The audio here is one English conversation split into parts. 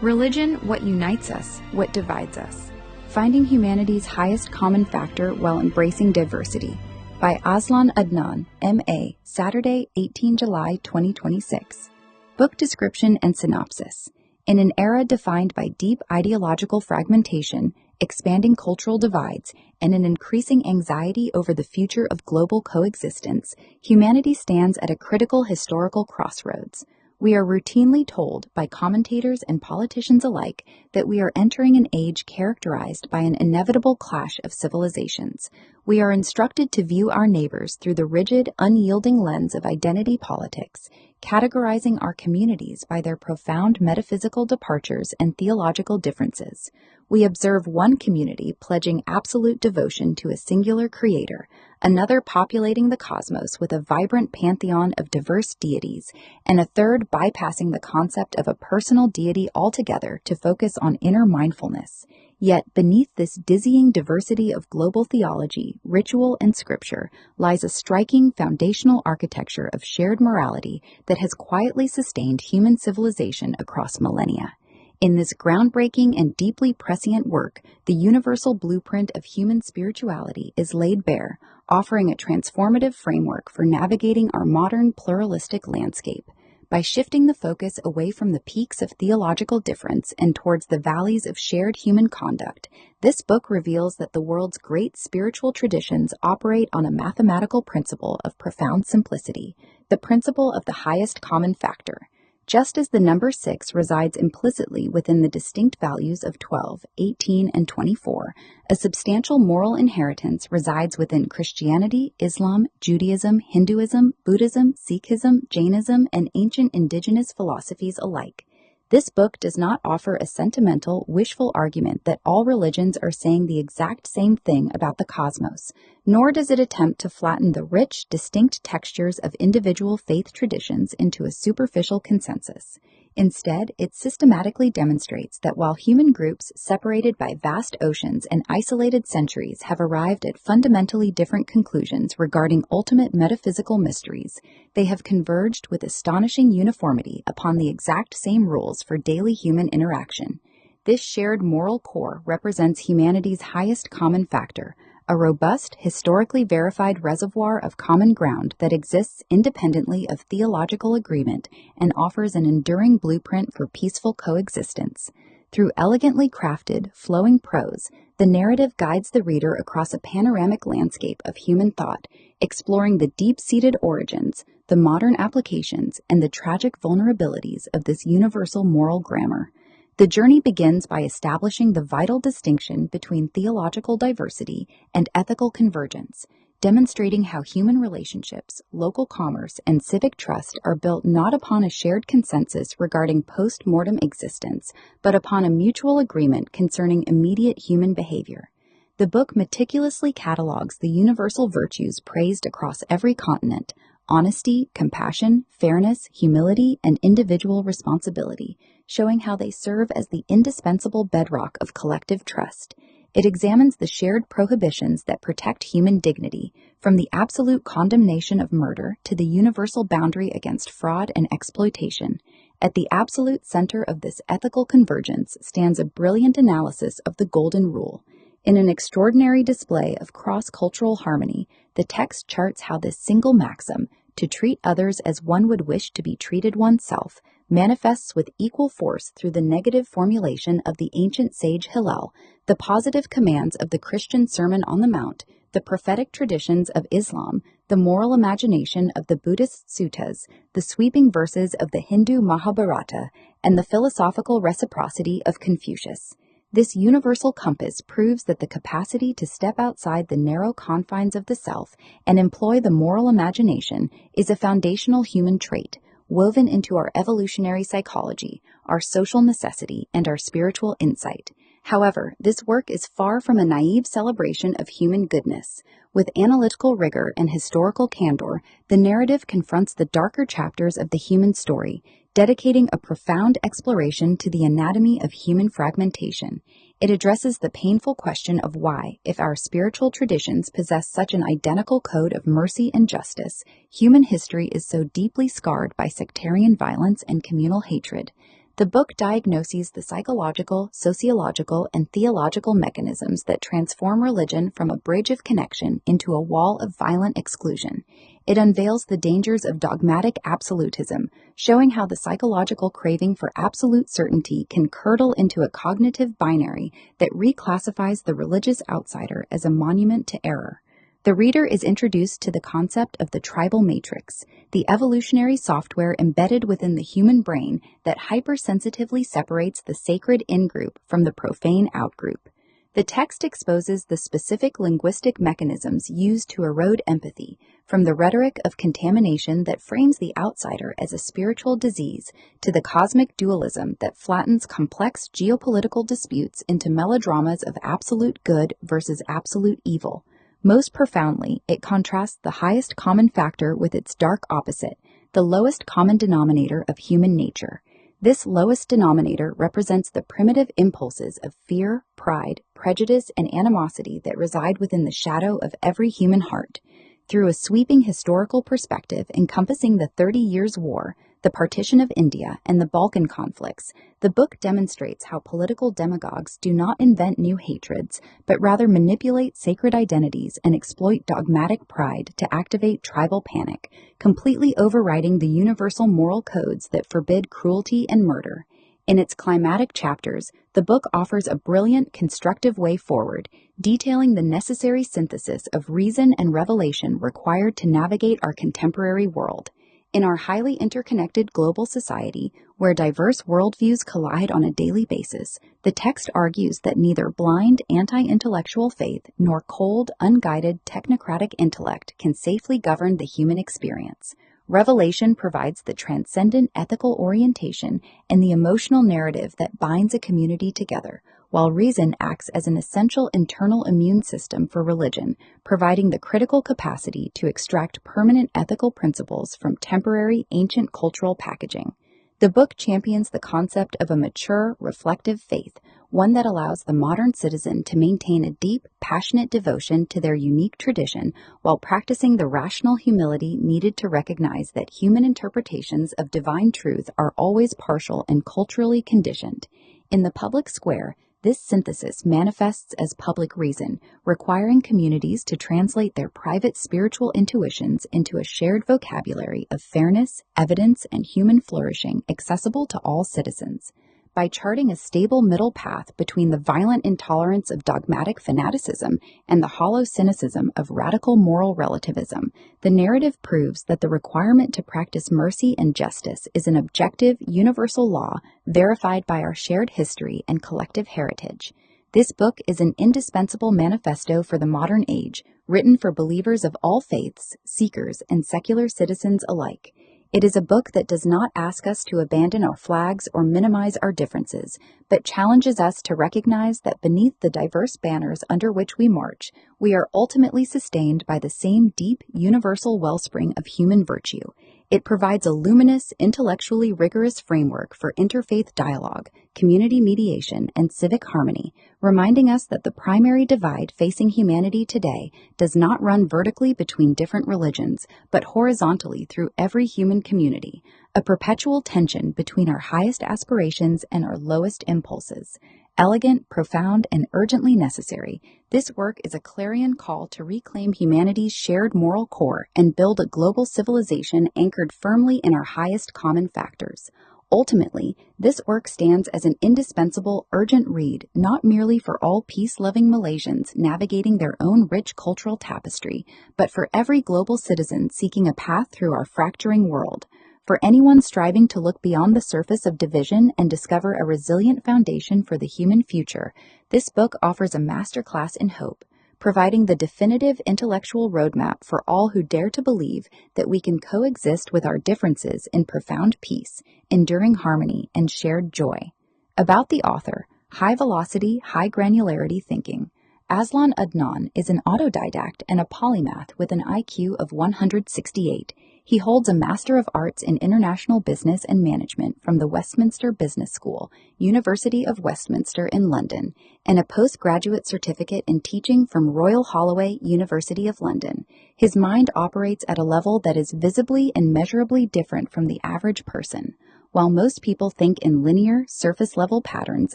Religion, what unites us, what divides us. Finding humanity's highest common factor while embracing diversity. By Azlan Adnan, M.A., Saturday, 18 July 2026. Book description and synopsis. In an era defined by deep ideological fragmentation, expanding cultural divides, and an increasing anxiety over the future of global coexistence, humanity stands at a critical historical crossroads. We are routinely told by commentators and politicians alike that we are entering an age characterized by an inevitable clash of civilizations. We are instructed to view our neighbors through the rigid, unyielding lens of identity politics, categorizing our communities by their profound metaphysical departures and theological differences. We observe one community pledging absolute devotion to a singular creator, another populating the cosmos with a vibrant pantheon of diverse deities, and a third bypassing the concept of a personal deity altogether to focus on inner mindfulness. Yet beneath this dizzying diversity of global theology, ritual, and scripture lies a striking foundational architecture of shared morality that has quietly sustained human civilization across millennia. In this groundbreaking and deeply prescient work, the universal blueprint of human spirituality is laid bare, offering a transformative framework for navigating our modern pluralistic landscape. By shifting the focus away from the peaks of theological difference and towards the valleys of shared human conduct, this book reveals that the world's great spiritual traditions operate on a mathematical principle of profound simplicity, the principle of the highest common factor. Just as the number 6 resides implicitly within the distinct values of 12, 18, and 24, a substantial moral inheritance resides within Christianity, Islam, Judaism, Hinduism, Buddhism, Sikhism, Jainism, and ancient indigenous philosophies alike. This book does not offer a sentimental, wishful argument that all religions are saying the exact same thing about the cosmos, nor does it attempt to flatten the rich, distinct textures of individual faith traditions into a superficial consensus. Instead, it systematically demonstrates that while human groups separated by vast oceans and isolated centuries have arrived at fundamentally different conclusions regarding ultimate metaphysical mysteries, they have converged with astonishing uniformity upon the exact same rules for daily human interaction. This shared moral core represents humanity's highest common factor, a robust, historically verified reservoir of common ground that exists independently of theological agreement and offers an enduring blueprint for peaceful coexistence. Through elegantly crafted, flowing prose, the narrative guides the reader across a panoramic landscape of human thought, exploring the deep-seated origins, the modern applications, and the tragic vulnerabilities of this universal moral grammar. The journey begins by establishing the vital distinction between theological diversity and ethical convergence, demonstrating how human relationships, local commerce, and civic trust are built not upon a shared consensus regarding post-mortem existence, but upon a mutual agreement concerning immediate human behavior. The book meticulously catalogs the universal virtues praised across every continent: honesty, compassion, fairness, humility, and individual responsibility, showing how they serve as the indispensable bedrock of collective trust. It examines the shared prohibitions that protect human dignity, from the absolute condemnation of murder to the universal boundary against fraud and exploitation. At the absolute center of this ethical convergence stands a brilliant analysis of the Golden Rule. In an extraordinary display of cross-cultural harmony, the text charts how this single maxim, to treat others as one would wish to be treated oneself, manifests with equal force through the negative formulation of the ancient sage Hillel, the positive commands of the Christian Sermon on the Mount, the prophetic traditions of Islam, the moral imagination of the Buddhist suttas, the sweeping verses of the Hindu Mahabharata, and the philosophical reciprocity of Confucius. This universal compass proves that the capacity to step outside the narrow confines of the self and employ the moral imagination is a foundational human trait, woven into our evolutionary psychology, our social necessity, and our spiritual insight. However, this work is far from a naive celebration of human goodness. With analytical rigor and historical candor, the narrative confronts the darker chapters of the human story, dedicating a profound exploration to the anatomy of human fragmentation. It addresses the painful question of why, if our spiritual traditions possess such an identical code of mercy and justice, human history is so deeply scarred by sectarian violence and communal hatred. The book diagnoses the psychological, sociological, and theological mechanisms that transform religion from a bridge of connection into a wall of violent exclusion. It unveils the dangers of dogmatic absolutism, showing how the psychological craving for absolute certainty can curdle into a cognitive binary that reclassifies the religious outsider as a monument to error. The reader is introduced to the concept of the tribal matrix, the evolutionary software embedded within the human brain that hypersensitively separates the sacred in-group from the profane out-group. The text exposes the specific linguistic mechanisms used to erode empathy, from the rhetoric of contamination that frames the outsider as a spiritual disease to the cosmic dualism that flattens complex geopolitical disputes into melodramas of absolute good versus absolute evil. Most profoundly, it contrasts the highest common factor with its dark opposite, the lowest common denominator of human nature. This lowest denominator represents the primitive impulses of fear, pride, prejudice, and animosity that reside within the shadow of every human heart. Through a sweeping historical perspective encompassing the 30 Years' War, the partition of India, and the Balkan conflicts, the book demonstrates how political demagogues do not invent new hatreds, but rather manipulate sacred identities and exploit dogmatic pride to activate tribal panic, completely overriding the universal moral codes that forbid cruelty and murder. In its climatic chapters, the book offers a brilliant, constructive way forward, detailing the necessary synthesis of reason and revelation required to navigate our contemporary world. In our highly interconnected global society, where diverse worldviews collide on a daily basis, the text argues that neither blind, anti-intellectual faith nor cold, unguided, technocratic intellect can safely govern the human experience. Revelation provides the transcendent ethical orientation and the emotional narrative that binds a community together, while reason acts as an essential internal immune system for religion, providing the critical capacity to extract permanent ethical principles from temporary ancient cultural packaging. The book champions the concept of a mature, reflective faith, one that allows the modern citizen to maintain a deep, passionate devotion to their unique tradition while practicing the rational humility needed to recognize that human interpretations of divine truth are always partial and culturally conditioned. In the public square, this synthesis manifests as public reason, requiring communities to translate their private spiritual intuitions into a shared vocabulary of fairness, evidence, and human flourishing accessible to all citizens. By charting a stable middle path between the violent intolerance of dogmatic fanaticism and the hollow cynicism of radical moral relativism, the narrative proves that the requirement to practice mercy and justice is an objective, universal law verified by our shared history and collective heritage. This book is an indispensable manifesto for the modern age, written for believers of all faiths, seekers, and secular citizens alike. It is a book that does not ask us to abandon our flags or minimize our differences, but challenges us to recognize that beneath the diverse banners under which we march, we are ultimately sustained by the same deep, universal wellspring of human virtue. It provides a luminous, intellectually rigorous framework for interfaith dialogue, community mediation, and civic harmony, reminding us that the primary divide facing humanity today does not run vertically between different religions, but horizontally through every human community, a perpetual tension between our highest aspirations and our lowest impulses. Elegant, profound, and urgently necessary, this work is a clarion call to reclaim humanity's shared moral core and build a global civilization anchored firmly in our highest common factors. Ultimately, this work stands as an indispensable, urgent read, not merely for all peace-loving Malaysians navigating their own rich cultural tapestry, but for every global citizen seeking a path through our fracturing world. For anyone striving to look beyond the surface of division and discover a resilient foundation for the human future, this book offers a masterclass in hope, providing the definitive intellectual roadmap for all who dare to believe that we can coexist with our differences in profound peace, enduring harmony, and shared joy. About the author, high-velocity, high-granularity thinking. Azlan Adnan is an autodidact and a polymath with an IQ of 168. He holds a Master of Arts in International Business and Management from the Westminster Business School, University of Westminster in London, and a postgraduate certificate in teaching from Royal Holloway, University of London. His mind operates at a level that is visibly and measurably different from the average person. While most people think in linear, surface-level patterns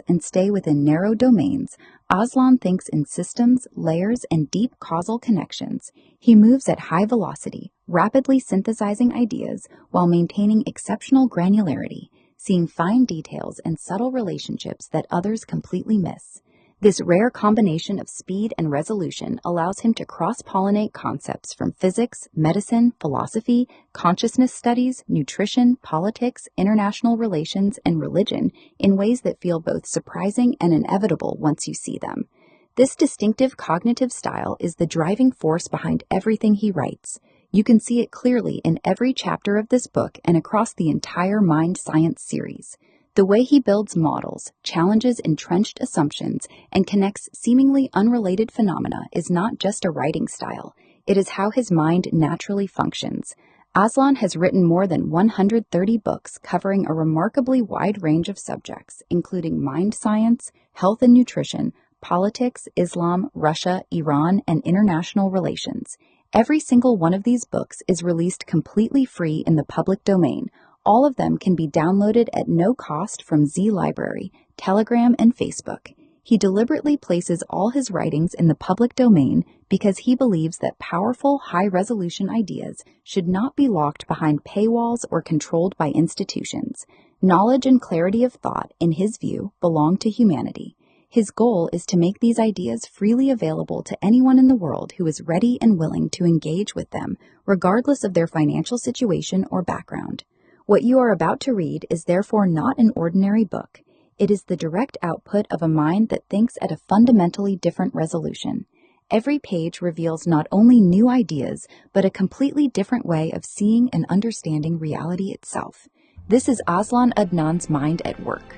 and stay within narrow domains, Azlan thinks in systems, layers, and deep causal connections. He moves at high velocity, rapidly synthesizing ideas while maintaining exceptional granularity, seeing fine details and subtle relationships that others completely miss. This rare combination of speed and resolution allows him to cross-pollinate concepts from physics, medicine, philosophy, consciousness studies, nutrition, politics, international relations, and religion in ways that feel both surprising and inevitable once you see them. This distinctive cognitive style is the driving force behind everything he writes. You can see it clearly in every chapter of this book and across the entire Mind Science series. The way he builds models, challenges entrenched assumptions, and connects seemingly unrelated phenomena is not just a writing style. It is how his mind naturally functions. Azlan has written more than 130 books covering a remarkably wide range of subjects, including mind science, health and nutrition, politics, Islam, Russia, Iran, and international relations. Every single one of these books is released completely free in the public domain. All of them can be downloaded at no cost from Z Library, Telegram, and Facebook. He deliberately places all his writings in the public domain because he believes that powerful, high-resolution ideas should not be locked behind paywalls or controlled by institutions. Knowledge and clarity of thought, in his view, belong to humanity. His goal is to make these ideas freely available to anyone in the world who is ready and willing to engage with them, regardless of their financial situation or background. What you are about to read is therefore not an ordinary book. It is the direct output of a mind that thinks at a fundamentally different resolution. Every page reveals not only new ideas, but a completely different way of seeing and understanding reality itself. This is Azlan Adnan's mind at work.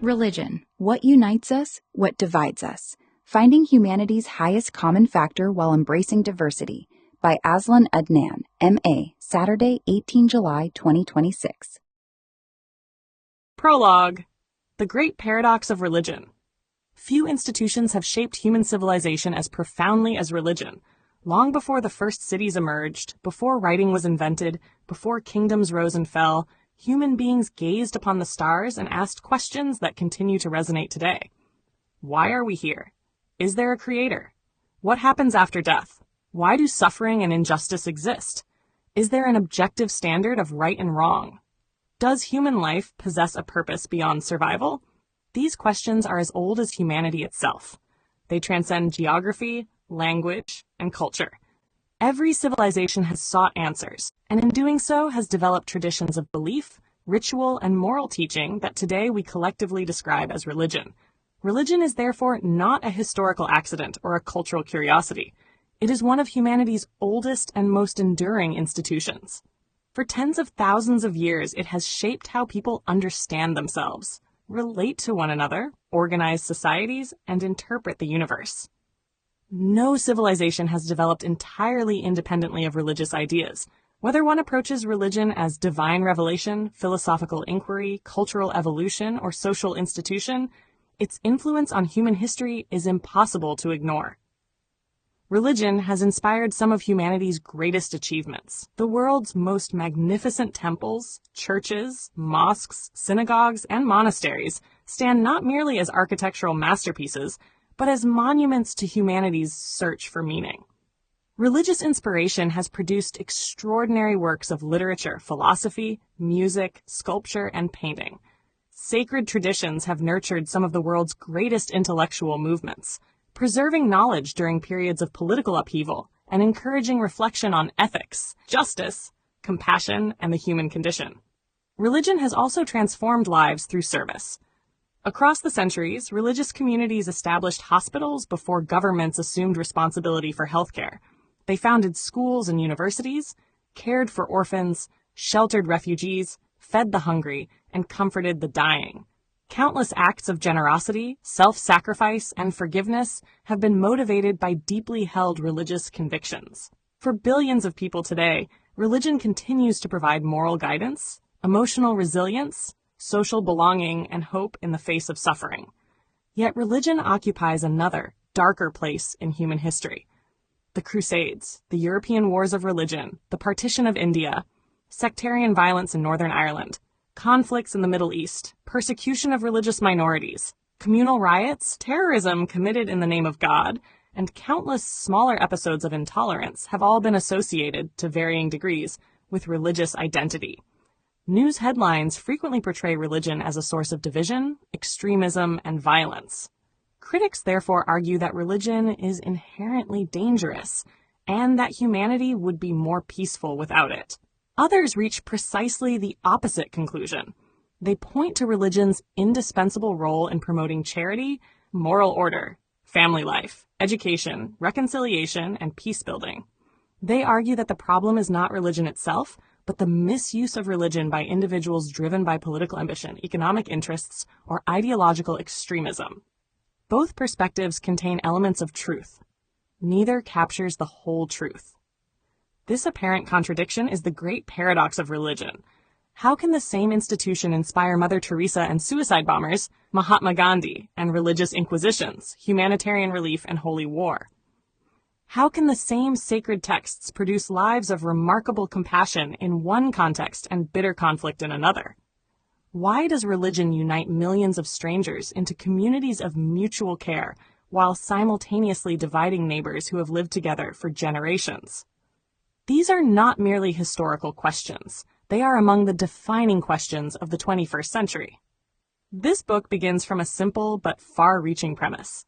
Religion. What unites us? What divides us? Finding humanity's highest common factor while embracing diversity. By Azlan Adnan, M.A., Saturday, 18 July 2026. Prologue. The Great Paradox of Religion. Few institutions have shaped human civilization as profoundly as religion. Long before the first cities emerged, before writing was invented, before kingdoms rose and fell, human beings gazed upon the stars and asked questions that continue to resonate today. Why are we here? Is there a creator? What happens after death? Why do suffering and injustice exist? Is there an objective standard of right and wrong? Does human life possess a purpose beyond survival? These questions are as old as humanity itself. They transcend geography, language, and culture. Every civilization has sought answers, and in doing so has developed traditions of belief, ritual, and moral teaching that today we collectively describe as religion. Religion is therefore not a historical accident or a cultural curiosity. It is one of humanity's oldest and most enduring institutions. For tens of thousands of years, it has shaped how people understand themselves, relate to one another, organize societies, and interpret the universe. No civilization has developed entirely independently of religious ideas. Whether one approaches religion as divine revelation, philosophical inquiry, cultural evolution, or social institution, its influence on human history is impossible to ignore. Religion has inspired some of humanity's greatest achievements. The world's most magnificent temples, churches, mosques, synagogues, and monasteries stand not merely as architectural masterpieces, but as monuments to humanity's search for meaning. Religious inspiration has produced extraordinary works of literature, philosophy, music, sculpture, and painting. Sacred traditions have nurtured some of the world's greatest intellectual movements, preserving knowledge during periods of political upheaval and encouraging reflection on ethics, justice, compassion, and the human condition. Religion has also transformed lives through service. Across the centuries, religious communities established hospitals before governments assumed responsibility for healthcare. They founded schools and universities, cared for orphans, sheltered refugees, fed the hungry, and comforted the dying. Countless acts of generosity, self-sacrifice, and forgiveness have been motivated by deeply held religious convictions. For billions of people today, religion continues to provide moral guidance, emotional resilience, social belonging, and hope in the face of suffering. Yet religion occupies another, darker place in human history. The Crusades, the European wars of religion, the partition of India. sectarian violence in Northern Ireland, conflicts in the Middle East, persecution of religious minorities, communal riots, terrorism committed in the name of God, and countless smaller episodes of intolerance have all been associated, to varying degrees, with religious identity. News headlines frequently portray religion as a source of division, extremism, and violence. Critics therefore argue that religion is inherently dangerous, and that humanity would be more peaceful without it. Others reach precisely the opposite conclusion. They point to religion's indispensable role in promoting charity, moral order, family life, education, reconciliation, and peace building. They argue that the problem is not religion itself, but the misuse of religion by individuals driven by political ambition, economic interests, or ideological extremism. Both perspectives contain elements of truth. Neither captures the whole truth. This apparent contradiction is the great paradox of religion. How can the same institution inspire Mother Teresa and suicide bombers, Mahatma Gandhi, and religious inquisitions, humanitarian relief, and holy war? How can the same sacred texts produce lives of remarkable compassion in one context and bitter conflict in another? Why does religion unite millions of strangers into communities of mutual care while simultaneously dividing neighbors who have lived together for generations? These are not merely historical questions. They are among the defining questions of the 21st century. This book begins from a simple but far-reaching premise.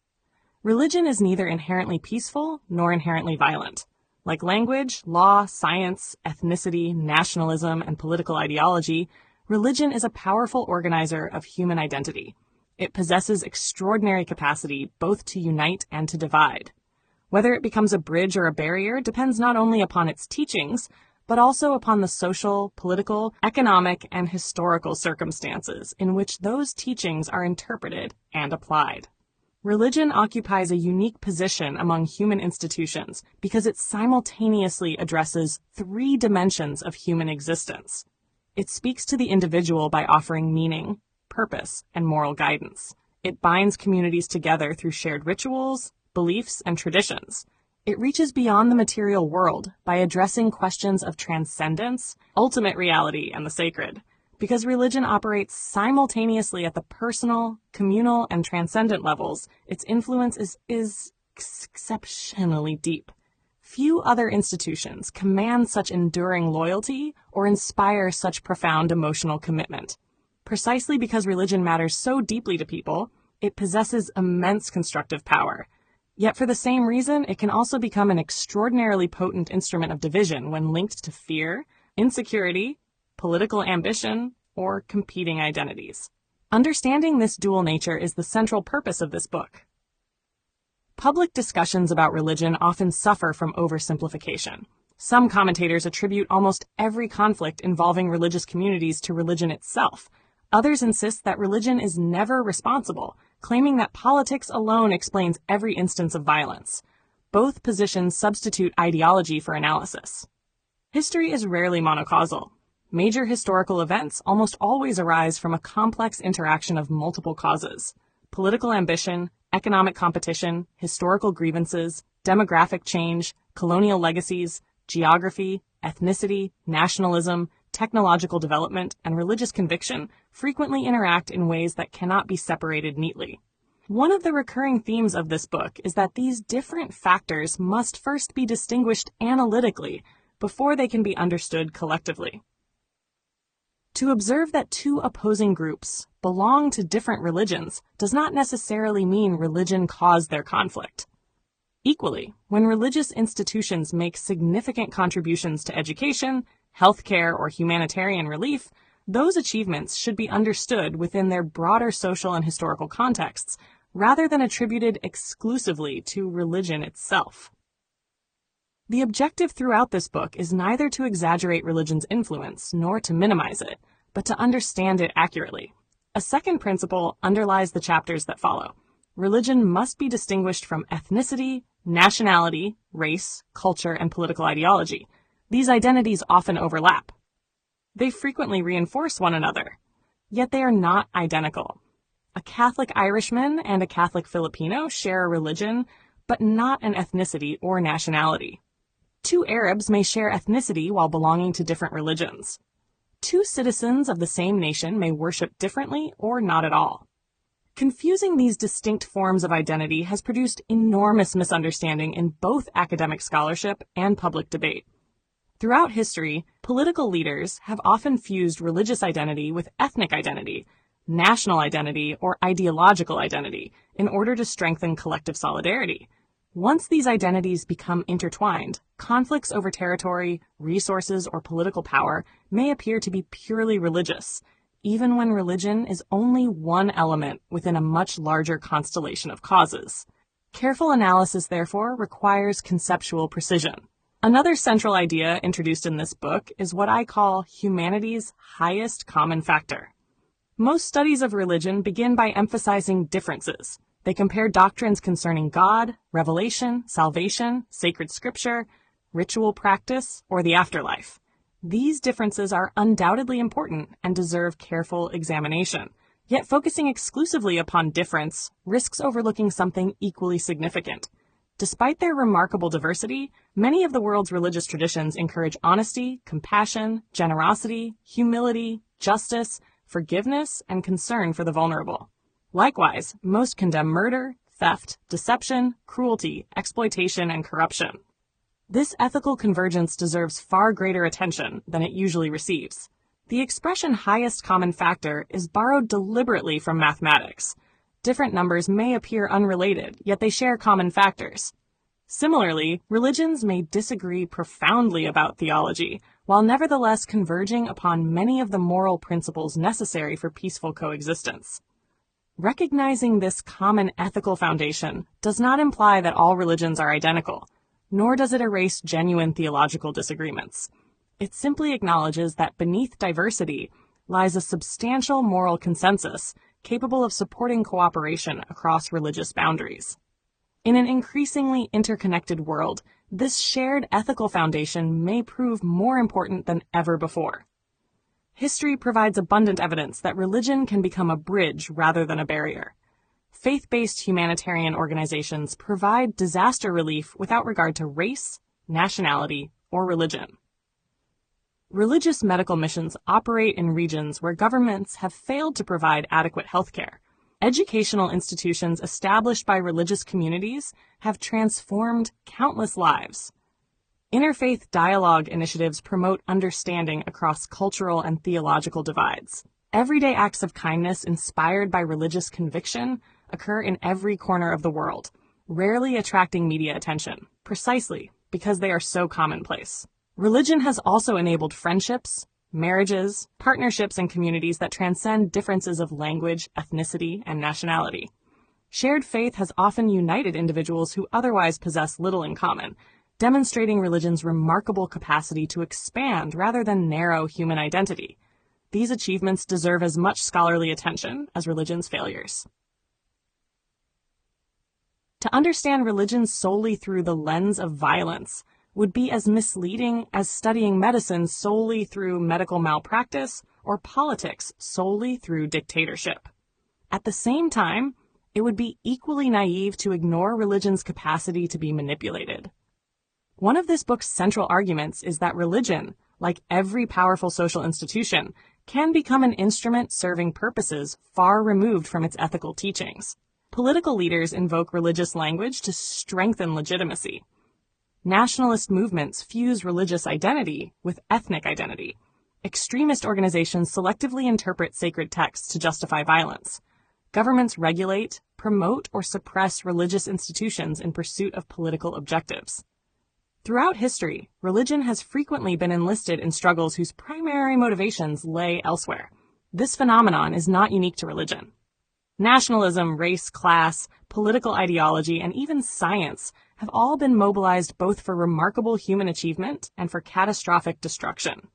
Religion is neither inherently peaceful nor inherently violent. Like language, law, science, ethnicity, nationalism, and political ideology, religion is a powerful organizer of human identity. It possesses extraordinary capacity both to unite and to divide. Whether it becomes a bridge or a barrier depends not only upon its teachings, but also upon the social, political, economic, and historical circumstances in which those teachings are interpreted and applied. Religion occupies a unique position among human institutions because it simultaneously addresses three dimensions of human existence. It speaks to the individual by offering meaning, purpose, and moral guidance. It binds communities together through shared rituals, beliefs, and traditions. It reaches beyond the material world by addressing questions of transcendence, ultimate reality, and the sacred. Because religion operates simultaneously at the personal, communal, and transcendent levels, its influence is exceptionally deep. Few other institutions command such enduring loyalty or inspire such profound emotional commitment. Precisely because religion matters so deeply to people, it possesses immense constructive power. Yet for the same reason, it can also become an extraordinarily potent instrument of division when linked to fear, insecurity, political ambition, or competing identities. Understanding this dual nature is the central purpose of this book. Public discussions about religion often suffer from oversimplification. Some commentators attribute almost every conflict involving religious communities to religion itself. Others insist that religion is never responsible, claiming that politics alone explains every instance of violence. Both positions substitute ideology for analysis. History is rarely monocausal. Major historical events almost always arise from a complex interaction of multiple causes: political ambition, economic competition, historical grievances, demographic change, colonial legacies, geography, ethnicity, nationalism, technological development, and religious conviction frequently interact in ways that cannot be separated neatly. One of the recurring themes of this book is that these different factors must first be distinguished analytically before they can be understood collectively. To observe that two opposing groups belong to different religions does not necessarily mean religion caused their conflict. Equally, when religious institutions make significant contributions to education, healthcare, or humanitarian relief, those achievements should be understood within their broader social and historical contexts, rather than attributed exclusively to religion itself. The objective throughout this book is neither to exaggerate religion's influence nor to minimize it, but to understand it accurately. A second principle underlies the chapters that follow. Religion must be distinguished from ethnicity, nationality, race, culture, and political ideology. These identities often overlap. They frequently reinforce one another, yet they are not identical. A Catholic Irishman and a Catholic Filipino share a religion, but not an ethnicity or nationality. Two Arabs may share ethnicity while belonging to different religions. Two citizens of the same nation may worship differently or not at all. Confusing these distinct forms of identity has produced enormous misunderstanding in both academic scholarship and public debate. Throughout history, political leaders have often fused religious identity with ethnic identity, national identity, or ideological identity in order to strengthen collective solidarity. Once these identities become intertwined, conflicts over territory, resources, or political power may appear to be purely religious, even when religion is only one element within a much larger constellation of causes. Careful analysis, therefore, requires conceptual precision. Another central idea introduced in this book is what I call humanity's highest common factor. Most studies of religion begin by emphasizing differences. They compare doctrines concerning God, revelation, salvation, sacred scripture, ritual practice, or the afterlife. These differences are undoubtedly important and deserve careful examination. Yet focusing exclusively upon difference risks overlooking something equally significant. Despite their remarkable diversity, many of the world's religious traditions encourage honesty, compassion, generosity, humility, justice, forgiveness, and concern for the vulnerable. Likewise, most condemn murder, theft, deception, cruelty, exploitation, and corruption. This ethical convergence deserves far greater attention than it usually receives. The expression highest common factor is borrowed deliberately from mathematics. Different numbers may appear unrelated, yet they share common factors. Similarly, religions may disagree profoundly about theology, while nevertheless converging upon many of the moral principles necessary for peaceful coexistence. Recognizing this common ethical foundation does not imply that all religions are identical, nor does it erase genuine theological disagreements. It simply acknowledges that beneath diversity lies a substantial moral consensus capable of supporting cooperation across religious boundaries. In an increasingly interconnected world, this shared ethical foundation may prove more important than ever before. History provides abundant evidence that religion can become a bridge rather than a barrier. Faith-based humanitarian organizations provide disaster relief without regard to race, nationality, or religion. Religious medical missions operate in regions where governments have failed to provide adequate health care. Educational institutions established by religious communities have transformed countless lives. Interfaith dialogue initiatives promote understanding across cultural and theological divides. Everyday acts of kindness inspired by religious conviction occur in every corner of the world, rarely attracting media attention, precisely because they are so commonplace. Religion has also enabled friendships, marriages, partnerships, and communities that transcend differences of language, ethnicity, and nationality. Shared faith has often united individuals who otherwise possess little in common, demonstrating religion's remarkable capacity to expand rather than narrow human identity. These achievements deserve as much scholarly attention as religion's failures. To understand religion solely through the lens of violence would be as misleading as studying medicine solely through medical malpractice or politics solely through dictatorship. At the same time, it would be equally naive to ignore religion's capacity to be manipulated. One of this book's central arguments is that religion, like every powerful social institution, can become an instrument serving purposes far removed from its ethical teachings. Political leaders invoke religious language to strengthen legitimacy. Nationalist movements fuse religious identity with ethnic identity. Extremist organizations selectively interpret sacred texts to justify violence. Governments regulate, promote, or suppress religious institutions in pursuit of political objectives. Throughout history, religion has frequently been enlisted in struggles whose primary motivations lay elsewhere. This phenomenon is not unique to religion. Nationalism, race, class, political ideology, and even science have all been mobilized both for remarkable human achievement and for catastrophic destruction.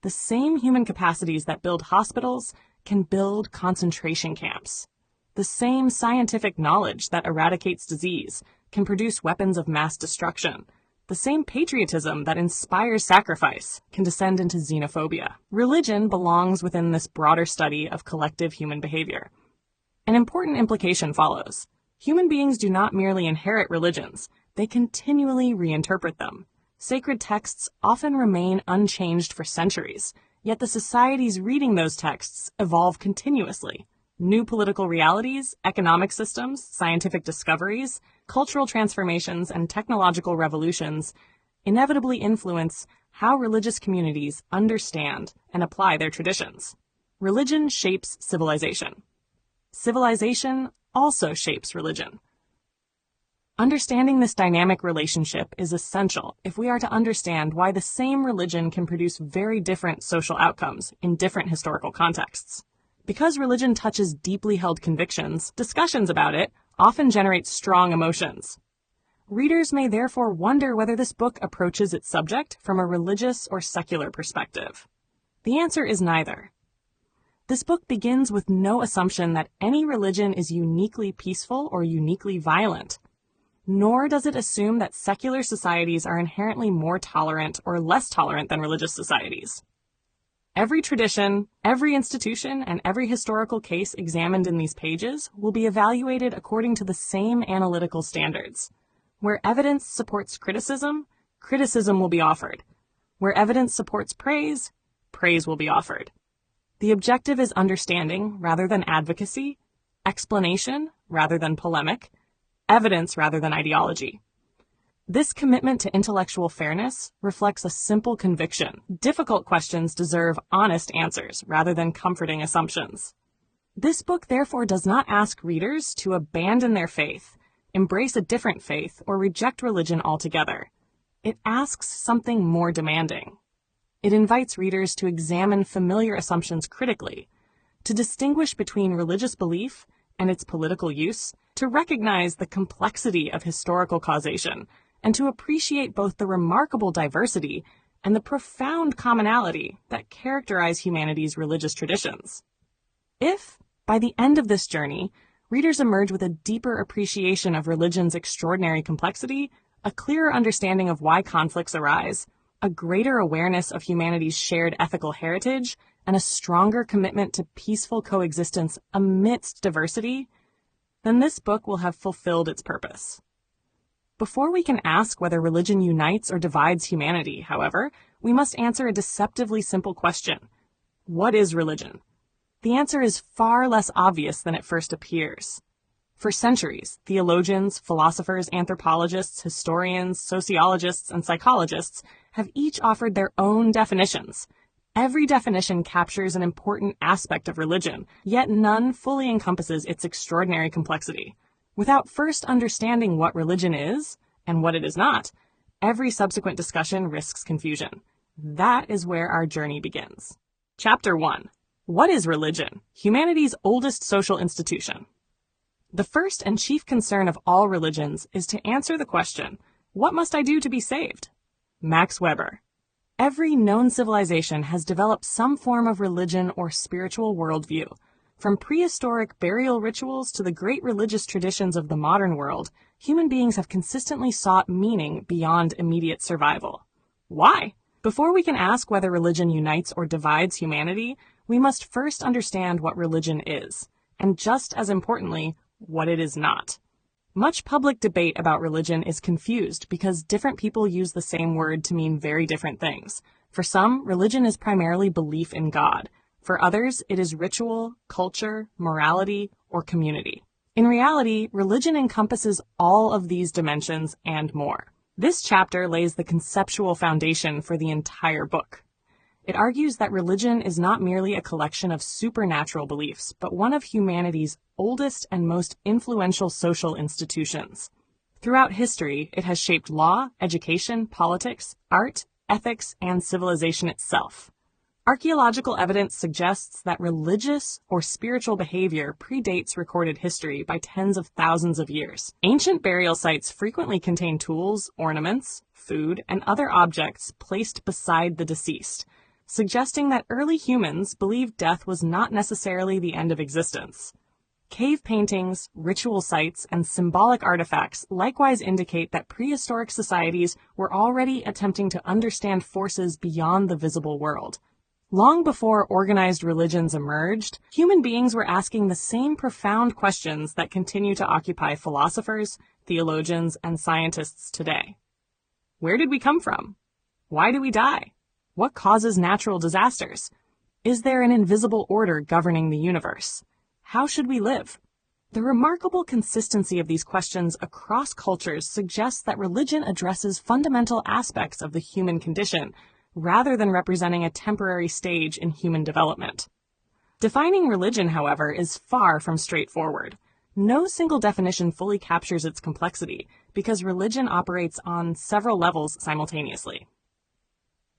The same human capacities that build hospitals can build concentration camps. The same scientific knowledge that eradicates disease can produce weapons of mass destruction. The same patriotism that inspires sacrifice can descend into xenophobia. Religion belongs within this broader study of collective human behavior. An important implication follows. Human beings do not merely inherit religions, they continually reinterpret them. Sacred texts often remain unchanged for centuries, yet the societies reading those texts evolve continuously. New political realities, economic systems, scientific discoveries, cultural transformations, and technological revolutions inevitably influence how religious communities understand and apply their traditions. Religion shapes civilization. Civilization also shapes religion. Understanding this dynamic relationship is essential if we are to understand why the same religion can produce very different social outcomes in different historical contexts. Because religion touches deeply held convictions, discussions about it often generate strong emotions. Readers may therefore wonder whether this book approaches its subject from a religious or secular perspective. The answer is neither. This book begins with no assumption that any religion is uniquely peaceful or uniquely violent. Nor does it assume that secular societies are inherently more tolerant or less tolerant than religious societies. Every tradition, every institution, and every historical case examined in these pages will be evaluated according to the same analytical standards. Where evidence supports criticism, criticism will be offered. Where evidence supports praise, praise will be offered. The objective is understanding rather than advocacy, explanation rather than polemic, evidence rather than ideology. This commitment to intellectual fairness reflects a simple conviction. Difficult questions deserve honest answers rather than comforting assumptions. This book therefore does not ask readers to abandon their faith, embrace a different faith, or reject religion altogether. It asks something more demanding. It invites readers to examine familiar assumptions critically, to distinguish between religious belief and its political use, to recognize the complexity of historical causation, and to appreciate both the remarkable diversity and the profound commonality that characterize humanity's religious traditions. If, by the end of this journey, readers emerge with a deeper appreciation of religion's extraordinary complexity, a clearer understanding of why conflicts arise, a greater awareness of humanity's shared ethical heritage, and a stronger commitment to peaceful coexistence amidst diversity, then this book will have fulfilled its purpose. Before we can ask whether religion unites or divides humanity, however, we must answer a deceptively simple question. What is religion? The answer is far less obvious than it first appears. For centuries, theologians, philosophers, anthropologists, historians, sociologists, and psychologists have each offered their own definitions. Every definition captures an important aspect of religion, yet none fully encompasses its extraordinary complexity. Without first understanding what religion is and what it is not, every subsequent discussion risks confusion. That is where our journey begins. Chapter 1. What is religion? Humanity's oldest social institution. The first and chief concern of all religions is to answer the question, what must I do to be saved? Max Weber. Every known civilization has developed some form of religion or spiritual worldview. From prehistoric burial rituals to the great religious traditions of the modern world, human beings have consistently sought meaning beyond immediate survival. Why? Before we can ask whether religion unites or divides humanity, we must first understand what religion is, and just as importantly, what it is not. Much public debate about religion is confused because different people use the same word to mean very different things. For some, religion is primarily belief in God. For others, it is ritual, culture, morality, or community. In reality, religion encompasses all of these dimensions and more. This chapter lays the conceptual foundation for the entire book. It argues that religion is not merely a collection of supernatural beliefs, but one of humanity's oldest and most influential social institutions. Throughout history, it has shaped law, education, politics, art, ethics, and civilization itself. Archaeological evidence suggests that religious or spiritual behavior predates recorded history by tens of thousands of years. Ancient burial sites frequently contain tools, ornaments, food, and other objects placed beside the deceased, suggesting that early humans believed death was not necessarily the end of existence. Cave paintings, ritual sites, and symbolic artifacts likewise indicate that prehistoric societies were already attempting to understand forces beyond the visible world. Long before organized religions emerged, human beings were asking the same profound questions that continue to occupy philosophers, theologians, and scientists today. Where did we come from? Why do we die? What causes natural disasters? Is there an invisible order governing the universe? How should we live? The remarkable consistency of these questions across cultures suggests that religion addresses fundamental aspects of the human condition, rather than representing a temporary stage in human development. Defining religion, however, is far from straightforward. No single definition fully captures its complexity, because religion operates on several levels simultaneously.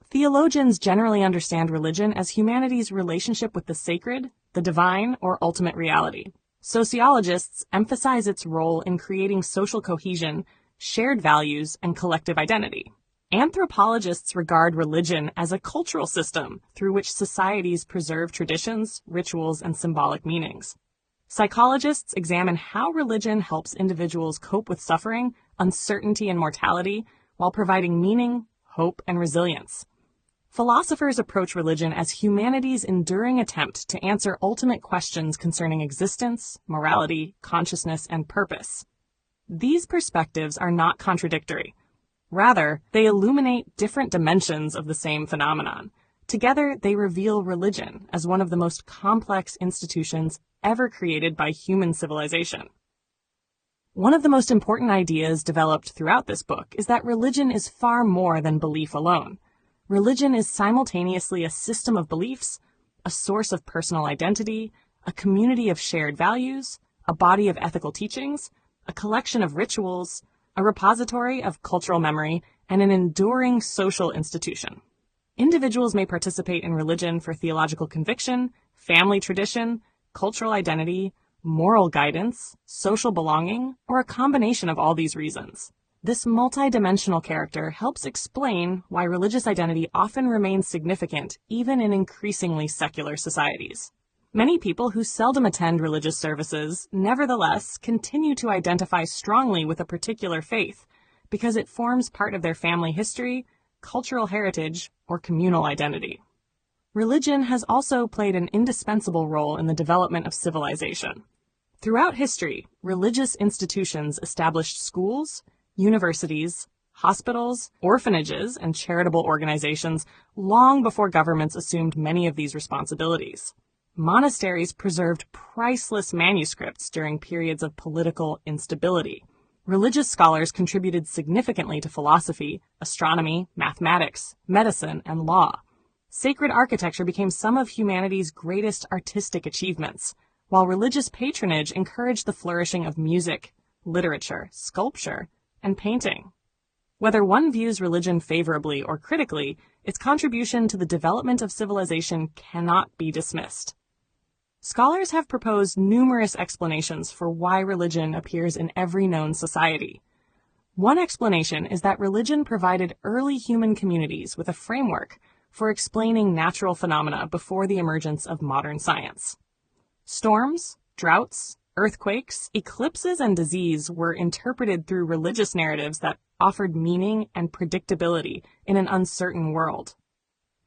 Theologians generally understand religion as humanity's relationship with the sacred, the divine, or ultimate reality. Sociologists emphasize its role in creating social cohesion, shared values, and collective identity. Anthropologists regard religion as a cultural system through which societies preserve traditions, rituals, and symbolic meanings. Psychologists examine how religion helps individuals cope with suffering, uncertainty, and mortality while providing meaning, hope, and resilience. Philosophers approach religion as humanity's enduring attempt to answer ultimate questions concerning existence, morality, consciousness, and purpose. These perspectives are not contradictory. Rather, they illuminate different dimensions of the same phenomenon. Together, they reveal religion as one of the most complex institutions ever created by human civilization. One of the most important ideas developed throughout this book is that religion is far more than belief alone. Religion is simultaneously a system of beliefs, a source of personal identity, a community of shared values, a body of ethical teachings, a collection of rituals, a repository of cultural memory, and an enduring social institution. Individuals may participate in religion for theological conviction, family tradition, cultural identity, moral guidance, social belonging, or a combination of all these reasons. This multidimensional character helps explain why religious identity often remains significant even in increasingly secular societies. Many people who seldom attend religious services nevertheless continue to identify strongly with a particular faith because it forms part of their family history, cultural heritage, or communal identity. Religion has also played an indispensable role in the development of civilization. Throughout history, religious institutions established schools, universities, hospitals, orphanages, and charitable organizations long before governments assumed many of these responsibilities. Monasteries preserved priceless manuscripts during periods of political instability. Religious scholars contributed significantly to philosophy, astronomy, mathematics, medicine, and law. Sacred architecture became some of humanity's greatest artistic achievements, while religious patronage encouraged the flourishing of music, literature, sculpture, and painting. Whether one views religion favorably or critically, its contribution to the development of civilization cannot be dismissed. Scholars have proposed numerous explanations for why religion appears in every known society. One explanation is that religion provided early human communities with a framework for explaining natural phenomena before the emergence of modern science. Storms, droughts, earthquakes, eclipses, and disease were interpreted through religious narratives that offered meaning and predictability in an uncertain world.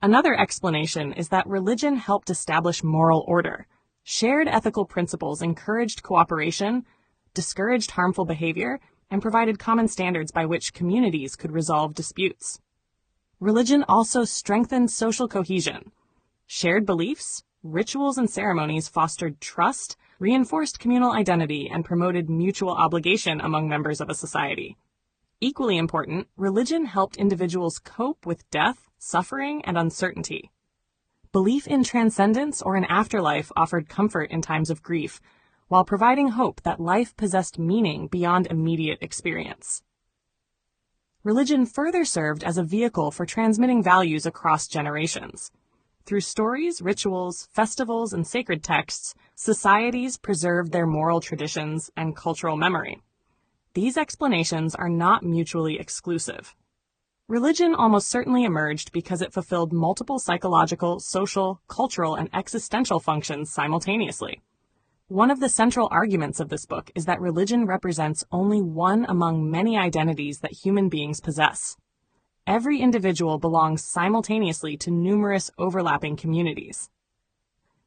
Another explanation is that religion helped establish moral order. Shared ethical principles encouraged cooperation, discouraged harmful behavior, and provided common standards by which communities could resolve disputes. Religion also strengthened social cohesion. Shared beliefs, rituals, and ceremonies fostered trust, reinforced communal identity, and promoted mutual obligation among members of a society. Equally important, religion helped individuals cope with death, suffering, and uncertainty. Belief in transcendence or an afterlife offered comfort in times of grief, while providing hope that life possessed meaning beyond immediate experience. Religion further served as a vehicle for transmitting values across generations. Through stories, rituals, festivals, and sacred texts, societies preserved their moral traditions and cultural memory. These explanations are not mutually exclusive. Religion almost certainly emerged because it fulfilled multiple psychological, social, cultural, and existential functions simultaneously. One of the central arguments of this book is that religion represents only one among many identities that human beings possess. Every individual belongs simultaneously to numerous overlapping communities.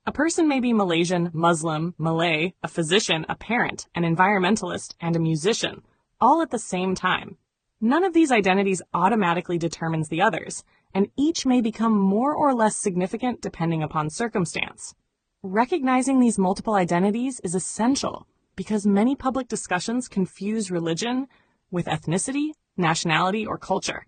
A person may be Malaysian, Muslim, Malay, a physician, a parent, an environmentalist, and a musician, all at the same time. None of these identities automatically determines the others, and each may become more or less significant depending upon circumstance. Recognizing these multiple identities is essential because many public discussions confuse religion with ethnicity, nationality, or culture.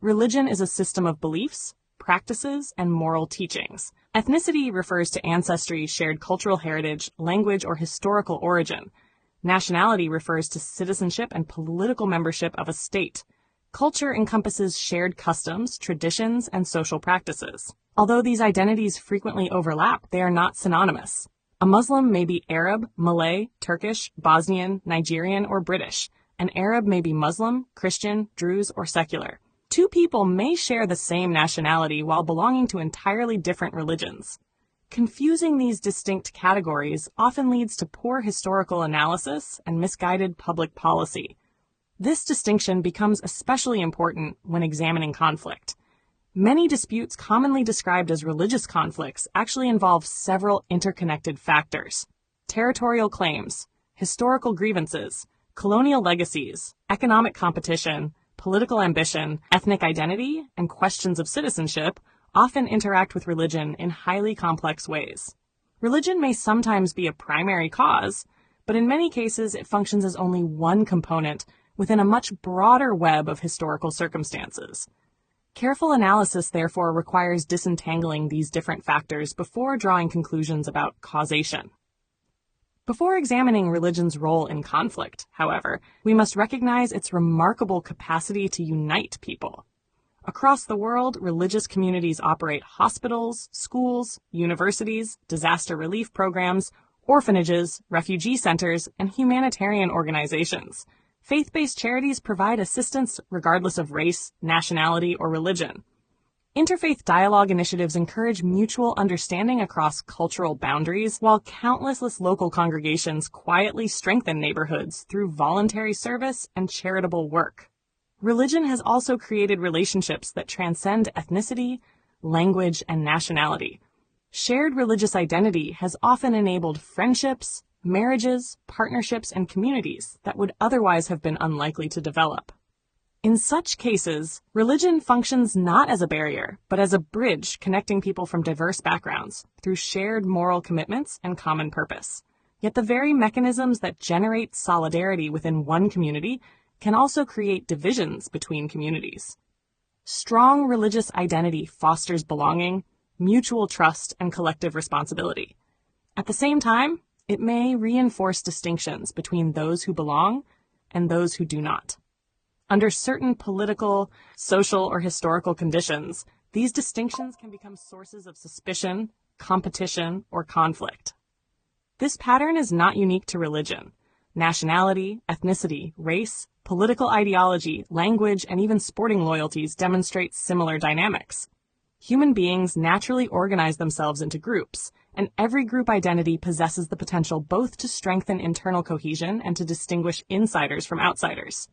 Religion is a system of beliefs, practices, and moral teachings. Ethnicity refers to ancestry, shared cultural heritage, language, or historical origin. Nationality refers to citizenship and political membership of a state. Culture encompasses shared customs, traditions, and social practices. Although these identities frequently overlap, they are not synonymous. A Muslim may be Arab, Malay, Turkish, Bosnian, Nigerian, or British. An Arab may be Muslim, Christian, Druze, or secular. Two people may share the same nationality while belonging to entirely different religions. Confusing these distinct categories often leads to poor historical analysis and misguided public policy. This distinction becomes especially important when examining conflict. Many disputes commonly described as religious conflicts actually involve several interconnected factors: territorial claims, historical grievances, colonial legacies, economic competition, political ambition, ethnic identity, and questions of citizenship often interact with religion in highly complex ways. Religion may sometimes be a primary cause, but in many cases it functions as only one component within a much broader web of historical circumstances. Careful analysis, therefore, requires disentangling these different factors before drawing conclusions about causation. Before examining religion's role in conflict, however, we must recognize its remarkable capacity to unite people. Across the world, religious communities operate hospitals, schools, universities, disaster relief programs, orphanages, refugee centers, and humanitarian organizations. Faith-based charities provide assistance regardless of race, nationality, or religion. Interfaith dialogue initiatives encourage mutual understanding across cultural boundaries, while countless local congregations quietly strengthen neighborhoods through voluntary service and charitable work. Religion has also created relationships that transcend ethnicity, language, and nationality. Shared religious identity has often enabled friendships, marriages, partnerships, and communities that would otherwise have been unlikely to develop. In such cases, religion functions not as a barrier, but as a bridge connecting people from diverse backgrounds through shared moral commitments and common purpose. Yet the very mechanisms that generate solidarity within one community can also create divisions between communities. Strong religious identity fosters belonging, mutual trust, and collective responsibility. At the same time, it may reinforce distinctions between those who belong and those who do not. Under certain political, social, or historical conditions, these distinctions can become sources of suspicion, competition, or conflict. This pattern is not unique to religion. Nationality, ethnicity, race, political ideology, language, and even sporting loyalties demonstrate similar dynamics. Human beings naturally organize themselves into groups, and every group identity possesses the potential both to strengthen internal cohesion and to distinguish insiders from outsiders.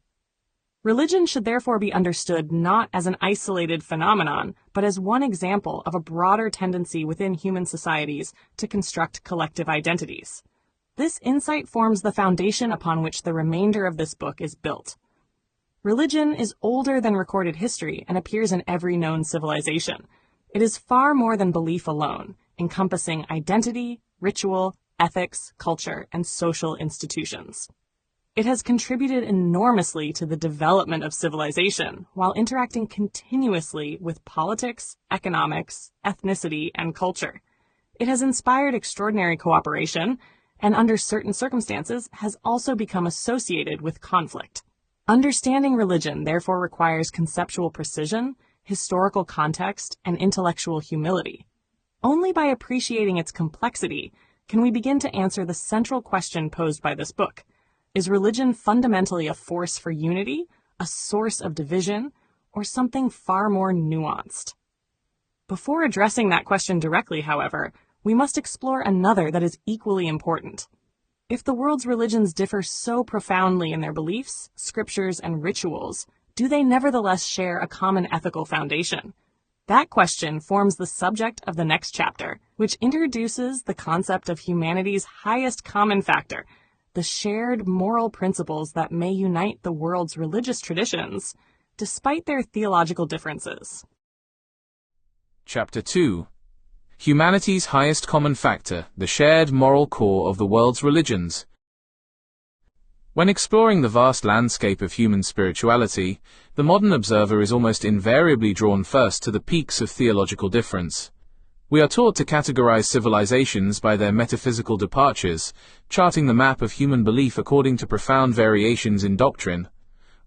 Religion should therefore be understood not as an isolated phenomenon, but as one example of a broader tendency within human societies to construct collective identities. This insight forms the foundation upon which the remainder of this book is built. Religion is older than recorded history and appears in every known civilization. It is far more than belief alone, encompassing identity, ritual, ethics, culture, and social institutions. It has contributed enormously to the development of civilization while interacting continuously with politics, economics, ethnicity, and culture. It has inspired extraordinary cooperation and under certain circumstances has also become associated with conflict. Understanding religion therefore requires conceptual precision, historical context, and intellectual humility. Only by appreciating its complexity can we begin to answer the central question posed by this book. Is religion fundamentally a force for unity, a source of division, or something far more nuanced? Before addressing that question directly, however, we must explore another that is equally important. If the world's religions differ so profoundly in their beliefs, scriptures, and rituals, do they nevertheless share a common ethical foundation? That question forms the subject of the next chapter, which introduces the concept of humanity's highest common factor, the shared moral principles that may unite the world's religious traditions, despite their theological differences. Chapter 2. Humanity's Highest Common Factor, the Shared Moral Core of the World's Religions. When exploring the vast landscape of human spirituality, the modern observer is almost invariably drawn first to the peaks of theological difference. We are taught to categorize civilizations by their metaphysical departures, charting the map of human belief according to profound variations in doctrine.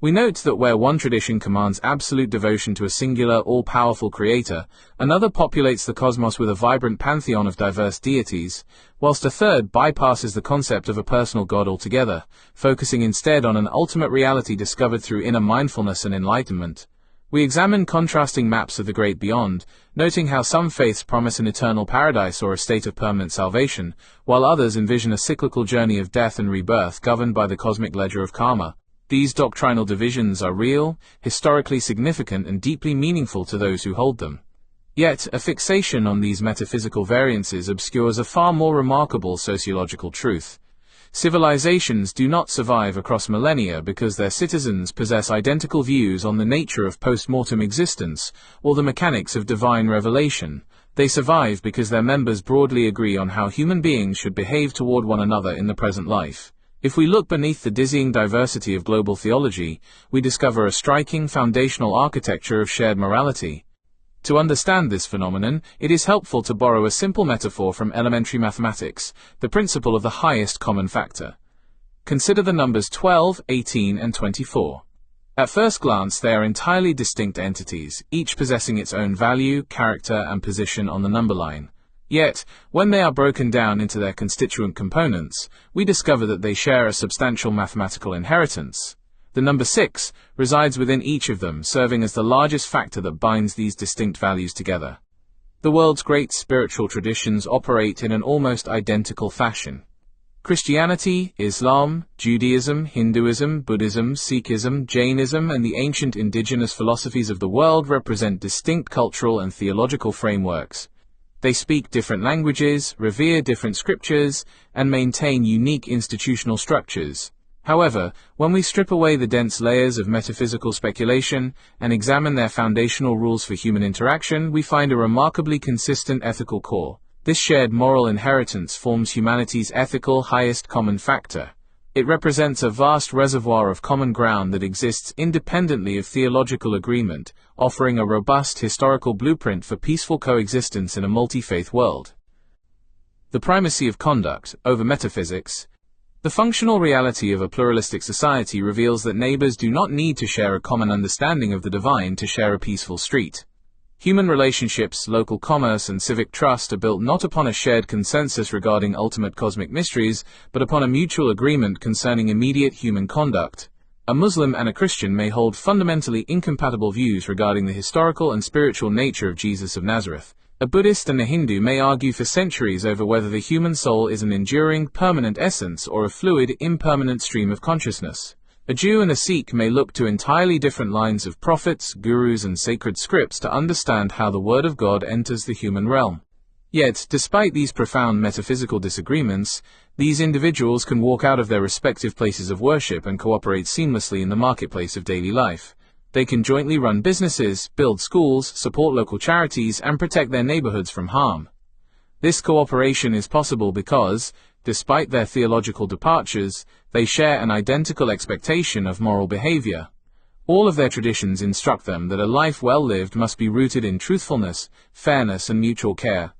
We note that where one tradition commands absolute devotion to a singular, all-powerful creator, another populates the cosmos with a vibrant pantheon of diverse deities, whilst a third bypasses the concept of a personal god altogether, focusing instead on an ultimate reality discovered through inner mindfulness and enlightenment. We examine contrasting maps of the great beyond, noting how some faiths promise an eternal paradise or a state of permanent salvation, while others envision a cyclical journey of death and rebirth governed by the cosmic ledger of karma. These doctrinal divisions are real, historically significant, and deeply meaningful to those who hold them. Yet, a fixation on these metaphysical variances obscures a far more remarkable sociological truth. Civilizations do not survive across millennia because their citizens possess identical views on the nature of post-mortem existence or the mechanics of divine revelation. They survive because their members broadly agree on how human beings should behave toward one another in the present life. If we look beneath the dizzying diversity of global theology, we discover a striking foundational architecture of shared morality. To understand this phenomenon, it is helpful to borrow a simple metaphor from elementary mathematics, the principle of the highest common factor. Consider the numbers 12, 18, and 24. At first glance, they are entirely distinct entities, each possessing its own value, character, and position on the number line. Yet, when they are broken down into their constituent components, we discover that they share a substantial mathematical inheritance. The number 6 resides within each of them, serving as the largest factor that binds these distinct values together. The world's great spiritual traditions operate in an almost identical fashion. Christianity, Islam, Judaism, Hinduism, Buddhism, Sikhism, Jainism, and the ancient indigenous philosophies of the world represent distinct cultural and theological frameworks. They speak different languages, revere different scriptures, and maintain unique institutional structures. However, when we strip away the dense layers of metaphysical speculation and examine their foundational rules for human interaction, we find a remarkably consistent ethical core. This shared moral inheritance forms humanity's ethical highest common factor. It represents a vast reservoir of common ground that exists independently of theological agreement, offering a robust historical blueprint for peaceful coexistence in a multi-faith world. The primacy of conduct over metaphysics. The functional reality of a pluralistic society reveals that neighbors do not need to share a common understanding of the divine to share a peaceful street. Human relationships, local commerce, and civic trust are built not upon a shared consensus regarding ultimate cosmic mysteries, but upon a mutual agreement concerning immediate human conduct. A Muslim and a Christian may hold fundamentally incompatible views regarding the historical and spiritual nature of Jesus of Nazareth. A Buddhist and a Hindu may argue for centuries over whether the human soul is an enduring, permanent essence or a fluid, impermanent stream of consciousness. A Jew and a Sikh may look to entirely different lines of prophets, gurus, and sacred scripts to understand how the Word of God enters the human realm. Yet, despite these profound metaphysical disagreements, these individuals can walk out of their respective places of worship and cooperate seamlessly in the marketplace of daily life. They can jointly run businesses, build schools, support local charities, and protect their neighborhoods from harm. This cooperation is possible because, despite their theological departures, they share an identical expectation of moral behavior. All of their traditions instruct them that a life well lived must be rooted in truthfulness, fairness, and mutual care.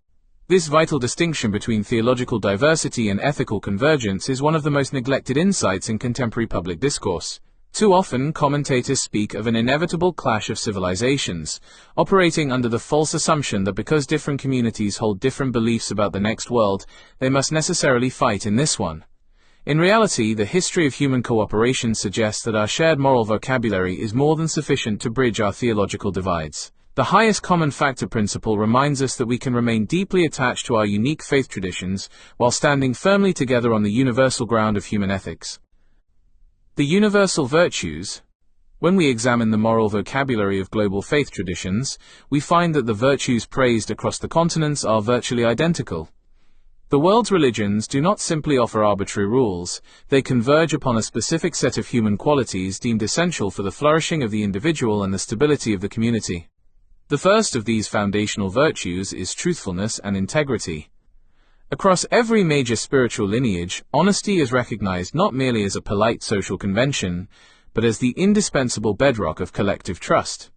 This vital distinction between theological diversity and ethical convergence is one of the most neglected insights in contemporary public discourse. Too often, commentators speak of an inevitable clash of civilizations, operating under the false assumption that because different communities hold different beliefs about the next world, they must necessarily fight in this one. In reality, the history of human cooperation suggests that our shared moral vocabulary is more than sufficient to bridge our theological divides. The highest common factor principle reminds us that we can remain deeply attached to our unique faith traditions while standing firmly together on the universal ground of human ethics. The universal virtues. When we examine the moral vocabulary of global faith traditions, we find that the virtues praised across the continents are virtually identical. The world's religions do not simply offer arbitrary rules, they converge upon a specific set of human qualities deemed essential for the flourishing of the individual and the stability of the community. The first of these foundational virtues is truthfulness and integrity. Across every major spiritual lineage, honesty is recognized not merely as a polite social convention, but as the indispensable bedrock of collective trust.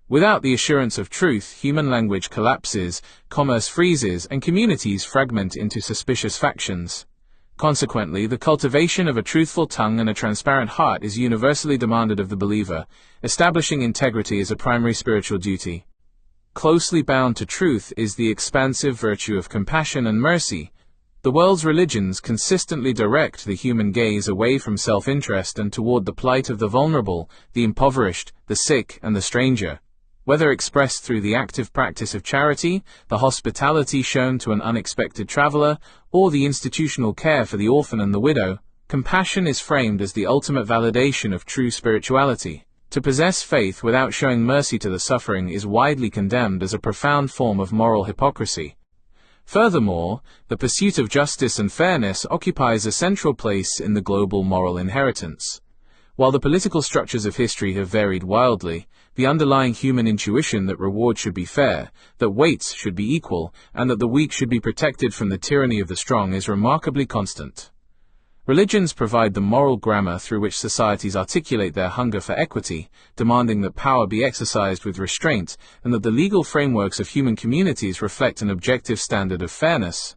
Without the assurance of truth, human language collapses, commerce freezes, and communities fragment into suspicious factions. Consequently, the cultivation of a truthful tongue and a transparent heart is universally demanded of the believer, establishing integrity as a primary spiritual duty. Closely bound to truth is the expansive virtue of compassion and mercy. The world's religions consistently direct the human gaze away from self-interest and toward the plight of the vulnerable, the impoverished, the sick, and the stranger. Whether expressed through the active practice of charity, the hospitality shown to an unexpected traveler, or the institutional care for the orphan and the widow, compassion is framed as the ultimate validation of true spirituality. To possess faith without showing mercy to the suffering is widely condemned as a profound form of moral hypocrisy. Furthermore, the pursuit of justice and fairness occupies a central place in the global moral inheritance. While the political structures of history have varied wildly, the underlying human intuition that reward should be fair, that weights should be equal, and that the weak should be protected from the tyranny of the strong is remarkably constant. Religions provide the moral grammar through which societies articulate their hunger for equity, demanding that power be exercised with restraint, and that the legal frameworks of human communities reflect an objective standard of fairness.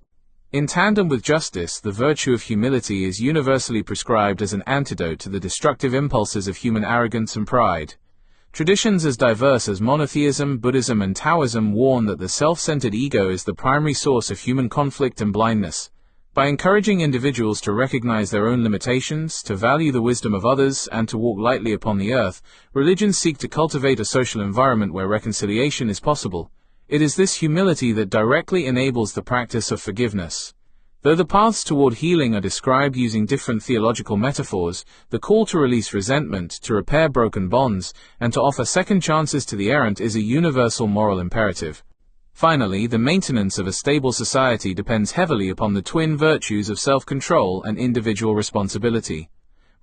In tandem with justice, the virtue of humility is universally prescribed as an antidote to the destructive impulses of human arrogance and pride. Traditions as diverse as monotheism, Buddhism, and Taoism warn that the self-centered ego is the primary source of human conflict and blindness. By encouraging individuals to recognize their own limitations, to value the wisdom of others, and to walk lightly upon the earth, religions seek to cultivate a social environment where reconciliation is possible. It is this humility that directly enables the practice of forgiveness. Though the paths toward healing are described using different theological metaphors, the call to release resentment, to repair broken bonds, and to offer second chances to the errant is a universal moral imperative. Finally, the maintenance of a stable society depends heavily upon the twin virtues of self-control and individual responsibility.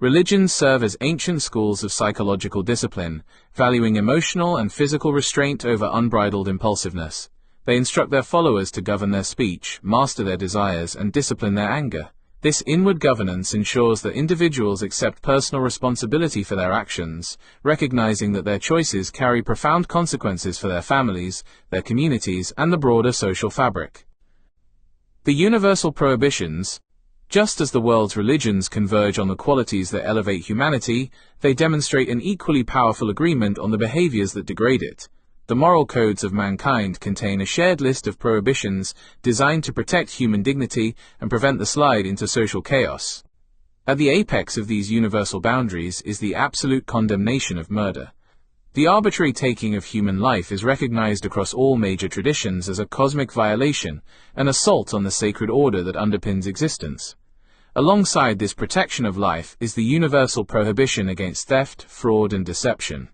Religions serve as ancient schools of psychological discipline, valuing emotional and physical restraint over unbridled impulsiveness. They instruct their followers to govern their speech, master their desires, and discipline their anger. This inward governance ensures that individuals accept personal responsibility for their actions, recognizing that their choices carry profound consequences for their families, their communities, and the broader social fabric. The universal prohibitions. Just as the world's religions converge on the qualities that elevate humanity, they demonstrate an equally powerful agreement on the behaviors that degrade it. The moral codes of mankind contain a shared list of prohibitions designed to protect human dignity and prevent the slide into social chaos. At the apex of these universal boundaries is the absolute condemnation of murder. The arbitrary taking of human life is recognized across all major traditions as a cosmic violation, an assault on the sacred order that underpins existence. Alongside this protection of life is the universal prohibition against theft, fraud, and deception.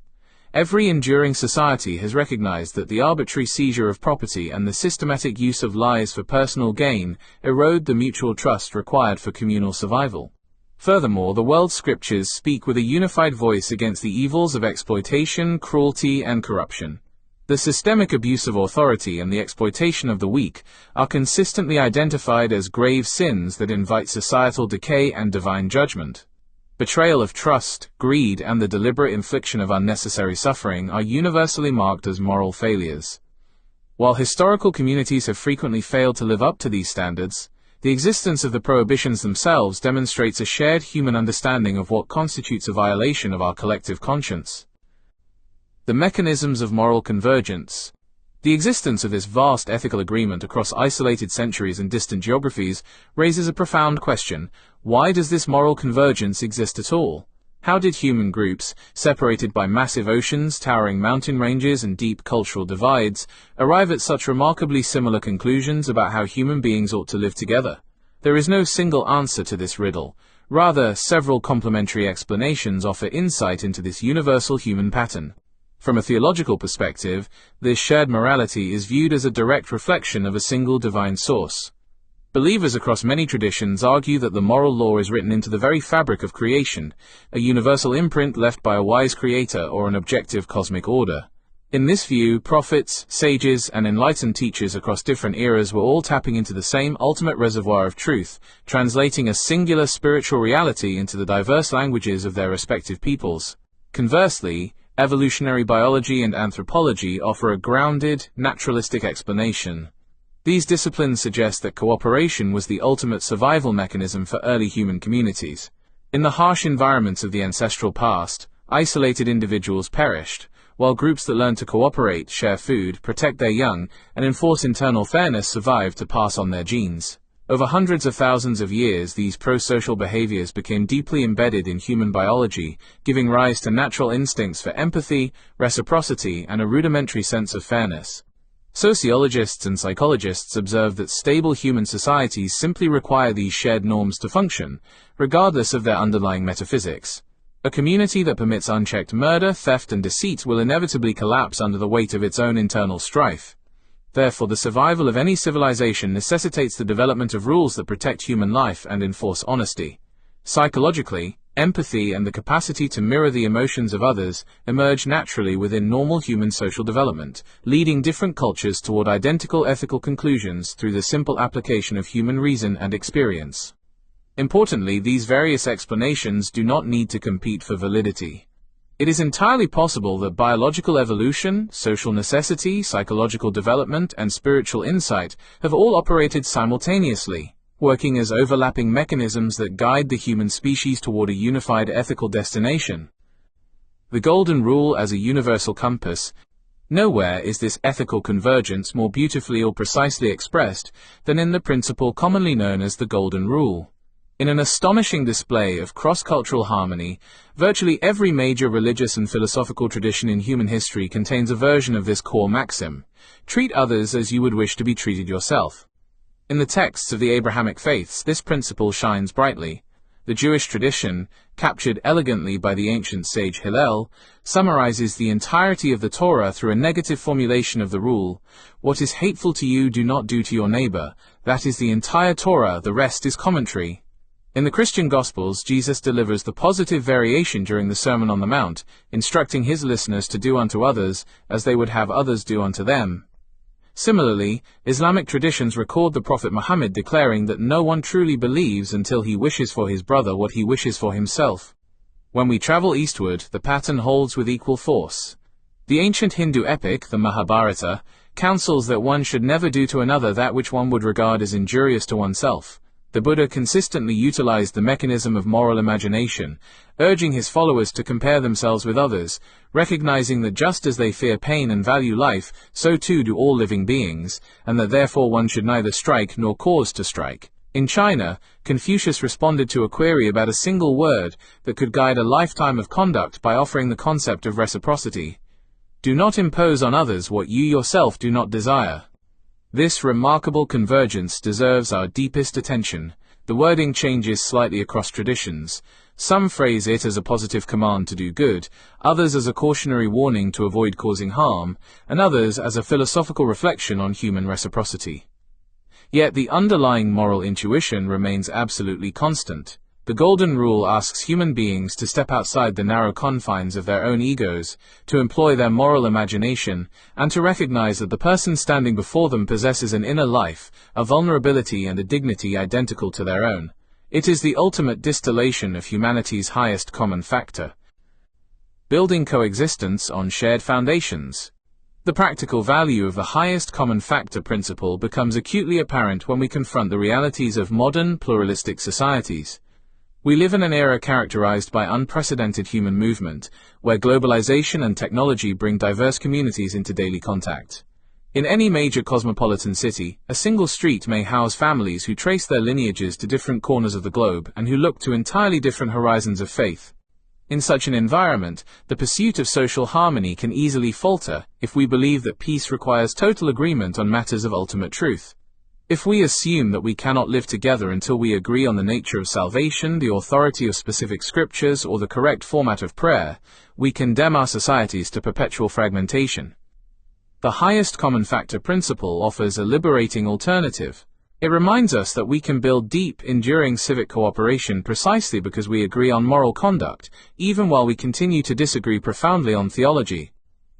Every enduring society has recognized that the arbitrary seizure of property and the systematic use of lies for personal gain erode the mutual trust required for communal survival. Furthermore, the world's scriptures speak with a unified voice against the evils of exploitation, cruelty, and corruption. The systemic abuse of authority and the exploitation of the weak are consistently identified as grave sins that invite societal decay and divine judgment. Betrayal of trust, greed, and the deliberate infliction of unnecessary suffering are universally marked as moral failures. While historical communities have frequently failed to live up to these standards, the existence of the prohibitions themselves demonstrates a shared human understanding of what constitutes a violation of our collective conscience. The mechanisms of moral convergence. The existence of this vast ethical agreement across isolated centuries and distant geographies raises a profound question: why does this moral convergence exist at all? How did human groups, separated by massive oceans, towering mountain ranges, and deep cultural divides, arrive at such remarkably similar conclusions about how human beings ought to live together? There is no single answer to this riddle. Rather, several complementary explanations offer insight into this universal human pattern. From a theological perspective, this shared morality is viewed as a direct reflection of a single divine source. Believers across many traditions argue that the moral law is written into the very fabric of creation, a universal imprint left by a wise creator or an objective cosmic order. In this view, prophets, sages, and enlightened teachers across different eras were all tapping into the same ultimate reservoir of truth, translating a singular spiritual reality into the diverse languages of their respective peoples. Conversely, evolutionary biology and anthropology offer a grounded, naturalistic explanation. These disciplines suggest that cooperation was the ultimate survival mechanism for early human communities. In the harsh environments of the ancestral past, isolated individuals perished, while groups that learn to cooperate, share food, protect their young, and enforce internal fairness survive to pass on their genes. Over hundreds of thousands of years, these pro-social behaviors became deeply embedded in human biology, giving rise to natural instincts for empathy, reciprocity, and a rudimentary sense of fairness. Sociologists and psychologists observe that stable human societies simply require these shared norms to function, regardless of their underlying metaphysics. A community that permits unchecked murder, theft, and deceit will inevitably collapse under the weight of its own internal strife. Therefore, the survival of any civilization necessitates the development of rules that protect human life and enforce honesty. Psychologically, empathy and the capacity to mirror the emotions of others emerge naturally within normal human social development, leading different cultures toward identical ethical conclusions through the simple application of human reason and experience. Importantly, these various explanations do not need to compete for validity. It is entirely possible that biological evolution, social necessity, psychological development, and spiritual insight have all operated simultaneously, working as overlapping mechanisms that guide the human species toward a unified ethical destination. The Golden Rule as a universal compass. Nowhere is this ethical convergence more beautifully or precisely expressed than in the principle commonly known as the Golden Rule. In an astonishing display of cross-cultural harmony, virtually every major religious and philosophical tradition in human history contains a version of this core maxim: treat others as you would wish to be treated yourself. In the texts of the Abrahamic faiths, this principle shines brightly. The Jewish tradition, captured elegantly by the ancient sage Hillel, summarizes the entirety of the Torah through a negative formulation of the rule: what is hateful to you, do not do to your neighbor. That is the entire Torah, the rest is commentary. In the Christian Gospels, Jesus delivers the positive variation during the Sermon on the Mount, instructing his listeners to do unto others as they would have others do unto them. Similarly, Islamic traditions record the Prophet Muhammad declaring that no one truly believes until he wishes for his brother what he wishes for himself. When we travel eastward, the pattern holds with equal force. The ancient Hindu epic, the Mahabharata, counsels that one should never do to another that which one would regard as injurious to oneself. The Buddha consistently utilized the mechanism of moral imagination, urging his followers to compare themselves with others, recognizing that just as they fear pain and value life, so too do all living beings, and that therefore one should neither strike nor cause to strike. In China, Confucius responded to a query about a single word that could guide a lifetime of conduct by offering the concept of reciprocity. Do not impose on others what you yourself do not desire. This remarkable convergence deserves our deepest attention. The wording changes slightly across traditions. Some phrase it as a positive command to do good, others as a cautionary warning to avoid causing harm, and others as a philosophical reflection on human reciprocity. Yet the underlying moral intuition remains absolutely constant. The Golden Rule asks human beings to step outside the narrow confines of their own egos, to employ their moral imagination, and to recognize that the person standing before them possesses an inner life, a vulnerability and a dignity identical to their own. It is the ultimate distillation of humanity's highest common factor. Building coexistence on shared foundations. The practical value of the highest common factor principle becomes acutely apparent when we confront the realities of modern, pluralistic societies. We live in an era characterized by unprecedented human movement, where globalization and technology bring diverse communities into daily contact. In any major cosmopolitan city, a single street may house families who trace their lineages to different corners of the globe and who look to entirely different horizons of faith. In such an environment, the pursuit of social harmony can easily falter if we believe that peace requires total agreement on matters of ultimate truth. If we assume that we cannot live together until we agree on the nature of salvation, the authority of specific scriptures, or the correct format of prayer, we condemn our societies to perpetual fragmentation. The highest common factor principle offers a liberating alternative. It reminds us that we can build deep, enduring civic cooperation precisely because we agree on moral conduct, even while we continue to disagree profoundly on theology.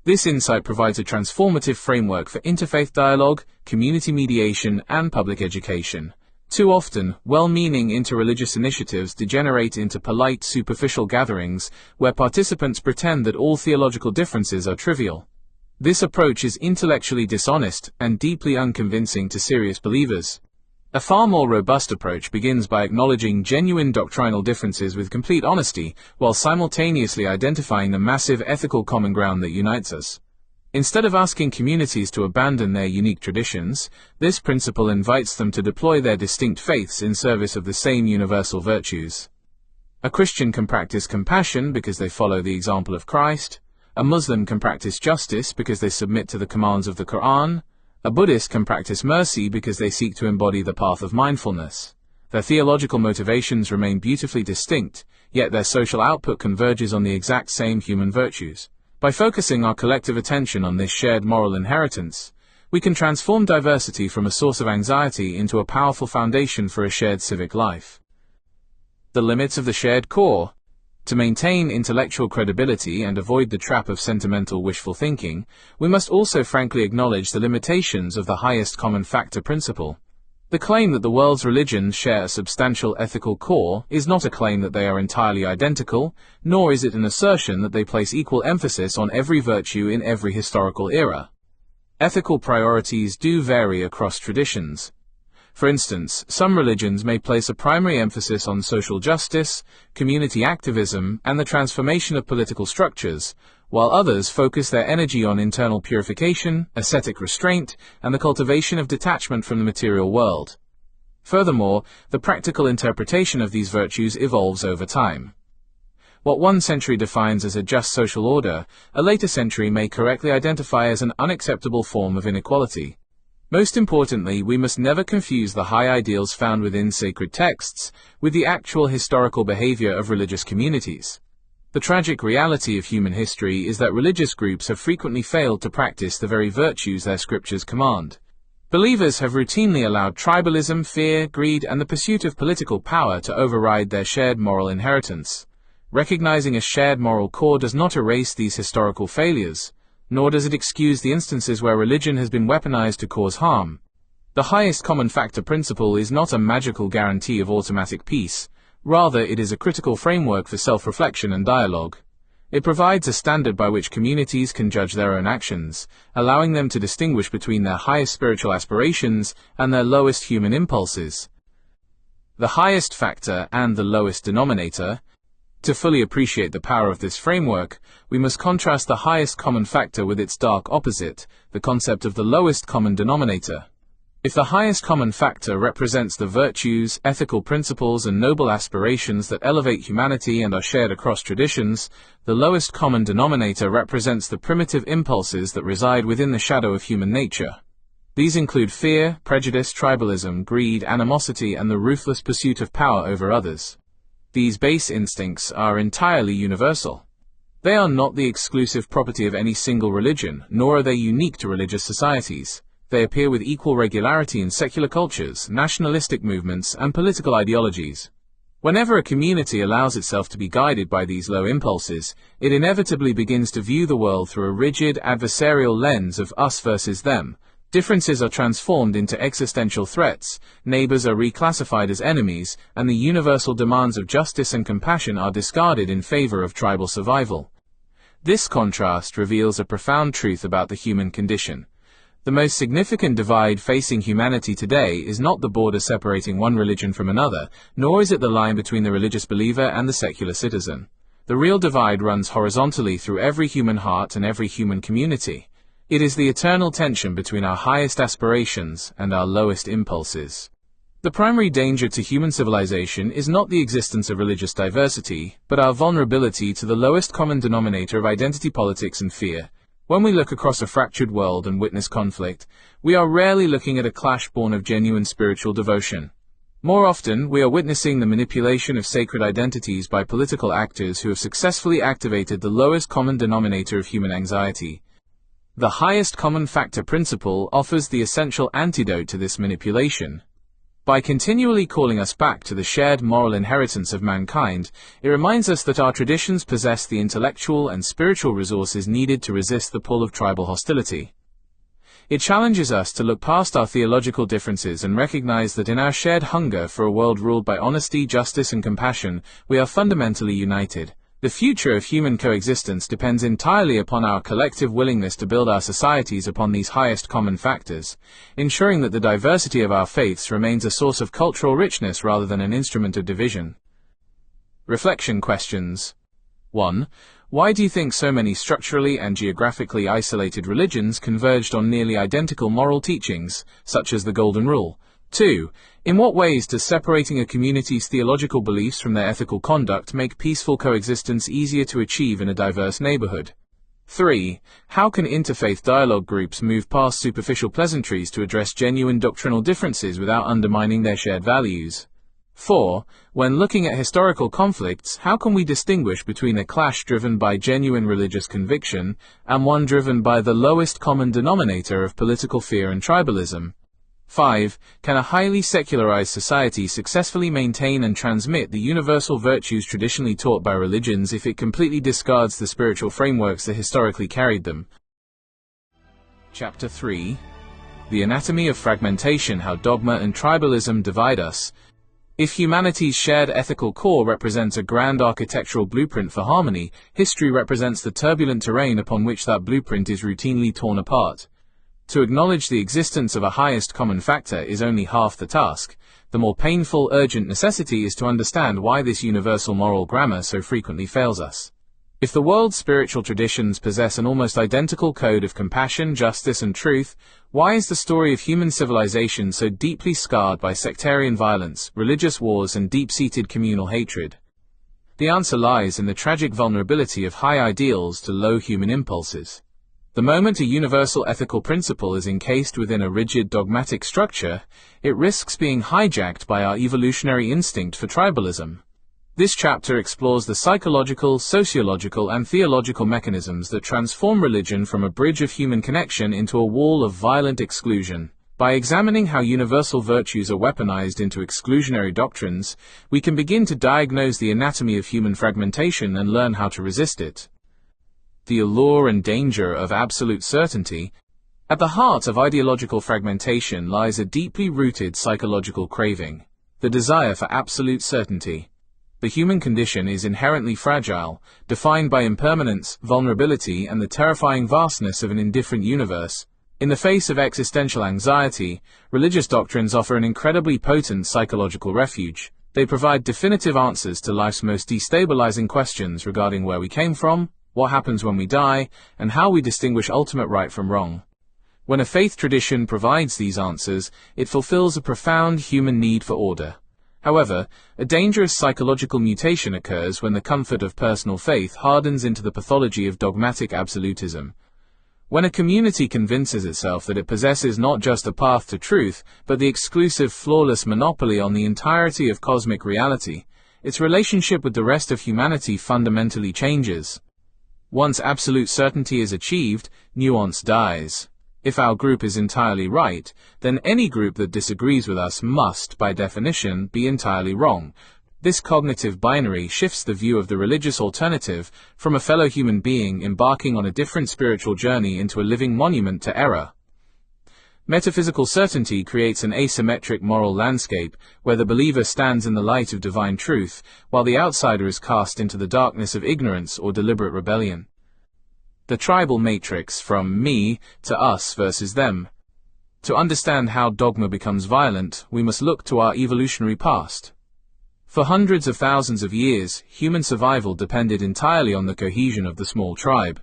This insight provides a transformative framework for interfaith dialogue, community mediation, and public education. Too often, well-meaning interreligious initiatives degenerate into polite, superficial gatherings where participants pretend that all theological differences are trivial. This approach is intellectually dishonest and deeply unconvincing to serious believers. A far more robust approach begins by acknowledging genuine doctrinal differences with complete honesty, while simultaneously identifying the massive ethical common ground that unites us. Instead of asking communities to abandon their unique traditions, this principle invites them to deploy their distinct faiths in service of the same universal virtues. A Christian can practice compassion because they follow the example of Christ. A Muslim can practice justice because they submit to the commands of the Quran. A Buddhist can practice mercy because they seek to embody the path of mindfulness. Their theological motivations remain beautifully distinct, yet their social output converges on the exact same human virtues. By focusing our collective attention on this shared moral inheritance, we can transform diversity from a source of anxiety into a powerful foundation for a shared civic life. The limits of the shared core. To maintain intellectual credibility and avoid the trap of sentimental wishful thinking, we must also frankly acknowledge the limitations of the highest common factor principle. The claim that the world's religions share a substantial ethical core is not a claim that they are entirely identical, nor is it an assertion that they place equal emphasis on every virtue in every historical era. Ethical priorities do vary across traditions. For instance, some religions may place a primary emphasis on social justice, community activism, and the transformation of political structures, while others focus their energy on internal purification, ascetic restraint, and the cultivation of detachment from the material world. Furthermore, the practical interpretation of these virtues evolves over time. What one century defines as a just social order, a later century may correctly identify as an unacceptable form of inequality. Most importantly, we must never confuse the high ideals found within sacred texts with the actual historical behavior of religious communities. The tragic reality of human history is that religious groups have frequently failed to practice the very virtues their scriptures command. Believers have routinely allowed tribalism, fear, greed, and the pursuit of political power to override their shared moral inheritance. Recognizing a shared moral core does not erase these historical failures, nor does it excuse the instances where religion has been weaponized to cause harm. The highest common factor principle is not a magical guarantee of automatic peace, rather it is a critical framework for self-reflection and dialogue. It provides a standard by which communities can judge their own actions, allowing them to distinguish between their highest spiritual aspirations and their lowest human impulses. The highest factor and the lowest denominator. To fully appreciate the power of this framework, we must contrast the highest common factor with its dark opposite, the concept of the lowest common denominator. If the highest common factor represents the virtues, ethical principles, and noble aspirations that elevate humanity and are shared across traditions, the lowest common denominator represents the primitive impulses that reside within the shadow of human nature. These include fear, prejudice, tribalism, greed, animosity, and the ruthless pursuit of power over others. These base instincts are entirely universal. They are not the exclusive property of any single religion, nor are they unique to religious societies. They appear with equal regularity in secular cultures, nationalistic movements, and political ideologies. Whenever a community allows itself to be guided by these low impulses, it inevitably begins to view the world through a rigid, adversarial lens of us versus them. Differences are transformed into existential threats, neighbors are reclassified as enemies, and the universal demands of justice and compassion are discarded in favor of tribal survival. This contrast reveals a profound truth about the human condition. The most significant divide facing humanity today is not the border separating one religion from another, nor is it the line between the religious believer and the secular citizen. The real divide runs horizontally through every human heart and every human community. It is the eternal tension between our highest aspirations and our lowest impulses. The primary danger to human civilization is not the existence of religious diversity, but our vulnerability to the lowest common denominator of identity politics and fear. When we look across a fractured world and witness conflict, we are rarely looking at a clash born of genuine spiritual devotion. More often, we are witnessing the manipulation of sacred identities by political actors who have successfully activated the lowest common denominator of human anxiety. The highest common factor principle offers the essential antidote to this manipulation. By continually calling us back to the shared moral inheritance of mankind, it reminds us that our traditions possess the intellectual and spiritual resources needed to resist the pull of tribal hostility. It challenges us to look past our theological differences and recognize that in our shared hunger for a world ruled by honesty, justice, and compassion, we are fundamentally united. The future of human coexistence depends entirely upon our collective willingness to build our societies upon these highest common factors, ensuring that the diversity of our faiths remains a source of cultural richness rather than an instrument of division. Reflection questions. 1. Why do you think so many structurally and geographically isolated religions converged on nearly identical moral teachings, such as the Golden Rule? 2. In what ways does separating a community's theological beliefs from their ethical conduct make peaceful coexistence easier to achieve in a diverse neighborhood? 3. How can interfaith dialogue groups move past superficial pleasantries to address genuine doctrinal differences without undermining their shared values? 4. When looking at historical conflicts, how can we distinguish between a clash driven by genuine religious conviction and one driven by the lowest common denominator of political fear and tribalism? 5. Can a highly secularized society successfully maintain and transmit the universal virtues traditionally taught by religions if it completely discards the spiritual frameworks that historically carried them? Chapter 3. The Anatomy of Fragmentation: How Dogma and Tribalism Divide Us. If humanity's shared ethical core represents a grand architectural blueprint for harmony, history represents the turbulent terrain upon which that blueprint is routinely torn apart. To acknowledge the existence of a highest common factor is only half the task. The more painful, urgent necessity is to understand why this universal moral grammar so frequently fails us. If the world's spiritual traditions possess an almost identical code of compassion, justice, and truth, why is the story of human civilization so deeply scarred by sectarian violence, religious wars, and deep-seated communal hatred? The answer lies in the tragic vulnerability of high ideals to low human impulses. The moment a universal ethical principle is encased within a rigid dogmatic structure, it risks being hijacked by our evolutionary instinct for tribalism. This chapter explores the psychological, sociological, and theological mechanisms that transform religion from a bridge of human connection into a wall of violent exclusion. By examining how universal virtues are weaponized into exclusionary doctrines, we can begin to diagnose the anatomy of human fragmentation and learn how to resist it. The allure and danger of absolute certainty. At the heart of ideological fragmentation lies a deeply rooted psychological craving, the desire for absolute certainty. The human condition is inherently fragile, defined by impermanence, vulnerability, and the terrifying vastness of an indifferent universe. In the face of existential anxiety, religious doctrines offer an incredibly potent psychological refuge. They provide definitive answers to life's most destabilizing questions regarding where we came from, what happens when we die, and how we distinguish ultimate right from wrong. When a faith tradition provides these answers, it fulfills a profound human need for order. However, a dangerous psychological mutation occurs when the comfort of personal faith hardens into the pathology of dogmatic absolutism. When a community convinces itself that it possesses not just a path to truth, but the exclusive, flawless monopoly on the entirety of cosmic reality, its relationship with the rest of humanity fundamentally changes. Once absolute certainty is achieved, nuance dies. If our group is entirely right, then any group that disagrees with us must, by definition, be entirely wrong. This cognitive binary shifts the view of the religious alternative from a fellow human being embarking on a different spiritual journey into a living monument to error. Metaphysical certainty creates an asymmetric moral landscape where the believer stands in the light of divine truth, while the outsider is cast into the darkness of ignorance or deliberate rebellion. The tribal matrix: from me to us versus them. To understand how dogma becomes violent, we must look to our evolutionary past. For hundreds of thousands of years, human survival depended entirely on the cohesion of the small tribe.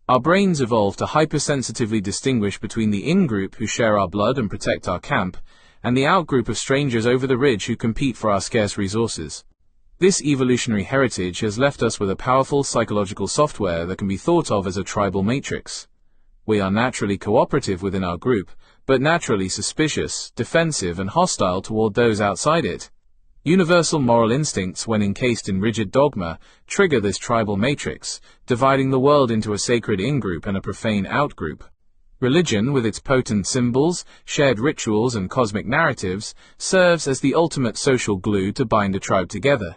Our brains evolved to hypersensitively distinguish between the in-group who share our blood and protect our camp, and the out-group of strangers over the ridge who compete for our scarce resources. This evolutionary heritage has left us with a powerful psychological software that can be thought of as a tribal matrix. We are naturally cooperative within our group, but naturally suspicious, defensive, and hostile toward those outside it. Universal moral instincts, when encased in rigid dogma, trigger this tribal matrix, dividing the world into a sacred in-group and a profane out-group. Religion, with its potent symbols, shared rituals, and cosmic narratives, serves as the ultimate social glue to bind a tribe together.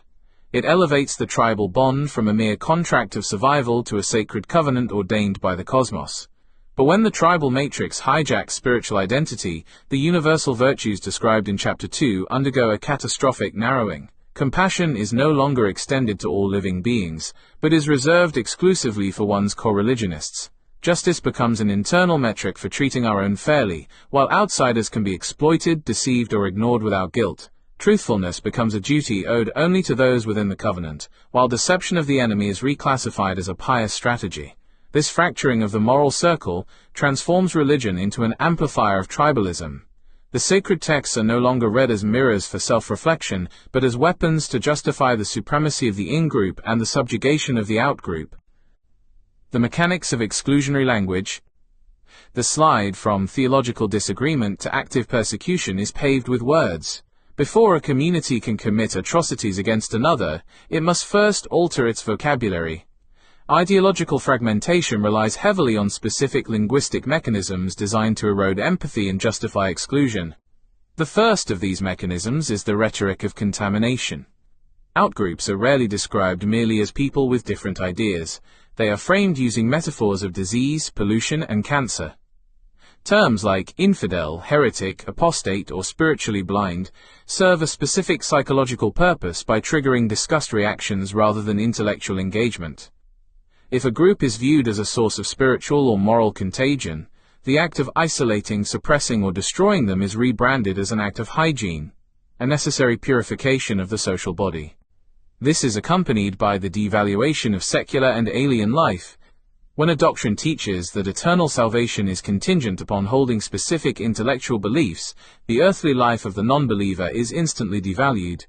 It elevates the tribal bond from a mere contract of survival to a sacred covenant ordained by the cosmos. But when the tribal matrix hijacks spiritual identity, the universal virtues described in Chapter 2 undergo a catastrophic narrowing. Compassion is no longer extended to all living beings, but is reserved exclusively for one's co-religionists. Justice becomes an internal metric for treating our own fairly, while outsiders can be exploited, deceived, or ignored without guilt. Truthfulness becomes a duty owed only to those within the covenant, while deception of the enemy is reclassified as a pious strategy. This fracturing of the moral circle transforms religion into an amplifier of tribalism. The sacred texts are no longer read as mirrors for self-reflection, but as weapons to justify the supremacy of the in-group and the subjugation of the out-group. The mechanics of exclusionary language. The slide from theological disagreement to active persecution is paved with words. Before a community can commit atrocities against another, it must first alter its vocabulary. Ideological fragmentation relies heavily on specific linguistic mechanisms designed to erode empathy and justify exclusion. The first of these mechanisms is the rhetoric of contamination. Outgroups are rarely described merely as people with different ideas. They are framed using metaphors of disease, pollution, and cancer. Terms like infidel, heretic, apostate, or spiritually blind serve a specific psychological purpose by triggering disgust reactions rather than intellectual engagement. If a group is viewed as a source of spiritual or moral contagion, the act of isolating, suppressing, or destroying them is rebranded as an act of hygiene, a necessary purification of the social body. This is accompanied by the devaluation of secular and alien life. When a doctrine teaches that eternal salvation is contingent upon holding specific intellectual beliefs, the earthly life of the non-believer is instantly devalued.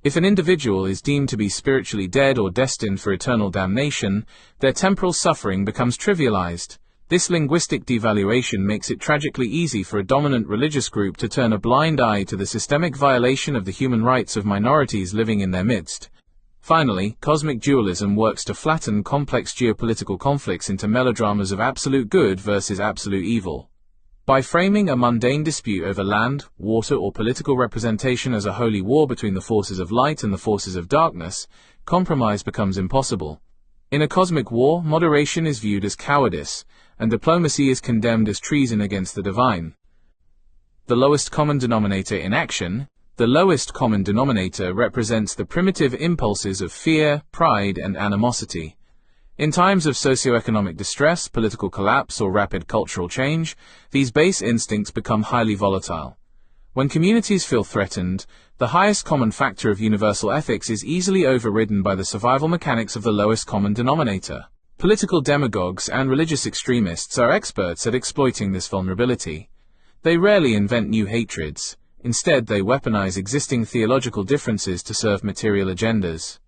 If an individual is deemed to be spiritually dead or destined for eternal damnation, their temporal suffering becomes trivialized. This linguistic devaluation makes it tragically easy for a dominant religious group to turn a blind eye to the systemic violation of the human rights of minorities living in their midst. Finally, cosmic dualism works to flatten complex geopolitical conflicts into melodramas of absolute good versus absolute evil. By framing a mundane dispute over land, water, or political representation as a holy war between the forces of light and the forces of darkness, compromise becomes impossible. In a cosmic war, moderation is viewed as cowardice, and diplomacy is condemned as treason against the divine. The lowest common denominator in action. The lowest common denominator represents the primitive impulses of fear, pride, and animosity. In times of socioeconomic distress, political collapse, or rapid cultural change, these base instincts become highly volatile. When communities feel threatened, the highest common factor of universal ethics is easily overridden by the survival mechanics of the lowest common denominator. Political demagogues and religious extremists are experts at exploiting this vulnerability. They rarely invent new hatreds. Instead, they weaponize existing theological differences to serve material agendas.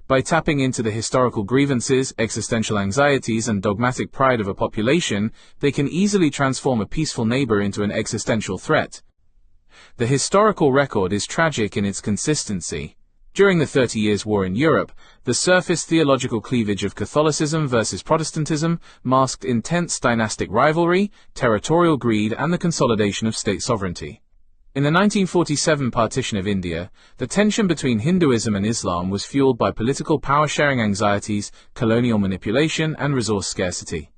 By tapping into the historical grievances, existential anxieties, and dogmatic pride of a population, they can easily transform a peaceful neighbor into an existential threat. The historical record is tragic in its consistency. During the 30 Years' War in Europe, the surface theological cleavage of Catholicism versus Protestantism masked intense dynastic rivalry, territorial greed, and the consolidation of state sovereignty. In the 1947 partition of India, the tension between Hinduism and Islam was fueled by political power-sharing anxieties, colonial manipulation, and resource scarcity.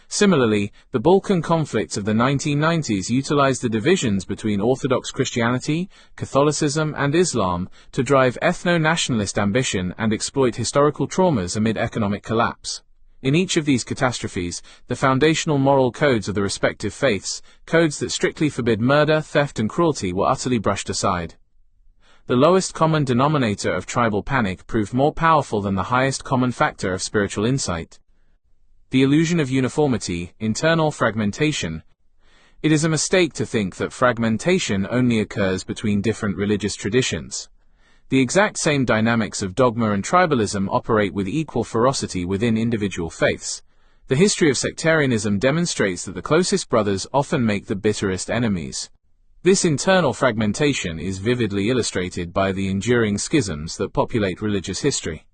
Similarly, the Balkan conflicts of the 1990s utilized the divisions between Orthodox Christianity, Catholicism, and Islam to drive ethno-nationalist ambition and exploit historical traumas amid economic collapse. In each of these catastrophes, the foundational moral codes of the respective faiths, codes that strictly forbid murder, theft, and cruelty, were utterly brushed aside. The lowest common denominator of tribal panic proved more powerful than the highest common factor of spiritual insight. The illusion of uniformity, internal fragmentation. It is a mistake to think that fragmentation only occurs between different religious traditions. The exact same dynamics of dogma and tribalism operate with equal ferocity within individual faiths. The history of sectarianism demonstrates that the closest brothers often make the bitterest enemies. This internal fragmentation is vividly illustrated by the enduring schisms that populate religious history.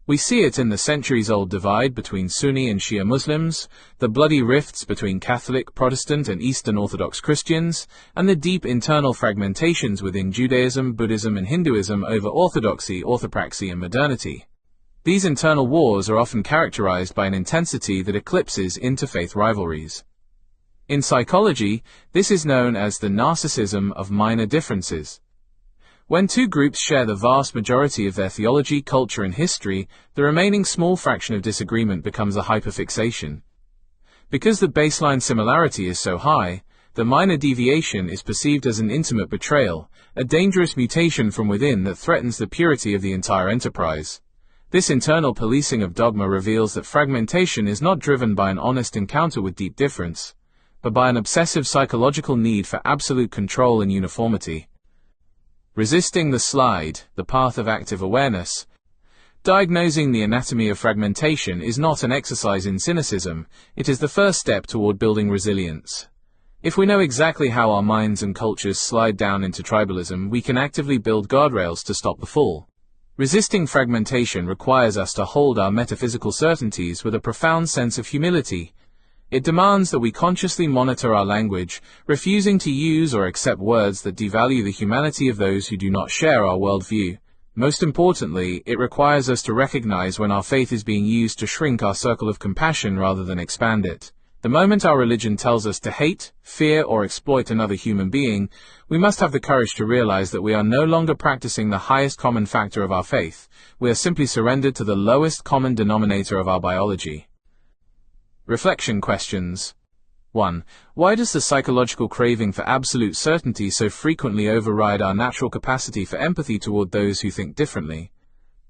We see it in the centuries-old divide between Sunni and Shia Muslims, the bloody rifts between Catholic, Protestant and Eastern Orthodox Christians, and the deep internal fragmentations within Judaism, Buddhism and Hinduism over orthodoxy, orthopraxy and modernity. These internal wars are often characterized by an intensity that eclipses interfaith rivalries. In psychology, this is known as the narcissism of minor differences. When two groups share the vast majority of their theology, culture and history, the remaining small fraction of disagreement becomes a hyperfixation. Because the baseline similarity is so high, the minor deviation is perceived as an intimate betrayal, a dangerous mutation from within that threatens the purity of the entire enterprise. This internal policing of dogma reveals that fragmentation is not driven by an honest encounter with deep difference, but by an obsessive psychological need for absolute control and uniformity. Resisting the slide, the path of active awareness. Diagnosing the anatomy of fragmentation is not an exercise in cynicism, it is the first step toward building resilience. If we know exactly how our minds and cultures slide down into tribalism, we can actively build guardrails to stop the fall. Resisting fragmentation requires us to hold our metaphysical certainties with a profound sense of humility. It demands that we consciously monitor our language, refusing to use or accept words that devalue the humanity of those who do not share our worldview. Most importantly, it requires us to recognize when our faith is being used to shrink our circle of compassion rather than expand it. The moment our religion tells us to hate, fear, or exploit another human being, we must have the courage to realize that we are no longer practicing the highest common factor of our faith. We are simply surrendered to the lowest common denominator of our biology. Reflection questions. 1. Why does the psychological craving for absolute certainty so frequently override our natural capacity for empathy toward those who think differently?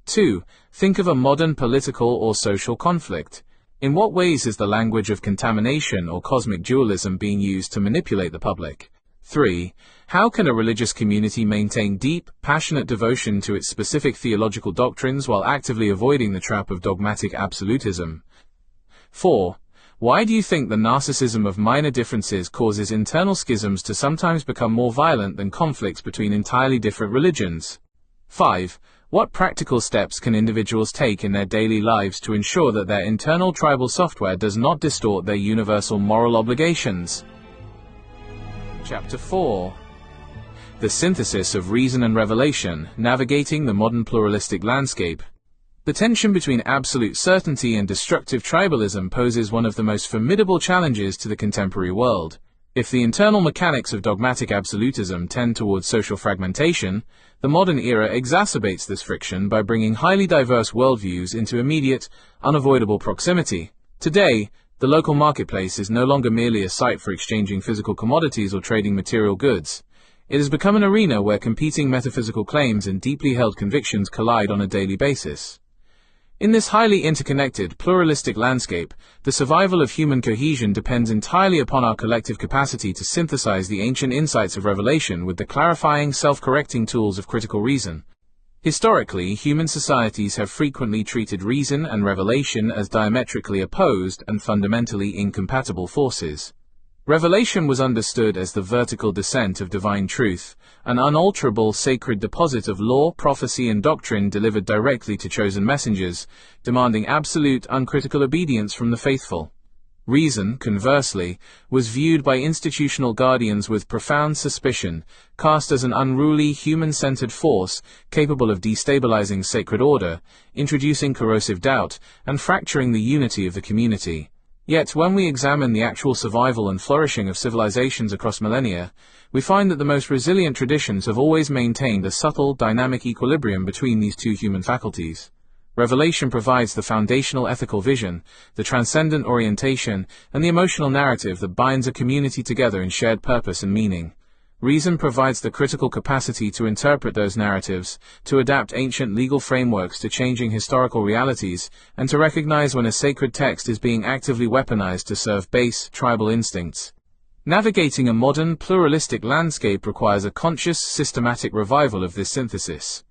2. Think of a modern political or social conflict. In what ways is the language of contamination or cosmic dualism being used to manipulate the public? 3. How can a religious community maintain deep, passionate devotion to its specific theological doctrines while actively avoiding the trap of dogmatic absolutism? 4. Why do you think the narcissism of minor differences causes internal schisms to sometimes become more violent than conflicts between entirely different religions? 5. What practical steps can individuals take in their daily lives to ensure that their internal tribal software does not distort their universal moral obligations? Chapter 4. The synthesis of reason and revelation, navigating the modern pluralistic landscape. The tension between absolute certainty and destructive tribalism poses one of the most formidable challenges to the contemporary world. If the internal mechanics of dogmatic absolutism tend towards social fragmentation, the modern era exacerbates this friction by bringing highly diverse worldviews into immediate, unavoidable proximity. Today, the local marketplace is no longer merely a site for exchanging physical commodities or trading material goods. It has become an arena where competing metaphysical claims and deeply held convictions collide on a daily basis. In this highly interconnected, pluralistic landscape, the survival of human cohesion depends entirely upon our collective capacity to synthesize the ancient insights of revelation with the clarifying, self-correcting tools of critical reason. Historically, human societies have frequently treated reason and revelation as diametrically opposed and fundamentally incompatible forces. Revelation was understood as the vertical descent of divine truth, an unalterable sacred deposit of law, prophecy and doctrine delivered directly to chosen messengers, demanding absolute, uncritical obedience from the faithful. Reason, conversely, was viewed by institutional guardians with profound suspicion, cast as an unruly, human-centered force capable of destabilizing sacred order, introducing corrosive doubt, and fracturing the unity of the community. Yet, when we examine the actual survival and flourishing of civilizations across millennia, we find that the most resilient traditions have always maintained a subtle, dynamic equilibrium between these two human faculties. Revelation provides the foundational ethical vision, the transcendent orientation, and the emotional narrative that binds a community together in shared purpose and meaning. Reason provides the critical capacity to interpret those narratives, to adapt ancient legal frameworks to changing historical realities, and to recognize when a sacred text is being actively weaponized to serve base, tribal instincts. Navigating a modern, pluralistic landscape requires a conscious, systematic revival of this synthesis.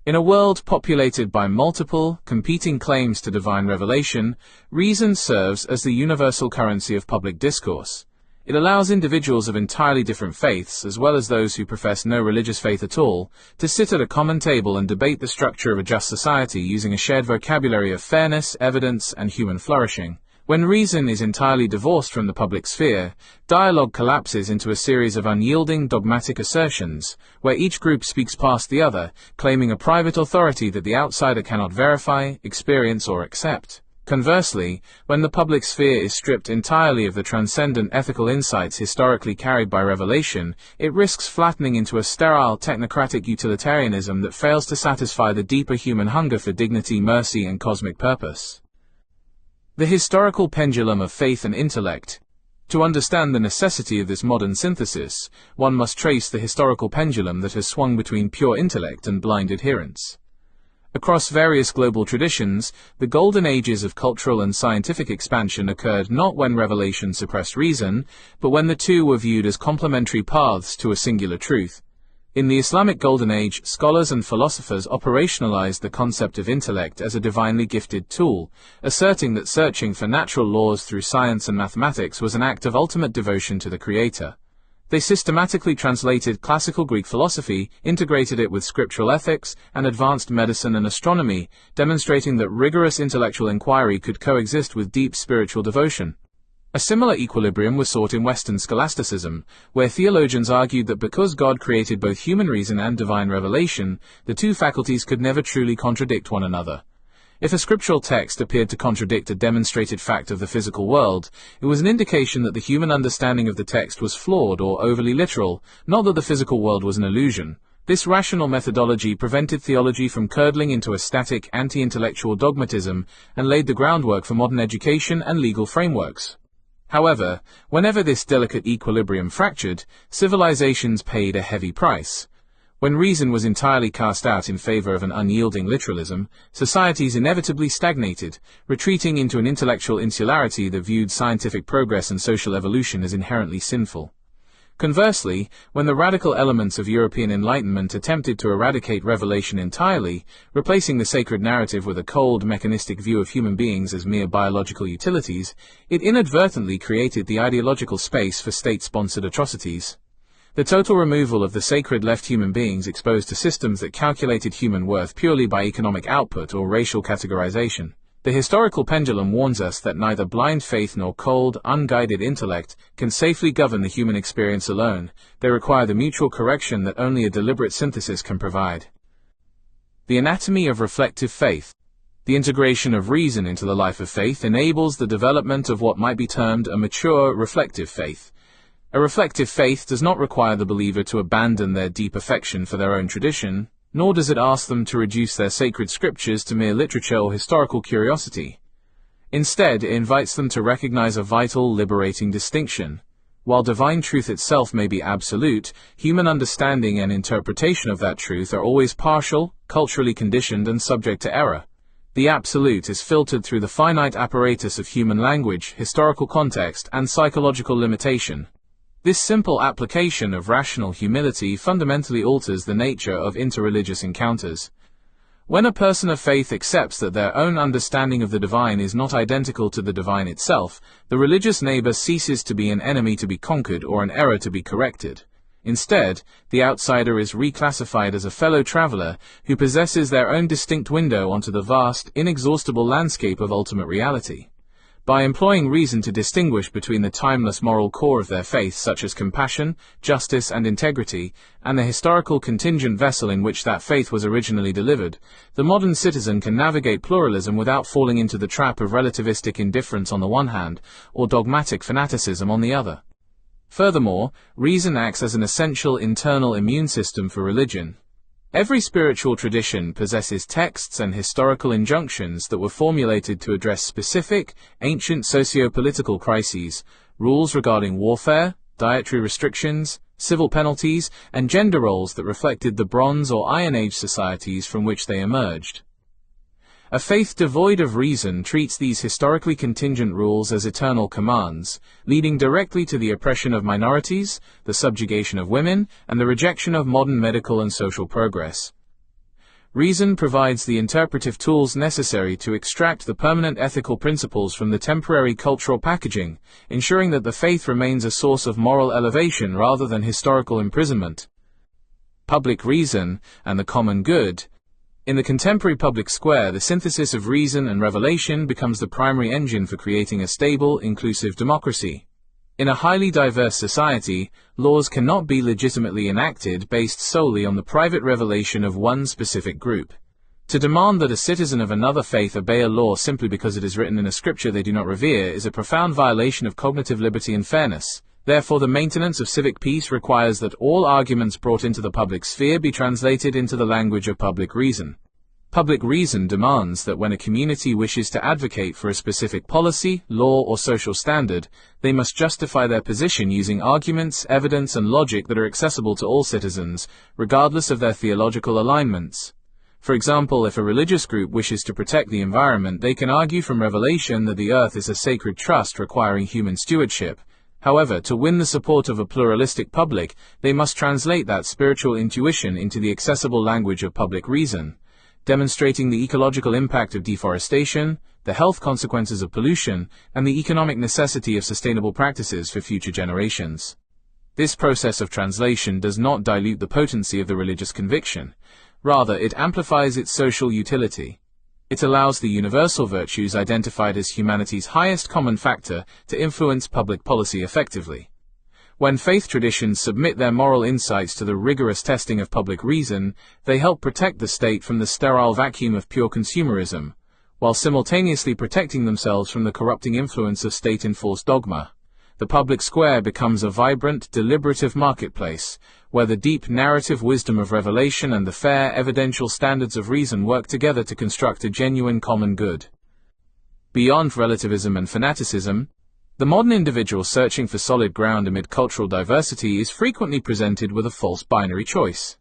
In a world populated by multiple, competing claims to divine revelation, reason serves as the universal currency of public discourse. It allows individuals of entirely different faiths, as well as those who profess no religious faith at all, to sit at a common table and debate the structure of a just society using a shared vocabulary of fairness, evidence, and human flourishing. When reason is entirely divorced from the public sphere, dialogue collapses into a series of unyielding dogmatic assertions, where each group speaks past the other, claiming a private authority that the outsider cannot verify, experience, or accept. Conversely, when the public sphere is stripped entirely of the transcendent ethical insights historically carried by revelation, it risks flattening into a sterile technocratic utilitarianism that fails to satisfy the deeper human hunger for dignity, mercy, and cosmic purpose. The historical pendulum of faith and intellect. To understand the necessity of this modern synthesis, one must trace the historical pendulum that has swung between pure intellect and blind adherence. Across various global traditions, the golden ages of cultural and scientific expansion occurred not when revelation suppressed reason, but when the two were viewed as complementary paths to a singular truth. In the Islamic Golden Age, scholars and philosophers operationalized the concept of intellect as a divinely gifted tool, asserting that searching for natural laws through science and mathematics was an act of ultimate devotion to the Creator. They systematically translated classical Greek philosophy, integrated it with scriptural ethics, and advanced medicine and astronomy, demonstrating that rigorous intellectual inquiry could coexist with deep spiritual devotion. A similar equilibrium was sought in Western scholasticism, where theologians argued that because God created both human reason and divine revelation, the two faculties could never truly contradict one another. If a scriptural text appeared to contradict a demonstrated fact of the physical world, it was an indication that the human understanding of the text was flawed or overly literal, not that the physical world was an illusion. This rational methodology prevented theology from curdling into a static, anti-intellectual dogmatism and laid the groundwork for modern education and legal frameworks. However, whenever this delicate equilibrium fractured, civilizations paid a heavy price. When reason was entirely cast out in favor of an unyielding literalism, societies inevitably stagnated, retreating into an intellectual insularity that viewed scientific progress and social evolution as inherently sinful. Conversely, when the radical elements of European Enlightenment attempted to eradicate revelation entirely, replacing the sacred narrative with a cold, mechanistic view of human beings as mere biological utilities, it inadvertently created the ideological space for state-sponsored atrocities. The total removal of the sacred left human beings exposed to systems that calculated human worth purely by economic output or racial categorization. The historical pendulum warns us that neither blind faith nor cold, unguided intellect can safely govern the human experience alone. They require the mutual correction that only a deliberate synthesis can provide. The anatomy of reflective faith. The integration of reason into the life of faith enables the development of what might be termed a mature, reflective faith. A reflective faith does not require the believer to abandon their deep affection for their own tradition, nor does it ask them to reduce their sacred scriptures to mere literature or historical curiosity. Instead, it invites them to recognize a vital, liberating distinction. While divine truth itself may be absolute, human understanding and interpretation of that truth are always partial, culturally conditioned, and subject to error. The absolute is filtered through the finite apparatus of human language, historical context, and psychological limitation. This simple application of rational humility fundamentally alters the nature of interreligious encounters. When a person of faith accepts that their own understanding of the divine is not identical to the divine itself, the religious neighbor ceases to be an enemy to be conquered or an error to be corrected. Instead, the outsider is reclassified as a fellow traveler who possesses their own distinct window onto the vast, inexhaustible landscape of ultimate reality. By employing reason to distinguish between the timeless moral core of their faith, such as compassion, justice, and integrity, and the historical contingent vessel in which that faith was originally delivered, the modern citizen can navigate pluralism without falling into the trap of relativistic indifference on the one hand, or dogmatic fanaticism on the other. Furthermore, reason acts as an essential internal immune system for religion. Every spiritual tradition possesses texts and historical injunctions that were formulated to address specific, ancient socio-political crises, rules regarding warfare, dietary restrictions, civil penalties, and gender roles that reflected the Bronze or Iron Age societies from which they emerged. A faith devoid of reason treats these historically contingent rules as eternal commands, leading directly to the oppression of minorities, the subjugation of women, and the rejection of modern medical and social progress. Reason provides the interpretive tools necessary to extract the permanent ethical principles from the temporary cultural packaging, ensuring that the faith remains a source of moral elevation rather than historical imprisonment. Public reason and the common good. In the contemporary public square, the synthesis of reason and revelation becomes the primary engine for creating a stable, inclusive democracy. In a highly diverse society, laws cannot be legitimately enacted based solely on the private revelation of one specific group. To demand that a citizen of another faith obey a law simply because it is written in a scripture they do not revere is a profound violation of cognitive liberty and fairness. Therefore, the maintenance of civic peace requires that all arguments brought into the public sphere be translated into the language of public reason. Public reason demands that when a community wishes to advocate for a specific policy, law, or social standard, they must justify their position using arguments, evidence, and logic that are accessible to all citizens, regardless of their theological alignments. For example, if a religious group wishes to protect the environment, they can argue from revelation that the earth is a sacred trust requiring human stewardship. However, to win the support of a pluralistic public, they must translate that spiritual intuition into the accessible language of public reason, demonstrating the ecological impact of deforestation, the health consequences of pollution, and the economic necessity of sustainable practices for future generations. This process of translation does not dilute the potency of the religious conviction. Rather, it amplifies its social utility. It allows the universal virtues identified as humanity's highest common factor to influence public policy effectively. When faith traditions submit their moral insights to the rigorous testing of public reason, they help protect the state from the sterile vacuum of pure consumerism, while simultaneously protecting themselves from the corrupting influence of state-enforced dogma. The public square becomes a vibrant, deliberative marketplace, where the deep narrative wisdom of revelation and the fair, evidential standards of reason work together to construct a genuine common good. Beyond relativism and fanaticism, the modern individual searching for solid ground amid cultural diversity is frequently presented with a false binary choice.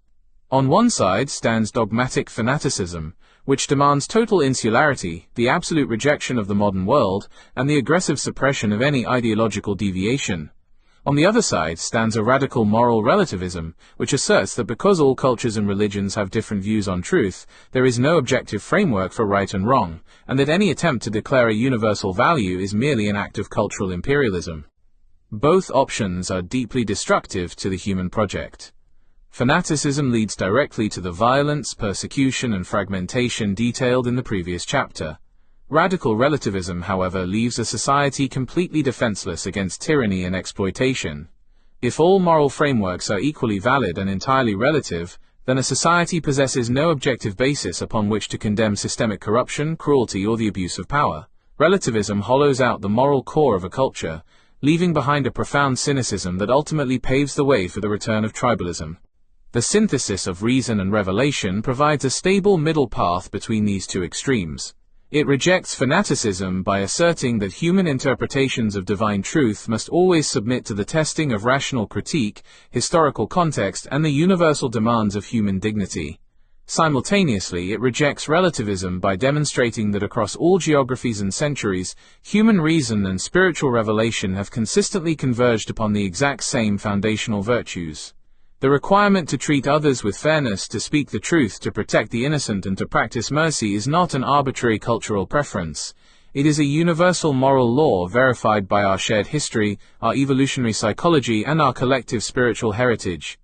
On one side stands dogmatic fanaticism, which demands total insularity, the absolute rejection of the modern world, and the aggressive suppression of any ideological deviation. On the other side stands a radical moral relativism, which asserts that because all cultures and religions have different views on truth, there is no objective framework for right and wrong, and that any attempt to declare a universal value is merely an act of cultural imperialism. Both options are deeply destructive to the human project. Fanaticism leads directly to the violence, persecution, and fragmentation detailed in the previous chapter. Radical relativism, however, leaves a society completely defenseless against tyranny and exploitation. If all moral frameworks are equally valid and entirely relative, then a society possesses no objective basis upon which to condemn systemic corruption, cruelty, or the abuse of power. Relativism hollows out the moral core of a culture, leaving behind a profound cynicism that ultimately paves the way for the return of tribalism. The synthesis of reason and revelation provides a stable middle path between these two extremes. It rejects fanaticism by asserting that human interpretations of divine truth must always submit to the testing of rational critique, historical context, and the universal demands of human dignity. Simultaneously, it rejects relativism by demonstrating that across all geographies and centuries, human reason and spiritual revelation have consistently converged upon the exact same foundational virtues. The requirement to treat others with fairness, to speak the truth, to protect the innocent, and to practice mercy is not an arbitrary cultural preference. It is a universal moral law verified by our shared history, our evolutionary psychology, and our collective spiritual heritage.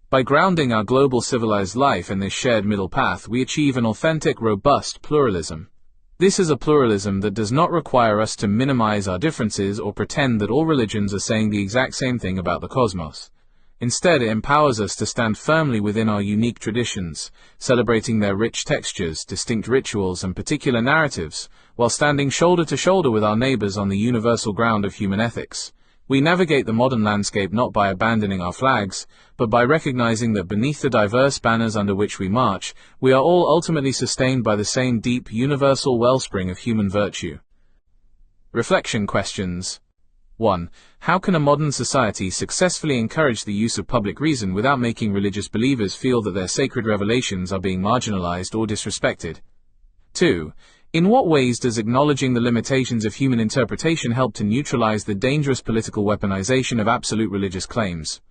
By grounding our global civilized life in this shared middle path, we achieve an authentic, robust pluralism. This is a pluralism that does not require us to minimize our differences or pretend that all religions are saying the exact same thing about the cosmos. Instead, it empowers us to stand firmly within our unique traditions, celebrating their rich textures, distinct rituals, and particular narratives, while standing shoulder to shoulder with our neighbors on the universal ground of human ethics. We navigate the modern landscape not by abandoning our flags, but by recognizing that beneath the diverse banners under which we march, we are all ultimately sustained by the same deep, universal wellspring of human virtue. Reflection questions. 1. How can a modern society successfully encourage the use of public reason without making religious believers feel that their sacred revelations are being marginalized or disrespected? 2. In what ways does acknowledging the limitations of human interpretation help to neutralize the dangerous political weaponization of absolute religious claims?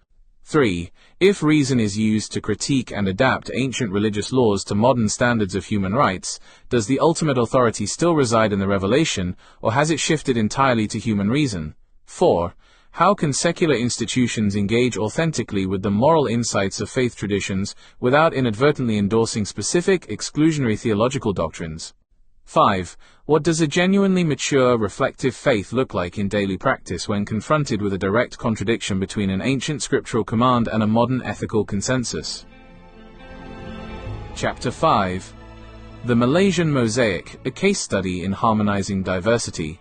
3. If reason is used to critique and adapt ancient religious laws to modern standards of human rights, does the ultimate authority still reside in the revelation, or has it shifted entirely to human reason? 4. How can secular institutions engage authentically with the moral insights of faith traditions without inadvertently endorsing specific, exclusionary theological doctrines? 5. What does a genuinely mature, reflective faith look like in daily practice when confronted with a direct contradiction between an ancient scriptural command and a modern ethical consensus? Chapter 5. The Malaysian Mosaic, a case study in harmonizing diversity.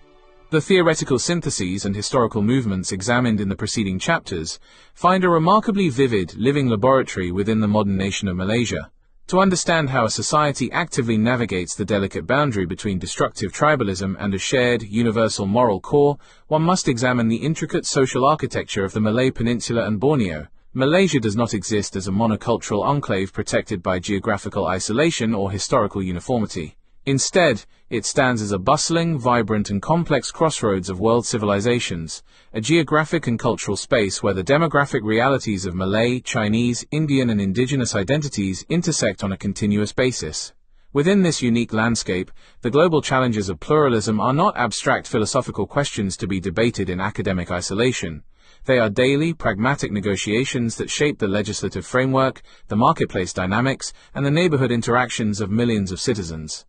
The theoretical syntheses and historical movements examined in the preceding chapters find a remarkably vivid, living laboratory within the modern nation of Malaysia. To understand how a society actively navigates the delicate boundary between destructive tribalism and a shared, universal moral core, one must examine the intricate social architecture of the Malay Peninsula and Borneo. Malaysia does not exist as a monocultural enclave protected by geographical isolation or historical uniformity. Instead, it stands as a bustling, vibrant and complex crossroads of world civilizations, a geographic and cultural space where the demographic realities of Malay, Chinese, Indian and indigenous identities intersect on a continuous basis. Within this unique landscape, the global challenges of pluralism are not abstract philosophical questions to be debated in academic isolation. They are daily, pragmatic negotiations that shape the legislative framework, the marketplace dynamics, and the neighborhood interactions of millions of citizens.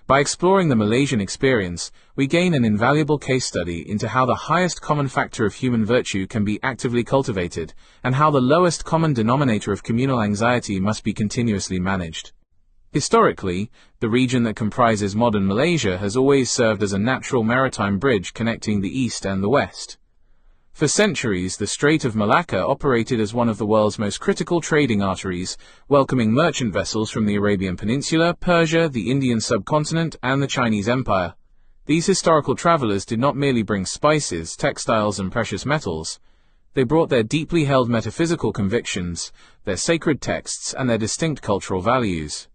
By exploring the Malaysian experience, we gain an invaluable case study into how the highest common factor of human virtue can be actively cultivated, and how the lowest common denominator of communal anxiety must be continuously managed. Historically, the region that comprises modern Malaysia has always served as a natural maritime bridge connecting the East and the West. For centuries, the Strait of Malacca operated as one of the world's most critical trading arteries, welcoming merchant vessels from the Arabian Peninsula, Persia, the Indian subcontinent, and the Chinese Empire. These historical travelers did not merely bring spices, textiles, and precious metals. They brought their deeply held metaphysical convictions, their sacred texts, and their distinct cultural values.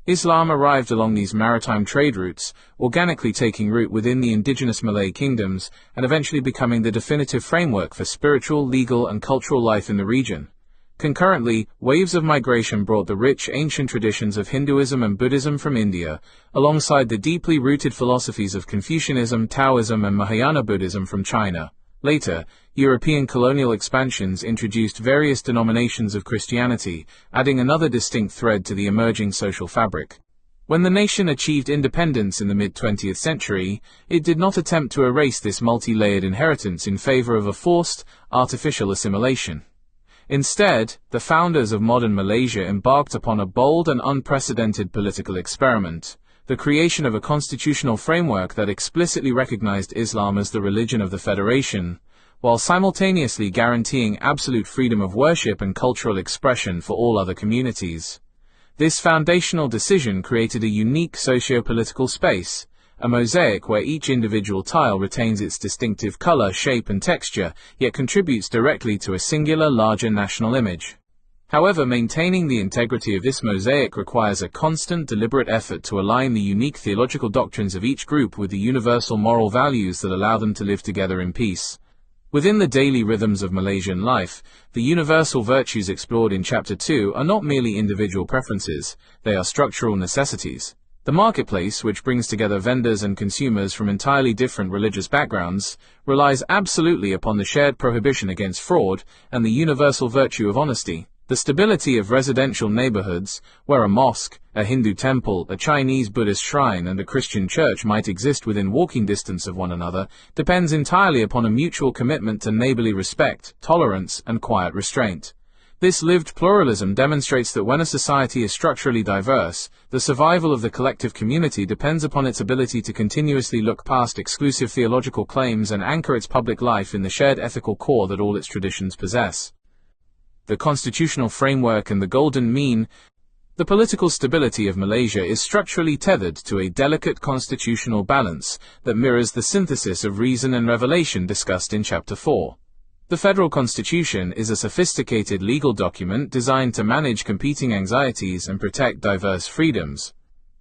Islam arrived along these maritime trade routes, organically taking root within the indigenous Malay kingdoms and eventually becoming the definitive framework for spiritual, legal, and cultural life in the region. Concurrently, waves of migration brought the rich ancient traditions of Hinduism and Buddhism from India, alongside the deeply rooted philosophies of Confucianism, Taoism, and Mahayana Buddhism from China. Later, European colonial expansions introduced various denominations of Christianity, adding another distinct thread to the emerging social fabric. When the nation achieved independence in the mid-20th century, it did not attempt to erase this multi-layered inheritance in favor of a forced, artificial assimilation. Instead, the founders of modern Malaysia embarked upon a bold and unprecedented political experiment: the creation of a constitutional framework that explicitly recognized Islam as the religion of the Federation, while simultaneously guaranteeing absolute freedom of worship and cultural expression for all other communities. This foundational decision created a unique socio-political space, a mosaic where each individual tile retains its distinctive color, shape, and texture, yet contributes directly to a singular, larger national image. However, maintaining the integrity of this mosaic requires a constant, deliberate effort to align the unique theological doctrines of each group with the universal moral values that allow them to live together in peace. Within the daily rhythms of Malaysian life, the universal virtues explored in Chapter 2 are not merely individual preferences, they are structural necessities. The marketplace, which brings together vendors and consumers from entirely different religious backgrounds, relies absolutely upon the shared prohibition against fraud and the universal virtue of honesty. The stability of residential neighborhoods, where a mosque, a Hindu temple, a Chinese Buddhist shrine, and a Christian church might exist within walking distance of one another, depends entirely upon a mutual commitment to neighborly respect, tolerance, and quiet restraint. This lived pluralism demonstrates that when a society is structurally diverse, the survival of the collective community depends upon its ability to continuously look past exclusive theological claims and anchor its public life in the shared ethical core that all its traditions possess. The constitutional framework and the golden mean. The political stability of Malaysia is structurally tethered to a delicate constitutional balance that mirrors the synthesis of reason and revelation discussed in Chapter 4. The Federal Constitution is a sophisticated legal document designed to manage competing anxieties and protect diverse freedoms.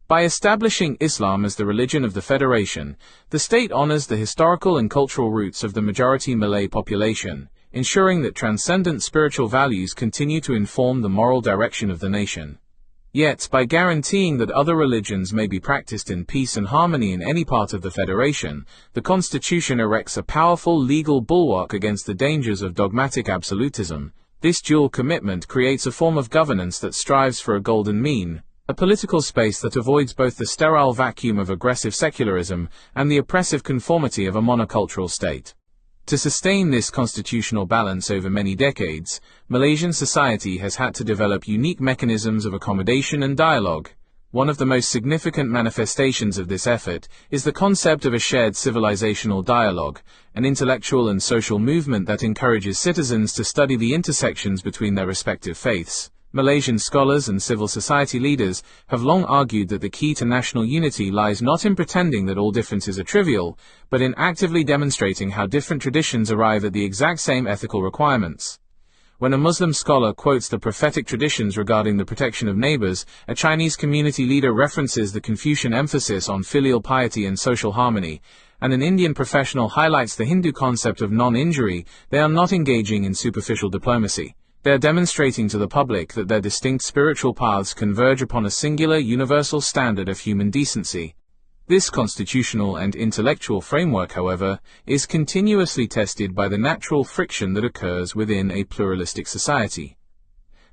By establishing Islam as the religion of the Federation, the state honors the historical and cultural roots of the majority Malay population, ensuring that transcendent spiritual values continue to inform the moral direction of the nation. Yet, by guaranteeing that other religions may be practiced in peace and harmony in any part of the Federation, the Constitution erects a powerful legal bulwark against the dangers of dogmatic absolutism. This dual commitment creates a form of governance that strives for a golden mean, a political space that avoids both the sterile vacuum of aggressive secularism and the oppressive conformity of a monocultural state. To sustain this constitutional balance over many decades, Malaysian society has had to develop unique mechanisms of accommodation and dialogue. One of the most significant manifestations of this effort is the concept of a shared civilizational dialogue, an intellectual and social movement that encourages citizens to study the intersections between their respective faiths. Malaysian scholars and civil society leaders have long argued that the key to national unity lies not in pretending that all differences are trivial, but in actively demonstrating how different traditions arrive at the exact same ethical requirements. When a Muslim scholar quotes the prophetic traditions regarding the protection of neighbors, a Chinese community leader references the Confucian emphasis on filial piety and social harmony, and an Indian professional highlights the Hindu concept of non-injury, they are not engaging in superficial diplomacy. They are demonstrating to the public that their distinct spiritual paths converge upon a singular universal standard of human decency. This constitutional and intellectual framework, however, is continuously tested by the natural friction that occurs within a pluralistic society.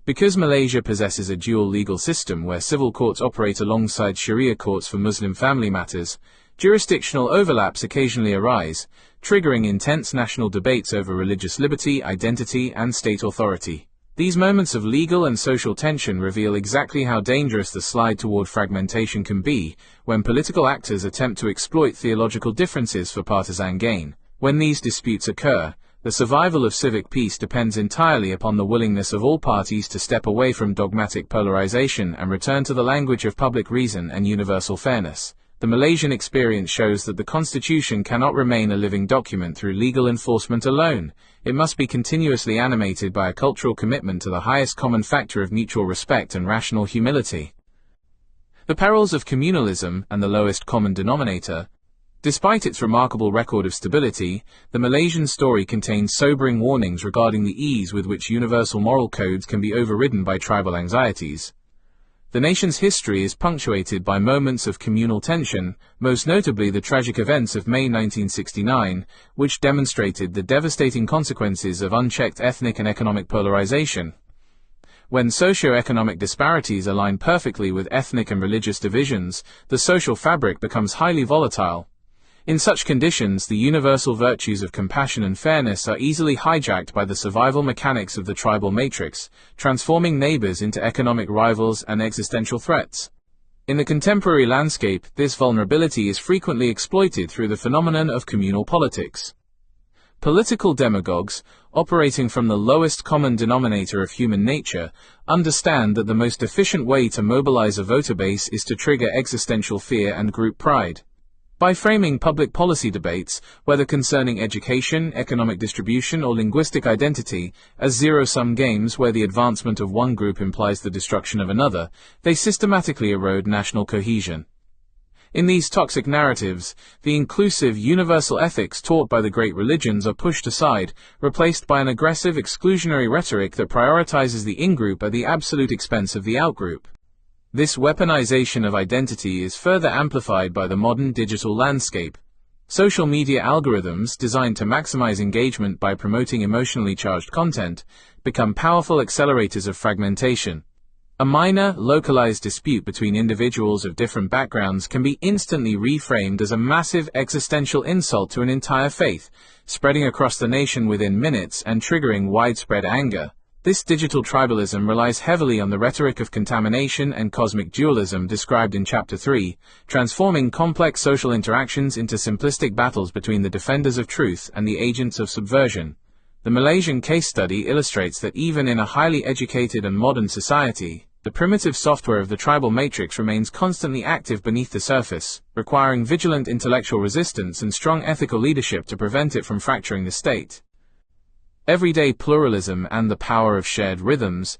Because Malaysia possesses a dual legal system where civil courts operate alongside Sharia courts for Muslim family matters, jurisdictional overlaps occasionally arise, triggering intense national debates over religious liberty, identity, and state authority. These moments of legal and social tension reveal exactly how dangerous the slide toward fragmentation can be when political actors attempt to exploit theological differences for partisan gain. When these disputes occur, the survival of civic peace depends entirely upon the willingness of all parties to step away from dogmatic polarization and return to the language of public reason and universal fairness. The Malaysian experience shows that the Constitution cannot remain a living document through legal enforcement alone. It must be continuously animated by a cultural commitment to the highest common factor of mutual respect and rational humility. The perils of communalism and the lowest common denominator. Despite its remarkable record of stability, the Malaysian story contains sobering warnings regarding the ease with which universal moral codes can be overridden by tribal anxieties. The nation's history is punctuated by moments of communal tension, most notably the tragic events of May 1969, which demonstrated the devastating consequences of unchecked ethnic and economic polarization. When socio-economic disparities align perfectly with ethnic and religious divisions, the social fabric becomes highly volatile. In such conditions, the universal virtues of compassion and fairness are easily hijacked by the survival mechanics of the tribal matrix, transforming neighbors into economic rivals and existential threats. In the contemporary landscape, this vulnerability is frequently exploited through the phenomenon of communal politics. Political demagogues, operating from the lowest common denominator of human nature, understand that the most efficient way to mobilize a voter base is to trigger existential fear and group pride. By framing public policy debates, whether concerning education, economic distribution, or linguistic identity, as zero-sum games where the advancement of one group implies the destruction of another, they systematically erode national cohesion. In these toxic narratives, the inclusive, universal ethics taught by the great religions are pushed aside, replaced by an aggressive, exclusionary rhetoric that prioritizes the in-group at the absolute expense of the out-group. This weaponization of identity is further amplified by the modern digital landscape. Social media algorithms, designed to maximize engagement by promoting emotionally charged content, become powerful accelerators of fragmentation. A minor, localized dispute between individuals of different backgrounds can be instantly reframed as a massive existential insult to an entire faith, spreading across the nation within minutes and triggering widespread anger. This digital tribalism relies heavily on the rhetoric of contamination and cosmic dualism described in Chapter 3, transforming complex social interactions into simplistic battles between the defenders of truth and the agents of subversion. The Malaysian case study illustrates that even in a highly educated and modern society, the primitive software of the tribal matrix remains constantly active beneath the surface, requiring vigilant intellectual resistance and strong ethical leadership to prevent it from fracturing the state. Everyday pluralism and the power of shared rhythms.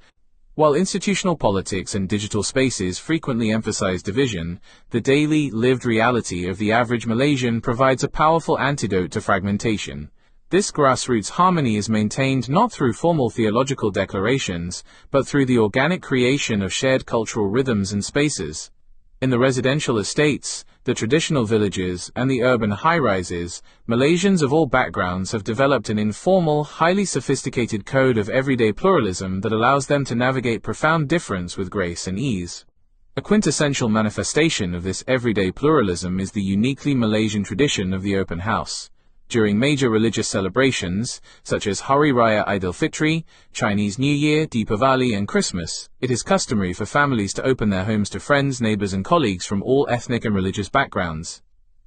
While institutional politics and digital spaces frequently emphasize division, the daily, lived reality of the average Malaysian provides a powerful antidote to fragmentation. This grassroots harmony is maintained not through formal theological declarations, but through the organic creation of shared cultural rhythms and spaces. In the residential estates, the traditional villages, and the urban high-rises, Malaysians of all backgrounds have developed an informal, highly sophisticated code of everyday pluralism that allows them to navigate profound difference with grace and ease. A quintessential manifestation of this everyday pluralism is the uniquely Malaysian tradition of the open house. During major religious celebrations, such as Hari Raya Aidilfitri, Chinese New Year, Deepavali and Christmas, it is customary for families to open their homes to friends, neighbors and colleagues from all ethnic and religious backgrounds.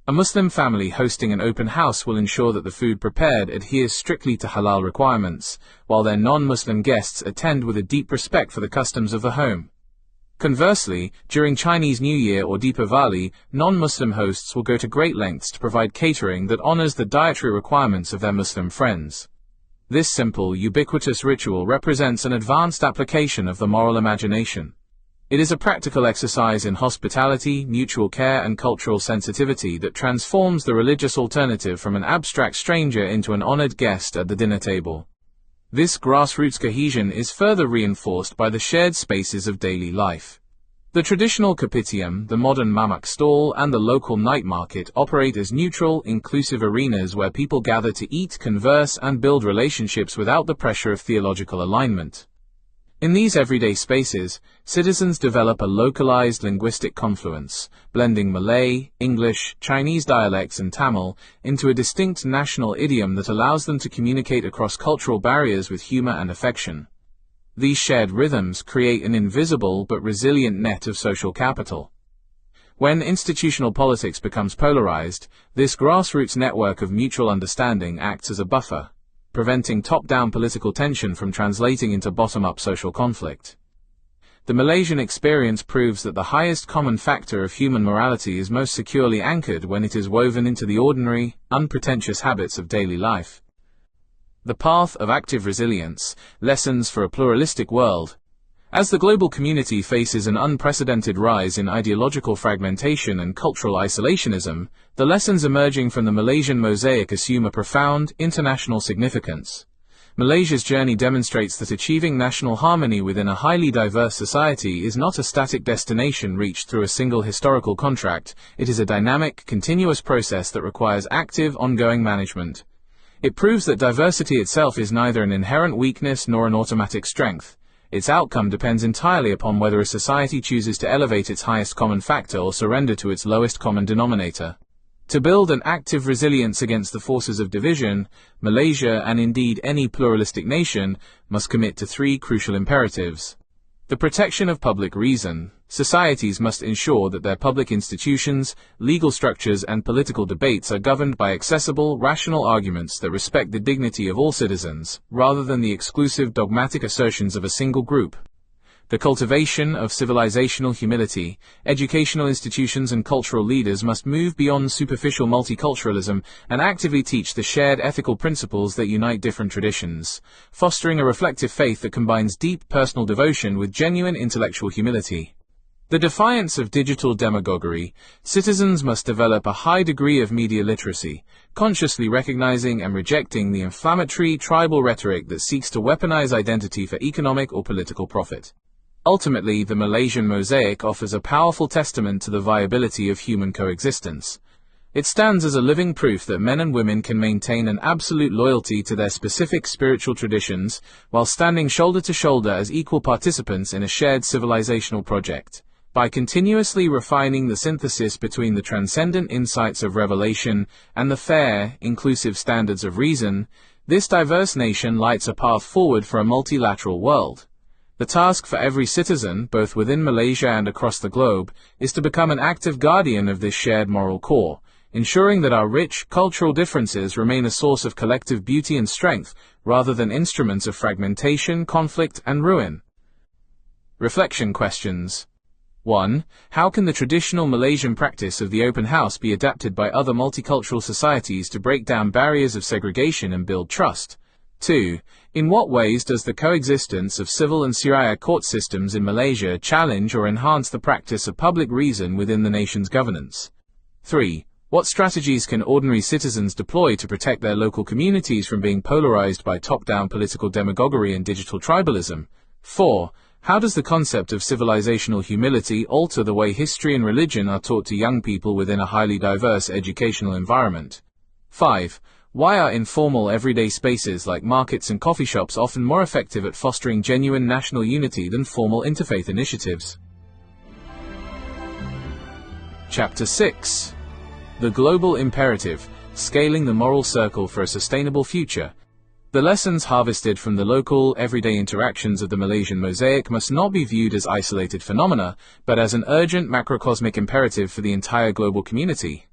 A Muslim family hosting an open house will ensure that the food prepared adheres strictly to halal requirements, while their non-Muslim guests attend with a deep respect for the customs of the home. Conversely, during Chinese New Year or Deepavali, non-Muslim hosts will go to great lengths to provide catering that honors the dietary requirements of their Muslim friends. This simple, ubiquitous ritual represents an advanced application of the moral imagination. It is a practical exercise in hospitality, mutual care, and cultural sensitivity that transforms the religious alternative from an abstract stranger into an honored guest at the dinner table. This grassroots cohesion is further reinforced by the shared spaces of daily life. The traditional Kopitiam, the modern mamak stall, and the local night market operate as neutral, inclusive arenas where people gather to eat, converse, and build relationships without the pressure of theological alignment. In these everyday spaces, citizens develop a localized linguistic confluence, blending Malay, English, Chinese dialects and Tamil into a distinct national idiom that allows them to communicate across cultural barriers with humor and affection. These shared rhythms create an invisible but resilient net of social capital. When institutional politics becomes polarized, this grassroots network of mutual understanding acts as a buffer, preventing top-down political tension from translating into bottom-up social conflict. The Malaysian experience proves that the highest common factor of human morality is most securely anchored when it is woven into the ordinary, unpretentious habits of daily life. The path of active resilience, lessons for a pluralistic world. As the global community faces an unprecedented rise in ideological fragmentation and cultural isolationism, the lessons emerging from the Malaysian mosaic assume a profound, international significance. Malaysia's journey demonstrates that achieving national harmony within a highly diverse society is not a static destination reached through a single historical contract. It is a dynamic, continuous process that requires active, ongoing management. It proves that diversity itself is neither an inherent weakness nor an automatic strength. Its outcome depends entirely upon whether a society chooses to elevate its highest common factor or surrender to its lowest common denominator. To build an active resilience against the forces of division, Malaysia, and indeed any pluralistic nation, must commit to three crucial imperatives. The protection of public reason. Societies must ensure that their public institutions, legal structures, and political debates are governed by accessible, rational arguments that respect the dignity of all citizens, rather than the exclusive dogmatic assertions of a single group. The cultivation of civilizational humility. Educational institutions and cultural leaders must move beyond superficial multiculturalism and actively teach the shared ethical principles that unite different traditions, fostering a reflective faith that combines deep personal devotion with genuine intellectual humility. The defiance of digital demagoguery. Citizens must develop a high degree of media literacy, consciously recognizing and rejecting the inflammatory tribal rhetoric that seeks to weaponize identity for economic or political profit. Ultimately, the Malaysian mosaic offers a powerful testament to the viability of human coexistence. It stands as a living proof that men and women can maintain an absolute loyalty to their specific spiritual traditions while standing shoulder to shoulder as equal participants in a shared civilizational project. By continuously refining the synthesis between the transcendent insights of revelation and the fair, inclusive standards of reason, this diverse nation lights a path forward for a multilateral world. The task for every citizen, both within Malaysia and across the globe, is to become an active guardian of this shared moral core, ensuring that our rich cultural differences remain a source of collective beauty and strength, rather than instruments of fragmentation, conflict, and ruin. Reflection questions. 1. How can the traditional Malaysian practice of the open house be adapted by other multicultural societies to break down barriers of segregation and build trust? 2. In what ways does the coexistence of civil and Sharia court systems in Malaysia challenge or enhance the practice of public reason within the nation's governance? 3. What strategies can ordinary citizens deploy to protect their local communities from being polarized by top-down political demagoguery and digital tribalism? 4. How does the concept of civilizational humility alter the way history and religion are taught to young people within a highly diverse educational environment? 5. Why are informal everyday spaces like markets and coffee shops often more effective at fostering genuine national unity than formal interfaith initiatives? Chapter 6. The Global Imperative, Scaling the Moral Circle for a Sustainable Future. The lessons harvested from the local, everyday interactions of the Malaysian mosaic must not be viewed as isolated phenomena, but as an urgent macrocosmic imperative for the entire global community.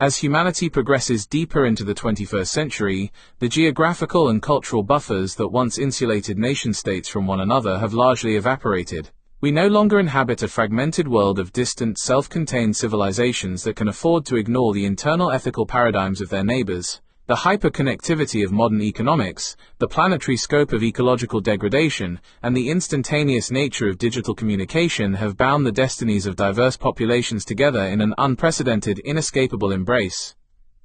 As humanity progresses deeper into the 21st century, the geographical and cultural buffers that once insulated nation-states from one another have largely evaporated. We no longer inhabit a fragmented world of distant, self-contained civilizations that can afford to ignore the internal ethical paradigms of their neighbors. The hyperconnectivity of modern economics, the planetary scope of ecological degradation, and the instantaneous nature of digital communication have bound the destinies of diverse populations together in an unprecedented, inescapable embrace.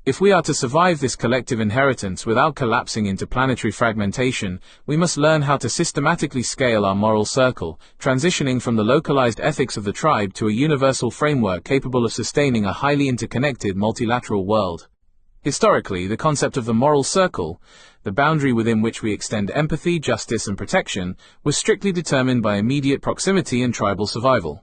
If we are to survive this collective inheritance without collapsing into planetary fragmentation, we must learn how to systematically scale our moral circle, transitioning from the localized ethics of the tribe to a universal framework capable of sustaining a highly interconnected multilateral world. Historically, the concept of the moral circle, the boundary within which we extend empathy, justice, and protection, was strictly determined by immediate proximity and tribal survival.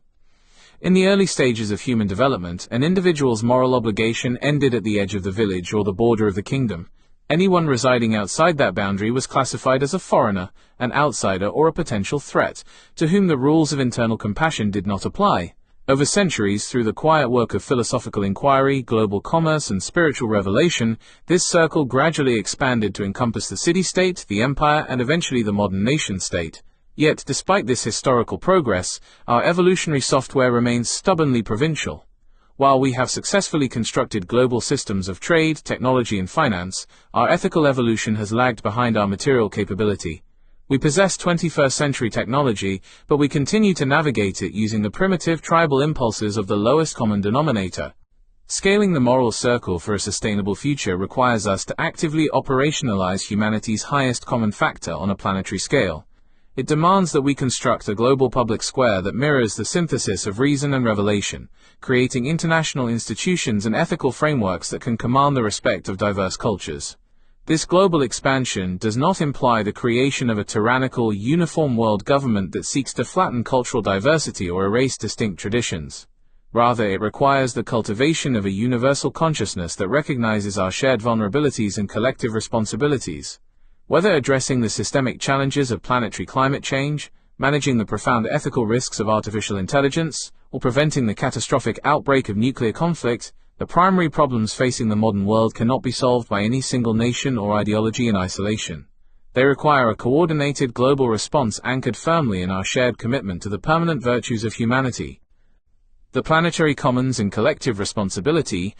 In the early stages of human development, an individual's moral obligation ended at the edge of the village or the border of the kingdom. Anyone residing outside that boundary was classified as a foreigner, an outsider, or a potential threat, to whom the rules of internal compassion did not apply. Over centuries, through the quiet work of philosophical inquiry, global commerce, and spiritual revelation, this circle gradually expanded to encompass the city-state, the empire, and eventually the modern nation-state. Yet, despite this historical progress, our evolutionary software remains stubbornly provincial. While we have successfully constructed global systems of trade, technology, and finance, our ethical evolution has lagged behind our material capability. We possess 21st century technology, but we continue to navigate it using the primitive tribal impulses of the lowest common denominator. Scaling the moral circle for a sustainable future requires us to actively operationalize humanity's highest common factor on a planetary scale. It demands that we construct a global public square that mirrors the synthesis of reason and revelation, creating international institutions and ethical frameworks that can command the respect of diverse cultures. This global expansion does not imply the creation of a tyrannical, uniform world government that seeks to flatten cultural diversity or erase distinct traditions. Rather, it requires the cultivation of a universal consciousness that recognizes our shared vulnerabilities and collective responsibilities. Whether addressing the systemic challenges of planetary climate change, managing the profound ethical risks of artificial intelligence, or preventing the catastrophic outbreak of nuclear conflict, the primary problems facing the modern world cannot be solved by any single nation or ideology in isolation. They require a coordinated global response anchored firmly in our shared commitment to the permanent virtues of humanity. The planetary commons and collective responsibility,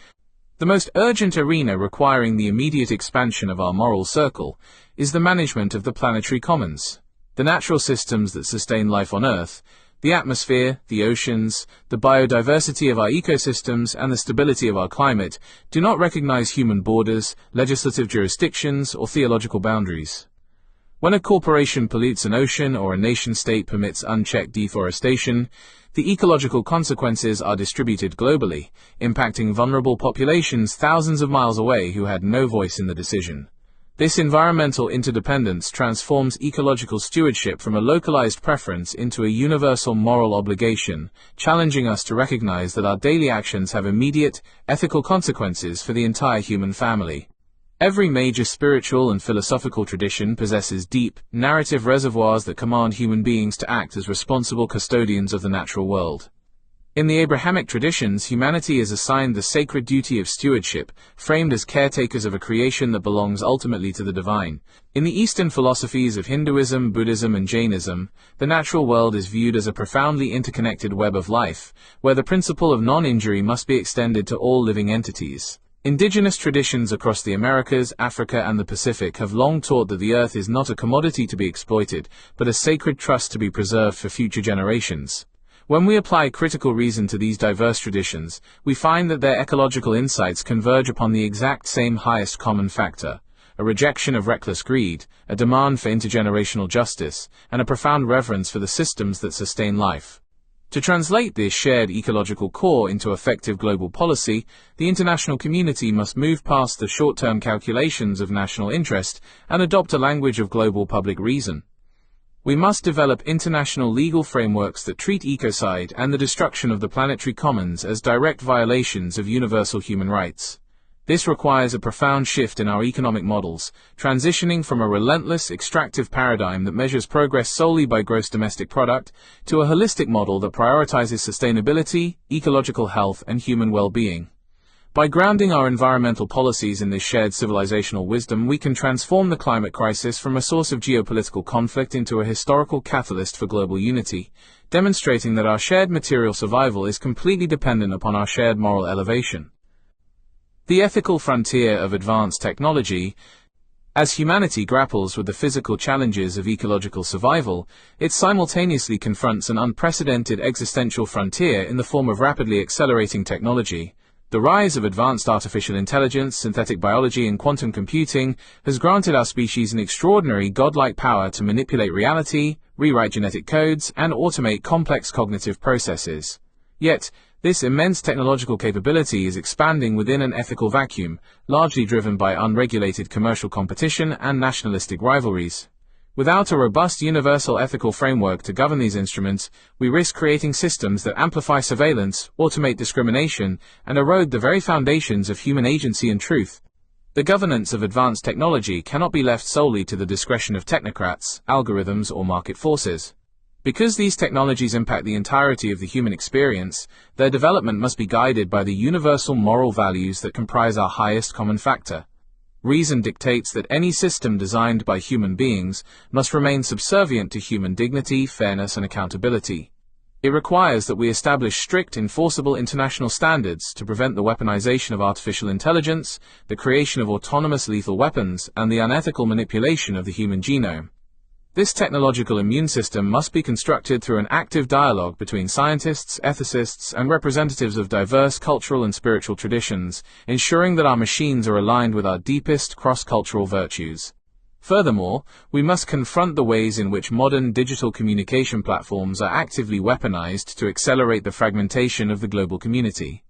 the most urgent arena requiring the immediate expansion of our moral circle, is the management of the planetary commons. The natural systems that sustain life on Earth, the atmosphere, the oceans, the biodiversity of our ecosystems, and the stability of our climate do not recognize human borders, legislative jurisdictions, or theological boundaries. When a corporation pollutes an ocean or a nation-state permits unchecked deforestation, the ecological consequences are distributed globally, impacting vulnerable populations thousands of miles away who had no voice in the decision. This environmental interdependence transforms ecological stewardship from a localized preference into a universal moral obligation, challenging us to recognize that our daily actions have immediate, ethical consequences for the entire human family. Every major spiritual and philosophical tradition possesses deep, narrative reservoirs that command human beings to act as responsible custodians of the natural world. In the Abrahamic traditions, humanity is assigned the sacred duty of stewardship, framed as caretakers of a creation that belongs ultimately to the divine. In the Eastern philosophies of Hinduism, Buddhism, and Jainism, the natural world is viewed as a profoundly interconnected web of life, where the principle of non-injury must be extended to all living entities. Indigenous traditions across the Americas, Africa, and the Pacific have long taught that the earth is not a commodity to be exploited, but a sacred trust to be preserved for future generations. When we apply critical reason to these diverse traditions, we find that their ecological insights converge upon the exact same highest common factor: a rejection of reckless greed, a demand for intergenerational justice, and a profound reverence for the systems that sustain life. To translate this shared ecological core into effective global policy, the international community must move past the short-term calculations of national interest and adopt a language of global public reason. We must develop international legal frameworks that treat ecocide and the destruction of the planetary commons as direct violations of universal human rights. This requires a profound shift in our economic models, transitioning from a relentless, extractive paradigm that measures progress solely by gross domestic product to a holistic model that prioritizes sustainability, ecological health, and human well-being. By grounding our environmental policies in this shared civilizational wisdom, we can transform the climate crisis from a source of geopolitical conflict into a historical catalyst for global unity, demonstrating that our shared material survival is completely dependent upon our shared moral elevation. The ethical frontier of advanced technology. As humanity grapples with the physical challenges of ecological survival, it simultaneously confronts an unprecedented existential frontier in the form of rapidly accelerating technology. The rise of advanced artificial intelligence, synthetic biology, and quantum computing has granted our species an extraordinary godlike power to manipulate reality, rewrite genetic codes, and automate complex cognitive processes. Yet, this immense technological capability is expanding within an ethical vacuum, largely driven by unregulated commercial competition and nationalistic rivalries. Without a robust universal ethical framework to govern these instruments, we risk creating systems that amplify surveillance, automate discrimination, and erode the very foundations of human agency and truth. The governance of advanced technology cannot be left solely to the discretion of technocrats, algorithms, or market forces. Because these technologies impact the entirety of the human experience, their development must be guided by the universal moral values that comprise our highest common factor. Reason dictates that any system designed by human beings must remain subservient to human dignity, fairness, and accountability. It requires that we establish strict, enforceable international standards to prevent the weaponization of artificial intelligence, the creation of autonomous lethal weapons, and the unethical manipulation of the human genome. This technological immune system must be constructed through an active dialogue between scientists, ethicists, and representatives of diverse cultural and spiritual traditions, ensuring that our machines are aligned with our deepest cross-cultural virtues. Furthermore, we must confront the ways in which modern digital communication platforms are actively weaponized to accelerate the fragmentation of the global community.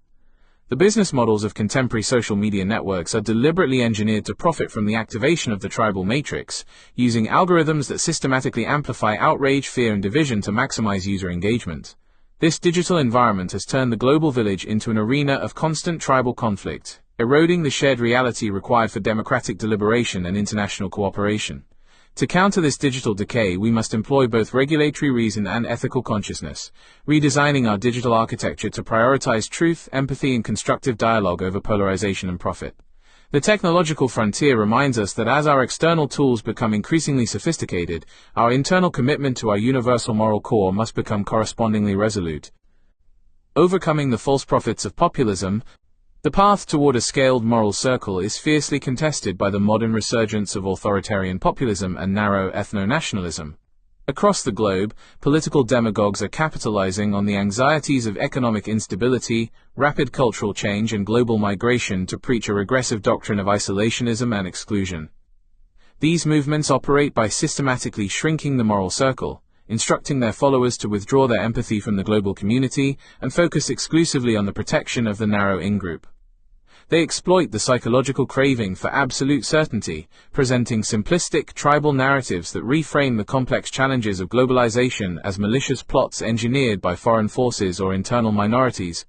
The business models of contemporary social media networks are deliberately engineered to profit from the activation of the tribal matrix, using algorithms that systematically amplify outrage, fear, and division to maximize user engagement. This digital environment has turned the global village into an arena of constant tribal conflict, eroding the shared reality required for democratic deliberation and international cooperation. To counter this digital decay, we must employ both regulatory reason and ethical consciousness, redesigning our digital architecture to prioritize truth, empathy, and constructive dialogue over polarization and profit. The technological frontier reminds us that as our external tools become increasingly sophisticated, our internal commitment to our universal moral core must become correspondingly resolute. Overcoming the false prophets of populism. The path toward a scaled moral circle is fiercely contested by the modern resurgence of authoritarian populism and narrow ethno-nationalism. Across the globe, political demagogues are capitalizing on the anxieties of economic instability, rapid cultural change, and global migration to preach a regressive doctrine of isolationism and exclusion. These movements operate by systematically shrinking the moral circle, instructing their followers to withdraw their empathy from the global community and focus exclusively on the protection of the narrow in-group. They exploit the psychological craving for absolute certainty, presenting simplistic, tribal narratives that reframe the complex challenges of globalization as malicious plots engineered by foreign forces or internal minorities.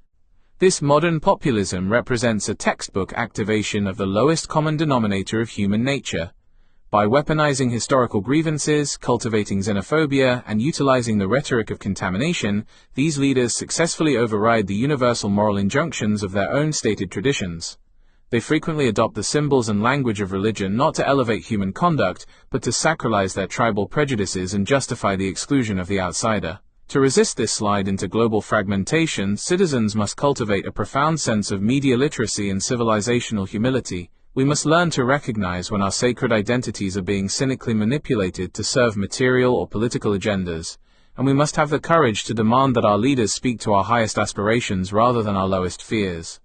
This modern populism represents a textbook activation of the lowest common denominator of human nature. By weaponizing historical grievances, cultivating xenophobia, and utilizing the rhetoric of contamination, these leaders successfully override the universal moral injunctions of their own stated traditions. They frequently adopt the symbols and language of religion not to elevate human conduct, but to sacralize their tribal prejudices and justify the exclusion of the outsider. To resist this slide into global fragmentation, citizens must cultivate a profound sense of media literacy and civilizational humility. We must learn to recognize when our sacred identities are being cynically manipulated to serve material or political agendas. and we must have the courage to demand that our leaders speak to our highest aspirations rather than our lowest fears.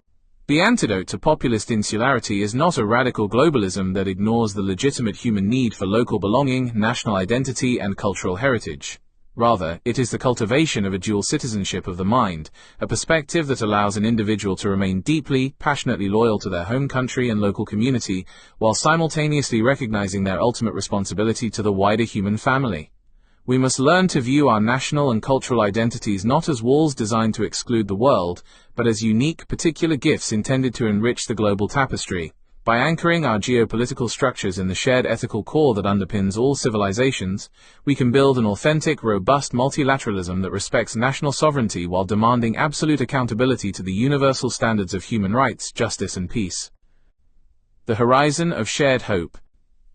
The antidote to populist insularity is not a radical globalism that ignores the legitimate human need for local belonging, national identity, and cultural heritage. Rather, it is the cultivation of a dual citizenship of the mind, a perspective that allows an individual to remain deeply, passionately loyal to their home country and local community, while simultaneously recognizing their ultimate responsibility to the wider human family. We must learn to view our national and cultural identities not as walls designed to exclude the world, but as unique, particular gifts intended to enrich the global tapestry. By anchoring our geopolitical structures in the shared ethical core that underpins all civilizations, we can build an authentic, robust multilateralism that respects national sovereignty while demanding absolute accountability to the universal standards of human rights, justice, and peace. The horizon of shared hope.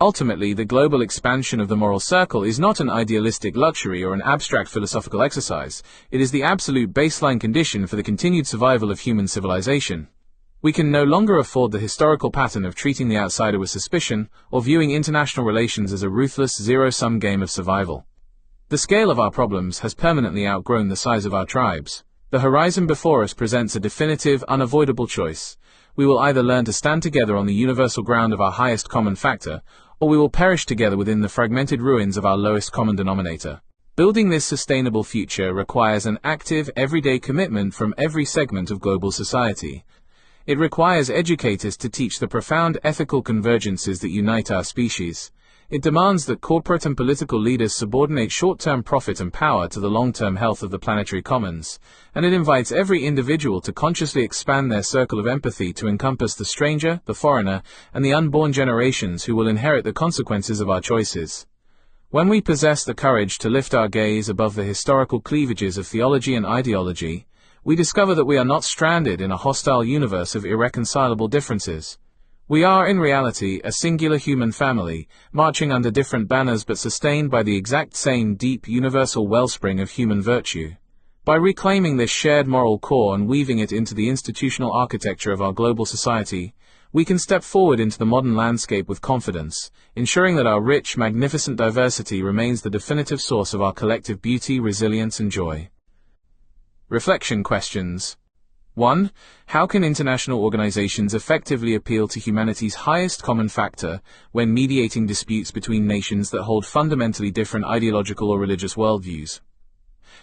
Ultimately, the global expansion of the moral circle is not an idealistic luxury or an abstract philosophical exercise. It is the absolute baseline condition for the continued survival of human civilization. We can no longer afford the historical pattern of treating the outsider with suspicion or viewing international relations as a ruthless, zero-sum game of survival. The scale of our problems has permanently outgrown the size of our tribes. The horizon before us presents a definitive, unavoidable choice. We will either learn to stand together on the universal ground of our highest common factor, or we will perish together within the fragmented ruins of our lowest common denominator. Building this sustainable future requires an active, everyday commitment from every segment of global society. It requires educators to teach the profound ethical convergences that unite our species. It demands that corporate and political leaders subordinate short-term profit and power to the long-term health of the planetary commons, and it invites every individual to consciously expand their circle of empathy to encompass the stranger, the foreigner, and the unborn generations who will inherit the consequences of our choices. When we possess the courage to lift our gaze above the historical cleavages of theology and ideology, we discover that we are not stranded in a hostile universe of irreconcilable differences. We are, in reality, a singular human family, marching under different banners but sustained by the exact same deep, universal wellspring of human virtue. By reclaiming this shared moral core and weaving it into the institutional architecture of our global society, we can step forward into the modern landscape with confidence, ensuring that our rich, magnificent diversity remains the definitive source of our collective beauty, resilience, and joy. Reflection questions. 1. How can international organizations effectively appeal to humanity's highest common factor when mediating disputes between nations that hold fundamentally different ideological or religious worldviews?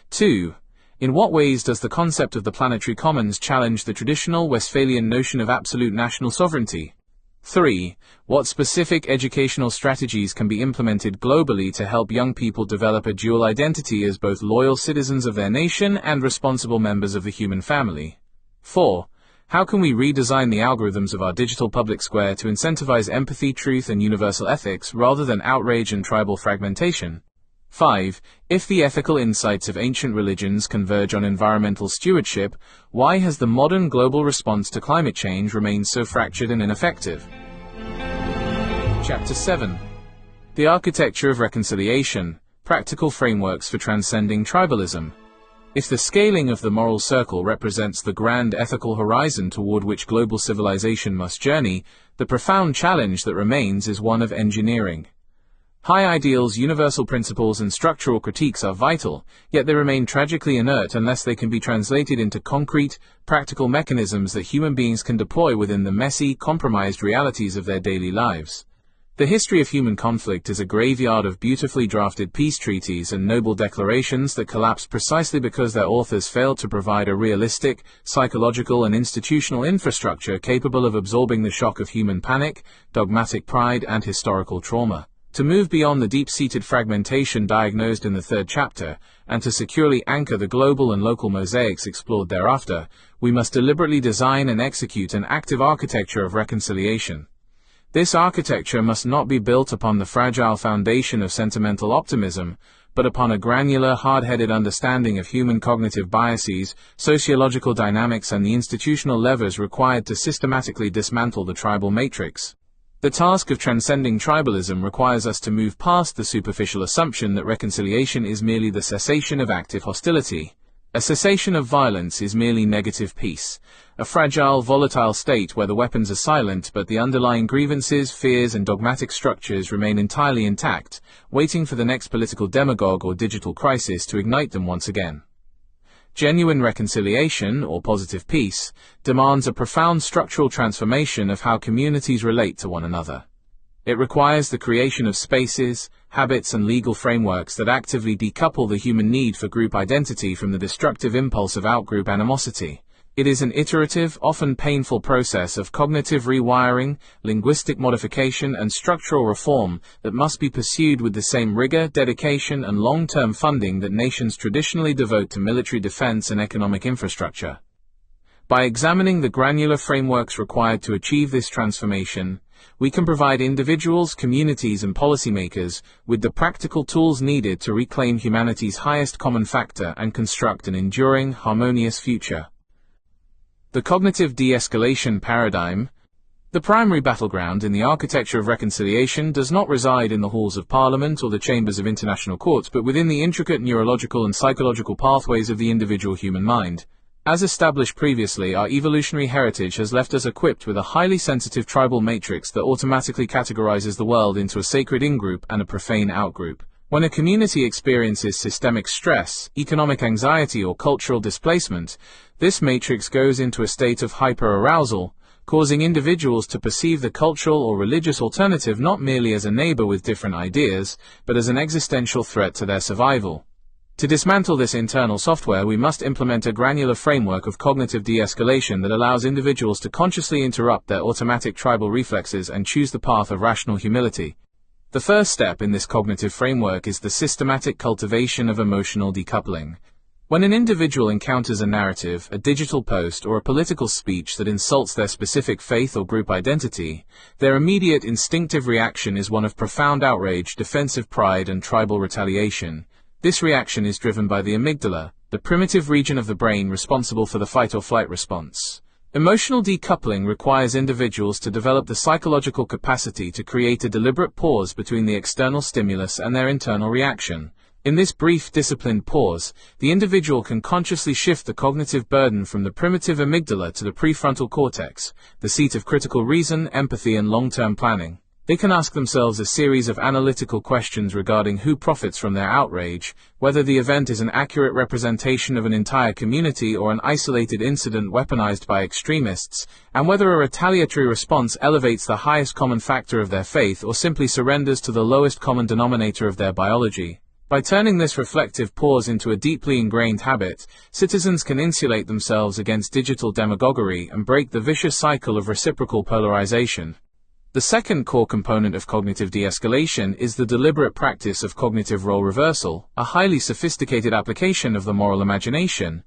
2. In what ways does the concept of the planetary commons challenge the traditional Westphalian notion of absolute national sovereignty? 3. What specific educational strategies can be implemented globally to help young people develop a dual identity as both loyal citizens of their nation and responsible members of the human family? 4. How can we redesign the algorithms of our digital public square to incentivize empathy, truth, and universal ethics rather than outrage and tribal fragmentation? 5. If the ethical insights of ancient religions converge on environmental stewardship, why has the modern global response to climate change remained so fractured and ineffective? Chapter 7. The Architecture of Reconciliation, Practical Frameworks for Transcending Tribalism. If the scaling of the moral circle represents the grand ethical horizon toward which global civilization must journey, the profound challenge that remains is one of engineering. High ideals, universal principles, and structural critiques are vital, yet they remain tragically inert unless they can be translated into concrete, practical mechanisms that human beings can deploy within the messy, compromised realities of their daily lives. The history of human conflict is a graveyard of beautifully drafted peace treaties and noble declarations that collapsed precisely because their authors failed to provide a realistic, psychological, and institutional infrastructure capable of absorbing the shock of human panic, dogmatic pride, and historical trauma. To move beyond the deep-seated fragmentation diagnosed in the third chapter, and to securely anchor the global and local mosaics explored thereafter, we must deliberately design and execute an active architecture of reconciliation. This architecture must not be built upon the fragile foundation of sentimental optimism, but upon a granular, hard-headed understanding of human cognitive biases, sociological dynamics, and the institutional levers required to systematically dismantle the tribal matrix. The task of transcending tribalism requires us to move past the superficial assumption that reconciliation is merely the cessation of active hostility. A cessation of violence is merely negative peace, a fragile, volatile state where the weapons are silent but the underlying grievances, fears, and dogmatic structures remain entirely intact, waiting for the next political demagogue or digital crisis to ignite them once again. Genuine reconciliation, or positive peace, demands a profound structural transformation of how communities relate to one another. It requires the creation of spaces, habits, and legal frameworks that actively decouple the human need for group identity from the destructive impulse of outgroup animosity. It is an iterative, often painful process of cognitive rewiring, linguistic modification, and structural reform that must be pursued with the same rigor, dedication, and long-term funding that nations traditionally devote to military defense and economic infrastructure. By examining the granular frameworks required to achieve this transformation, we can provide individuals, communities, and policymakers with the practical tools needed to reclaim humanity's highest common factor and construct an enduring, harmonious future. The cognitive de-escalation paradigm. The primary battleground in the architecture of reconciliation does not reside in the halls of parliament or the chambers of international courts, but within the intricate neurological and psychological pathways of the individual human mind. As established previously, our evolutionary heritage has left us equipped with a highly sensitive tribal matrix that automatically categorizes the world into a sacred in-group and a profane out-group. When a community experiences systemic stress, economic anxiety, or cultural displacement, this matrix goes into a state of hyper-arousal, causing individuals to perceive the cultural or religious alternative not merely as a neighbor with different ideas, but as an existential threat to their survival. To dismantle this internal software, we must implement a granular framework of cognitive de-escalation that allows individuals to consciously interrupt their automatic tribal reflexes and choose the path of rational humility. The first step in this cognitive framework is the systematic cultivation of emotional decoupling. When an individual encounters a narrative, a digital post, or a political speech that insults their specific faith or group identity, their immediate instinctive reaction is one of profound outrage, defensive pride, and tribal retaliation. This reaction is driven by the amygdala, the primitive region of the brain responsible for the fight-or-flight response. Emotional decoupling requires individuals to develop the psychological capacity to create a deliberate pause between the external stimulus and their internal reaction. In this brief, disciplined pause, the individual can consciously shift the cognitive burden from the primitive amygdala to the prefrontal cortex, the seat of critical reason, empathy, and long-term planning. They can ask themselves a series of analytical questions regarding who profits from their outrage, whether the event is an accurate representation of an entire community or an isolated incident weaponized by extremists, and whether a retaliatory response elevates the highest common factor of their faith or simply surrenders to the lowest common denominator of their biology. By turning this reflective pause into a deeply ingrained habit, citizens can insulate themselves against digital demagoguery and break the vicious cycle of reciprocal polarization. The second core component of cognitive de-escalation is the deliberate practice of cognitive role reversal, a highly sophisticated application of the moral imagination.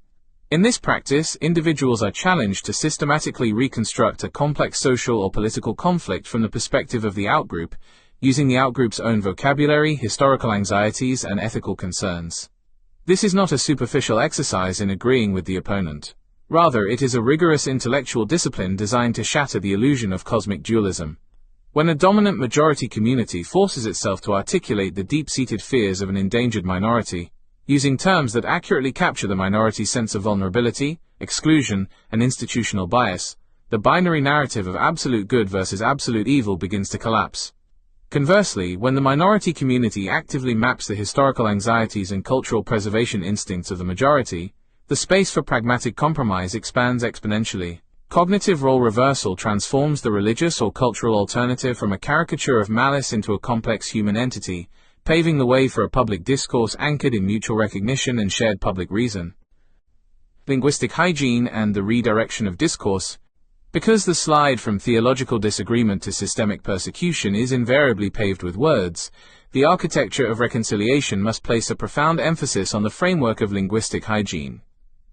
In this practice, individuals are challenged to systematically reconstruct a complex social or political conflict from the perspective of the outgroup, using the outgroup's own vocabulary, historical anxieties, and ethical concerns. This is not a superficial exercise in agreeing with the opponent. Rather, it is a rigorous intellectual discipline designed to shatter the illusion of cosmic dualism. When a dominant majority community forces itself to articulate the deep-seated fears of an endangered minority, using terms that accurately capture the minority's sense of vulnerability, exclusion, and institutional bias, the binary narrative of absolute good versus absolute evil begins to collapse. Conversely, when the minority community actively maps the historical anxieties and cultural preservation instincts of the majority, the space for pragmatic compromise expands exponentially. Cognitive role reversal transforms the religious or cultural alternative from a caricature of malice into a complex human entity, paving the way for a public discourse anchored in mutual recognition and shared public reason. Linguistic hygiene and the redirection of discourse. Because the slide from theological disagreement to systemic persecution is invariably paved with words, the architecture of reconciliation must place a profound emphasis on the framework of linguistic hygiene.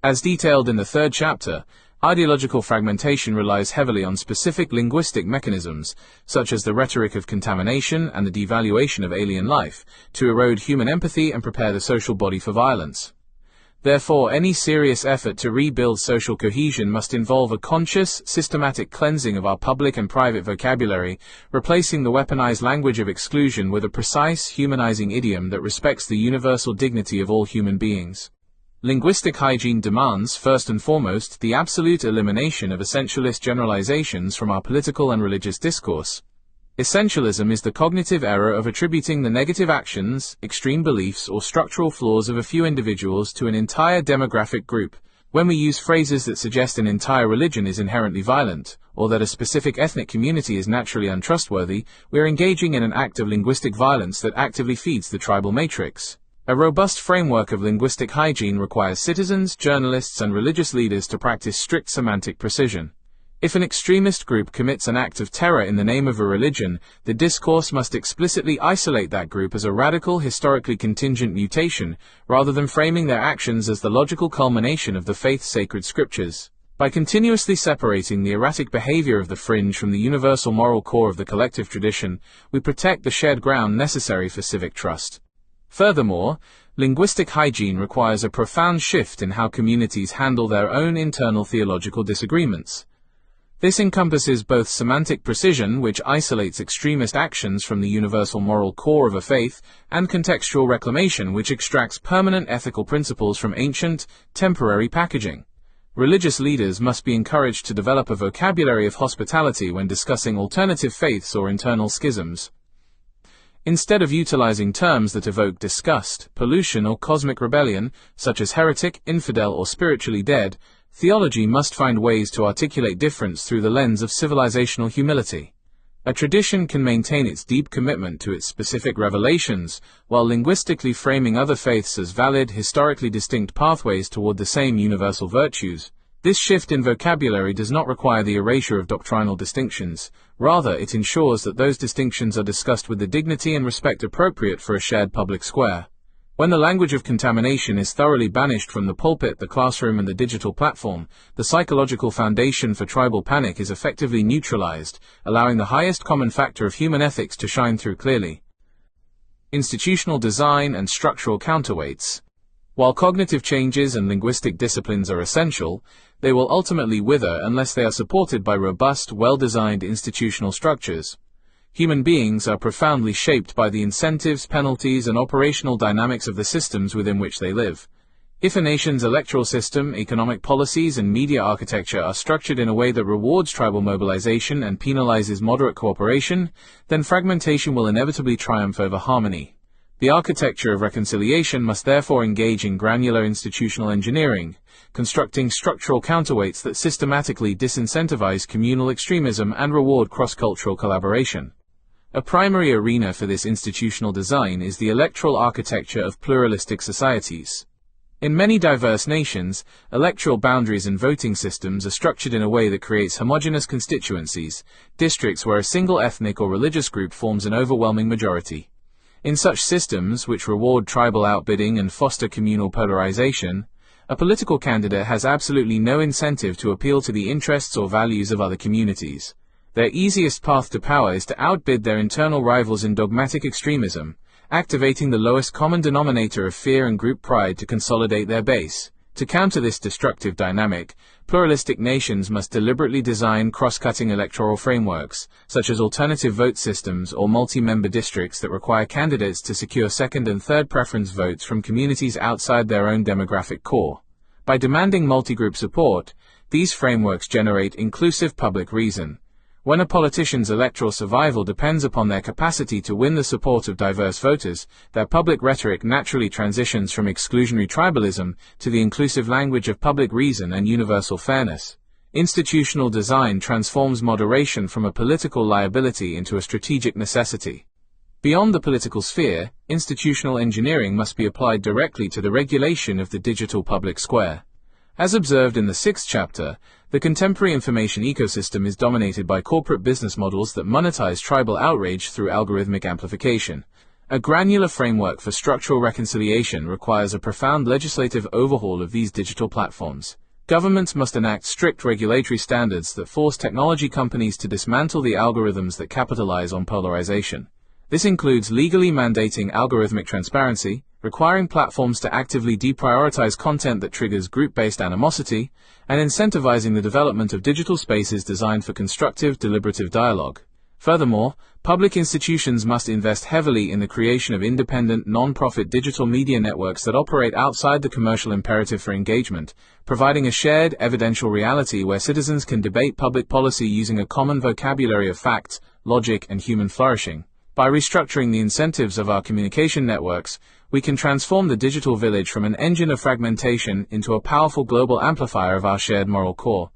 As detailed in the third chapter, ideological fragmentation relies heavily on specific linguistic mechanisms, such as the rhetoric of contamination and the devaluation of alien life, to erode human empathy and prepare the social body for violence. Therefore, any serious effort to rebuild social cohesion must involve a conscious, systematic cleansing of our public and private vocabulary, replacing the weaponized language of exclusion with a precise, humanizing idiom that respects the universal dignity of all human beings. Linguistic hygiene demands, first and foremost, the absolute elimination of essentialist generalizations from our political and religious discourse. Essentialism is the cognitive error of attributing the negative actions, extreme beliefs, or structural flaws of a few individuals to an entire demographic group. When we use phrases that suggest an entire religion is inherently violent, or that a specific ethnic community is naturally untrustworthy, we are engaging in an act of linguistic violence that actively feeds the tribal matrix. A robust framework of linguistic hygiene requires citizens, journalists, and religious leaders to practice strict semantic precision. If an extremist group commits an act of terror in the name of a religion, the discourse must explicitly isolate that group as a radical, historically contingent mutation, rather than framing their actions as the logical culmination of the faith's sacred scriptures. By continuously separating the erratic behavior of the fringe from the universal moral core of the collective tradition, we protect the shared ground necessary for civic trust. Furthermore, linguistic hygiene requires a profound shift in how communities handle their own internal theological disagreements. This encompasses both semantic precision, which isolates extremist actions from the universal moral core of a faith, and contextual reclamation, which extracts permanent ethical principles from ancient, temporary packaging. Religious leaders must be encouraged to develop a vocabulary of hospitality when discussing alternative faiths or internal schisms. Instead of utilizing terms that evoke disgust, pollution, or cosmic rebellion, such as heretic, infidel, or spiritually dead, theology must find ways to articulate difference through the lens of civilizational humility. A tradition can maintain its deep commitment to its specific revelations, while linguistically framing other faiths as valid, historically distinct pathways toward the same universal virtues. This shift in vocabulary does not require the erasure of doctrinal distinctions. Rather, it ensures that those distinctions are discussed with the dignity and respect appropriate for a shared public square. When the language of contamination is thoroughly banished from the pulpit, the classroom, and the digital platform, the psychological foundation for tribal panic is effectively neutralized, allowing the highest common factor of human ethics to shine through clearly. Institutional design and structural counterweights. While cognitive changes and linguistic disciplines are essential, they will ultimately wither unless they are supported by robust, well-designed institutional structures. Human beings are profoundly shaped by the incentives, penalties, and operational dynamics of the systems within which they live. If a nation's electoral system, economic policies, and media architecture are structured in a way that rewards tribal mobilization and penalizes moderate cooperation, then fragmentation will inevitably triumph over harmony. The architecture of reconciliation must therefore engage in granular institutional engineering, constructing structural counterweights that systematically disincentivize communal extremism and reward cross-cultural collaboration. A primary arena for this institutional design is the electoral architecture of pluralistic societies. In many diverse nations, electoral boundaries and voting systems are structured in a way that creates homogeneous constituencies, districts where a single ethnic or religious group forms an overwhelming majority. In such systems, which reward tribal outbidding and foster communal polarization, a political candidate has absolutely no incentive to appeal to the interests or values of other communities. Their easiest path to power is to outbid their internal rivals in dogmatic extremism, activating the lowest common denominator of fear and group pride to consolidate their base. To counter this destructive dynamic, pluralistic nations must deliberately design cross-cutting electoral frameworks, such as alternative vote systems or multi-member districts that require candidates to secure second and third preference votes from communities outside their own demographic core. By demanding multi-group support, these frameworks generate inclusive public reason. When a politician's electoral survival depends upon their capacity to win the support of diverse voters, their public rhetoric naturally transitions from exclusionary tribalism to the inclusive language of public reason and universal fairness. Institutional design transforms moderation from a political liability into a strategic necessity. Beyond the political sphere, institutional engineering must be applied directly to the regulation of the digital public square. As observed in the 6th chapter, the contemporary information ecosystem is dominated by corporate business models that monetize tribal outrage through algorithmic amplification. A granular framework for structural reconciliation requires a profound legislative overhaul of these digital platforms. Governments must enact strict regulatory standards that force technology companies to dismantle the algorithms that capitalize on polarization. This includes legally mandating algorithmic transparency, requiring platforms to actively deprioritize content that triggers group-based animosity, and incentivizing the development of digital spaces designed for constructive, deliberative dialogue. Furthermore, public institutions must invest heavily in the creation of independent, non-profit digital media networks that operate outside the commercial imperative for engagement, providing a shared, evidential reality where citizens can debate public policy using a common vocabulary of facts, logic, and human flourishing. By restructuring the incentives of our communication networks, we can transform the digital village from an engine of fragmentation into a powerful global amplifier of our shared moral core.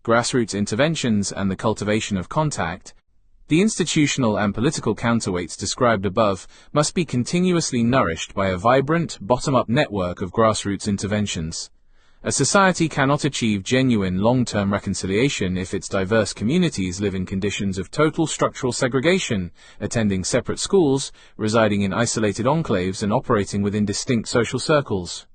Grassroots interventions and the cultivation of contact. The institutional and political counterweights described above must be continuously nourished by a vibrant, bottom-up network of grassroots interventions. A society cannot achieve genuine long-term reconciliation if its diverse communities live in conditions of total structural segregation, attending separate schools, residing in isolated enclaves, and operating within distinct social circles.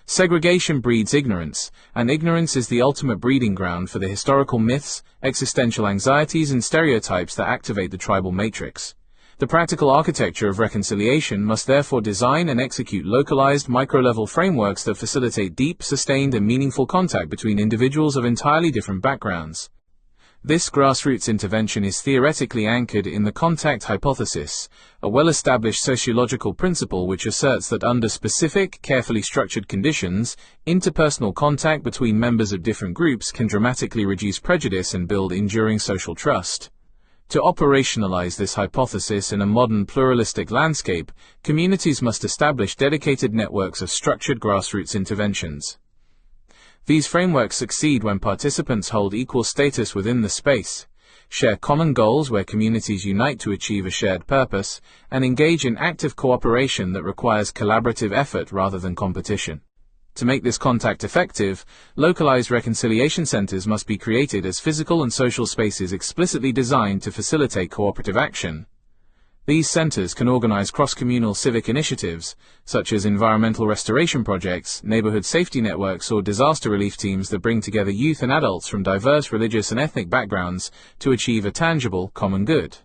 Segregation breeds ignorance, and ignorance is the ultimate breeding ground for the historical myths, existential anxieties, and stereotypes that activate the tribal matrix. The practical architecture of reconciliation must therefore design and execute localized, micro-level frameworks that facilitate deep, sustained, and meaningful contact between individuals of entirely different backgrounds. This grassroots intervention is theoretically anchored in the contact hypothesis, a well-established sociological principle which asserts that under specific, carefully structured conditions, interpersonal contact between members of different groups can dramatically reduce prejudice and build enduring social trust. To operationalize this hypothesis in a modern pluralistic landscape, communities must establish dedicated networks of structured grassroots interventions. These frameworks succeed when participants hold equal status within the space, share common goals where communities unite to achieve a shared purpose, and engage in active cooperation that requires collaborative effort rather than competition. To make this contact effective, localized reconciliation centers must be created as physical and social spaces explicitly designed to facilitate cooperative action. These centers can organize cross-communal civic initiatives, such as environmental restoration projects, neighborhood safety networks, or disaster relief teams that bring together youth and adults from diverse religious and ethnic backgrounds to achieve a tangible, common good.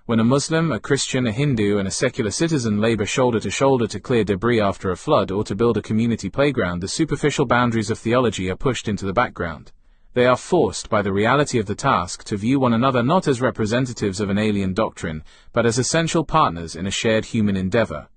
When a Muslim, a Christian, a Hindu, and a secular citizen labor shoulder to shoulder to clear debris after a flood or to build a community playground, the superficial boundaries of theology are pushed into the background. They are forced by the reality of the task to view one another not as representatives of an alien doctrine, but as essential partners in a shared human endeavor.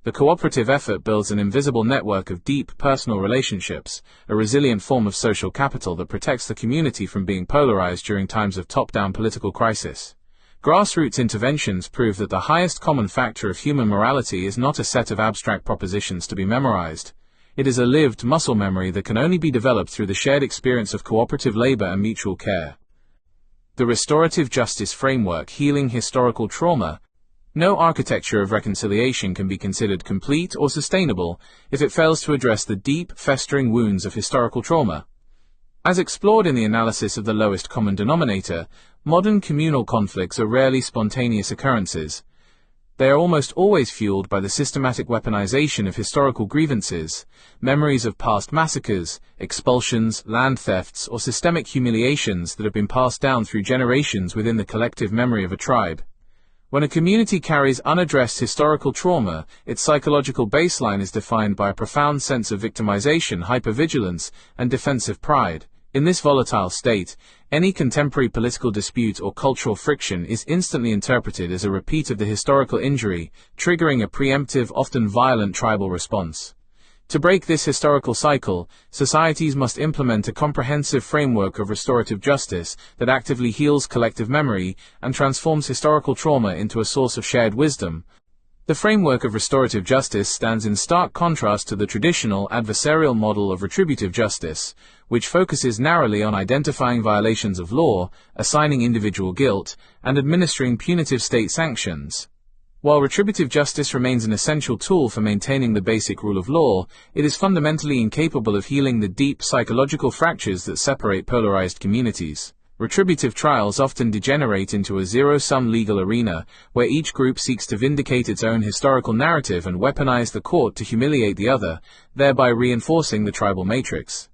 The cooperative effort builds an invisible network of deep, personal relationships, a resilient form of social capital that protects the community from being polarized during times of top-down political crisis. Grassroots interventions prove that the highest common factor of human morality is not a set of abstract propositions to be memorized. It is a lived muscle memory that can only be developed through the shared experience of cooperative labor and mutual care. The restorative justice framework, healing historical trauma. No architecture of reconciliation can be considered complete or sustainable if it fails to address the deep, festering wounds of historical trauma. As explored in the analysis of the lowest common denominator, modern communal conflicts are rarely spontaneous occurrences. They are almost always fueled by the systematic weaponization of historical grievances, memories of past massacres, expulsions, land thefts, or systemic humiliations that have been passed down through generations within the collective memory of a tribe. When a community carries unaddressed historical trauma, its psychological baseline is defined by a profound sense of victimization, hypervigilance, and defensive pride. In this volatile state, any contemporary political dispute or cultural friction is instantly interpreted as a repeat of the historical injury, triggering a preemptive, often violent tribal response. To break this historical cycle, societies must implement a comprehensive framework of restorative justice that actively heals collective memory and transforms historical trauma into a source of shared wisdom. The framework of restorative justice stands in stark contrast to the traditional adversarial model of retributive justice, which focuses narrowly on identifying violations of law, assigning individual guilt, and administering punitive state sanctions. While retributive justice remains an essential tool for maintaining the basic rule of law, it is fundamentally incapable of healing the deep psychological fractures that separate polarized communities. Retributive trials often degenerate into a zero-sum legal arena, where each group seeks to vindicate its own historical narrative and weaponize the court to humiliate the other, thereby reinforcing the tribal matrix.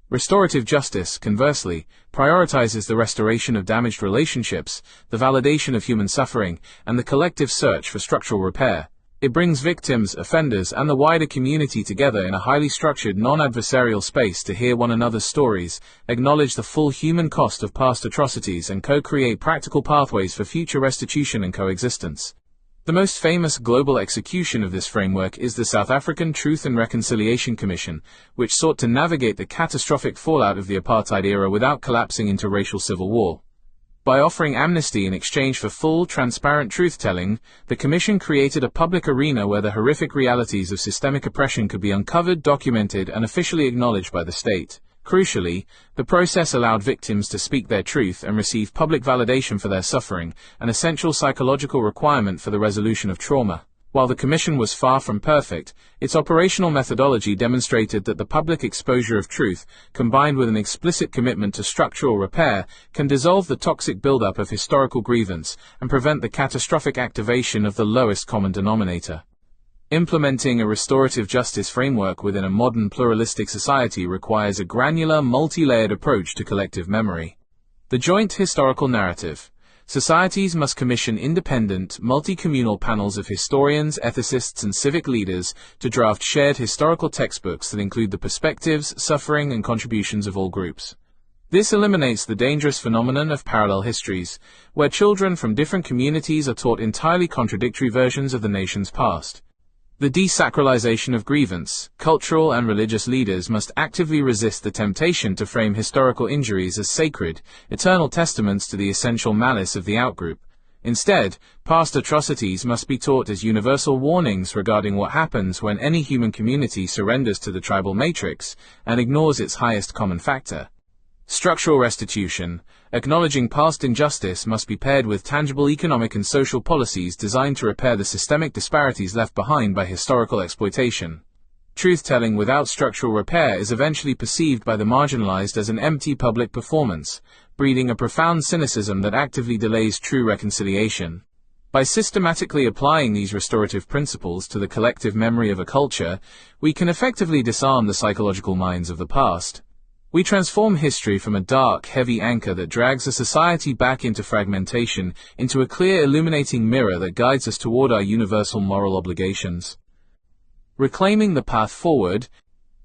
Restorative justice, conversely, prioritizes the restoration of damaged relationships, the validation of human suffering, and the collective search for structural repair. It brings victims, offenders, and the wider community together in a highly structured, non-adversarial space to hear one another's stories, acknowledge the full human cost of past atrocities, and co-create practical pathways for future restitution and coexistence. The most famous global execution of this framework is the South African Truth and Reconciliation Commission, which sought to navigate the catastrophic fallout of the apartheid era without collapsing into racial civil war. By offering amnesty in exchange for full, transparent truth-telling, the Commission created a public arena where the horrific realities of systemic oppression could be uncovered, documented, and officially acknowledged by the state. Crucially, the process allowed victims to speak their truth and receive public validation for their suffering, an essential psychological requirement for the resolution of trauma. While the Commission was far from perfect, its operational methodology demonstrated that the public exposure of truth, combined with an explicit commitment to structural repair, can dissolve the toxic buildup of historical grievance and prevent the catastrophic activation of the lowest common denominator. Implementing a restorative justice framework within a modern pluralistic society requires a granular, multi-layered approach to collective memory. The joint historical narrative. Societies must commission independent, multi-communal panels of historians, ethicists, and civic leaders to draft shared historical textbooks that include the perspectives, suffering, and contributions of all groups. This eliminates the dangerous phenomenon of parallel histories, where children from different communities are taught entirely contradictory versions of the nation's past. The desacralization of grievance. Cultural and religious leaders must actively resist the temptation to frame historical injuries as sacred, eternal testaments to the essential malice of the outgroup. Instead, past atrocities must be taught as universal warnings regarding what happens when any human community surrenders to the tribal matrix and ignores its highest common factor. Structural restitution. Acknowledging past injustice must be paired with tangible economic and social policies designed to repair the systemic disparities left behind by historical exploitation. Truth-telling without structural repair is eventually perceived by the marginalized as an empty public performance, breeding a profound cynicism that actively delays true reconciliation. By systematically applying these restorative principles to the collective memory of a culture, we can effectively disarm the psychological minds of the past. We transform history from a dark, heavy anchor that drags a society back into fragmentation into a clear, illuminating mirror that guides us toward our universal moral obligations. Reclaiming the path forward.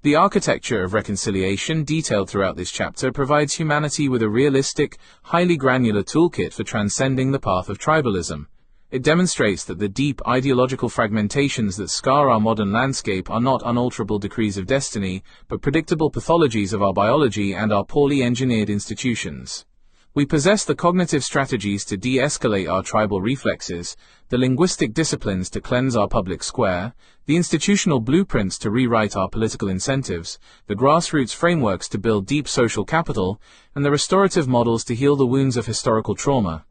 The architecture of reconciliation detailed throughout this chapter provides humanity with a realistic, highly granular toolkit for transcending the path of tribalism. It demonstrates that the deep ideological fragmentations that scar our modern landscape are not unalterable decrees of destiny, but predictable pathologies of our biology and our poorly engineered institutions. We possess the cognitive strategies to de-escalate our tribal reflexes, the linguistic disciplines to cleanse our public square, the institutional blueprints to rewrite our political incentives, the grassroots frameworks to build deep social capital, and the restorative models to heal the wounds of historical trauma.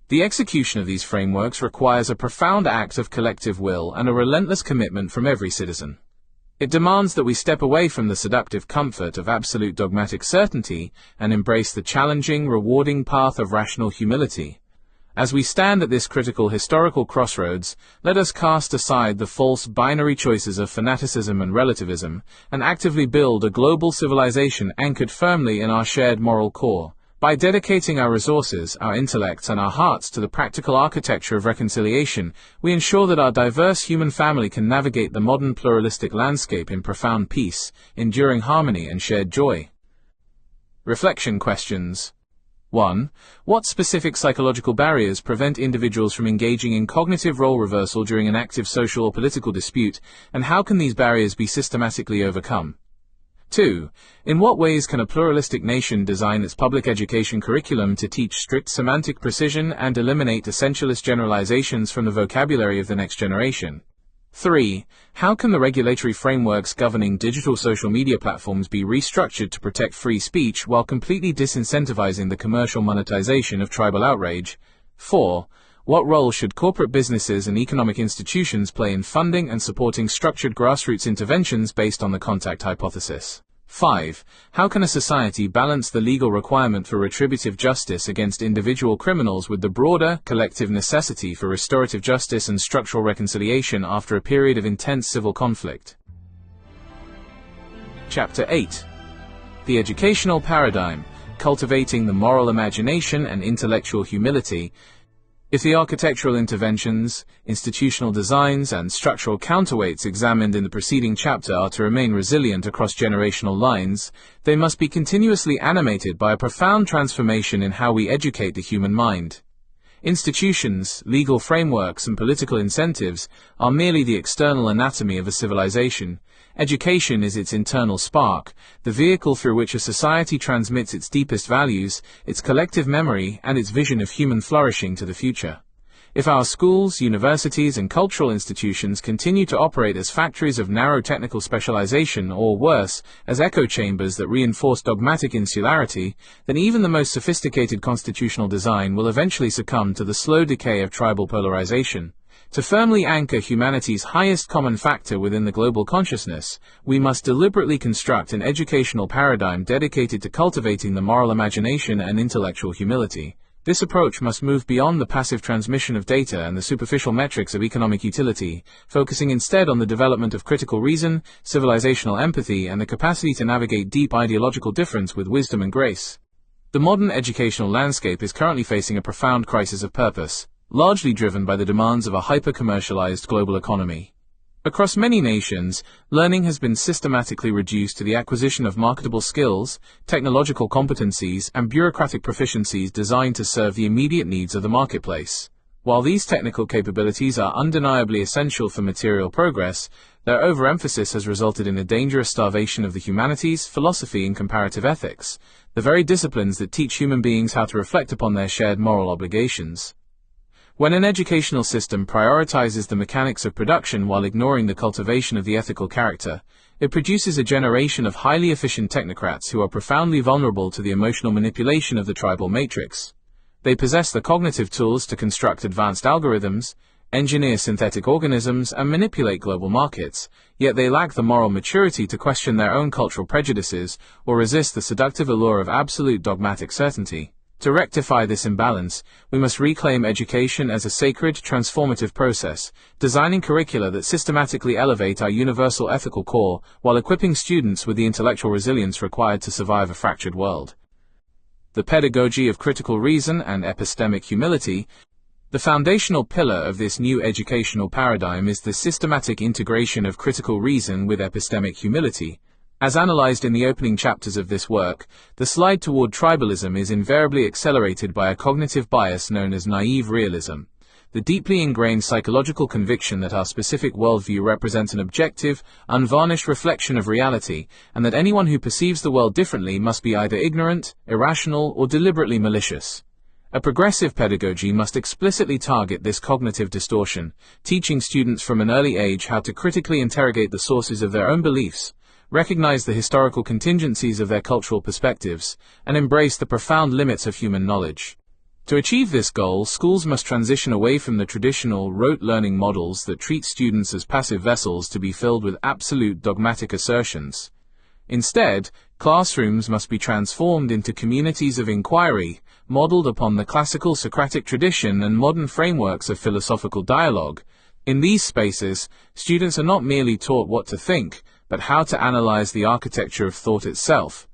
The execution of these frameworks requires a profound act of collective will and a relentless commitment from every citizen. It demands that we step away from the seductive comfort of absolute dogmatic certainty and embrace the challenging, rewarding path of rational humility. As we stand at this critical historical crossroads, let us cast aside the false binary choices of fanaticism and relativism, and actively build a global civilization anchored firmly in our shared moral core. By dedicating our resources, our intellects, and our hearts to the practical architecture of reconciliation, we ensure that our diverse human family can navigate the modern pluralistic landscape in profound peace, enduring harmony, and shared joy. Reflection questions. 1. What specific psychological barriers prevent individuals from engaging in cognitive role reversal during an active social or political dispute, and how can these barriers be systematically overcome? 2. In what ways can a pluralistic nation design its public education curriculum to teach strict semantic precision and eliminate essentialist generalizations from the vocabulary of the next generation? 3. How can the regulatory frameworks governing digital social media platforms be restructured to protect free speech while completely disincentivizing the commercial monetization of tribal outrage? 4. What role should corporate businesses and economic institutions play in funding and supporting structured grassroots interventions based on the contact hypothesis? 5. How can a society balance the legal requirement for retributive justice against individual criminals with the broader, collective necessity for restorative justice and structural reconciliation after a period of intense civil conflict? Chapter 8. The Educational Paradigm: Cultivating the Moral Imagination and Intellectual Humility. If the architectural interventions, institutional designs, and structural counterweights examined in the preceding chapter are to remain resilient across generational lines, they must be continuously animated by a profound transformation in how we educate the human mind. Institutions, legal frameworks, and political incentives are merely the external anatomy of a civilization. Education is its internal spark, the vehicle through which a society transmits its deepest values, its collective memory, and its vision of human flourishing to the future. If our schools, universities, and cultural institutions continue to operate as factories of narrow technical specialization, or worse, as echo chambers that reinforce dogmatic insularity, then even the most sophisticated constitutional design will eventually succumb to the slow decay of tribal polarization. To firmly anchor humanity's highest common factor within the global consciousness, we must deliberately construct an educational paradigm dedicated to cultivating the moral imagination and intellectual humility. This approach must move beyond the passive transmission of data and the superficial metrics of economic utility, focusing instead on the development of critical reason, civilizational empathy, and the capacity to navigate deep ideological difference with wisdom and grace. The modern educational landscape is currently facing a profound crisis of purpose, largely driven by the demands of a hyper-commercialized global economy. Across many nations, learning has been systematically reduced to the acquisition of marketable skills, technological competencies, and bureaucratic proficiencies designed to serve the immediate needs of the marketplace. While these technical capabilities are undeniably essential for material progress, their overemphasis has resulted in a dangerous starvation of the humanities, philosophy, and comparative ethics, the very disciplines that teach human beings how to reflect upon their shared moral obligations. When an educational system prioritizes the mechanics of production while ignoring the cultivation of the ethical character, it produces a generation of highly efficient technocrats who are profoundly vulnerable to the emotional manipulation of the tribal matrix. They possess the cognitive tools to construct advanced algorithms, engineer synthetic organisms, and manipulate global markets, yet they lack the moral maturity to question their own cultural prejudices or resist the seductive allure of absolute dogmatic certainty. To rectify this imbalance, we must reclaim education as a sacred, transformative process, designing curricula that systematically elevate our universal ethical core while equipping students with the intellectual resilience required to survive a fractured world. The pedagogy of critical reason and epistemic humility. The foundational pillar of this new educational paradigm is the systematic integration of critical reason with epistemic humility. As analyzed in the opening chapters of this work, the slide toward tribalism is invariably accelerated by a cognitive bias known as naive realism, the deeply ingrained psychological conviction that our specific worldview represents an objective, unvarnished reflection of reality, and that anyone who perceives the world differently must be either ignorant, irrational, or deliberately malicious. A progressive pedagogy must explicitly target this cognitive distortion, teaching students from an early age how to critically interrogate the sources of their own beliefs, recognize the historical contingencies of their cultural perspectives, and embrace the profound limits of human knowledge. To achieve this goal, schools must transition away from the traditional rote learning models that treat students as passive vessels to be filled with absolute dogmatic assertions. Instead, classrooms must be transformed into communities of inquiry, modeled upon the classical Socratic tradition and modern frameworks of philosophical dialogue. In these spaces, students are not merely taught what to think, but how to analyze the architecture of thought itself.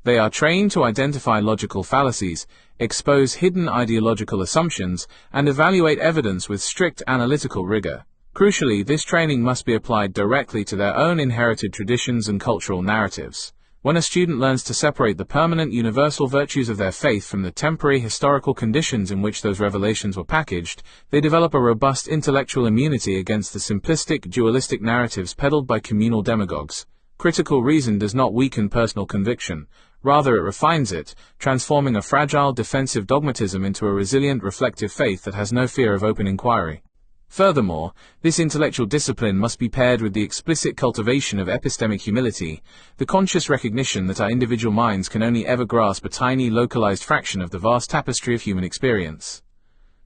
They are trained to identify logical fallacies, expose hidden ideological assumptions, and evaluate evidence with strict analytical rigor. Crucially, this training must be applied directly to their own inherited traditions and cultural narratives. When a student learns to separate the permanent universal virtues of their faith from the temporary historical conditions in which those revelations were packaged, they develop a robust intellectual immunity against the simplistic, dualistic narratives peddled by communal demagogues. Critical reason does not weaken personal conviction, rather it refines it, transforming a fragile, defensive dogmatism into a resilient, reflective faith that has no fear of open inquiry. Furthermore, this intellectual discipline must be paired with the explicit cultivation of epistemic humility, the conscious recognition that our individual minds can only ever grasp a tiny, localized fraction of the vast tapestry of human experience.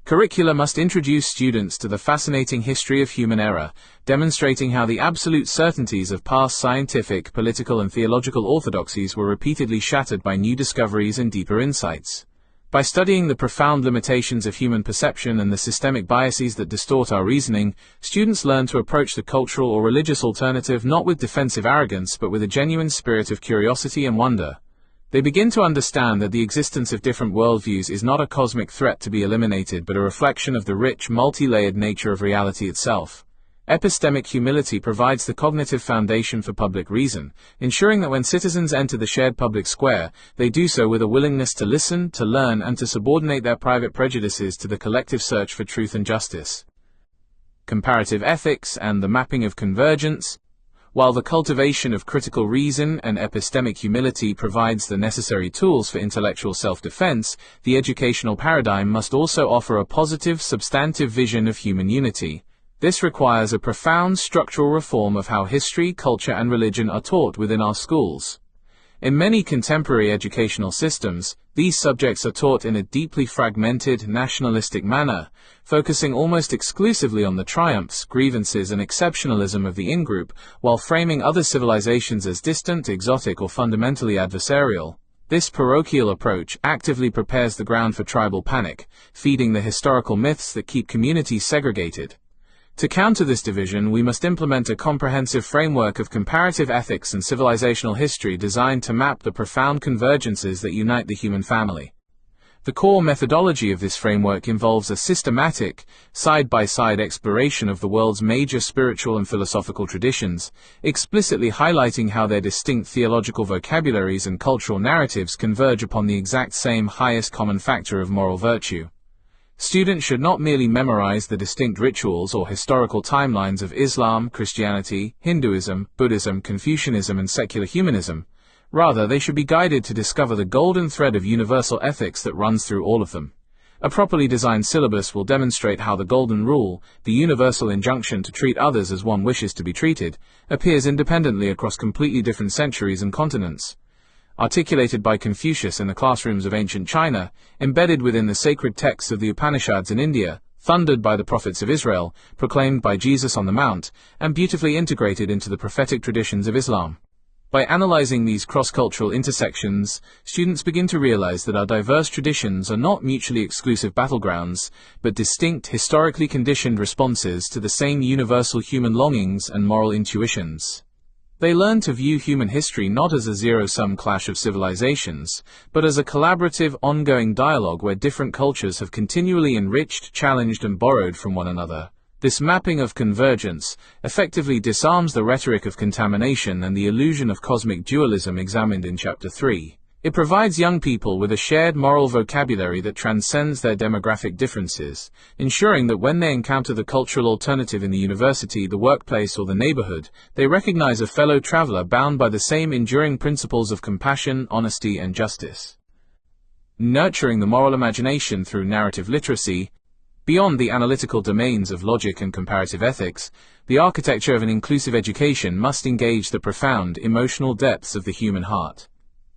Curricula must introduce students to the fascinating history of human error, demonstrating how the absolute certainties of past scientific, political, and theological orthodoxies were repeatedly shattered by new discoveries and deeper insights. By studying the profound limitations of human perception and the systemic biases that distort our reasoning, students learn to approach the cultural or religious alternative not with defensive arrogance but with a genuine spirit of curiosity and wonder. They begin to understand that the existence of different worldviews is not a cosmic threat to be eliminated but a reflection of the rich, multi-layered nature of reality itself. Epistemic humility provides the cognitive foundation for public reason, ensuring that when citizens enter the shared public square, they do so with a willingness to listen, to learn, and to subordinate their private prejudices to the collective search for truth and justice. Comparative ethics and the mapping of convergence. While the cultivation of critical reason and epistemic humility provides the necessary tools for intellectual self-defense, the educational paradigm must also offer a positive, substantive vision of human unity. This requires a profound structural reform of how history, culture, and religion are taught within our schools. In many contemporary educational systems, these subjects are taught in a deeply fragmented, nationalistic manner, focusing almost exclusively on the triumphs, grievances, and exceptionalism of the in-group, while framing other civilizations as distant, exotic, or fundamentally adversarial. This parochial approach actively prepares the ground for tribal panic, feeding the historical myths that keep communities segregated. To counter this division, we must implement a comprehensive framework of comparative ethics and civilizational history designed to map the profound convergences that unite the human family. The core methodology of this framework involves a systematic, side-by-side exploration of the world's major spiritual and philosophical traditions, explicitly highlighting how their distinct theological vocabularies and cultural narratives converge upon the exact same highest common factor of moral virtue. Students should not merely memorize the distinct rituals or historical timelines of Islam, Christianity, Hinduism, Buddhism, Confucianism, and secular humanism. Rather, they should be guided to discover the golden thread of universal ethics that runs through all of them. A properly designed syllabus will demonstrate how the golden rule, the universal injunction to treat others as one wishes to be treated, appears independently across completely different centuries and continents. Articulated by Confucius in the classrooms of ancient China, embedded within the sacred texts of the Upanishads in India, thundered by the prophets of Israel, proclaimed by Jesus on the Mount, and beautifully integrated into the prophetic traditions of Islam. By analyzing these cross-cultural intersections, students begin to realize that our diverse traditions are not mutually exclusive battlegrounds, but distinct, historically conditioned responses to the same universal human longings and moral intuitions. They learn to view human history not as a zero-sum clash of civilizations, but as a collaborative, ongoing dialogue where different cultures have continually enriched, challenged, and borrowed from one another. This mapping of convergence effectively disarms the rhetoric of contamination and the illusion of cosmic dualism examined in Chapter 3. It provides young people with a shared moral vocabulary that transcends their demographic differences, ensuring that when they encounter the cultural alternative in the university, the workplace, or the neighborhood, they recognize a fellow traveler bound by the same enduring principles of compassion, honesty, and justice. Nurturing the moral imagination through narrative literacy. Beyond the analytical domains of logic and comparative ethics, the architecture of an inclusive education must engage the profound emotional depths of the human heart.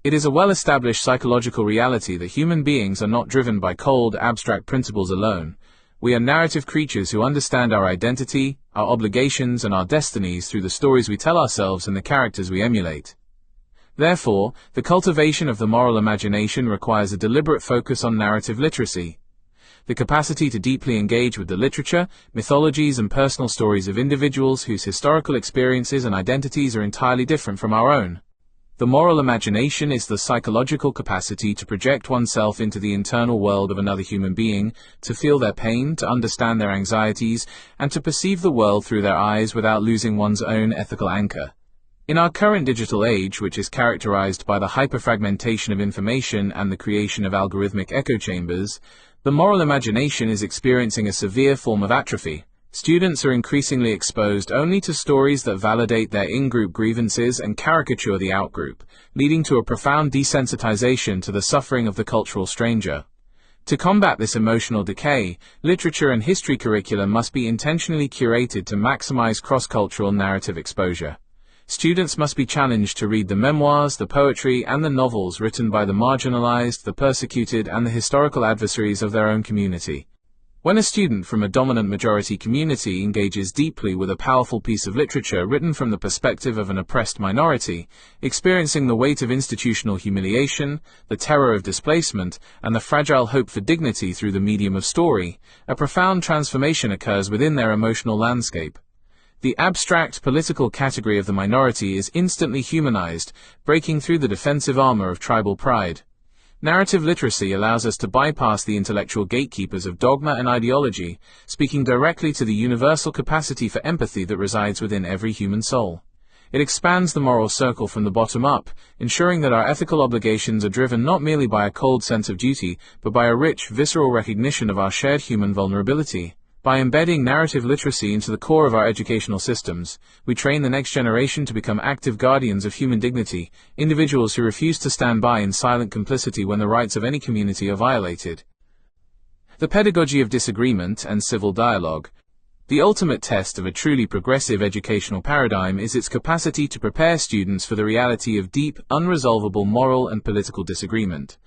It is a well-established psychological reality that human beings are not driven by cold, abstract principles alone. We are narrative creatures who understand our identity, our obligations, and our destinies through the stories we tell ourselves and the characters we emulate. Therefore, the cultivation of the moral imagination requires a deliberate focus on narrative literacy. The capacity to deeply engage with the literature, mythologies, and personal stories of individuals whose historical experiences and identities are entirely different from our own. The moral imagination is the psychological capacity to project oneself into the internal world of another human being, to feel their pain, to understand their anxieties, and to perceive the world through their eyes without losing one's own ethical anchor. In our current digital age, which is characterized by the hyperfragmentation of information and the creation of algorithmic echo chambers, the moral imagination is experiencing a severe form of atrophy. Students are increasingly exposed only to stories that validate their in-group grievances and caricature the out-group, leading to a profound desensitization to the suffering of the cultural stranger. To combat this emotional decay, literature and history curricula must be intentionally curated to maximize cross-cultural narrative exposure. Students must be challenged to read the memoirs, the poetry, and the novels written by the marginalized, the persecuted, and the historical adversaries of their own community. When a student from a dominant majority community engages deeply with a powerful piece of literature written from the perspective of an oppressed minority, experiencing the weight of institutional humiliation, the terror of displacement, and the fragile hope for dignity through the medium of story, a profound transformation occurs within their emotional landscape. The abstract political category of the minority is instantly humanized, breaking through the defensive armor of tribal pride. Narrative literacy allows us to bypass the intellectual gatekeepers of dogma and ideology, speaking directly to the universal capacity for empathy that resides within every human soul. It expands the moral circle from the bottom up, ensuring that our ethical obligations are driven not merely by a cold sense of duty, but by a rich, visceral recognition of our shared human vulnerability. By embedding narrative literacy into the core of our educational systems, we train the next generation to become active guardians of human dignity, individuals who refuse to stand by in silent complicity when the rights of any community are violated. The pedagogy of disagreement and civil dialogue. The ultimate test of a truly progressive educational paradigm is its capacity to prepare students for the reality of deep, unresolvable moral and political disagreement.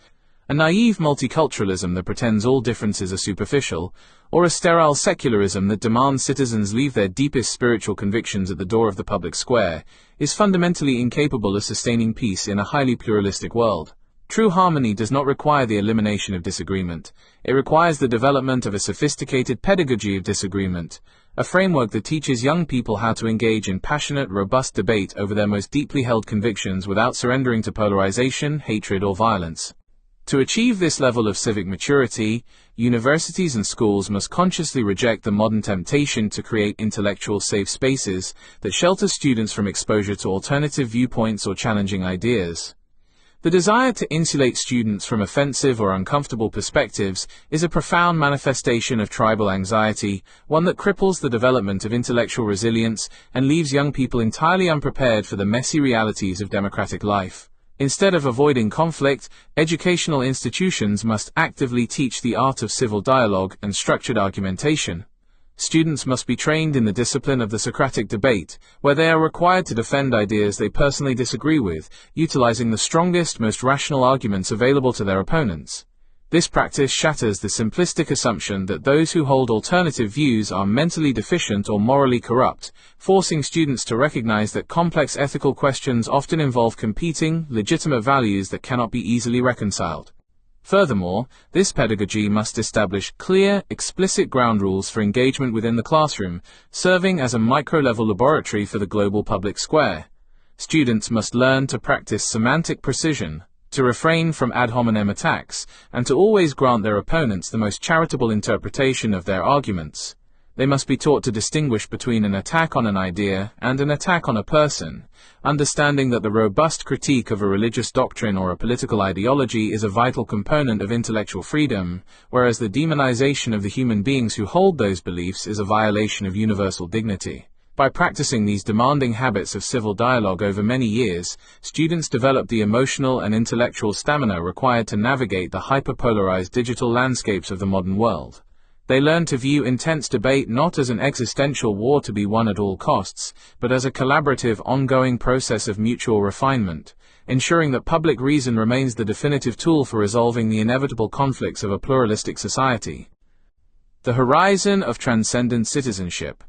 A naive multiculturalism that pretends all differences are superficial, or a sterile secularism that demands citizens leave their deepest spiritual convictions at the door of the public square, is fundamentally incapable of sustaining peace in a highly pluralistic world. True harmony does not require the elimination of disagreement. It requires the development of a sophisticated pedagogy of disagreement, a framework that teaches young people how to engage in passionate, robust debate over their most deeply held convictions without surrendering to polarization, hatred, or violence. To achieve this level of civic maturity, universities and schools must consciously reject the modern temptation to create intellectual safe spaces that shelter students from exposure to alternative viewpoints or challenging ideas. The desire to insulate students from offensive or uncomfortable perspectives is a profound manifestation of tribal anxiety, one that cripples the development of intellectual resilience and leaves young people entirely unprepared for the messy realities of democratic life. Instead of avoiding conflict, educational institutions must actively teach the art of civil dialogue and structured argumentation. Students must be trained in the discipline of the Socratic debate, where they are required to defend ideas they personally disagree with, utilizing the strongest, most rational arguments available to their opponents. This practice shatters the simplistic assumption that those who hold alternative views are mentally deficient or morally corrupt, forcing students to recognize that complex ethical questions often involve competing, legitimate values that cannot be easily reconciled. Furthermore, this pedagogy must establish clear, explicit ground rules for engagement within the classroom, serving as a micro-level laboratory for the global public square. Students must learn to practice semantic precision, to refrain from ad hominem attacks, and to always grant their opponents the most charitable interpretation of their arguments. They must be taught to distinguish between an attack on an idea and an attack on a person, understanding that the robust critique of a religious doctrine or a political ideology is a vital component of intellectual freedom, whereas the demonization of the human beings who hold those beliefs is a violation of universal dignity. By practicing these demanding habits of civil dialogue over many years, students develop the emotional and intellectual stamina required to navigate the hyperpolarized digital landscapes of the modern world. They learn to view intense debate not as an existential war to be won at all costs, but as a collaborative, ongoing process of mutual refinement, ensuring that public reason remains the definitive tool for resolving the inevitable conflicts of a pluralistic society. The horizon of transcendent citizenship.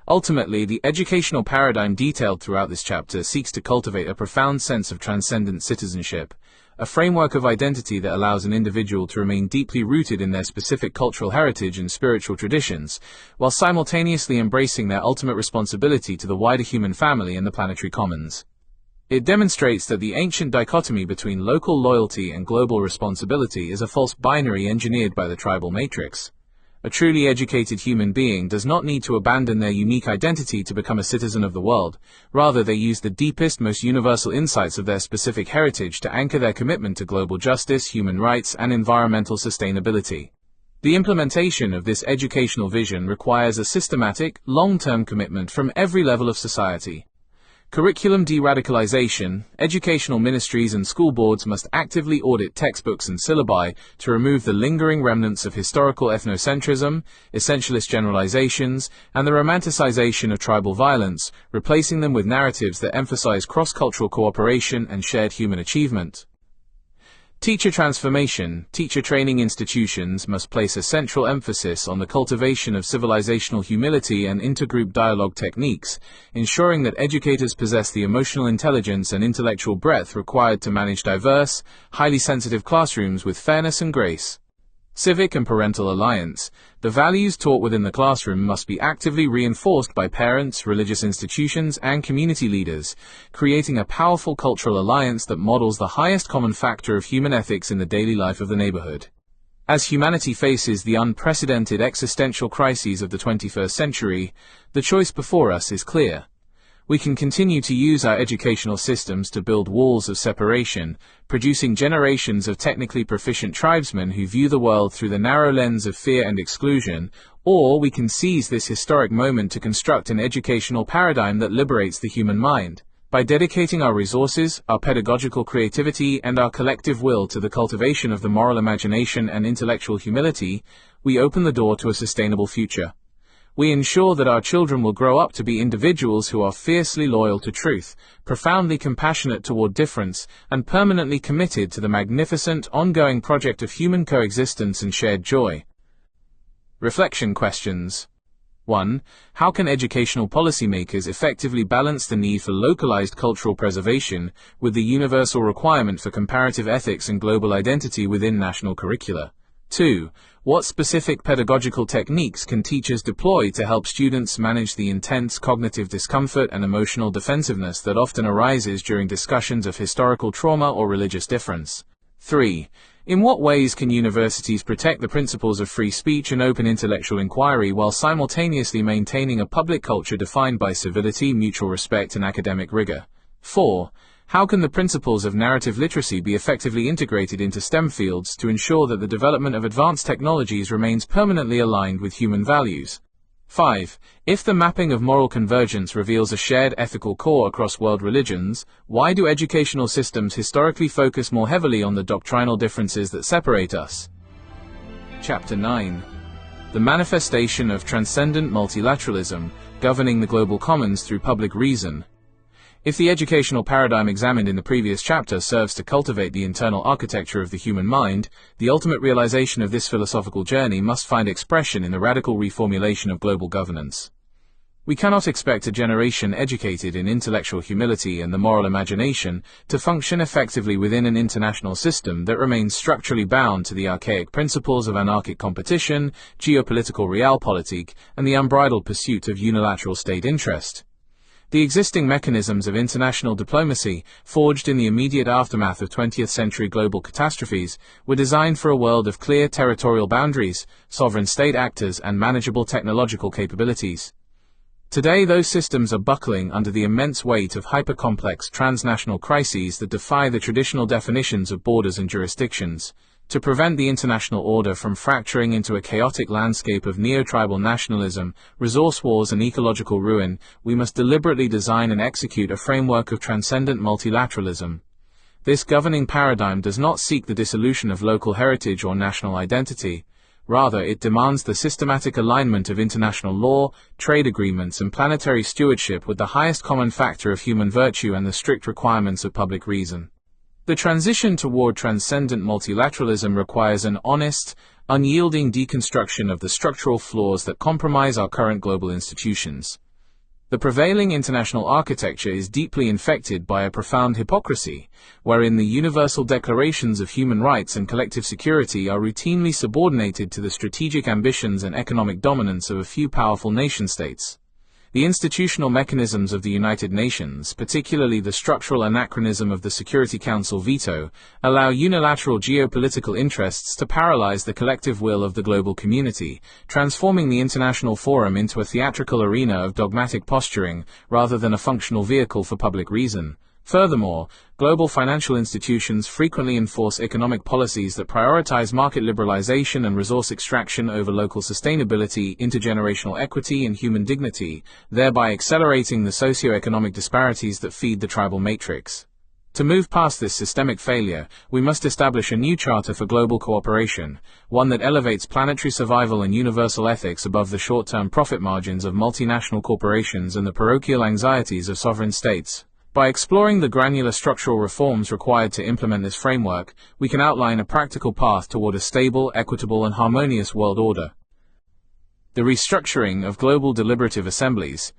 Ultimately, the educational paradigm detailed throughout this chapter seeks to cultivate a profound sense of transcendent citizenship, a framework of identity that allows an individual to remain deeply rooted in their specific cultural heritage and spiritual traditions, while simultaneously embracing their ultimate responsibility to the wider human family and the planetary commons. It demonstrates that the ancient dichotomy between local loyalty and global responsibility is a false binary engineered by the tribal matrix. A truly educated human being does not need to abandon their unique identity to become a citizen of the world. Rather, they use the deepest, most universal insights of their specific heritage to anchor their commitment to global justice, human rights, and environmental sustainability. The implementation of this educational vision requires a systematic, long-term commitment from every level of society. Curriculum de-radicalization. Educational ministries and school boards must actively audit textbooks and syllabi to remove the lingering remnants of historical ethnocentrism, essentialist generalizations, and the romanticization of tribal violence, replacing them with narratives that emphasize cross-cultural cooperation and shared human achievement. Teacher transformation. Teacher training institutions must place a central emphasis on the cultivation of civilizational humility and intergroup dialogue techniques, ensuring that educators possess the emotional intelligence and intellectual breadth required to manage diverse, highly sensitive classrooms with fairness and grace. Civic and parental alliance. The values taught within the classroom must be actively reinforced by parents, religious institutions, and community leaders, creating a powerful cultural alliance that models the highest common factor of human ethics in the daily life of the neighborhood. As humanity faces the unprecedented existential crises of the 21st century, the choice before us is clear. We can continue to use our educational systems to build walls of separation, producing generations of technically proficient tribesmen who view the world through the narrow lens of fear and exclusion, or we can seize this historic moment to construct an educational paradigm that liberates the human mind. By dedicating our resources, our pedagogical creativity, and our collective will to the cultivation of the moral imagination and intellectual humility, we open the door to a sustainable future. We ensure that our children will grow up to be individuals who are fiercely loyal to truth, profoundly compassionate toward difference, and permanently committed to the magnificent, ongoing project of human coexistence and shared joy. Reflection questions. 1. How can educational policymakers effectively balance the need for localized cultural preservation with the universal requirement for comparative ethics and global identity within national curricula? 2. What specific pedagogical techniques can teachers deploy to help students manage the intense cognitive discomfort and emotional defensiveness that often arises during discussions of historical trauma or religious difference? 3. In what ways can universities protect the principles of free speech and open intellectual inquiry while simultaneously maintaining a public culture defined by civility, mutual respect, and academic rigor? 4. How can the principles of narrative literacy be effectively integrated into STEM fields to ensure that the development of advanced technologies remains permanently aligned with human values? 5. If the mapping of moral convergence reveals a shared ethical core across world religions, why do educational systems historically focus more heavily on the doctrinal differences that separate us? Chapter 9. The manifestation of transcendent multilateralism, governing the global commons through public reason. If the educational paradigm examined in the previous chapter serves to cultivate the internal architecture of the human mind, the ultimate realization of this philosophical journey must find expression in the radical reformulation of global governance. We cannot expect a generation educated in intellectual humility and the moral imagination to function effectively within an international system that remains structurally bound to the archaic principles of anarchic competition, geopolitical realpolitik, and the unbridled pursuit of unilateral state interest. The existing mechanisms of international diplomacy, forged in the immediate aftermath of 20th century global catastrophes, were designed for a world of clear territorial boundaries, sovereign state actors, and manageable technological capabilities. Today those systems are buckling under the immense weight of hyper-complex transnational crises that defy the traditional definitions of borders and jurisdictions. To prevent the international order from fracturing into a chaotic landscape of neo-tribal nationalism, resource wars, and ecological ruin, we must deliberately design and execute a framework of transcendent multilateralism. This governing paradigm does not seek the dissolution of local heritage or national identity. Rather, it demands the systematic alignment of international law, trade agreements, and planetary stewardship with the highest common factor of human virtue and the strict requirements of public reason. The transition toward transcendent multilateralism requires an honest, unyielding deconstruction of the structural flaws that compromise our current global institutions. The prevailing international architecture is deeply infected by a profound hypocrisy, wherein the universal declarations of human rights and collective security are routinely subordinated to the strategic ambitions and economic dominance of a few powerful nation-states. The institutional mechanisms of the United Nations, particularly the structural anachronism of the Security Council veto, allow unilateral geopolitical interests to paralyze the collective will of the global community, transforming the international forum into a theatrical arena of dogmatic posturing rather than a functional vehicle for public reason. Furthermore, global financial institutions frequently enforce economic policies that prioritize market liberalization and resource extraction over local sustainability, intergenerational equity, and human dignity, thereby accelerating the socio-economic disparities that feed the tribal matrix. To move past this systemic failure, we must establish a new charter for global cooperation, one that elevates planetary survival and universal ethics above the short-term profit margins of multinational corporations and the parochial anxieties of sovereign states. By exploring the granular structural reforms required to implement this framework, we can outline a practical path toward a stable, equitable, and harmonious world order. The restructuring of global deliberative assemblies.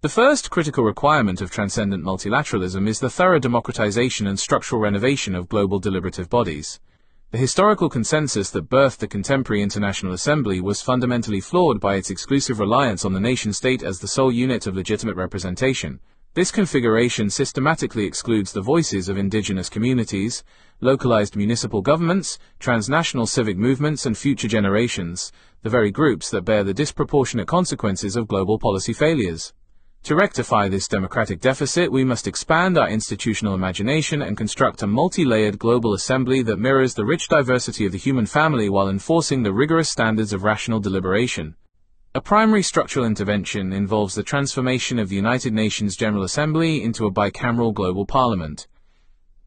The first critical requirement of transcendent multilateralism is the thorough democratization and structural renovation of global deliberative bodies. The historical consensus that birthed the contemporary International Assembly was fundamentally flawed by its exclusive reliance on the nation-state as the sole unit of legitimate representation. This configuration systematically excludes the voices of indigenous communities, localized municipal governments, transnational civic movements, and future generations, the very groups that bear the disproportionate consequences of global policy failures. To rectify this democratic deficit, we must expand our institutional imagination and construct a multi-layered global assembly that mirrors the rich diversity of the human family while enforcing the rigorous standards of rational deliberation. A primary structural intervention involves the transformation of the United Nations General Assembly into a bicameral global parliament.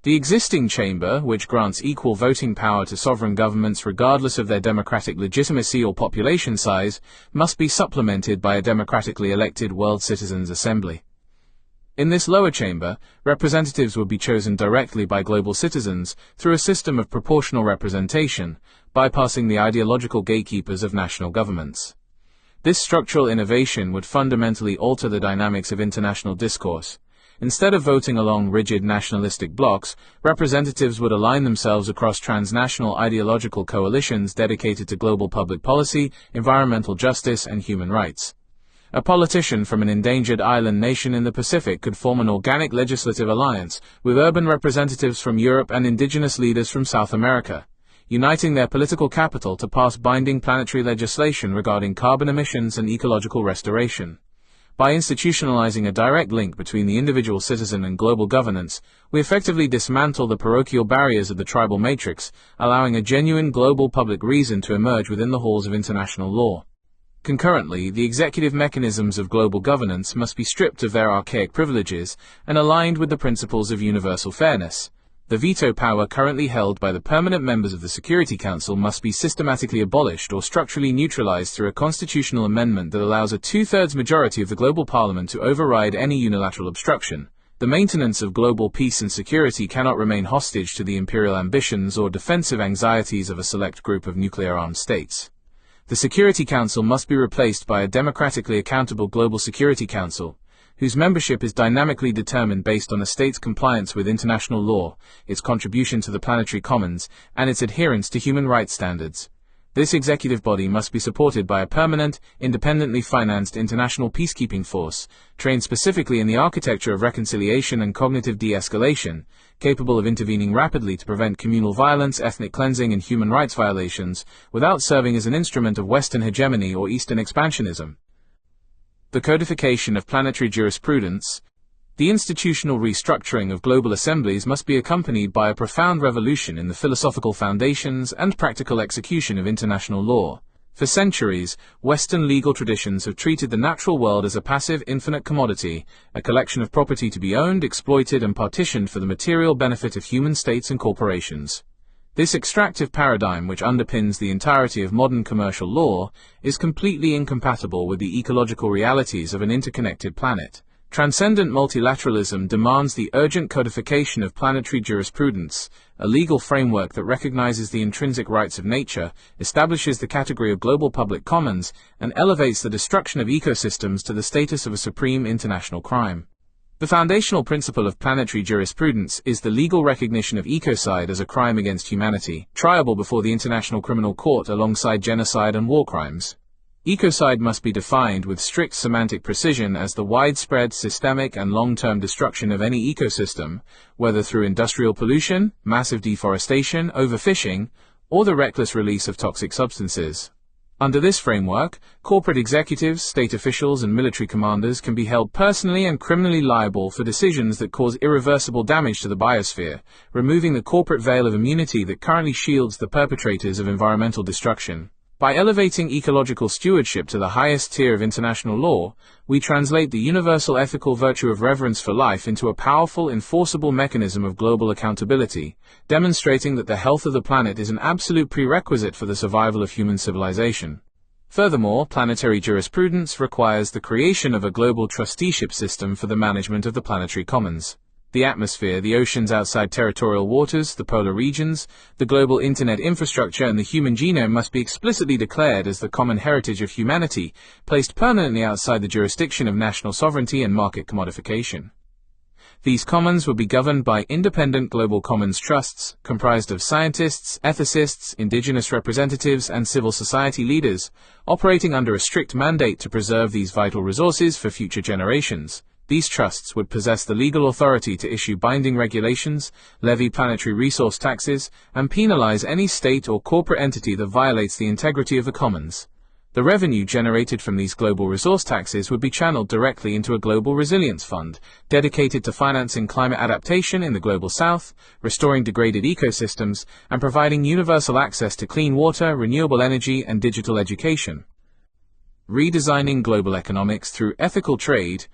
The existing chamber, which grants equal voting power to sovereign governments regardless of their democratic legitimacy or population size, must be supplemented by a democratically elected World Citizens' Assembly. In this lower chamber, representatives would be chosen directly by global citizens through a system of proportional representation, bypassing the ideological gatekeepers of national governments. This structural innovation would fundamentally alter the dynamics of international discourse. Instead of voting along rigid nationalistic blocs, representatives would align themselves across transnational ideological coalitions dedicated to global public policy, environmental justice, and human rights. A politician from an endangered island nation in the Pacific could form an organic legislative alliance with urban representatives from Europe and indigenous leaders from South America, uniting their political capital to pass binding planetary legislation regarding carbon emissions and ecological restoration. By institutionalizing a direct link between the individual citizen and global governance, we effectively dismantle the parochial barriers of the tribal matrix, allowing a genuine global public reason to emerge within the halls of international law. Concurrently, the executive mechanisms of global governance must be stripped of their archaic privileges and aligned with the principles of universal fairness. The veto power currently held by the permanent members of the Security Council must be systematically abolished or structurally neutralized through a constitutional amendment that allows a two-thirds majority of the global parliament to override any unilateral obstruction. The maintenance of global peace and security cannot remain hostage to the imperial ambitions or defensive anxieties of a select group of nuclear-armed states. The Security Council must be replaced by a democratically accountable Global Security Council, whose membership is dynamically determined based on a state's compliance with international law, its contribution to the planetary commons, and its adherence to human rights standards. This executive body must be supported by a permanent, independently financed international peacekeeping force, trained specifically in the architecture of reconciliation and cognitive de-escalation, capable of intervening rapidly to prevent communal violence, ethnic cleansing, and human rights violations, without serving as an instrument of Western hegemony or Eastern expansionism. The codification of planetary jurisprudence. The institutional restructuring of global assemblies must be accompanied by a profound revolution in the philosophical foundations and practical execution of international law. For centuries, Western legal traditions have treated the natural world as a passive, infinite commodity, a collection of property to be owned, exploited, and partitioned for the material benefit of human states and corporations. This extractive paradigm, which underpins the entirety of modern commercial law, is completely incompatible with the ecological realities of an interconnected planet. Transcendent multilateralism demands the urgent codification of planetary jurisprudence, a legal framework that recognizes the intrinsic rights of nature, establishes the category of global public commons, and elevates the destruction of ecosystems to the status of a supreme international crime. The foundational principle of planetary jurisprudence is the legal recognition of ecocide as a crime against humanity, triable before the International Criminal Court alongside genocide and war crimes. Ecocide must be defined with strict semantic precision as the widespread, systemic, and long-term destruction of any ecosystem, whether through industrial pollution, massive deforestation, overfishing, or the reckless release of toxic substances. Under this framework, corporate executives, state officials, and military commanders can be held personally and criminally liable for decisions that cause irreversible damage to the biosphere, removing the corporate veil of immunity that currently shields the perpetrators of environmental destruction. By elevating ecological stewardship to the highest tier of international law, we translate the universal ethical virtue of reverence for life into a powerful, enforceable mechanism of global accountability, demonstrating that the health of the planet is an absolute prerequisite for the survival of human civilization. Furthermore, planetary jurisprudence requires the creation of a global trusteeship system for the management of the planetary commons. The atmosphere, the oceans outside territorial waters, the polar regions, the global internet infrastructure, and the human genome must be explicitly declared as the common heritage of humanity, placed permanently outside the jurisdiction of national sovereignty and market commodification. These commons would be governed by independent global commons trusts, comprised of scientists, ethicists, indigenous representatives, and civil society leaders, operating under a strict mandate to preserve these vital resources for future generations. These trusts would possess the legal authority to issue binding regulations, levy planetary resource taxes, and penalize any state or corporate entity that violates the integrity of the commons. The revenue generated from these global resource taxes would be channeled directly into a global resilience fund, dedicated to financing climate adaptation in the global south, restoring degraded ecosystems, and providing universal access to clean water, renewable energy, and digital education. Redesigning global economics through ethical trade.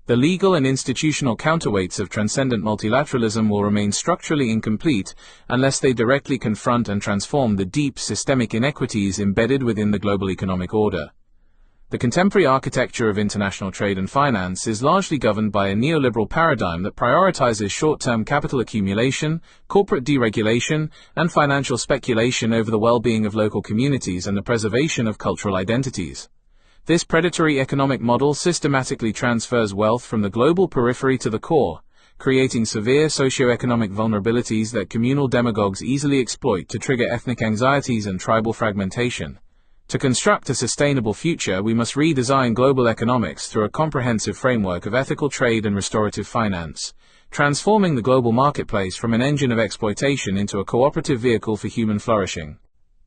The legal and institutional counterweights of transcendent multilateralism will remain structurally incomplete unless they directly confront and transform the deep systemic inequities embedded within the global economic order. The contemporary architecture of international trade and finance is largely governed by a neoliberal paradigm that prioritizes short-term capital accumulation, corporate deregulation, and financial speculation over the well-being of local communities and the preservation of cultural identities. This predatory economic model systematically transfers wealth from the global periphery to the core, creating severe socio-economic vulnerabilities that communal demagogues easily exploit to trigger ethnic anxieties and tribal fragmentation. To construct a sustainable future, we must redesign global economics through a comprehensive framework of ethical trade and restorative finance, transforming the global marketplace from an engine of exploitation into a cooperative vehicle for human flourishing.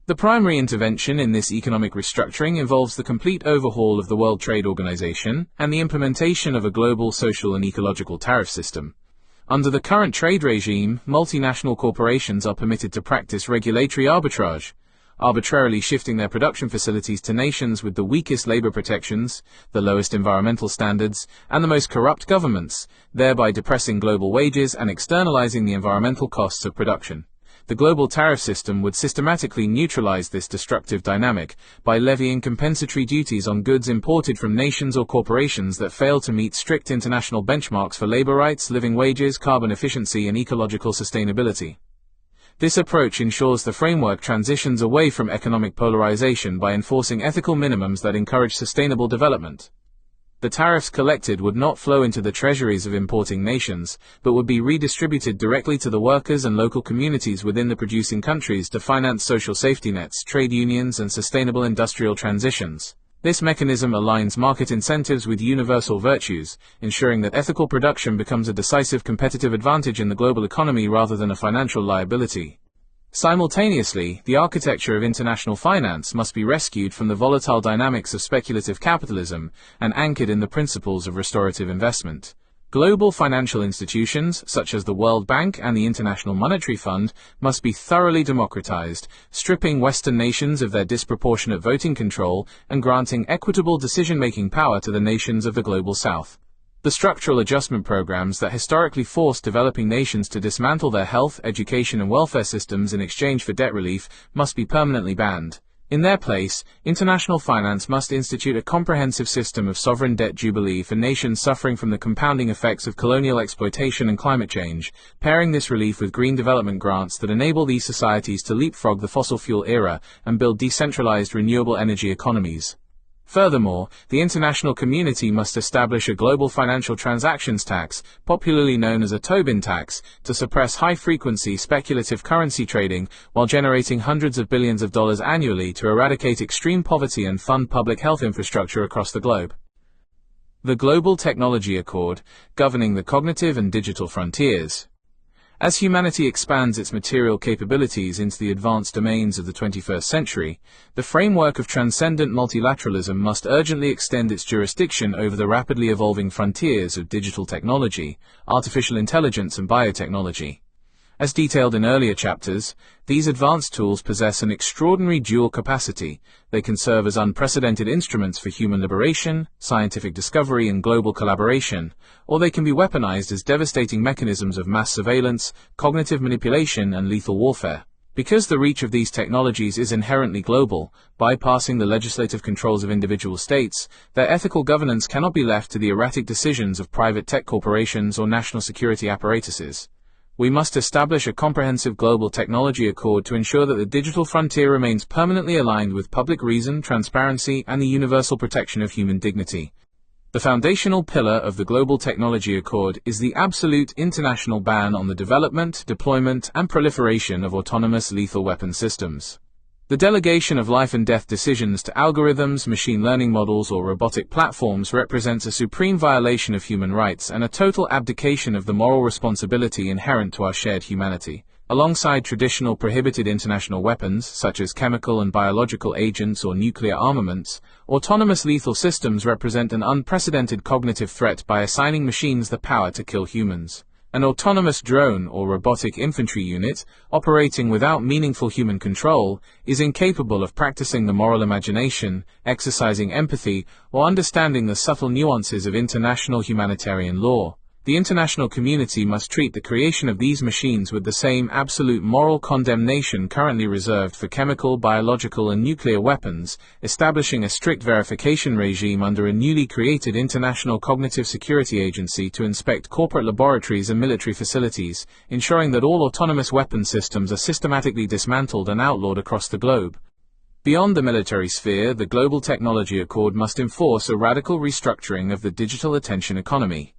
The primary intervention in this economic restructuring involves the complete overhaul of the World Trade Organization and the implementation of a global social and ecological tariff system. Under the current trade regime, multinational corporations are permitted to practice regulatory arbitrage, arbitrarily shifting their production facilities to nations with the weakest labor protections, the lowest environmental standards, and the most corrupt governments, thereby depressing global wages and externalizing the environmental costs of production. The global tariff system would systematically neutralize this destructive dynamic by levying compensatory duties on goods imported from nations or corporations that fail to meet strict international benchmarks for labor rights, living wages, carbon efficiency, and ecological sustainability. This approach ensures the framework transitions away from economic polarization by enforcing ethical minimums that encourage sustainable development. The tariffs collected would not flow into the treasuries of importing nations, but would be redistributed directly to the workers and local communities within the producing countries to finance social safety nets, trade unions, and sustainable industrial transitions. This mechanism aligns market incentives with universal virtues, ensuring that ethical production becomes a decisive competitive advantage in the global economy rather than a financial liability. Simultaneously, the architecture of international finance must be rescued from the volatile dynamics of speculative capitalism and anchored in the principles of restorative investment. Global financial institutions, such as the World Bank and the International Monetary Fund, must be thoroughly democratized, stripping Western nations of their disproportionate voting control and granting equitable decision-making power to the nations of the Global South. The structural adjustment programs that historically forced developing nations to dismantle their health, education, and welfare systems in exchange for debt relief must be permanently banned. In their place, international finance must institute a comprehensive system of sovereign debt jubilee for nations suffering from the compounding effects of colonial exploitation and climate change, pairing this relief with green development grants that enable these societies to leapfrog the fossil fuel era and build decentralized renewable energy economies. Furthermore, the international community must establish a global financial transactions tax, popularly known as a Tobin tax, to suppress high-frequency speculative currency trading while generating hundreds of billions of dollars annually to eradicate extreme poverty and fund public health infrastructure across the globe. The Global Technology Accord, governing the cognitive and digital frontiers. As humanity expands its material capabilities into the advanced domains of the 21st century, the framework of transcendent multilateralism must urgently extend its jurisdiction over the rapidly evolving frontiers of digital technology, artificial intelligence, and biotechnology. As detailed in earlier chapters, these advanced tools possess an extraordinary dual capacity. They can serve as unprecedented instruments for human liberation, scientific discovery, and global collaboration, or they can be weaponized as devastating mechanisms of mass surveillance, cognitive manipulation, and lethal warfare. Because the reach of these technologies is inherently global, bypassing the legislative controls of individual states, their ethical governance cannot be left to the erratic decisions of private tech corporations or national security apparatuses. We must establish a comprehensive global technology accord to ensure that the digital frontier remains permanently aligned with public reason, transparency, and the universal protection of human dignity. The foundational pillar of the Global Technology Accord is the absolute international ban on the development, deployment, and proliferation of autonomous lethal weapon systems. The delegation of life and death decisions to algorithms, machine learning models, or robotic platforms represents a supreme violation of human rights and a total abdication of the moral responsibility inherent to our shared humanity. Alongside traditional prohibited international weapons, such as chemical and biological agents or nuclear armaments, autonomous lethal systems represent an unprecedented cognitive threat by assigning machines the power to kill humans. An autonomous drone or robotic infantry unit, operating without meaningful human control, is incapable of practicing the moral imagination, exercising empathy, or understanding the subtle nuances of international humanitarian law. The international community must treat the creation of these machines with the same absolute moral condemnation currently reserved for chemical, biological, and nuclear weapons, establishing a strict verification regime under a newly created International Cognitive Security Agency to inspect corporate laboratories and military facilities, ensuring that all autonomous weapon systems are systematically dismantled and outlawed across the globe. Beyond the military sphere, the Global Technology Accord must enforce a radical restructuring of the digital attention economy.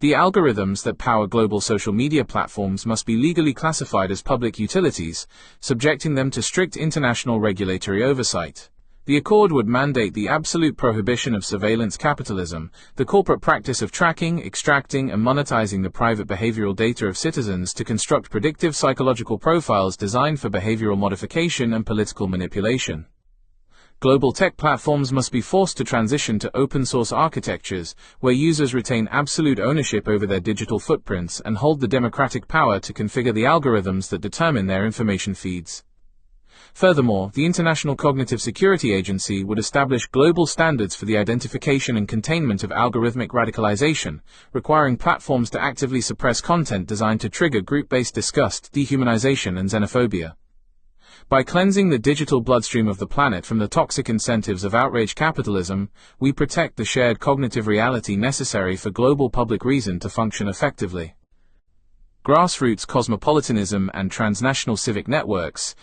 The algorithms that power global social media platforms must be legally classified as public utilities, subjecting them to strict international regulatory oversight. The Accord would mandate the absolute prohibition of surveillance capitalism, the corporate practice of tracking, extracting, and monetizing the private behavioral data of citizens to construct predictive psychological profiles designed for behavioral modification and political manipulation. Global tech platforms must be forced to transition to open-source architectures, where users retain absolute ownership over their digital footprints and hold the democratic power to configure the algorithms that determine their information feeds. Furthermore, the International Cognitive Security Agency would establish global standards for the identification and containment of algorithmic radicalization, requiring platforms to actively suppress content designed to trigger group-based disgust, dehumanization, and xenophobia. By cleansing the digital bloodstream of the planet from the toxic incentives of outrage capitalism, we protect the shared cognitive reality necessary for global public reason to function effectively. Grassroots cosmopolitanism and transnational civic networks.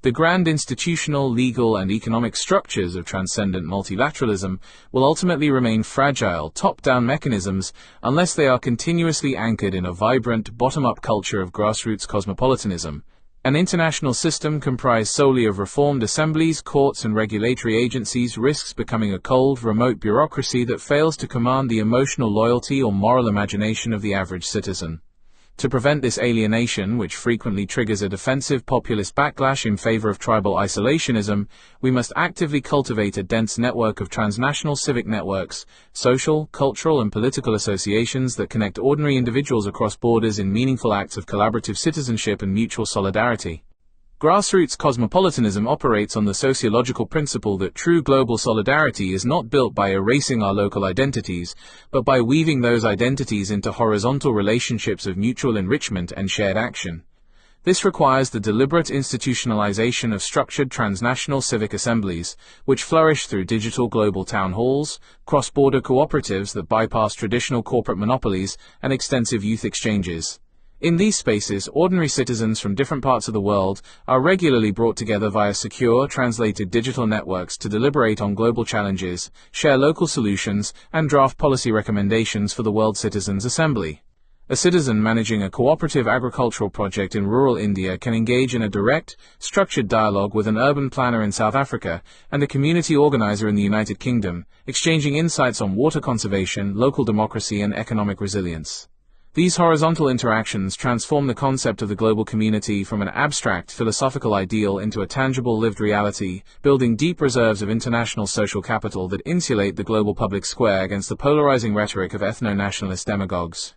The grand institutional, legal, and economic structures of transcendent multilateralism will ultimately remain fragile, top-down mechanisms unless they are continuously anchored in a vibrant, bottom-up culture of grassroots cosmopolitanism. An international system comprised solely of reformed assemblies, courts, and regulatory agencies risks becoming a cold, remote bureaucracy that fails to command the emotional loyalty or moral imagination of the average citizen. To prevent this alienation, which frequently triggers a defensive populist backlash in favor of tribal isolationism, we must actively cultivate a dense network of transnational civic networks, social, cultural, and political associations that connect ordinary individuals across borders in meaningful acts of collaborative citizenship and mutual solidarity. Grassroots cosmopolitanism operates on the sociological principle that true global solidarity is not built by erasing our local identities, but by weaving those identities into horizontal relationships of mutual enrichment and shared action. This requires the deliberate institutionalization of structured transnational civic assemblies, which flourish through digital global town halls, cross-border cooperatives that bypass traditional corporate monopolies, and extensive youth exchanges. In these spaces, ordinary citizens from different parts of the world are regularly brought together via secure, translated digital networks to deliberate on global challenges, share local solutions, and draft policy recommendations for the World Citizens Assembly. A citizen managing a cooperative agricultural project in rural India can engage in a direct, structured dialogue with an urban planner in South Africa and a community organizer in the United Kingdom, exchanging insights on water conservation, local democracy, and economic resilience. These horizontal interactions transform the concept of the global community from an abstract philosophical ideal into a tangible lived reality, building deep reserves of international social capital that insulate the global public square against the polarizing rhetoric of ethno-nationalist demagogues.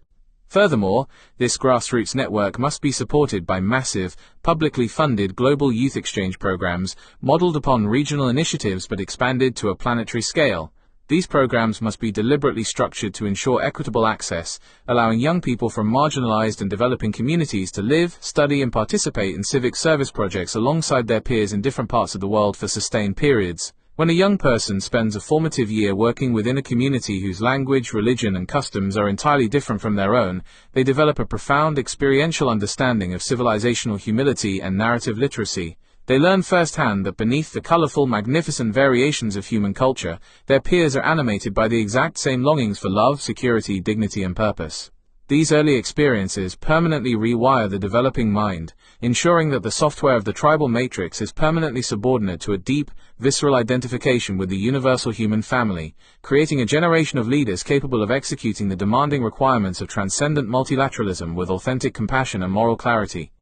Furthermore, this grassroots network must be supported by massive, publicly funded global youth exchange programs modeled upon regional initiatives but expanded to a planetary scale. These programs must be deliberately structured to ensure equitable access, allowing young people from marginalized and developing communities to live, study, and participate in civic service projects alongside their peers in different parts of the world for sustained periods. When a young person spends a formative year working within a community whose language, religion, and customs are entirely different from their own, they develop a profound experiential understanding of civilizational humility and narrative literacy. They learn firsthand that beneath the colorful, magnificent variations of human culture, their peers are animated by the exact same longings for love, security, dignity, and purpose. These early experiences permanently rewire the developing mind, ensuring that the software of the tribal matrix is permanently subordinate to a deep, visceral identification with the universal human family, creating a generation of leaders capable of executing the demanding requirements of transcendent multilateralism with authentic compassion and moral clarity.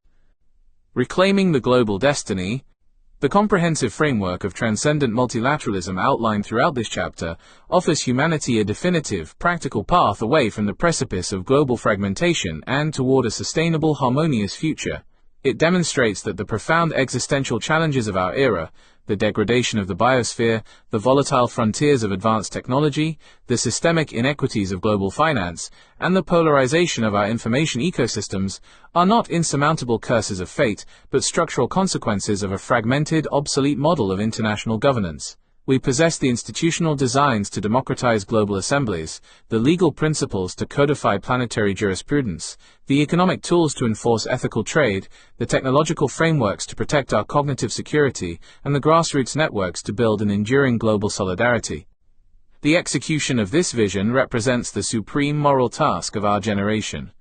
Reclaiming the global destiny. The comprehensive framework of transcendent multilateralism outlined throughout this chapter offers humanity a definitive, practical path away from the precipice of global fragmentation and toward a sustainable, harmonious future. It demonstrates that the profound existential challenges of our era, the degradation of the biosphere, the volatile frontiers of advanced technology, the systemic inequities of global finance, and the polarization of our information ecosystems, are not insurmountable curses of fate, but structural consequences of a fragmented, obsolete model of international governance. We possess the institutional designs to democratize global assemblies, the legal principles to codify planetary jurisprudence, the economic tools to enforce ethical trade, the technological frameworks to protect our cognitive security, and the grassroots networks to build an enduring global solidarity. The execution of this vision represents the supreme moral task of our generation.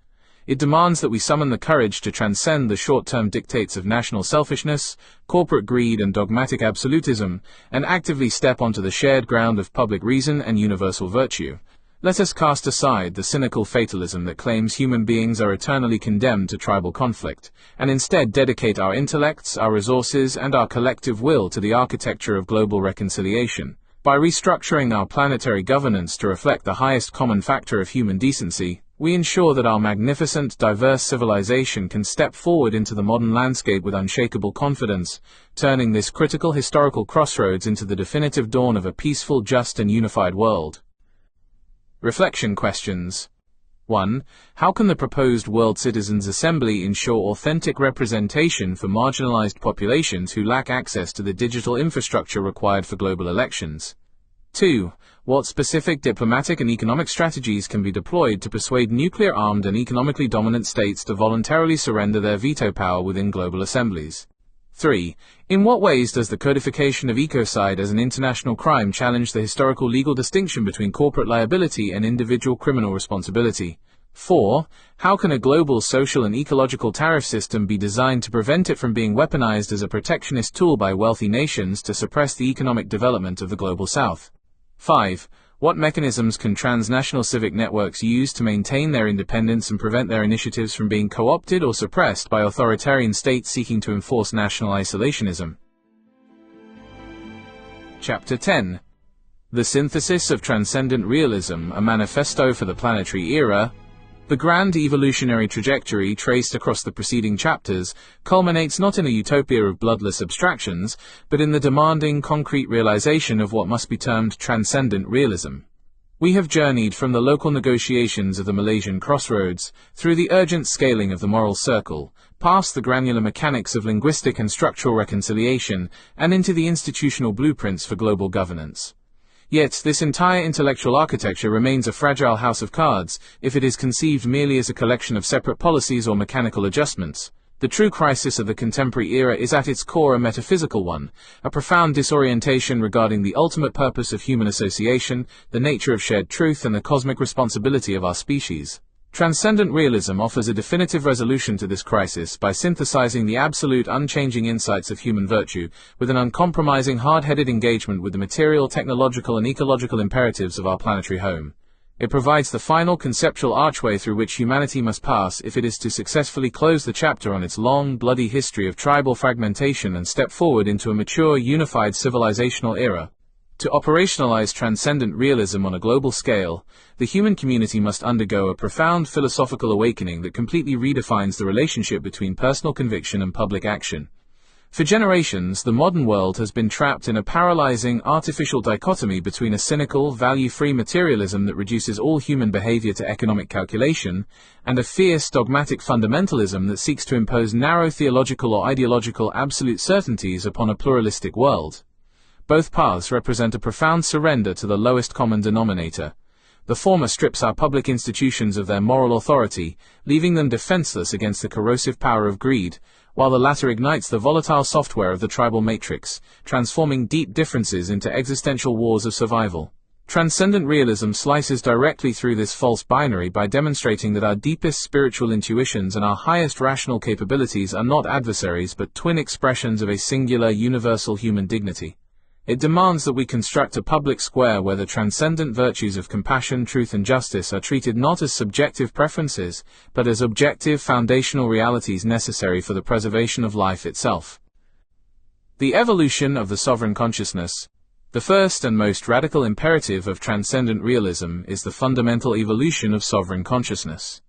It demands that we summon the courage to transcend the short-term dictates of national selfishness, corporate greed, and dogmatic absolutism, and actively step onto the shared ground of public reason and universal virtue. Let us cast aside the cynical fatalism that claims human beings are eternally condemned to tribal conflict, and instead dedicate our intellects, our resources, and our collective will to the architecture of global reconciliation. By restructuring our planetary governance to reflect the highest common factor of human decency, we ensure that our magnificent, diverse civilization can step forward into the modern landscape with unshakable confidence, turning this critical historical crossroads into the definitive dawn of a peaceful, just, and unified world. Reflection questions. 1. How can the proposed World Citizens Assembly ensure authentic representation for marginalized populations who lack access to the digital infrastructure required for global elections? 2. What specific diplomatic and economic strategies can be deployed to persuade nuclear-armed and economically dominant states to voluntarily surrender their veto power within global assemblies? 3. In what ways does the codification of ecocide as an international crime challenge the historical legal distinction between corporate liability and individual criminal responsibility? 4. How can a global social and ecological tariff system be designed to prevent it from being weaponized as a protectionist tool by wealthy nations to suppress the economic development of the global South? 5. What mechanisms can transnational civic networks use to maintain their independence and prevent their initiatives from being co-opted or suppressed by authoritarian states seeking to enforce national isolationism? Chapter 10. The Synthesis of Transcendent Realism, a Manifesto for the Planetary Era. The grand evolutionary trajectory traced across the preceding chapters culminates not in a utopia of bloodless abstractions, but in the demanding, concrete realization of what must be termed transcendent realism. We have journeyed from the local negotiations of the Malaysian crossroads, through the urgent scaling of the moral circle, past the granular mechanics of linguistic and structural reconciliation, and into the institutional blueprints for global governance. Yet, this entire intellectual architecture remains a fragile house of cards, if it is conceived merely as a collection of separate policies or mechanical adjustments. The true crisis of the contemporary era is at its core a metaphysical one, a profound disorientation regarding the ultimate purpose of human association, the nature of shared truth, and the cosmic responsibility of our species. Transcendent realism offers a definitive resolution to this crisis by synthesizing the absolute unchanging insights of human virtue with an uncompromising hard-headed engagement with the material, technological, and ecological imperatives of our planetary home. It provides the final conceptual archway through which humanity must pass if it is to successfully close the chapter on its long, bloody history of tribal fragmentation and step forward into a mature, unified civilizational era. To operationalize transcendent realism on a global scale, the human community must undergo a profound philosophical awakening that completely redefines the relationship between personal conviction and public action. For generations, the modern world has been trapped in a paralyzing, artificial dichotomy between a cynical, value-free materialism that reduces all human behavior to economic calculation, and a fierce, dogmatic fundamentalism that seeks to impose narrow theological or ideological absolute certainties upon a pluralistic world. Both paths represent a profound surrender to the lowest common denominator. The former strips our public institutions of their moral authority, leaving them defenseless against the corrosive power of greed, while the latter ignites the volatile software of the tribal matrix, transforming deep differences into existential wars of survival. Transcendent realism slices directly through this false binary by demonstrating that our deepest spiritual intuitions and our highest rational capabilities are not adversaries but twin expressions of a singular universal human dignity. It demands that we construct a public square where the transcendent virtues of compassion, truth and justice are treated not as subjective preferences, but as objective foundational realities necessary for the preservation of life itself. The evolution of the sovereign consciousness. The first and most radical imperative of transcendent realism is the fundamental evolution of sovereign consciousness.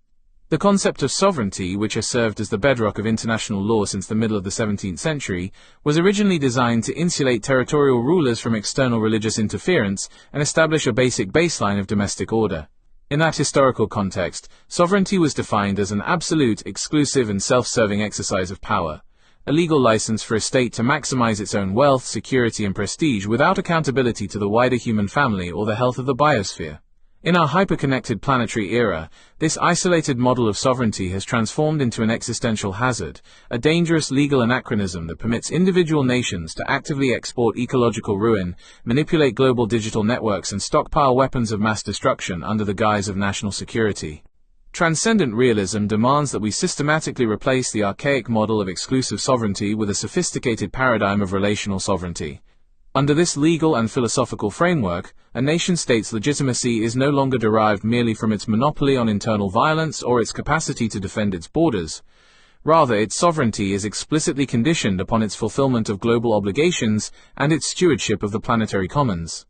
The concept of sovereignty, which has served as the bedrock of international law since the middle of the 17th century, was originally designed to insulate territorial rulers from external religious interference and establish a basic baseline of domestic order. In that historical context, sovereignty was defined as an absolute, exclusive and self-serving exercise of power, a legal license for a state to maximize its own wealth, security and prestige without accountability to the wider human family or the health of the biosphere. In our hyper-connected planetary era, this isolated model of sovereignty has transformed into an existential hazard, a dangerous legal anachronism that permits individual nations to actively export ecological ruin, manipulate global digital networks and stockpile weapons of mass destruction under the guise of national security. Transcendent realism demands that we systematically replace the archaic model of exclusive sovereignty with a sophisticated paradigm of relational sovereignty. Under this legal and philosophical framework, a nation-state's legitimacy is no longer derived merely from its monopoly on internal violence or its capacity to defend its borders. Rather, its sovereignty is explicitly conditioned upon its fulfillment of global obligations and its stewardship of the planetary commons.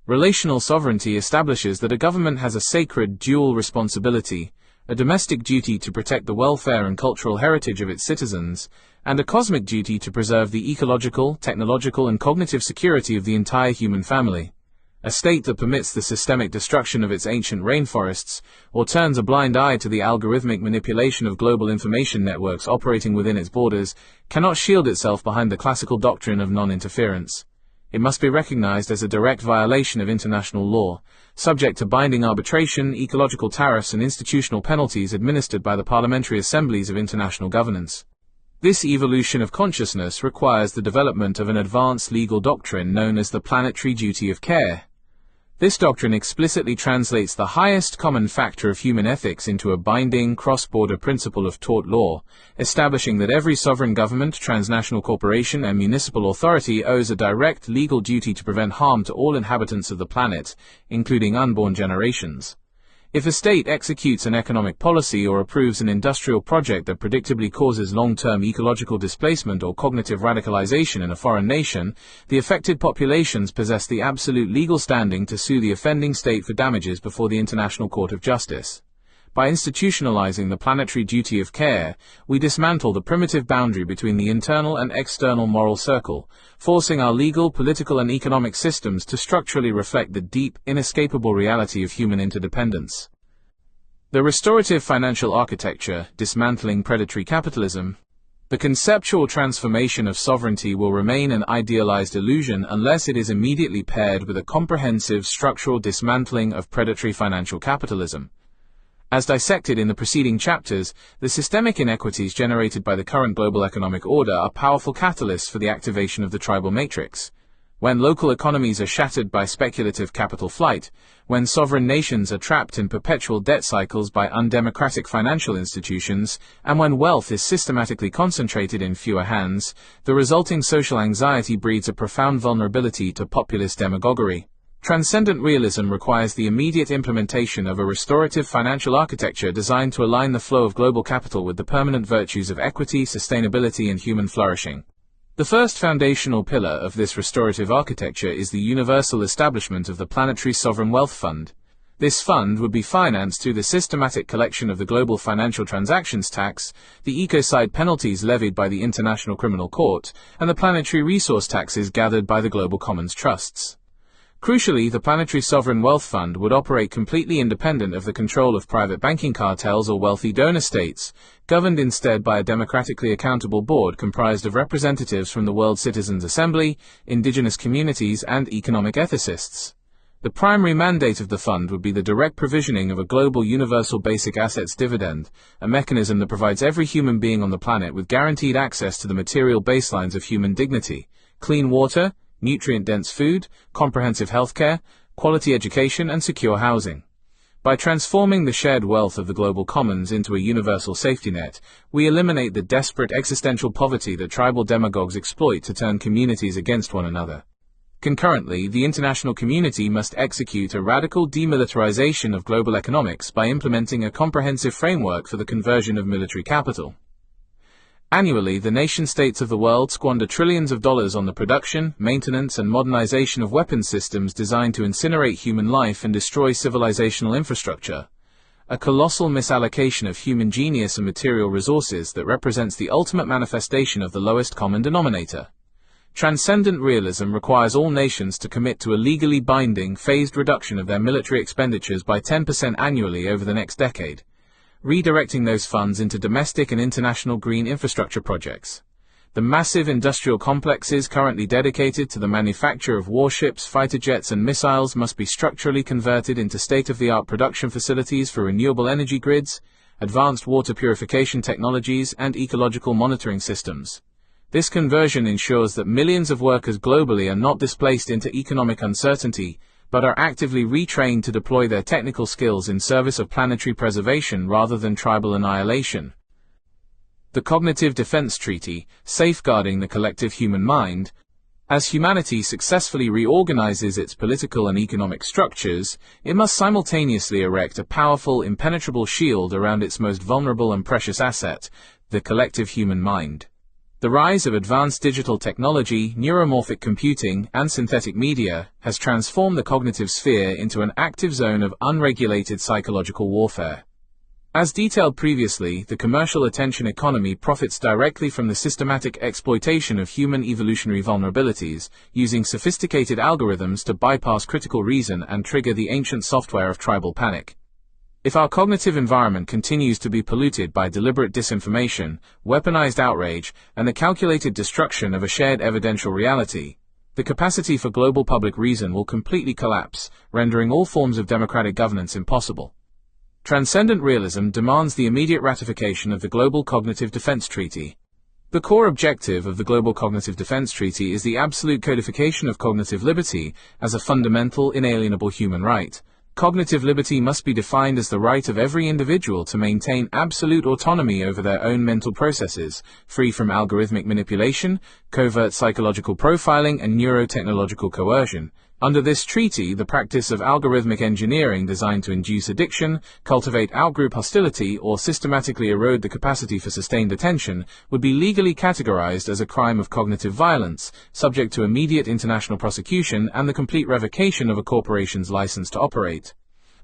Relational sovereignty establishes that a government has a sacred dual responsibility, a domestic duty to protect the welfare and cultural heritage of its citizens, and a cosmic duty to preserve the ecological, technological and cognitive security of the entire human family. A state that permits the systemic destruction of its ancient rainforests, or turns a blind eye to the algorithmic manipulation of global information networks operating within its borders, cannot shield itself behind the classical doctrine of non-interference. It must be recognized as a direct violation of international law, subject to binding arbitration, ecological tariffs and institutional penalties administered by the parliamentary assemblies of international governance. This evolution of consciousness requires the development of an advanced legal doctrine known as the planetary duty of care. This doctrine explicitly translates the highest common factor of human ethics into a binding, cross-border principle of tort law, establishing that every sovereign government, transnational corporation, and municipal authority owes a direct legal duty to prevent harm to all inhabitants of the planet, including unborn generations. If a state executes an economic policy or approves an industrial project that predictably causes long-term ecological displacement or cognitive radicalization in a foreign nation, the affected populations possess the absolute legal standing to sue the offending state for damages before the International Court of Justice. By institutionalizing the planetary duty of care, we dismantle the primitive boundary between the internal and external moral circle, forcing our legal, political and economic systems to structurally reflect the deep, inescapable reality of human interdependence. The restorative financial architecture, dismantling predatory capitalism. The conceptual transformation of sovereignty will remain an idealized illusion unless it is immediately paired with a comprehensive structural dismantling of predatory financial capitalism. As dissected in the preceding chapters, the systemic inequities generated by the current global economic order are powerful catalysts for the activation of the tribal matrix. When local economies are shattered by speculative capital flight, when sovereign nations are trapped in perpetual debt cycles by undemocratic financial institutions, and when wealth is systematically concentrated in fewer hands, the resulting social anxiety breeds a profound vulnerability to populist demagoguery. Transcendent realism requires the immediate implementation of a restorative financial architecture designed to align the flow of global capital with the permanent virtues of equity, sustainability, and human flourishing. The first foundational pillar of this restorative architecture is the universal establishment of the Planetary Sovereign Wealth Fund. This fund would be financed through the systematic collection of the Global Financial Transactions Tax, the ecocide penalties levied by the International Criminal Court, and the planetary resource taxes gathered by the Global Commons Trusts. Crucially, the Planetary Sovereign Wealth Fund would operate completely independent of the control of private banking cartels or wealthy donor states, governed instead by a democratically accountable board comprised of representatives from the World Citizens Assembly, indigenous communities, and economic ethicists. The primary mandate of the fund would be the direct provisioning of a global universal basic assets dividend, a mechanism that provides every human being on the planet with guaranteed access to the material baselines of human dignity: clean water, nutrient-dense food, comprehensive healthcare, quality education, and secure housing. By transforming the shared wealth of the global commons into a universal safety net, we eliminate the desperate existential poverty that tribal demagogues exploit to turn communities against one another. Concurrently, the international community must execute a radical demilitarization of global economics by implementing a comprehensive framework for the conversion of military capital. Annually, the nation-states of the world squander trillions of dollars on the production, maintenance, and modernization of weapons systems designed to incinerate human life and destroy civilizational infrastructure. A colossal misallocation of human genius and material resources that represents the ultimate manifestation of the lowest common denominator. Transcendent realism requires all nations to commit to a legally binding, phased reduction of their military expenditures by 10% annually over the next decade, redirecting those funds into domestic and international green infrastructure projects. The massive industrial complexes currently dedicated to the manufacture of warships, fighter jets, and missiles must be structurally converted into state-of-the-art production facilities for renewable energy grids, advanced water purification technologies, and ecological monitoring systems. This conversion ensures that millions of workers globally are not displaced into economic uncertainty, but are actively retrained to deploy their technical skills in service of planetary preservation rather than tribal annihilation. The Cognitive Defense Treaty, safeguarding the collective human mind. As humanity successfully reorganizes its political and economic structures, it must simultaneously erect a powerful, impenetrable shield around its most vulnerable and precious asset, the collective human mind. The rise of advanced digital technology, neuromorphic computing, and synthetic media has transformed the cognitive sphere into an active zone of unregulated psychological warfare. As detailed previously, the commercial attention economy profits directly from the systematic exploitation of human evolutionary vulnerabilities, using sophisticated algorithms to bypass critical reason and trigger the ancient software of tribal panic. If our cognitive environment continues to be polluted by deliberate disinformation, weaponized outrage, and the calculated destruction of a shared evidential reality, the capacity for global public reason will completely collapse, rendering all forms of democratic governance impossible. Transcendent realism demands the immediate ratification of the Global Cognitive Defense Treaty. The core objective of the Global Cognitive Defense Treaty is the absolute codification of cognitive liberty as a fundamental, inalienable human right. Cognitive liberty must be defined as the right of every individual to maintain absolute autonomy over their own mental processes, free from algorithmic manipulation, covert psychological profiling, and neurotechnological coercion. Under this treaty, the practice of algorithmic engineering designed to induce addiction, cultivate outgroup hostility, or systematically erode the capacity for sustained attention would be legally categorized as a crime of cognitive violence, subject to immediate international prosecution and the complete revocation of a corporation's license to operate.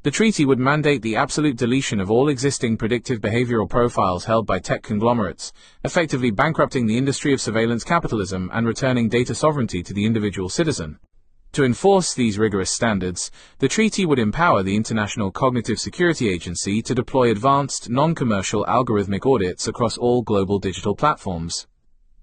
The treaty would mandate the absolute deletion of all existing predictive behavioral profiles held by tech conglomerates, effectively bankrupting the industry of surveillance capitalism and returning data sovereignty to the individual citizen. To enforce these rigorous standards, the treaty would empower the International Cognitive Security Agency to deploy advanced, non-commercial algorithmic audits across all global digital platforms.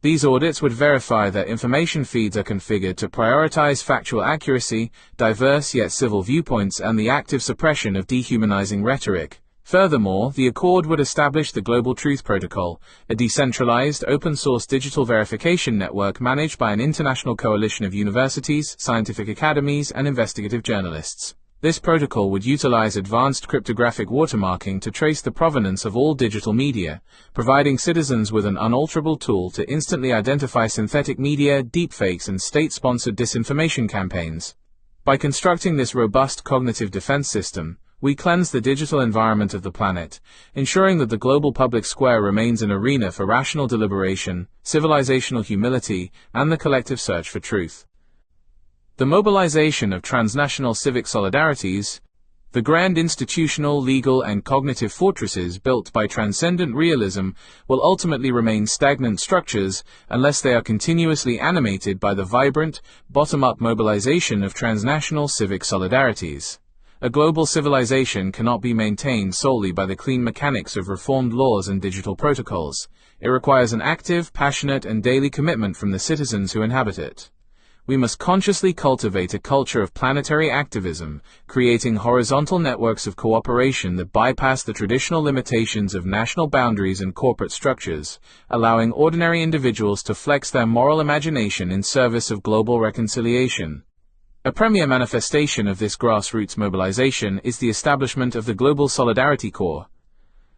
These audits would verify that information feeds are configured to prioritize factual accuracy, diverse yet civil viewpoints, and the active suppression of dehumanizing rhetoric. Furthermore, the Accord would establish the Global Truth Protocol, a decentralized, open-source digital verification network managed by an international coalition of universities, scientific academies, and investigative journalists. This protocol would utilize advanced cryptographic watermarking to trace the provenance of all digital media, providing citizens with an unalterable tool to instantly identify synthetic media, deepfakes, and state-sponsored disinformation campaigns. By constructing this robust cognitive defense system, we cleanse the digital environment of the planet, ensuring that the global public square remains an arena for rational deliberation, civilizational humility, and the collective search for truth. The mobilization of transnational civic solidarities, the grand institutional, legal, and cognitive fortresses built by transcendent realism will ultimately remain stagnant structures unless they are continuously animated by the vibrant, bottom-up mobilization of transnational civic solidarities. A global civilization cannot be maintained solely by the clean mechanics of reformed laws and digital protocols. It requires an active, passionate, and daily commitment from the citizens who inhabit it. we must consciously cultivate a culture of planetary activism, creating horizontal networks of cooperation that bypass the traditional limitations of national boundaries and corporate structures, allowing ordinary individuals to flex their moral imagination in service of global reconciliation. A premier manifestation of this grassroots mobilization is the establishment of the Global Solidarity Corps.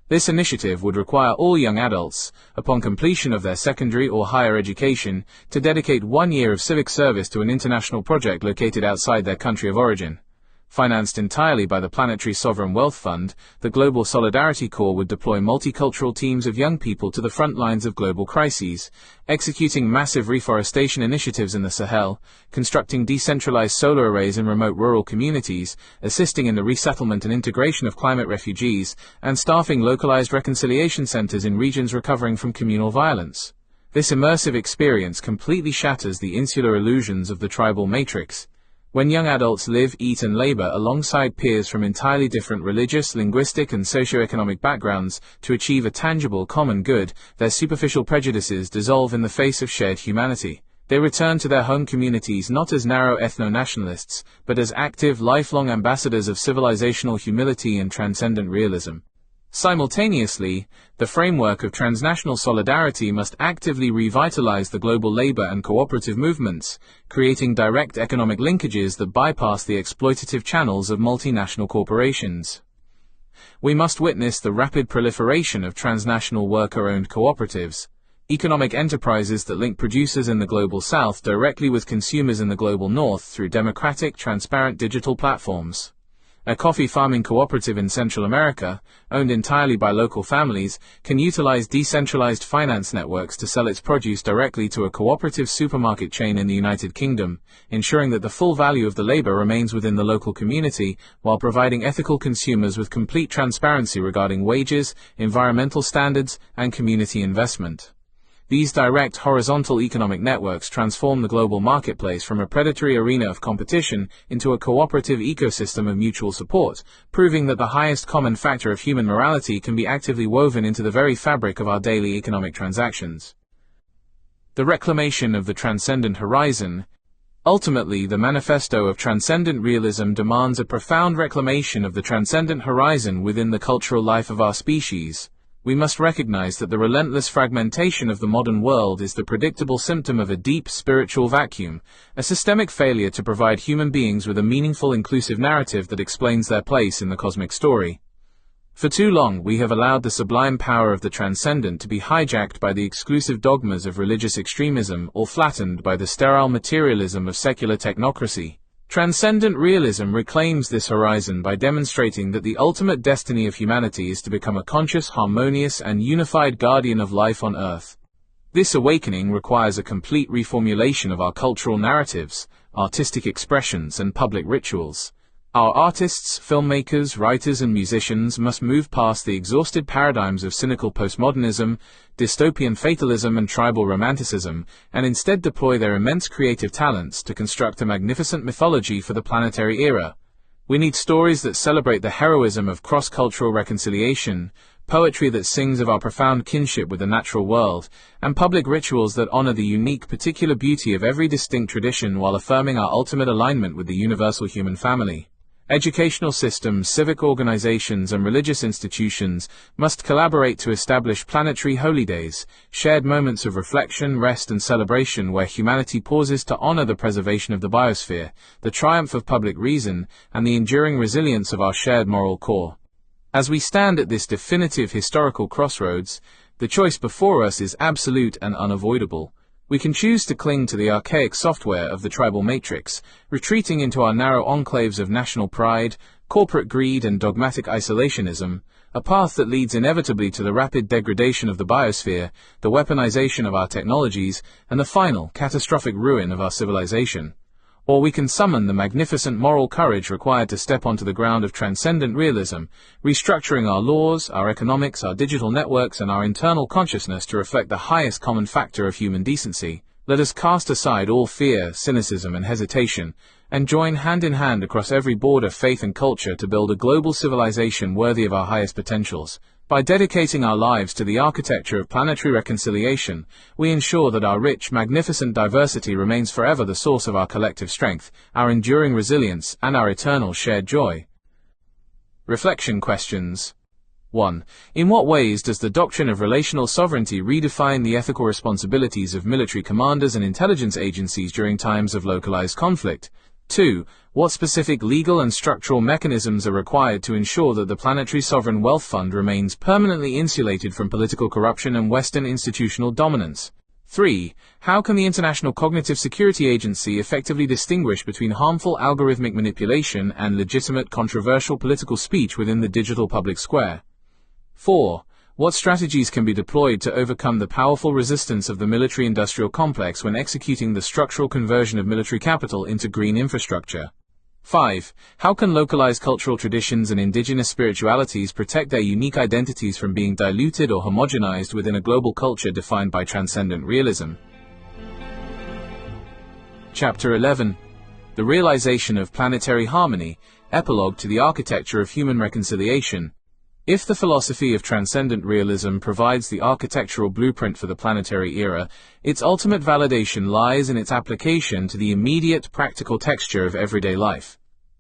This initiative would require all young adults, upon completion of their secondary or higher education, to dedicate 1 year of civic service to an international project located outside their country of origin. Financed entirely by the Planetary Sovereign Wealth Fund, the Global Solidarity Corps would deploy multicultural teams of young people to the front lines of global crises, executing massive reforestation initiatives in the Sahel, constructing decentralized solar arrays in remote rural communities, assisting in the resettlement and integration of climate refugees, and staffing localized reconciliation centers in regions recovering from communal violence. This immersive experience completely shatters the insular illusions of the tribal matrix. When young adults live, eat and labor alongside peers from entirely different religious, linguistic and socio-economic backgrounds to achieve a tangible common good, their superficial prejudices dissolve in the face of shared humanity. They return to their home communities not as narrow ethno-nationalists, but as active, lifelong ambassadors of civilizational humility and transcendent realism. Simultaneously, the framework of transnational solidarity must actively revitalize the global labor and cooperative movements, creating direct economic linkages that bypass the exploitative channels of multinational corporations. We must witness the rapid proliferation of transnational worker-owned cooperatives, economic enterprises that link producers in the global south directly with consumers in the global north through democratic, transparent digital platforms. A coffee farming cooperative in Central America, owned entirely by local families, can utilize decentralized finance networks to sell its produce directly to a cooperative supermarket chain in the United Kingdom, ensuring that the full value of the labor remains within the local community, while providing ethical consumers with complete transparency regarding wages, environmental standards, and community investment. These direct horizontal economic networks transform the global marketplace from a predatory arena of competition into a cooperative ecosystem of mutual support, proving that the highest common factor of human morality can be actively woven into the very fabric of our daily economic transactions. The reclamation of the transcendent horizon. Ultimately, the manifesto of transcendent realism demands a profound reclamation of the transcendent horizon within the cultural life of our species. We must recognize that the relentless fragmentation of the modern world is the predictable symptom of a deep spiritual vacuum, a systemic failure to provide human beings with a meaningful, inclusive narrative that explains their place in the cosmic story. For too long, we have allowed the sublime power of the transcendent to be hijacked by the exclusive dogmas of religious extremism or flattened by the sterile materialism of secular technocracy. Transcendent realism reclaims this horizon by demonstrating that the ultimate destiny of humanity is to become a conscious, harmonious, and unified guardian of life on Earth. This awakening requires a complete reformulation of our cultural narratives, artistic expressions, and public rituals. Our artists, filmmakers, writers, and musicians must move past the exhausted paradigms of cynical postmodernism, dystopian fatalism, and tribal romanticism, and instead deploy their immense creative talents to construct a magnificent mythology for the planetary era. We need stories that celebrate the heroism of cross-cultural reconciliation, poetry that sings of our profound kinship with the natural world, and public rituals that honor the unique, particular beauty of every distinct tradition while affirming our ultimate alignment with the universal human family. Educational systems, civic organizations, and religious institutions must collaborate to establish planetary holy days, shared moments of reflection, rest, and celebration where humanity pauses to honor the preservation of the biosphere, the triumph of public reason, and the enduring resilience of our shared moral core. As we stand at this definitive historical crossroads, the choice before us is absolute and unavoidable. We can choose to cling to the archaic software of the tribal matrix, retreating into our narrow enclaves of national pride, corporate greed, and dogmatic isolationism, a path that leads inevitably to the rapid degradation of the biosphere, the weaponization of our technologies, and the final, catastrophic ruin of our civilization. Or we can summon the magnificent moral courage required to step onto the ground of transcendent realism, restructuring our laws, our economics, our digital networks, and our internal consciousness to reflect the highest common factor of human decency. Let us cast aside all fear, cynicism, and hesitation, and join hand in hand across every border, faith, and culture to build a global civilization worthy of our highest potentials. By dedicating our lives to the architecture of planetary reconciliation, we ensure that our rich, magnificent diversity remains forever the source of our collective strength, our enduring resilience, and our eternal shared joy. Reflection questions. 1. In what ways does the doctrine of relational sovereignty redefine the ethical responsibilities of military commanders and intelligence agencies during times of localized conflict? 2. What specific legal and structural mechanisms are required to ensure that the Planetary Sovereign Wealth Fund remains permanently insulated from political corruption and Western institutional dominance? 3. How can the International Cognitive Security Agency effectively distinguish between harmful algorithmic manipulation and legitimate controversial political speech within the digital public square? 4. What strategies can be deployed to overcome the powerful resistance of the military-industrial complex when executing the structural conversion of military capital into green infrastructure? 5. How can localized cultural traditions and indigenous spiritualities protect their unique identities from being diluted or homogenized within a global culture defined by transcendent realism? Chapter 11. The Realization of Planetary Harmony, Epilogue to the Architecture of Human Reconciliation. If the philosophy of transcendent realism provides the architectural blueprint for the planetary era, its ultimate validation lies in its application to the immediate, practical texture of everyday life.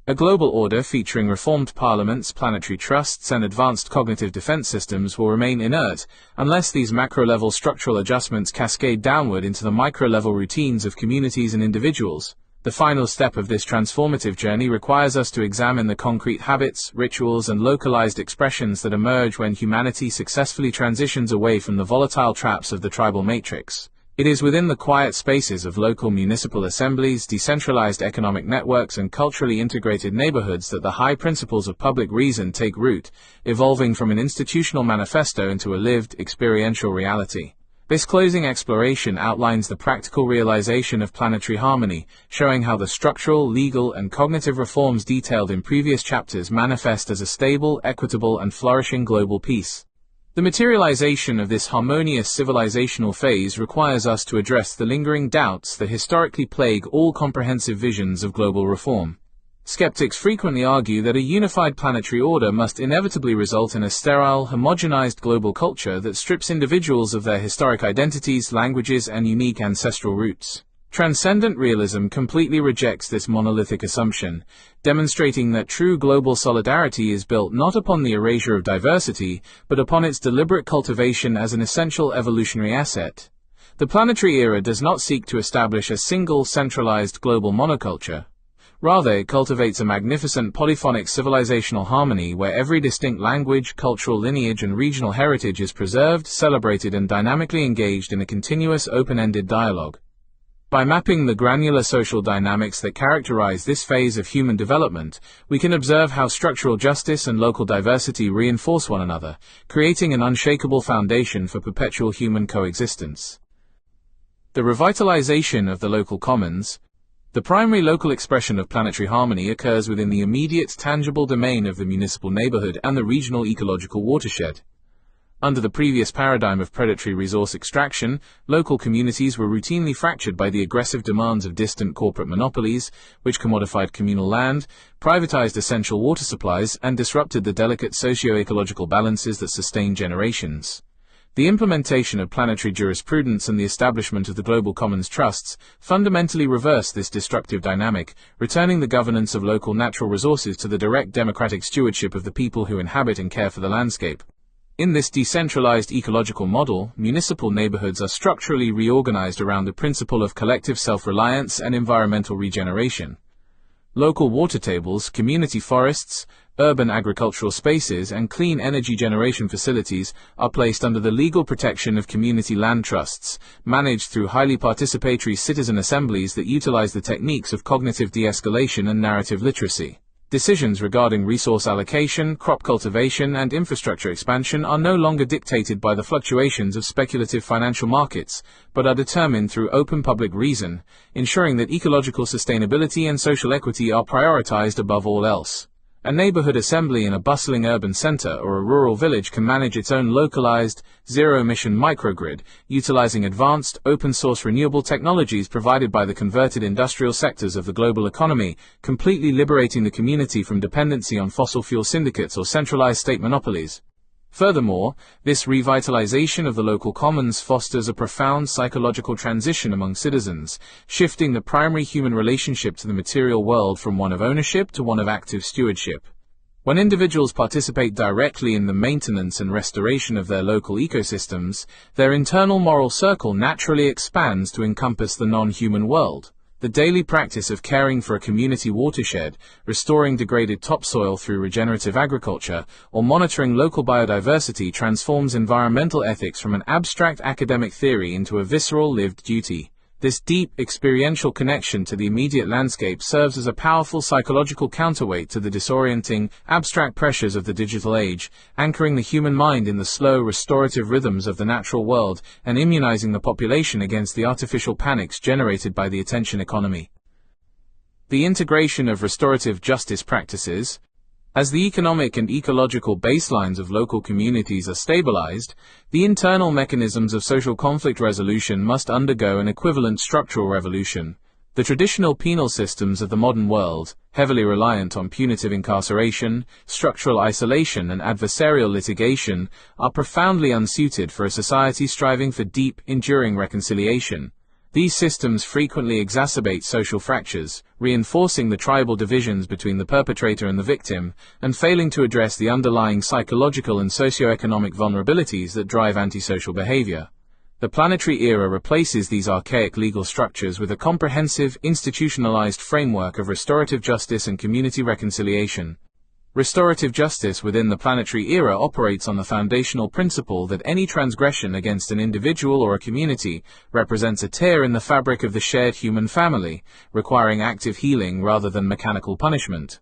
A global order featuring reformed parliaments, planetary trusts, and advanced cognitive defense systems will remain inert unless these macro-level structural adjustments cascade downward into the micro-level routines of communities and individuals. The final step of this transformative journey requires us to examine the concrete habits, rituals, and localized expressions that emerge when humanity successfully transitions away from the volatile traps of the tribal matrix. It is within the quiet spaces of local municipal assemblies, decentralized economic networks, and culturally integrated neighborhoods that the high principles of public reason take root, evolving from an institutional manifesto into a lived, experiential reality. This closing exploration outlines the practical realization of planetary harmony, showing how the structural, legal, and cognitive reforms detailed in previous chapters manifest as a stable, equitable, and flourishing global peace. The materialization of this harmonious civilizational phase requires us to address the lingering doubts that historically plague all comprehensive visions of global reform. Skeptics frequently argue that a unified planetary order must inevitably result in a sterile, homogenized global culture that strips individuals of their historic identities, languages, and unique ancestral roots. Transcendent realism completely rejects this monolithic assumption, demonstrating that true global solidarity is built not upon the erasure of diversity, but upon its deliberate cultivation as an essential evolutionary asset. The planetary era does not seek to establish a single, centralized global monoculture. Rather, it cultivates a magnificent polyphonic civilizational harmony where every distinct language, cultural lineage, and regional heritage is preserved, celebrated, and dynamically engaged in a continuous, open-ended dialogue. By mapping the granular social dynamics that characterize this phase of human development, we can observe how structural justice and local diversity reinforce one another, creating an unshakable foundation for perpetual human coexistence. The revitalization of the local commons. The primary local expression of planetary harmony occurs within the immediate, tangible domain of the municipal neighborhood and the regional ecological watershed. Under the previous paradigm of predatory resource extraction, local communities were routinely fractured by the aggressive demands of distant corporate monopolies, which commodified communal land, privatized essential water supplies, and disrupted the delicate socio-ecological balances that sustained generations. The implementation of planetary jurisprudence and the establishment of the global commons trusts fundamentally reverse this destructive dynamic, returning the governance of local natural resources to the direct democratic stewardship of the people who inhabit and care for the landscape. In this decentralized ecological model, municipal neighborhoods are structurally reorganized around the principle of collective self-reliance and environmental regeneration. Local water tables, community forests, urban agricultural spaces, and clean energy generation facilities are placed under the legal protection of community land trusts, managed through highly participatory citizen assemblies that utilize the techniques of cognitive de-escalation and narrative literacy. Decisions regarding resource allocation, crop cultivation, and infrastructure expansion are no longer dictated by the fluctuations of speculative financial markets, but are determined through open public reason, ensuring that ecological sustainability and social equity are prioritized above all else. A neighborhood assembly in a bustling urban center or a rural village can manage its own localized, zero-emission microgrid, utilizing advanced, open-source renewable technologies provided by the converted industrial sectors of the global economy, completely liberating the community from dependency on fossil fuel syndicates or centralized state monopolies. Furthermore, this revitalization of the local commons fosters a profound psychological transition among citizens, shifting the primary human relationship to the material world from one of ownership to one of active stewardship. When individuals participate directly in the maintenance and restoration of their local ecosystems, their internal moral circle naturally expands to encompass the non-human world. The daily practice of caring for a community watershed, restoring degraded topsoil through regenerative agriculture, or monitoring local biodiversity transforms environmental ethics from an abstract academic theory into a visceral lived duty. This deep, experiential connection to the immediate landscape serves as a powerful psychological counterweight to the disorienting, abstract pressures of the digital age, anchoring the human mind in the slow, restorative rhythms of the natural world and immunizing the population against the artificial panics generated by the attention economy. The integration of restorative justice practices. As the economic and ecological baselines of local communities are stabilized, the internal mechanisms of social conflict resolution must undergo an equivalent structural revolution. The traditional penal systems of the modern world, heavily reliant on punitive incarceration, structural isolation, and adversarial litigation, are profoundly unsuited for a society striving for deep, enduring reconciliation. These systems frequently exacerbate social fractures, reinforcing the tribal divisions between the perpetrator and the victim, and failing to address the underlying psychological and socioeconomic vulnerabilities that drive antisocial behavior. The planetary era replaces these archaic legal structures with a comprehensive, institutionalized framework of restorative justice and community reconciliation. Restorative justice within the planetary era operates on the foundational principle that any transgression against an individual or a community represents a tear in the fabric of the shared human family, requiring active healing rather than mechanical punishment.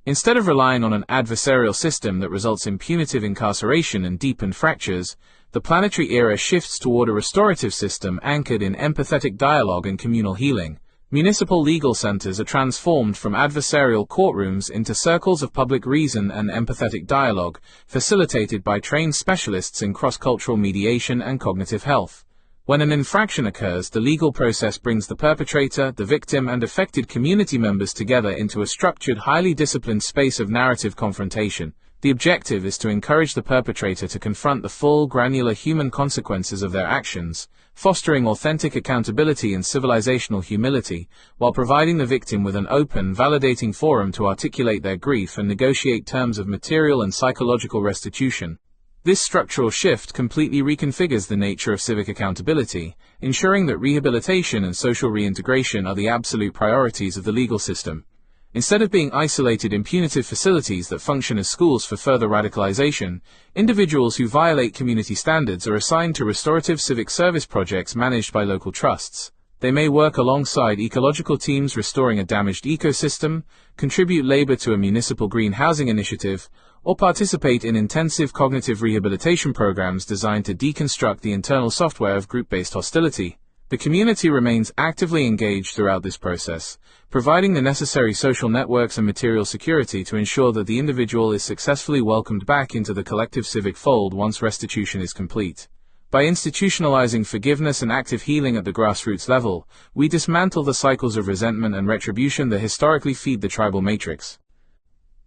Instead of relying on an adversarial system that results in punitive incarceration and deepened fractures, the planetary era shifts toward a restorative system anchored in empathetic dialogue and communal healing. Municipal legal centers are transformed from adversarial courtrooms into circles of public reason and empathetic dialogue, facilitated by trained specialists in cross-cultural mediation and cognitive health. When an infraction occurs, the legal process brings the perpetrator, the victim, and affected community members together into a structured, highly disciplined space of narrative confrontation. The objective is to encourage the perpetrator to confront the full, granular human consequences of their actions, fostering authentic accountability and civilizational humility, while providing the victim with an open, validating forum to articulate their grief and negotiate terms of material and psychological restitution. This structural shift completely reconfigures the nature of civic accountability, ensuring that rehabilitation and social reintegration are the absolute priorities of the legal system. Instead of being isolated in punitive facilities that function as schools for further radicalization, individuals who violate community standards are assigned to restorative civic service projects managed by local trusts. They may work alongside ecological teams restoring a damaged ecosystem, contribute labor to a municipal green housing initiative, or participate in intensive cognitive rehabilitation programs designed to deconstruct the internal software of group-based hostility. The community remains actively engaged throughout this process, providing the necessary social networks and material security to ensure that the individual is successfully welcomed back into the collective civic fold once restitution is complete. By institutionalizing forgiveness and active healing at the grassroots level, we dismantle the cycles of resentment and retribution that historically feed the tribal matrix.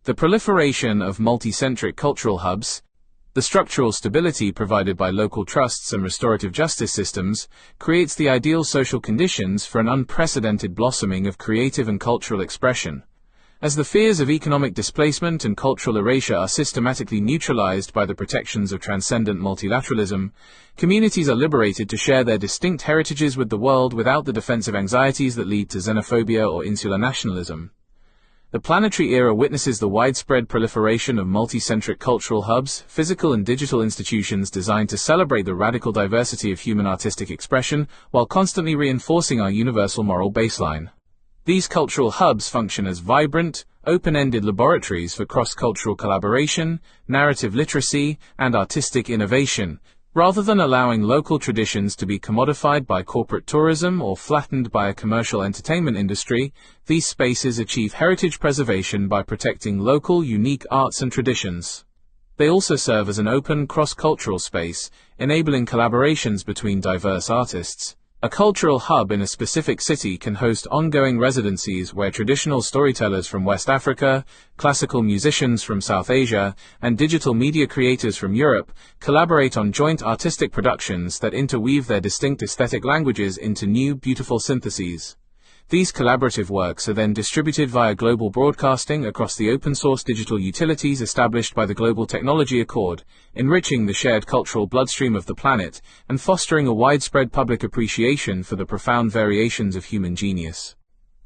The proliferation of multi-centric cultural hubs. The structural stability provided by local trusts and restorative justice systems creates the ideal social conditions for an unprecedented blossoming of creative and cultural expression. As the fears of economic displacement and cultural erasure are systematically neutralized by the protections of transcendent multilateralism, communities are liberated to share their distinct heritages with the world without the defensive anxieties that lead to xenophobia or insular nationalism. The planetary era witnesses the widespread proliferation of multi-centric cultural hubs, physical and digital institutions designed to celebrate the radical diversity of human artistic expression while constantly reinforcing our universal moral baseline. These cultural hubs function as vibrant, open-ended laboratories for cross-cultural collaboration, narrative literacy, and artistic innovation, rather than allowing local traditions to be commodified by corporate tourism or flattened by a commercial entertainment industry. These spaces achieve heritage preservation by protecting local, unique arts and traditions. They also serve as an open, cross-cultural space, enabling collaborations between diverse artists. A cultural hub in a specific city can host ongoing residencies where traditional storytellers from West Africa, classical musicians from South Asia, and digital media creators from Europe collaborate on joint artistic productions that interweave their distinct aesthetic languages into new, beautiful syntheses. These collaborative works are then distributed via global broadcasting across the open-source digital utilities established by the Global Technology Accord, enriching the shared cultural bloodstream of the planet and fostering a widespread public appreciation for the profound variations of human genius.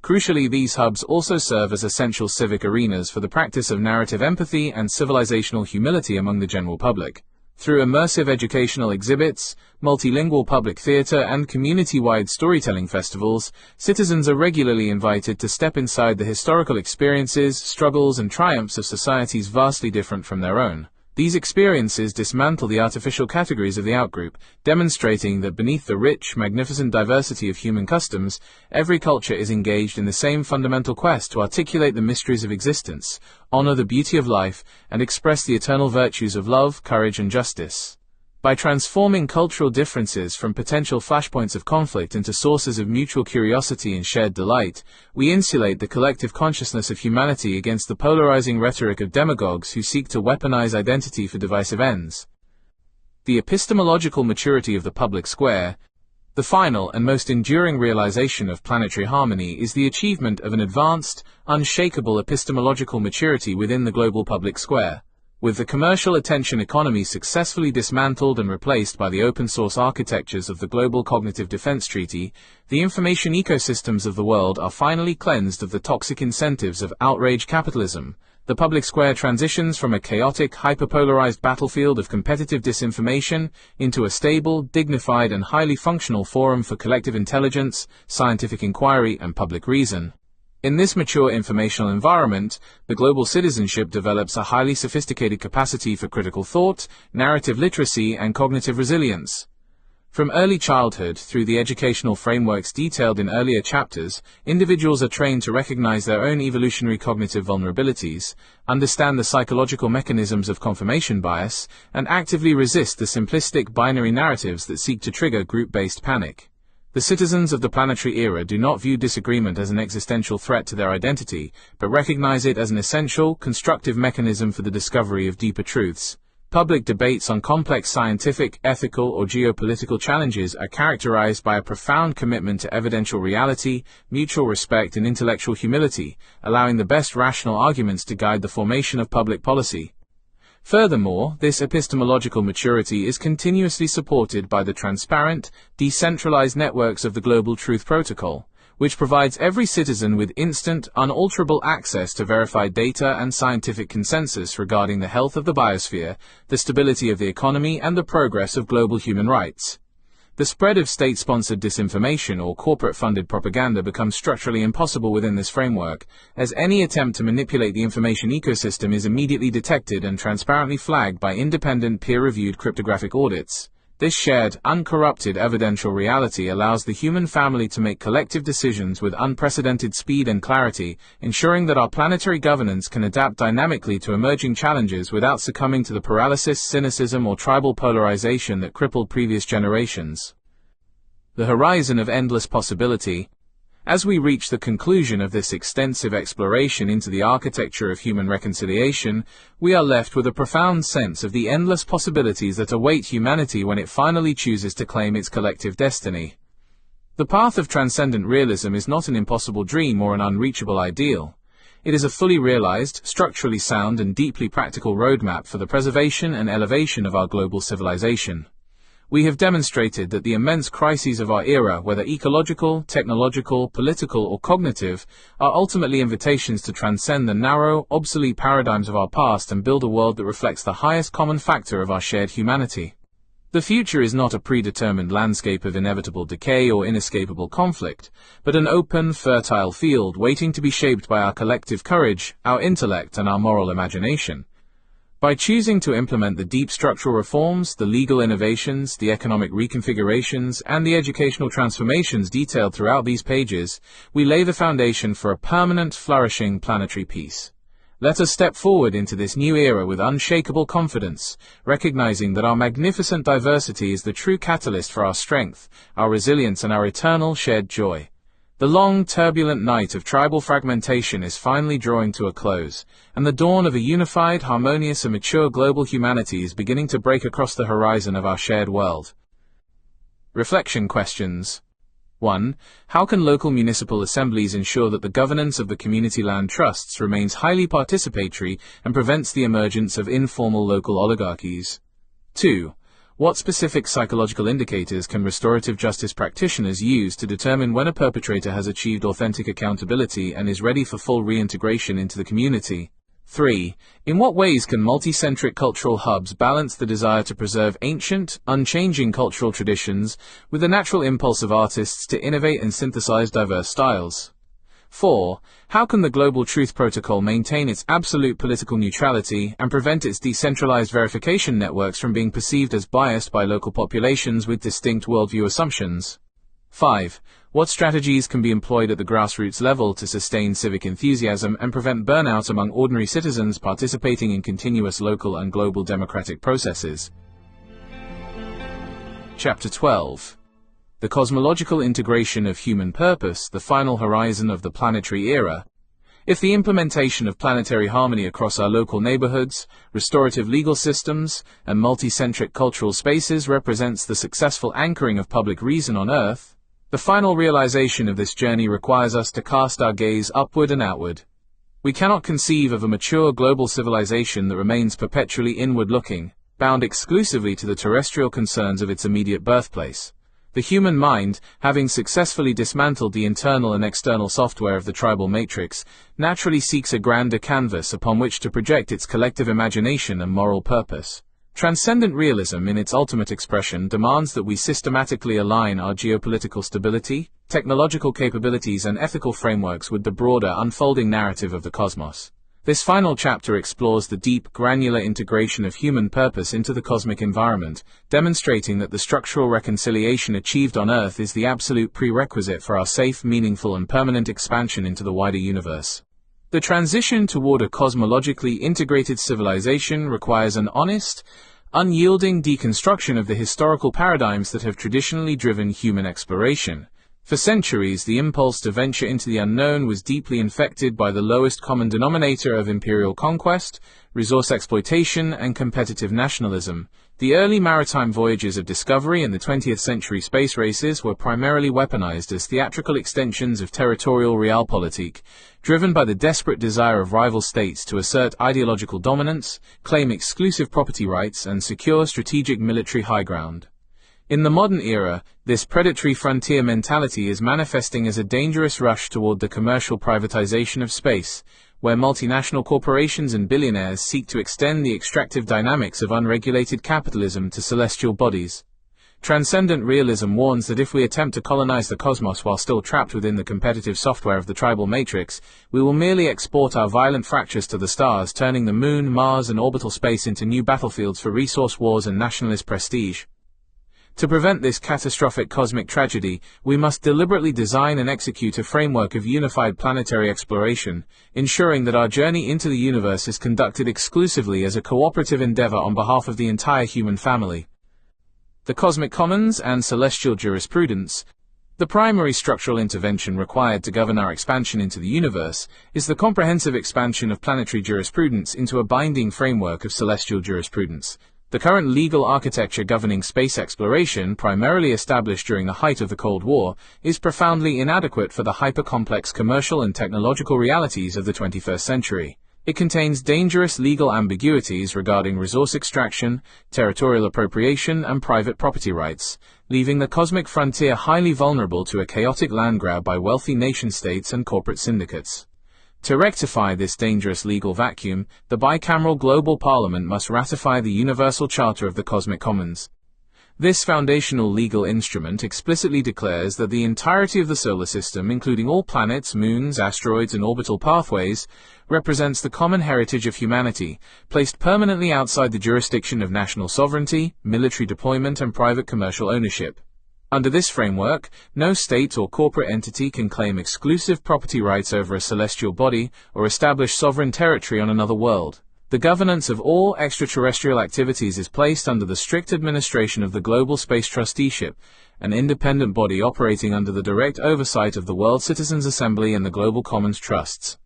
Crucially, these hubs also serve as essential civic arenas for the practice of narrative empathy and civilizational humility among the general public. Through immersive educational exhibits, multilingual public theater, and community-wide storytelling festivals, citizens are regularly invited to step inside the historical experiences, struggles, and triumphs of societies vastly different from their own. These experiences dismantle the artificial categories of the outgroup, demonstrating that beneath the rich, magnificent diversity of human customs, every culture is engaged in the same fundamental quest to articulate the mysteries of existence, honor the beauty of life, and express the eternal virtues of love, courage, and justice. By transforming cultural differences from potential flashpoints of conflict into sources of mutual curiosity and shared delight, we insulate the collective consciousness of humanity against the polarizing rhetoric of demagogues who seek to weaponize identity for divisive ends. The epistemological maturity of the public square, the final and most enduring realization of planetary harmony, is the achievement of an advanced, unshakable epistemological maturity within the global public square. With the commercial attention economy successfully dismantled and replaced by the open-source architectures of the Global Cognitive Defense Treaty, the information ecosystems of the world are finally cleansed of the toxic incentives of outrage capitalism. The public square transitions from a chaotic, hyperpolarized battlefield of competitive disinformation into a stable, dignified, and highly functional forum for collective intelligence, scientific inquiry, and public reason. In this mature informational environment, the global citizenship develops a highly sophisticated capacity for critical thought, narrative literacy, and cognitive resilience. From early childhood through the educational frameworks detailed in earlier chapters, individuals are trained to recognize their own evolutionary cognitive vulnerabilities, understand the psychological mechanisms of confirmation bias, and actively resist the simplistic binary narratives that seek to trigger group-based panic. The citizens of the planetary era do not view disagreement as an existential threat to their identity, but recognize it as an essential, constructive mechanism for the discovery of deeper truths. Public debates on complex scientific, ethical, or geopolitical challenges are characterized by a profound commitment to evidential reality, mutual respect, and intellectual humility, allowing the best rational arguments to guide the formation of public policy. Furthermore, this epistemological maturity is continuously supported by the transparent, decentralized networks of the Global Truth Protocol, which provides every citizen with instant, unalterable access to verified data and scientific consensus regarding the health of the biosphere, the stability of the economy, and the progress of global human rights. The spread of state-sponsored disinformation or corporate-funded propaganda becomes structurally impossible within this framework, as any attempt to manipulate the information ecosystem is immediately detected and transparently flagged by independent peer-reviewed cryptographic audits. This shared, uncorrupted evidential reality allows the human family to make collective decisions with unprecedented speed and clarity, ensuring that our planetary governance can adapt dynamically to emerging challenges without succumbing to the paralysis, cynicism, or tribal polarization that crippled previous generations. The horizon of endless possibility. As we reach the conclusion of this extensive exploration into the architecture of human reconciliation, we are left with a profound sense of the endless possibilities that await humanity when it finally chooses to claim its collective destiny. The path of transcendent realism is not an impossible dream or an unreachable ideal. It is a fully realized, structurally sound, and deeply practical roadmap for the preservation and elevation of our global civilization. We have demonstrated that the immense crises of our era, whether ecological, technological, political, or cognitive, are ultimately invitations to transcend the narrow, obsolete paradigms of our past and build a world that reflects the highest common factor of our shared humanity. The future is not a predetermined landscape of inevitable decay or inescapable conflict, but an open, fertile field waiting to be shaped by our collective courage, our intellect, and our moral imagination. By choosing to implement the deep structural reforms, the legal innovations, the economic reconfigurations, and the educational transformations detailed throughout these pages, we lay the foundation for a permanent, flourishing planetary peace. Let us step forward into this new era with unshakable confidence, recognizing that our magnificent diversity is the true catalyst for our strength, our resilience, and our eternal shared joy. The long, turbulent night of tribal fragmentation is finally drawing to a close, and the dawn of a unified, harmonious, and mature global humanity is beginning to break across the horizon of our shared world. Reflection questions. 1. How can local municipal assemblies ensure that the governance of the community land trusts remains highly participatory and prevents the emergence of informal local oligarchies? 2. What specific psychological indicators can restorative justice practitioners use to determine when a perpetrator has achieved authentic accountability and is ready for full reintegration into the community? 3. In what ways can multicentric cultural hubs balance the desire to preserve ancient, unchanging cultural traditions with the natural impulse of artists to innovate and synthesize diverse styles? 4. How can the Global Truth Protocol maintain its absolute political neutrality and prevent its decentralized verification networks from being perceived as biased by local populations with distinct worldview assumptions? 5. What strategies can be employed at the grassroots level to sustain civic enthusiasm and prevent burnout among ordinary citizens participating in continuous local and global democratic processes? Chapter 12. The cosmological integration of human purpose, the final horizon of the planetary era. If the implementation of planetary harmony across our local neighborhoods, restorative legal systems, and multicentric cultural spaces represents the successful anchoring of public reason on Earth, the final realization of this journey requires us to cast our gaze upward and outward. We cannot conceive of a mature global civilization that remains perpetually inward-looking, bound exclusively to the terrestrial concerns of its immediate birthplace. The human mind, having successfully dismantled the internal and external software of the tribal matrix, naturally seeks a grander canvas upon which to project its collective imagination and moral purpose. Transcendent realism in its ultimate expression demands that we systematically align our geopolitical stability, technological capabilities, and ethical frameworks with the broader unfolding narrative of the cosmos. This final chapter explores the deep, granular integration of human purpose into the cosmic environment, demonstrating that the structural reconciliation achieved on Earth is the absolute prerequisite for our safe, meaningful, and permanent expansion into the wider universe. The transition toward a cosmologically integrated civilization requires an honest, unyielding deconstruction of the historical paradigms that have traditionally driven human exploration. For centuries, the impulse to venture into the unknown was deeply infected by the lowest common denominator of imperial conquest, resource exploitation, and competitive nationalism. The early maritime voyages of discovery and the 20th century space races were primarily weaponized as theatrical extensions of territorial realpolitik, driven by the desperate desire of rival states to assert ideological dominance, claim exclusive property rights, and secure strategic military high ground. In the modern era, this predatory frontier mentality is manifesting as a dangerous rush toward the commercial privatization of space, where multinational corporations and billionaires seek to extend the extractive dynamics of unregulated capitalism to celestial bodies. Transcendent realism warns that if we attempt to colonize the cosmos while still trapped within the competitive software of the tribal matrix, we will merely export our violent fractures to the stars, turning the Moon, Mars, and orbital space into new battlefields for resource wars and nationalist prestige. To prevent this catastrophic cosmic tragedy, we must deliberately design and execute a framework of unified planetary exploration, ensuring that our journey into the universe is conducted exclusively as a cooperative endeavor on behalf of the entire human family. The Cosmic Commons and Celestial Jurisprudence. The primary structural intervention required to govern our expansion into the universe is the comprehensive expansion of planetary jurisprudence into a binding framework of celestial jurisprudence. The current legal architecture governing space exploration, primarily established during the height of the Cold War, is profoundly inadequate for the hyper-complex commercial and technological realities of the 21st century. It contains dangerous legal ambiguities regarding resource extraction, territorial appropriation, and private property rights, leaving the cosmic frontier highly vulnerable to a chaotic land grab by wealthy nation-states and corporate syndicates. To rectify this dangerous legal vacuum, the bicameral global parliament must ratify the Universal Charter of the Cosmic Commons. This foundational legal instrument explicitly declares that the entirety of the solar system, including all planets, moons, asteroids, and orbital pathways, represents the common heritage of humanity, placed permanently outside the jurisdiction of national sovereignty, military deployment, and private commercial ownership. Under this framework, no state or corporate entity can claim exclusive property rights over a celestial body or establish sovereign territory on another world. The governance of all extraterrestrial activities is placed under the strict administration of the Global Space Trusteeship, an independent body operating under the direct oversight of the World Citizens Assembly and the Global Commons Trusts.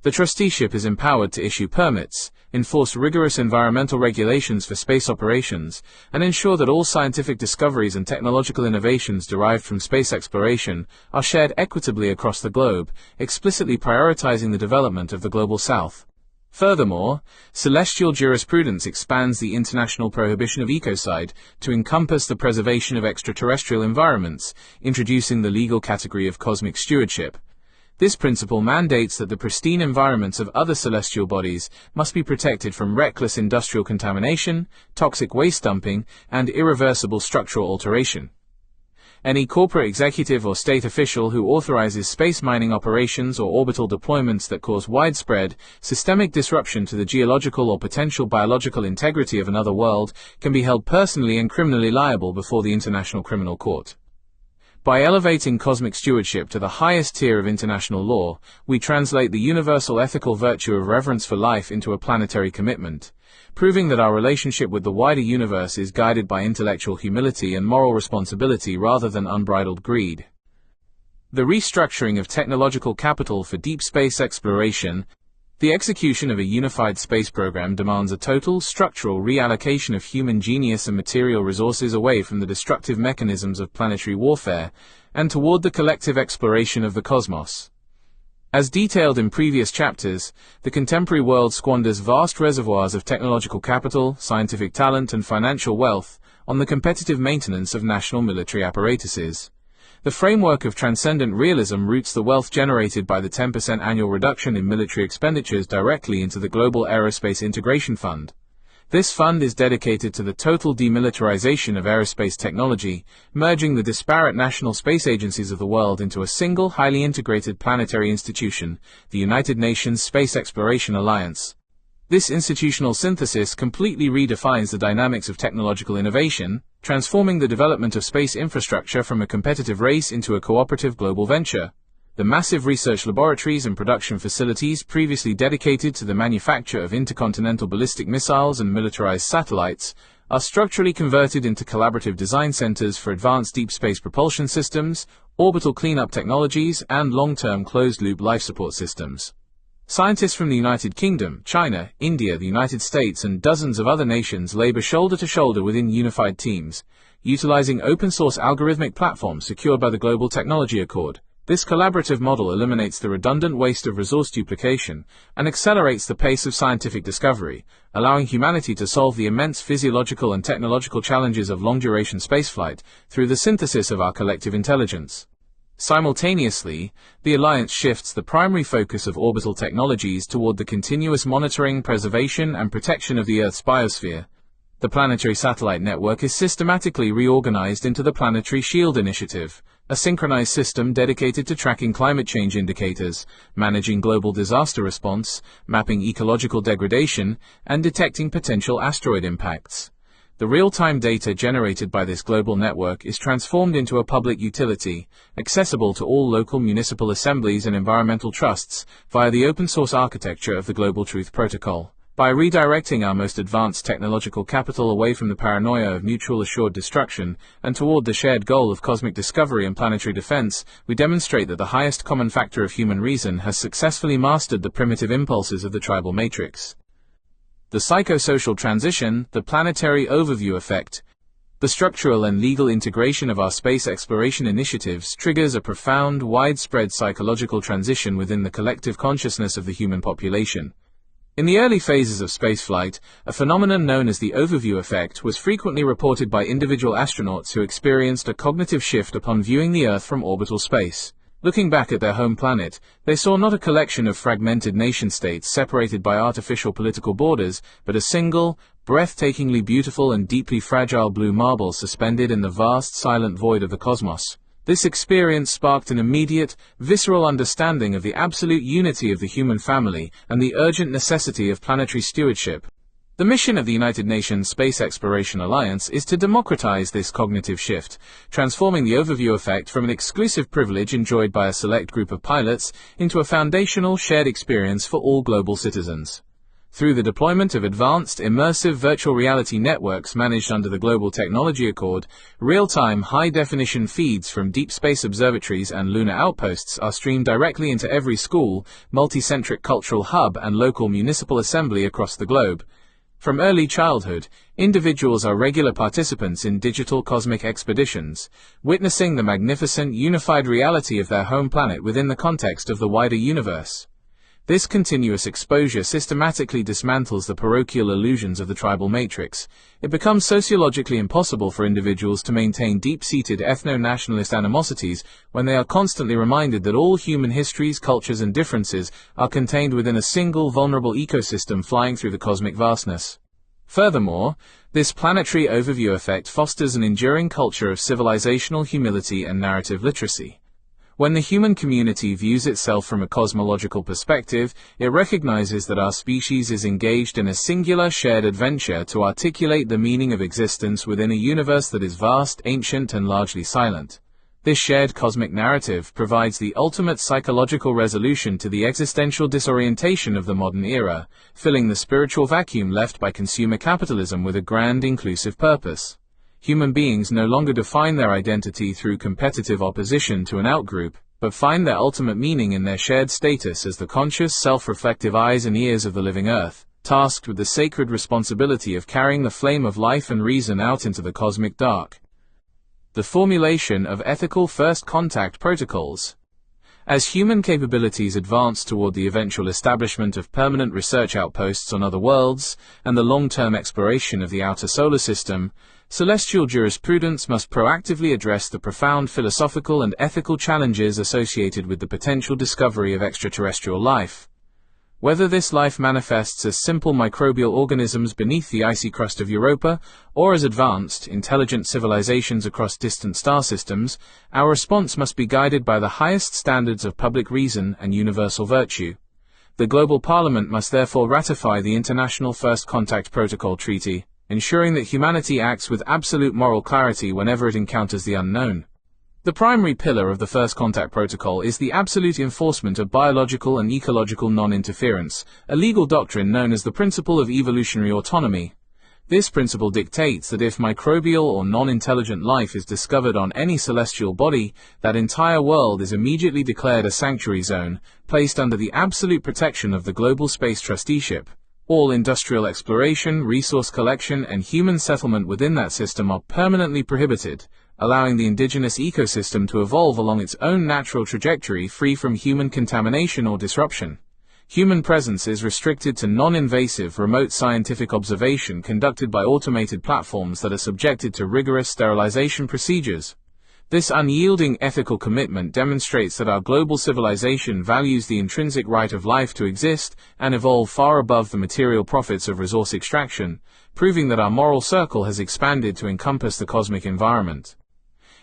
The trusteeship is empowered to issue permits, enforce rigorous environmental regulations for space operations, and ensure that all scientific discoveries and technological innovations derived from space exploration are shared equitably across the globe, explicitly prioritizing the development of the Global South. Furthermore, celestial jurisprudence expands the international prohibition of ecocide to encompass the preservation of extraterrestrial environments, introducing the legal category of cosmic stewardship. This principle mandates that the pristine environments of other celestial bodies must be protected from reckless industrial contamination, toxic waste dumping, and irreversible structural alteration. Any corporate executive or state official who authorizes space mining operations or orbital deployments that cause widespread, systemic disruption to the geological or potential biological integrity of another world can be held personally and criminally liable before the International Criminal Court. By elevating cosmic stewardship to the highest tier of international law, we translate the universal ethical virtue of reverence for life into a planetary commitment, proving that our relationship with the wider universe is guided by intellectual humility and moral responsibility rather than unbridled greed. The restructuring of technological capital for deep space exploration. The execution of a unified space program demands a total, structural reallocation of human genius and material resources away from the destructive mechanisms of planetary warfare, and toward the collective exploration of the cosmos. As detailed in previous chapters, the contemporary world squanders vast reservoirs of technological capital, scientific talent, and financial wealth on the competitive maintenance of national military apparatuses. The framework of transcendent realism routes the wealth generated by the 10% annual reduction in military expenditures directly into the Global Aerospace Integration Fund. This fund is dedicated to the total demilitarization of aerospace technology, merging the disparate national space agencies of the world into a single, highly integrated planetary institution, the United Nations Space Exploration Alliance. This institutional synthesis completely redefines the dynamics of technological innovation, transforming the development of space infrastructure from a competitive race into a cooperative global venture. The massive research laboratories and production facilities previously dedicated to the manufacture of intercontinental ballistic missiles and militarized satellites are structurally converted into collaborative design centers for advanced deep space propulsion systems, orbital cleanup technologies, and long-term closed-loop life support systems. Scientists from the United Kingdom, China, India, the United States, and dozens of other nations labor shoulder to shoulder within unified teams, utilizing open-source algorithmic platforms secured by the Global Technology Accord. This collaborative model eliminates the redundant waste of resource duplication and accelerates the pace of scientific discovery, allowing humanity to solve the immense physiological and technological challenges of long-duration spaceflight through the synthesis of our collective intelligence. Simultaneously, the Alliance shifts the primary focus of orbital technologies toward the continuous monitoring, preservation, and protection of the Earth's biosphere. The planetary satellite network is systematically reorganized into the Planetary Shield Initiative, a synchronized system dedicated to tracking climate change indicators, managing global disaster response, mapping ecological degradation, and detecting potential asteroid impacts. The real-time data generated by this global network is transformed into a public utility, accessible to all local municipal assemblies and environmental trusts via the open-source architecture of the Global Truth Protocol. By redirecting our most advanced technological capital away from the paranoia of mutual assured destruction and toward the shared goal of cosmic discovery and planetary defense, we demonstrate that the highest common factor of human reason has successfully mastered the primitive impulses of the tribal matrix. The psychosocial transition, the planetary overview effect. The structural and legal integration of our space exploration initiatives triggers a profound, widespread psychological transition within the collective consciousness of the human population. In the early phases of spaceflight, a phenomenon known as the overview effect was frequently reported by individual astronauts who experienced a cognitive shift upon viewing the Earth from orbital space. Looking back at their home planet, they saw not a collection of fragmented nation-states separated by artificial political borders, but a single, breathtakingly beautiful and deeply fragile blue marble suspended in the vast, silent void of the cosmos. This experience sparked an immediate, visceral understanding of the absolute unity of the human family and the urgent necessity of planetary stewardship. The mission of the United Nations Space Exploration Alliance is to democratize this cognitive shift, transforming the overview effect from an exclusive privilege enjoyed by a select group of pilots into a foundational shared experience for all global citizens. Through the deployment of advanced, immersive virtual reality networks managed under the Global Technology Accord, real-time, high-definition feeds from deep space observatories and lunar outposts are streamed directly into every school, multi-centric cultural hub and local municipal assembly across the globe. From early childhood, individuals are regular participants in digital cosmic expeditions, witnessing the magnificent, unified reality of their home planet within the context of the wider universe. This continuous exposure systematically dismantles the parochial illusions of the tribal matrix. It becomes sociologically impossible for individuals to maintain deep-seated ethno-nationalist animosities when they are constantly reminded that all human histories, cultures, and differences are contained within a single vulnerable ecosystem flying through the cosmic vastness. Furthermore, this planetary overview effect fosters an enduring culture of civilizational humility and narrative literacy. When the human community views itself from a cosmological perspective, it recognizes that our species is engaged in a singular shared adventure to articulate the meaning of existence within a universe that is vast, ancient, and largely silent. This shared cosmic narrative provides the ultimate psychological resolution to the existential disorientation of the modern era, filling the spiritual vacuum left by consumer capitalism with a grand, inclusive purpose. Human beings no longer define their identity through competitive opposition to an outgroup, but find their ultimate meaning in their shared status as the conscious, self-reflective eyes and ears of the living earth, tasked with the sacred responsibility of carrying the flame of life and reason out into the cosmic dark. The formulation of ethical first contact protocols. As human capabilities advance toward the eventual establishment of permanent research outposts on other worlds, and the long-term exploration of the outer solar system, celestial jurisprudence must proactively address the profound philosophical and ethical challenges associated with the potential discovery of extraterrestrial life. Whether this life manifests as simple microbial organisms beneath the icy crust of Europa, or as advanced, intelligent civilizations across distant star systems, our response must be guided by the highest standards of public reason and universal virtue. The Global Parliament must therefore ratify the International First Contact Protocol Treaty, ensuring that humanity acts with absolute moral clarity whenever it encounters the unknown. The primary pillar of the First Contact Protocol is the absolute enforcement of biological and ecological non-interference, a legal doctrine known as the principle of evolutionary autonomy. This principle dictates that if microbial or non-intelligent life is discovered on any celestial body, that entire world is immediately declared a sanctuary zone, placed under the absolute protection of the Global Space Trusteeship. All industrial exploration, resource collection, and human settlement within that system are permanently prohibited, allowing the indigenous ecosystem to evolve along its own natural trajectory free from human contamination or disruption. Human presence is restricted to non-invasive remote scientific observation conducted by automated platforms that are subjected to rigorous sterilization procedures. This unyielding ethical commitment demonstrates that our global civilization values the intrinsic right of life to exist and evolve far above the material profits of resource extraction, proving that our moral circle has expanded to encompass the cosmic environment.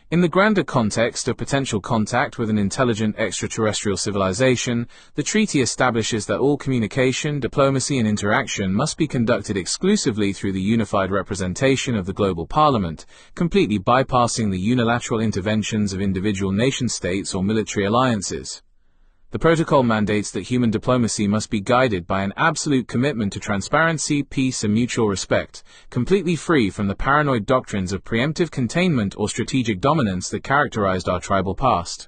In the grander context of potential contact with an intelligent extraterrestrial civilization, the treaty establishes that all communication, diplomacy, and interaction must be conducted exclusively through the unified representation of the Global Parliament, completely bypassing the unilateral interventions of individual nation-states or military alliances. The protocol mandates that human diplomacy must be guided by an absolute commitment to transparency, peace, and mutual respect, completely free from the paranoid doctrines of preemptive containment or strategic dominance that characterized our tribal past.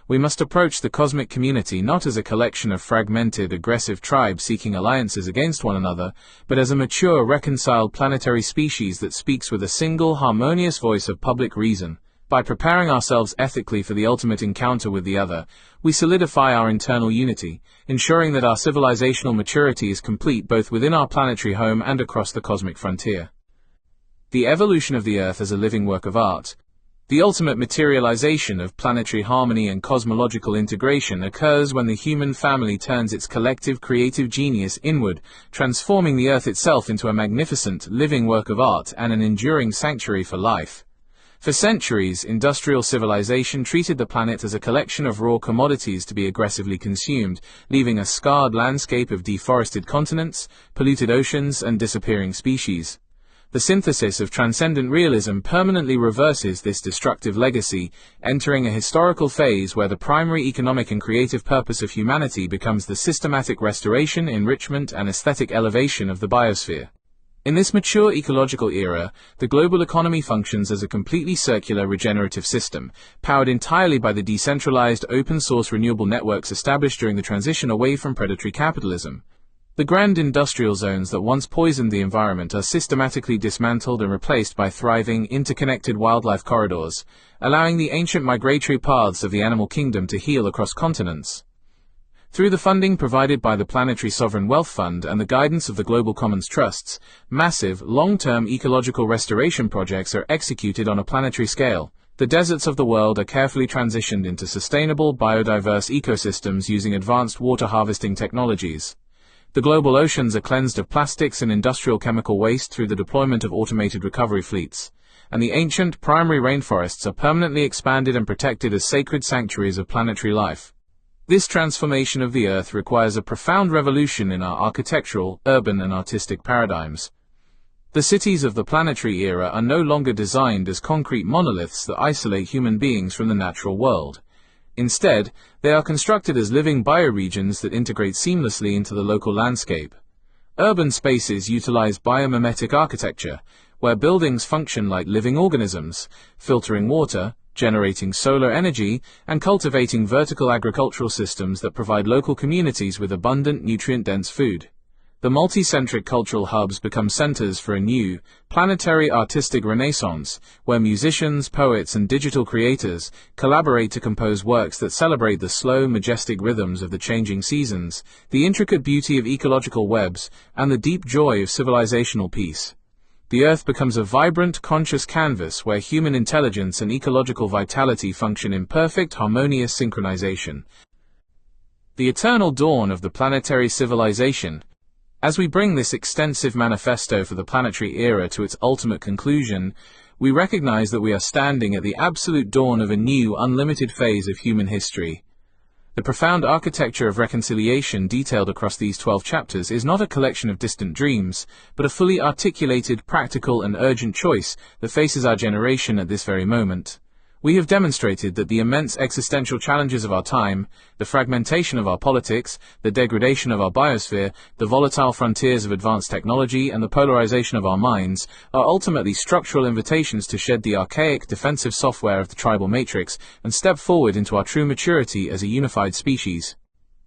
We must approach the cosmic community not as a collection of fragmented, aggressive tribes seeking alliances against one another, but as a mature, reconciled planetary species that speaks with a single, harmonious voice of public reason. By preparing ourselves ethically for the ultimate encounter with the other, we solidify our internal unity, ensuring that our civilizational maturity is complete both within our planetary home and across the cosmic frontier. The evolution of the Earth as a living work of art. The ultimate materialization of planetary harmony and cosmological integration occurs when the human family turns its collective creative genius inward, transforming the Earth itself into a magnificent, living work of art and an enduring sanctuary for life. For centuries, industrial civilization treated the planet as a collection of raw commodities to be aggressively consumed, leaving a scarred landscape of deforested continents, polluted oceans, and disappearing species. The synthesis of transcendent realism permanently reverses this destructive legacy, entering a historical phase where the primary economic and creative purpose of humanity becomes the systematic restoration, enrichment, and aesthetic elevation of the biosphere. In this mature ecological era, the global economy functions as a completely circular regenerative system, powered entirely by the decentralized, open-source renewable networks established during the transition away from predatory capitalism. The grand industrial zones that once poisoned the environment are systematically dismantled and replaced by thriving, interconnected wildlife corridors, allowing the ancient migratory paths of the animal kingdom to heal across continents. Through the funding provided by the Planetary Sovereign Wealth Fund and the guidance of the Global Commons Trusts, massive, long-term ecological restoration projects are executed on a planetary scale. The deserts of the world are carefully transitioned into sustainable, biodiverse ecosystems using advanced water harvesting technologies. The global oceans are cleansed of plastics and industrial chemical waste through the deployment of automated recovery fleets, and the ancient, primary rainforests are permanently expanded and protected as sacred sanctuaries of planetary life. This transformation of the Earth requires a profound revolution in our architectural, urban, and artistic paradigms. The cities of the planetary era are no longer designed as concrete monoliths that isolate human beings from the natural world. Instead, they are constructed as living bioregions that integrate seamlessly into the local landscape. Urban spaces utilize biomimetic architecture, where buildings function like living organisms, filtering water, generating solar energy, and cultivating vertical agricultural systems that provide local communities with abundant, nutrient-dense food. The multi-centric cultural hubs become centers for a new, planetary artistic renaissance, where musicians, poets, and digital creators collaborate to compose works that celebrate the slow, majestic rhythms of the changing seasons, the intricate beauty of ecological webs, and the deep joy of civilizational peace. The Earth becomes a vibrant, conscious canvas where human intelligence and ecological vitality function in perfect, harmonious synchronization. The eternal dawn of the planetary civilization. As we bring this extensive manifesto for the planetary era to its ultimate conclusion, we recognize that we are standing at the absolute dawn of a new, unlimited phase of human history. The profound architecture of reconciliation detailed across these 12 chapters is not a collection of distant dreams, but a fully articulated, practical, and urgent choice that faces our generation at this very moment. We have demonstrated that the immense existential challenges of our time, the fragmentation of our politics, the degradation of our biosphere, the volatile frontiers of advanced technology, and the polarization of our minds, are ultimately structural invitations to shed the archaic, defensive software of the tribal matrix and step forward into our true maturity as a unified species.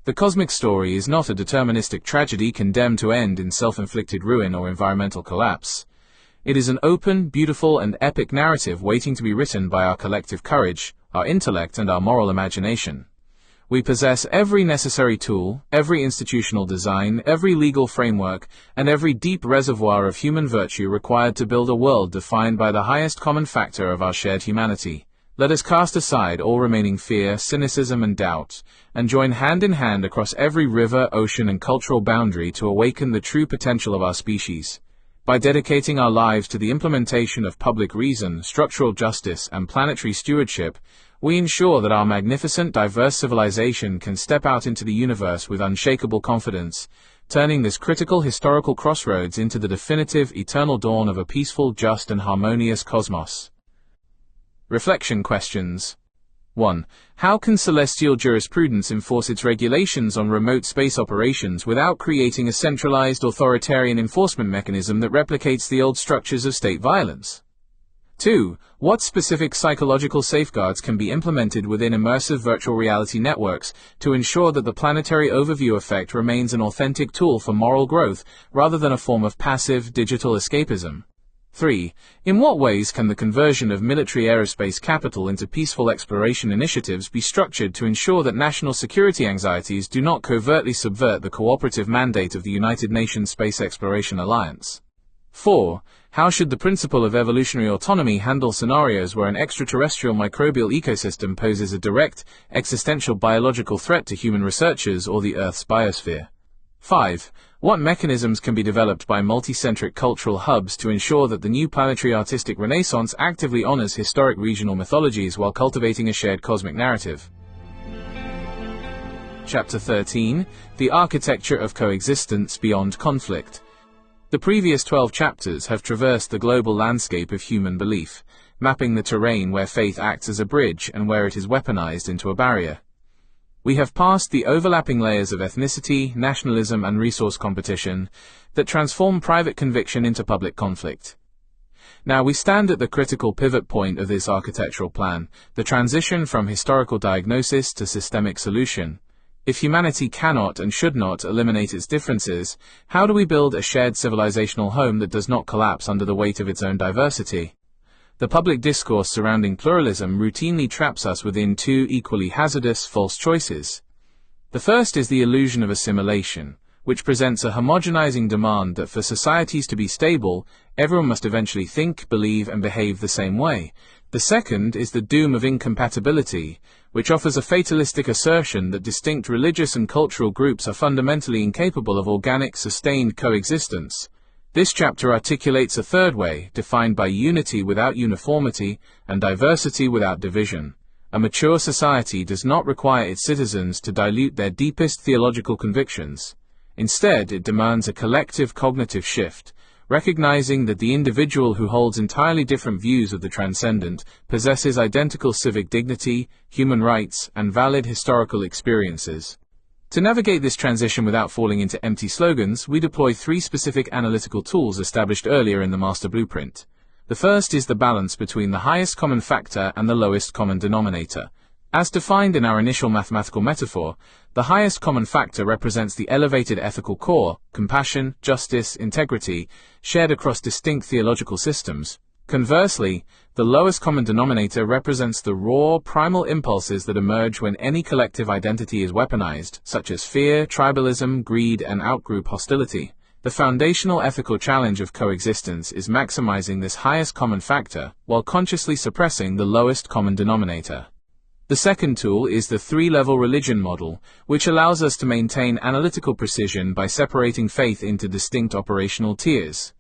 The cosmic story is not a deterministic tragedy condemned to end in self-inflicted ruin or environmental collapse. It is an open, beautiful, and epic narrative waiting to be written by our collective courage, our intellect, and our moral imagination. We possess every necessary tool, every institutional design, every legal framework, and every deep reservoir of human virtue required to build a world defined by the highest common factor of our shared humanity. Let us cast aside all remaining fear, cynicism, and doubt, and join hand in hand across every river, ocean, and cultural boundary to awaken the true potential of our species. By dedicating our lives to the implementation of public reason, structural justice, and planetary stewardship, we ensure that our magnificent, diverse civilization can step out into the universe with unshakable confidence, turning this critical historical crossroads into the definitive, eternal dawn of a peaceful, just, and harmonious cosmos. Reflection questions. 1. How can celestial jurisprudence enforce its regulations on remote space operations without creating a centralized authoritarian enforcement mechanism that replicates the old structures of state violence? 2. What specific psychological safeguards can be implemented within immersive virtual reality networks to ensure that the planetary overview effect remains an authentic tool for moral growth rather than a form of passive, digital escapism? 3. In what ways can the conversion of military aerospace capital into peaceful exploration initiatives be structured to ensure that national security anxieties do not covertly subvert the cooperative mandate of the United Nations Space Exploration Alliance? 4. How should the principle of evolutionary autonomy handle scenarios where an extraterrestrial microbial ecosystem poses a direct, existential biological threat to human researchers or the Earth's biosphere? 5. What mechanisms can be developed by multicentric cultural hubs to ensure that the new planetary artistic renaissance actively honors historic regional mythologies while cultivating a shared cosmic narrative? Chapter 13. The Architecture of Coexistence Beyond Conflict. The previous 12 chapters have traversed the global landscape of human belief, mapping the terrain where faith acts as a bridge and where it is weaponized into a barrier. We have passed the overlapping layers of ethnicity, nationalism, and resource competition that transform private conviction into public conflict. Now we stand at the critical pivot point of this architectural plan, the transition from historical diagnosis to systemic solution. If humanity cannot and should not eliminate its differences, how do we build a shared civilizational home that does not collapse under the weight of its own diversity? The public discourse surrounding pluralism routinely traps us within two equally hazardous false choices. The first is the illusion of assimilation, which presents a homogenizing demand that for societies to be stable, everyone must eventually think, believe, and behave the same way. The second is the doom of incompatibility, which offers a fatalistic assertion that distinct religious and cultural groups are fundamentally incapable of organic, sustained coexistence. This chapter articulates a third way, defined by unity without uniformity and diversity without division. A mature society does not require its citizens to dilute their deepest theological convictions. Instead, it demands a collective cognitive shift, recognizing that the individual who holds entirely different views of the transcendent possesses identical civic dignity, human rights, and valid historical experiences. To navigate this transition without falling into empty slogans, we deploy three specific analytical tools established earlier in the master blueprint. The first is the balance between the highest common factor and the lowest common denominator. As defined in our initial mathematical metaphor, the highest common factor represents the elevated ethical core, compassion, justice, integrity, shared across distinct theological systems. Conversely, the lowest common denominator represents the raw, primal impulses that emerge when any collective identity is weaponized, such as fear, tribalism, greed, and outgroup hostility. The foundational ethical challenge of coexistence is maximizing this highest common factor while consciously suppressing the lowest common denominator. The second tool is the three-level religion model, which allows us to maintain analytical precision by separating faith into distinct operational tiers.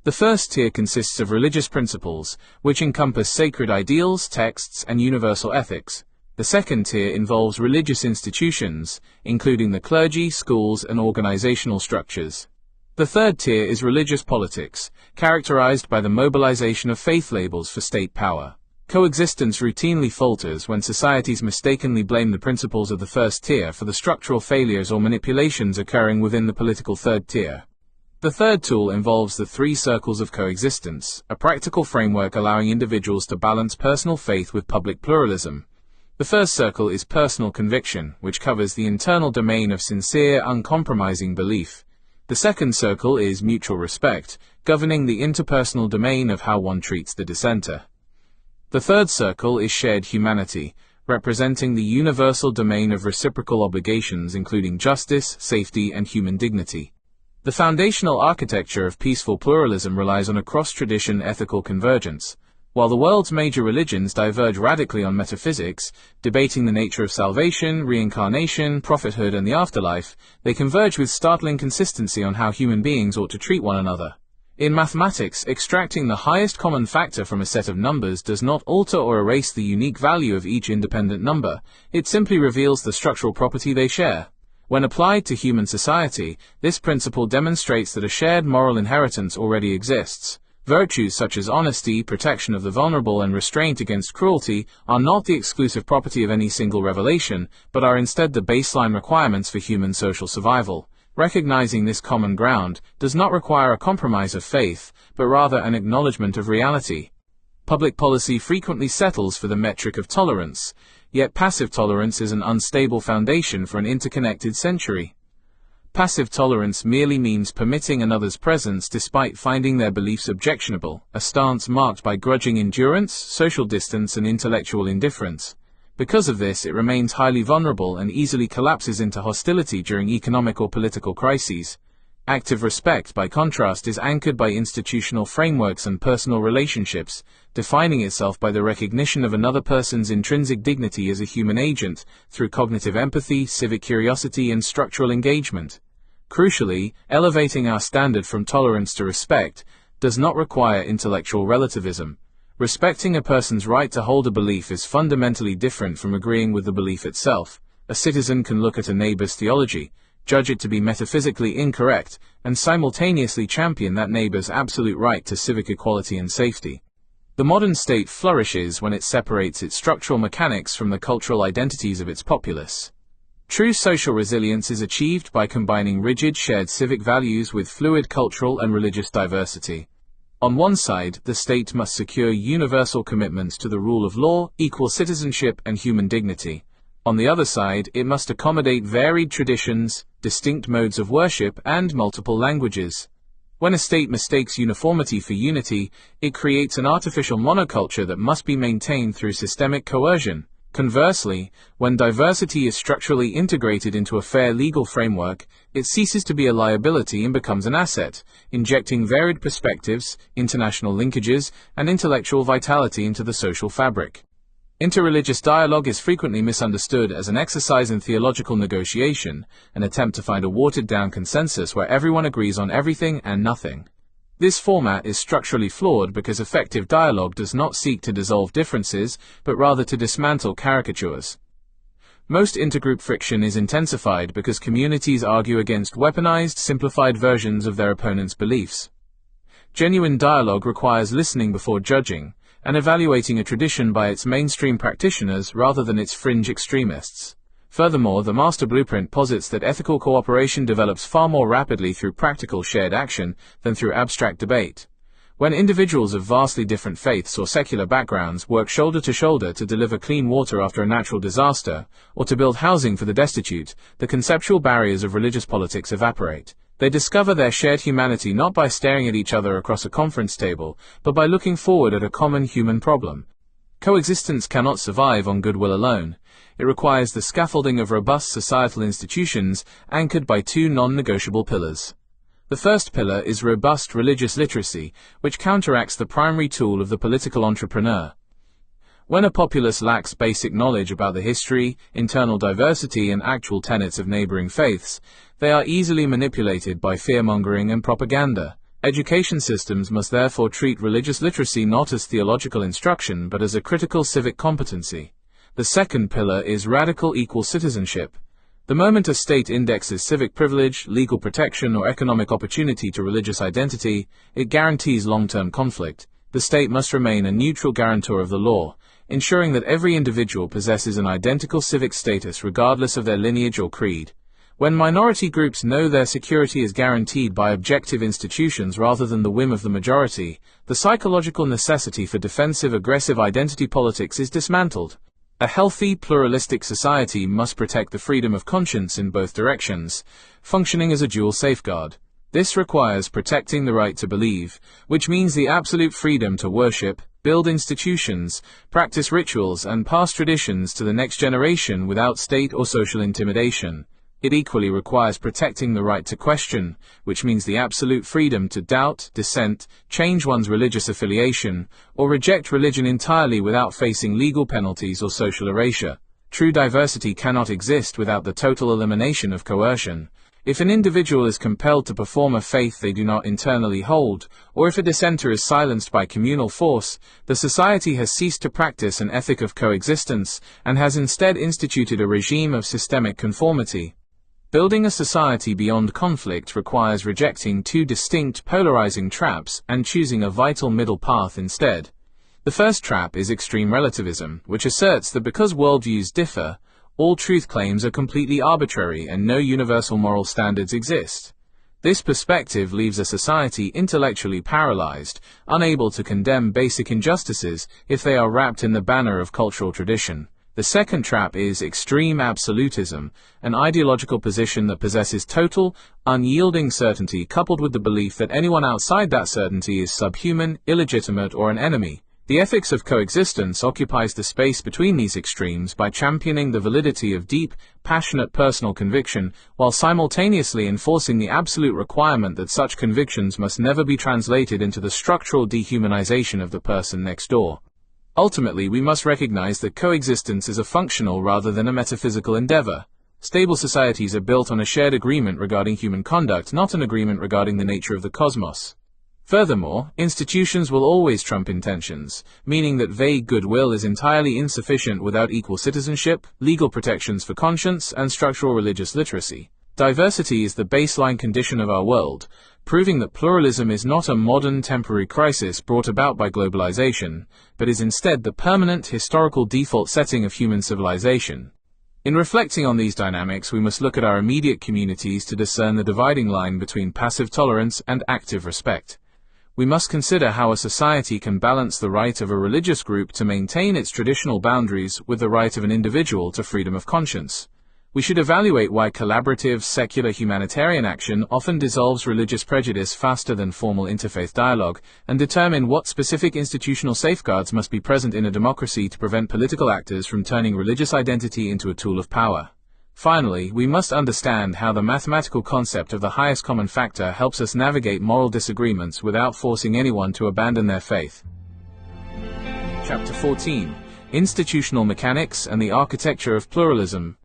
The first tier consists of religious principles, which encompass sacred ideals, texts, and universal ethics. The second tier involves religious institutions, including the clergy, schools, and organizational structures. The third tier is religious politics, characterized by the mobilization of faith labels for state power. Coexistence routinely falters when societies mistakenly blame the principles of the first tier for the structural failures or manipulations occurring within the political third tier. The third tool involves the three circles of coexistence, a practical framework allowing individuals to balance personal faith with public pluralism. The first circle is personal conviction, which covers the internal domain of sincere, uncompromising belief. The second circle is mutual respect, governing the interpersonal domain of how one treats the dissenter. The third circle is shared humanity, representing the universal domain of reciprocal obligations including justice, safety, and human dignity. The foundational architecture of peaceful pluralism relies on a cross-tradition ethical convergence. While the world's major religions diverge radically on metaphysics, debating the nature of salvation, reincarnation, prophethood, and the afterlife, they converge with startling consistency on how human beings ought to treat one another. In mathematics, extracting the highest common factor from a set of numbers does not alter or erase the unique value of each independent number, it simply reveals the structural property they share. When applied to human society, this principle demonstrates that a shared moral inheritance already exists. Virtues such as honesty, protection of the vulnerable, and restraint against cruelty are not the exclusive property of any single revelation, but are instead the baseline requirements for human social survival. Recognizing this common ground does not require a compromise of faith, but rather an acknowledgement of reality. Public policy frequently settles for the metric of tolerance, yet passive tolerance is an unstable foundation for an interconnected century. Passive tolerance merely means permitting another's presence despite finding their beliefs objectionable, a stance marked by grudging endurance, social distance, and intellectual indifference. Because of this, it remains highly vulnerable and easily collapses into hostility during economic or political crises. Active respect, by contrast, is anchored by institutional frameworks and personal relationships, defining itself by the recognition of another person's intrinsic dignity as a human agent, through cognitive empathy, civic curiosity, and structural engagement. Crucially, elevating our standard from tolerance to respect does not require intellectual relativism. Respecting a person's right to hold a belief is fundamentally different from agreeing with the belief itself. A citizen can look at a neighbor's theology, judge it to be metaphysically incorrect, and simultaneously champion that neighbor's absolute right to civic equality and safety. The modern state flourishes when it separates its structural mechanics from the cultural identities of its populace. True social resilience is achieved by combining rigid shared civic values with fluid cultural and religious diversity. On one side, the state must secure universal commitments to the rule of law, equal citizenship, and human dignity. On the other side, it must accommodate varied traditions, distinct modes of worship, and multiple languages. When a state mistakes uniformity for unity, it creates an artificial monoculture that must be maintained through systemic coercion. Conversely, when diversity is structurally integrated into a fair legal framework, it ceases to be a liability and becomes an asset, injecting varied perspectives, international linkages, and intellectual vitality into the social fabric. Interreligious dialogue is frequently misunderstood as an exercise in theological negotiation, an attempt to find a watered-down consensus where everyone agrees on everything and nothing. This format is structurally flawed because effective dialogue does not seek to dissolve differences, but rather to dismantle caricatures. Most intergroup friction is intensified because communities argue against weaponized, simplified versions of their opponent's beliefs. Genuine dialogue requires listening before judging, and evaluating a tradition by its mainstream practitioners rather than its fringe extremists. Furthermore, the master blueprint posits that ethical cooperation develops far more rapidly through practical shared action than through abstract debate. When individuals of vastly different faiths or secular backgrounds work shoulder to shoulder to deliver clean water after a natural disaster, or to build housing for the destitute, the conceptual barriers of religious politics evaporate. They discover their shared humanity not by staring at each other across a conference table, but by looking forward at a common human problem. Coexistence cannot survive on goodwill alone. It requires the scaffolding of robust societal institutions anchored by two non-negotiable pillars. The first pillar is robust religious literacy, which counteracts the primary tool of the political entrepreneur. When a populace lacks basic knowledge about the history, internal diversity, and actual tenets of neighboring faiths, they are easily manipulated by fear-mongering and propaganda. Education systems must therefore treat religious literacy not as theological instruction but as a critical civic competency. The second pillar is radical equal citizenship. The moment a state indexes civic privilege, legal protection, or economic opportunity to religious identity, it guarantees long-term conflict. The state must remain a neutral guarantor of the law, ensuring that every individual possesses an identical civic status regardless of their lineage or creed. When minority groups know their security is guaranteed by objective institutions rather than the whim of the majority, the psychological necessity for defensive aggressive identity politics is dismantled. A healthy, pluralistic society must protect the freedom of conscience in both directions, functioning as a dual safeguard. This requires protecting the right to believe, which means the absolute freedom to worship, build institutions, practice rituals, and pass traditions to the next generation without state or social intimidation. It equally requires protecting the right to question, which means the absolute freedom to doubt, dissent, change one's religious affiliation, or reject religion entirely without facing legal penalties or social erasure. True diversity cannot exist without the total elimination of coercion. If an individual is compelled to perform a faith they do not internally hold, or if a dissenter is silenced by communal force, the society has ceased to practice an ethic of coexistence and has instead instituted a regime of systemic conformity. Building a society beyond conflict requires rejecting two distinct polarizing traps and choosing a vital middle path instead. The first trap is extreme relativism, which asserts that because worldviews differ, all truth claims are completely arbitrary and no universal moral standards exist. This perspective leaves a society intellectually paralyzed, unable to condemn basic injustices if they are wrapped in the banner of cultural tradition. The second trap is extreme absolutism, an ideological position that possesses total, unyielding certainty coupled with the belief that anyone outside that certainty is subhuman, illegitimate, or an enemy. The ethics of coexistence occupies the space between these extremes by championing the validity of deep, passionate personal conviction, while simultaneously enforcing the absolute requirement that such convictions must never be translated into the structural dehumanization of the person next door. Ultimately, we must recognize that coexistence is a functional rather than a metaphysical endeavor. Stable societies are built on a shared agreement regarding human conduct, not an agreement regarding the nature of the cosmos. Furthermore, institutions will always trump intentions, meaning that vague goodwill is entirely insufficient without equal citizenship, legal protections for conscience, and structural religious literacy. Diversity is the baseline condition of our world, proving that pluralism is not a modern temporary crisis brought about by globalization, but is instead the permanent historical default setting of human civilization. In reflecting on these dynamics, we must look at our immediate communities to discern the dividing line between passive tolerance and active respect. We must consider how a society can balance the right of a religious group to maintain its traditional boundaries with the right of an individual to freedom of conscience. We should evaluate why collaborative, secular humanitarian action often dissolves religious prejudice faster than formal interfaith dialogue, and determine what specific institutional safeguards must be present in a democracy to prevent political actors from turning religious identity into a tool of power. Finally, we must understand how the mathematical concept of the highest common factor helps us navigate moral disagreements without forcing anyone to abandon their faith. Chapter 14: Institutional Mechanics and the Architecture of Pluralism.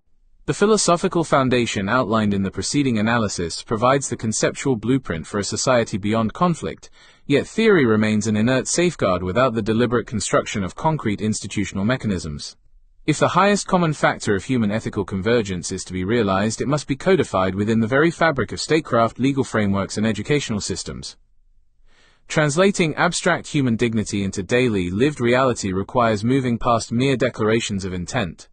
The philosophical foundation outlined in the preceding analysis provides the conceptual blueprint for a society beyond conflict, yet theory remains an inert safeguard without the deliberate construction of concrete institutional mechanisms. If the highest common factor of human ethical convergence is to be realized, it must be codified within the very fabric of statecraft, legal frameworks, and educational systems. Translating abstract human dignity into daily, lived reality requires moving past mere declarations of intent.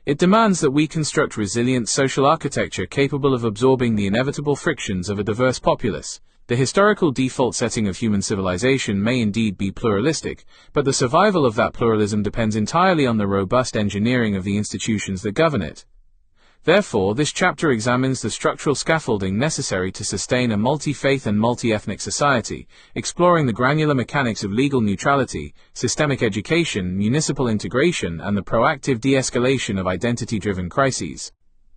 It demands that we construct resilient social architecture capable of absorbing the inevitable frictions of a diverse populace. The historical default setting of human civilization may indeed be pluralistic, but the survival of that pluralism depends entirely on the robust engineering of the institutions that govern it. Therefore, this chapter examines the structural scaffolding necessary to sustain a multi-faith and multi-ethnic society, exploring the granular mechanics of legal neutrality, systemic education, municipal integration, and the proactive de-escalation of identity-driven crises.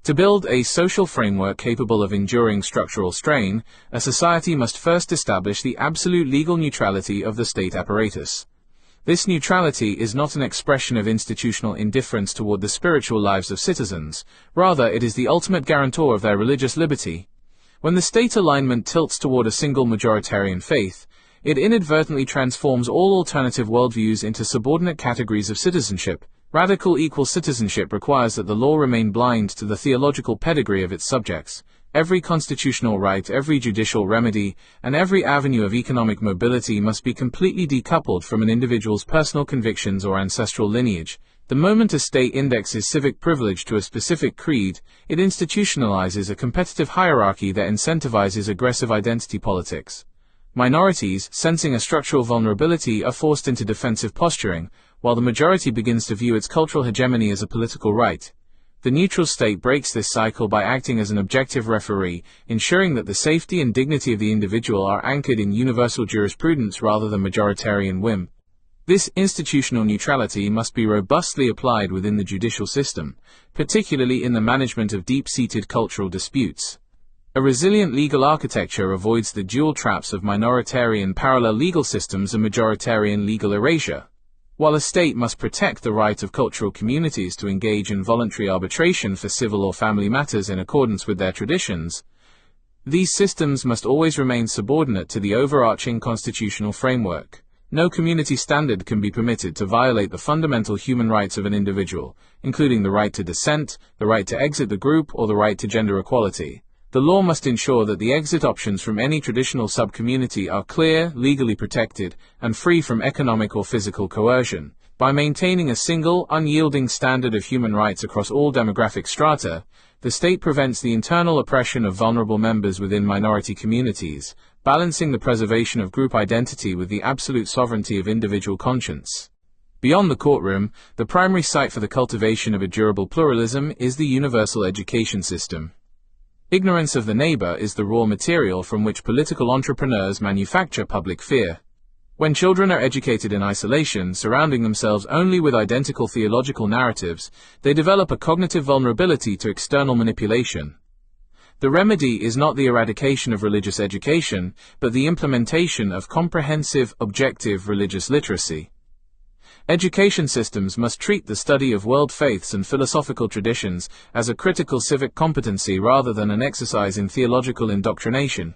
To build a social framework capable of enduring structural strain, a society must first establish the absolute legal neutrality of the state apparatus. This neutrality is not an expression of institutional indifference toward the spiritual lives of citizens, rather it is the ultimate guarantor of their religious liberty. When the state alignment tilts toward a single majoritarian faith, it inadvertently transforms all alternative worldviews into subordinate categories of citizenship. Radical equal citizenship requires that the law remain blind to the theological pedigree of its subjects. Every constitutional right, every judicial remedy, and every avenue of economic mobility must be completely decoupled from an individual's personal convictions or ancestral lineage. The moment a state indexes civic privilege to a specific creed, it institutionalizes a competitive hierarchy that incentivizes aggressive identity politics. Minorities, sensing a structural vulnerability, are forced into defensive posturing, while the majority begins to view its cultural hegemony as a political right. The neutral state breaks this cycle by acting as an objective referee, ensuring that the safety and dignity of the individual are anchored in universal jurisprudence rather than majoritarian whim. This institutional neutrality must be robustly applied within the judicial system, particularly in the management of deep-seated cultural disputes. A resilient legal architecture avoids the dual traps of minoritarian parallel legal systems and majoritarian legal erasure. While a state must protect the right of cultural communities to engage in voluntary arbitration for civil or family matters in accordance with their traditions, these systems must always remain subordinate to the overarching constitutional framework. No community standard can be permitted to violate the fundamental human rights of an individual, including the right to dissent, the right to exit the group, or the right to gender equality. The law must ensure that the exit options from any traditional sub-community are clear, legally protected, and free from economic or physical coercion. By maintaining a single, unyielding standard of human rights across all demographic strata, the state prevents the internal oppression of vulnerable members within minority communities, balancing the preservation of group identity with the absolute sovereignty of individual conscience. Beyond the courtroom, the primary site for the cultivation of a durable pluralism is the universal education system. Ignorance of the neighbor is the raw material from which political entrepreneurs manufacture public fear. When children are educated in isolation, surrounding themselves only with identical theological narratives, they develop a cognitive vulnerability to external manipulation. The remedy is not the eradication of religious education, but the implementation of comprehensive, objective religious literacy. Education systems must treat the study of world faiths and philosophical traditions as a critical civic competency rather than an exercise in theological indoctrination.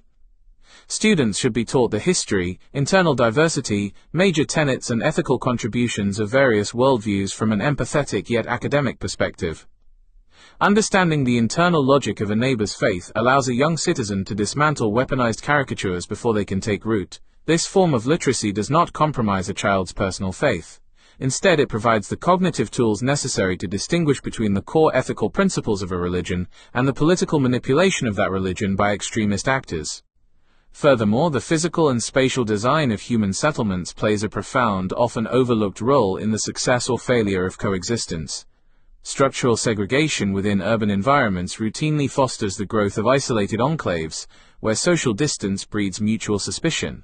Students should be taught the history, internal diversity, major tenets and ethical contributions of various worldviews from an empathetic yet academic perspective. Understanding the internal logic of a neighbor's faith allows a young citizen to dismantle weaponized caricatures before they can take root. This form of literacy does not compromise a child's personal faith. Instead, it provides the cognitive tools necessary to distinguish between the core ethical principles of a religion and the political manipulation of that religion by extremist actors. Furthermore, the physical and spatial design of human settlements plays a profound, often overlooked role in the success or failure of coexistence. Structural segregation within urban environments routinely fosters the growth of isolated enclaves, where social distance breeds mutual suspicion.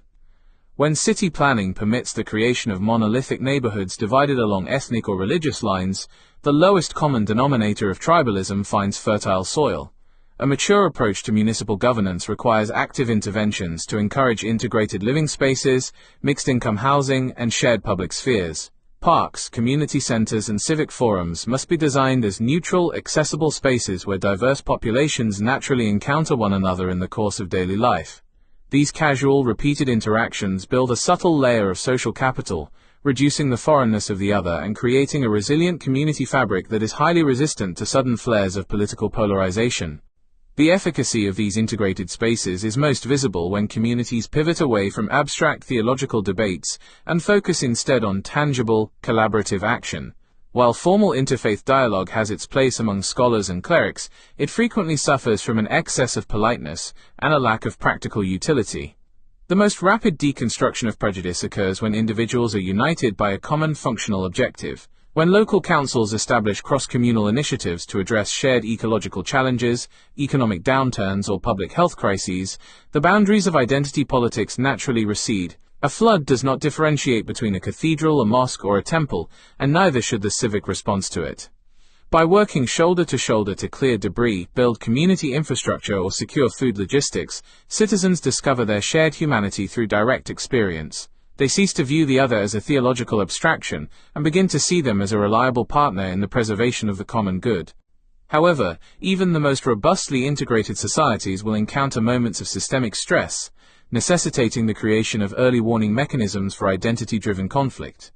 When city planning permits the creation of monolithic neighborhoods divided along ethnic or religious lines, the lowest common denominator of tribalism finds fertile soil. A mature approach to municipal governance requires active interventions to encourage integrated living spaces, mixed-income housing, and shared public spheres. Parks, community centers, and civic forums must be designed as neutral, accessible spaces where diverse populations naturally encounter one another in the course of daily life. These casual, repeated interactions build a subtle layer of social capital, reducing the foreignness of the other and creating a resilient community fabric that is highly resistant to sudden flares of political polarization. The efficacy of these integrated spaces is most visible when communities pivot away from abstract theological debates and focus instead on tangible, collaborative action. While formal interfaith dialogue has its place among scholars and clerics, it frequently suffers from an excess of politeness and a lack of practical utility. The most rapid deconstruction of prejudice occurs when individuals are united by a common functional objective. When local councils establish cross-communal initiatives to address shared ecological challenges, economic downturns, or public health crises, the boundaries of identity politics naturally recede. A flood does not differentiate between a cathedral, a mosque, or a temple, and neither should the civic response to it. By working shoulder to shoulder to clear debris, build community infrastructure, or secure food logistics, citizens discover their shared humanity through direct experience. They cease to view the other as a theological abstraction and begin to see them as a reliable partner in the preservation of the common good. However, even the most robustly integrated societies will encounter moments of systemic stress, necessitating the creation of early warning mechanisms for identity-driven conflict.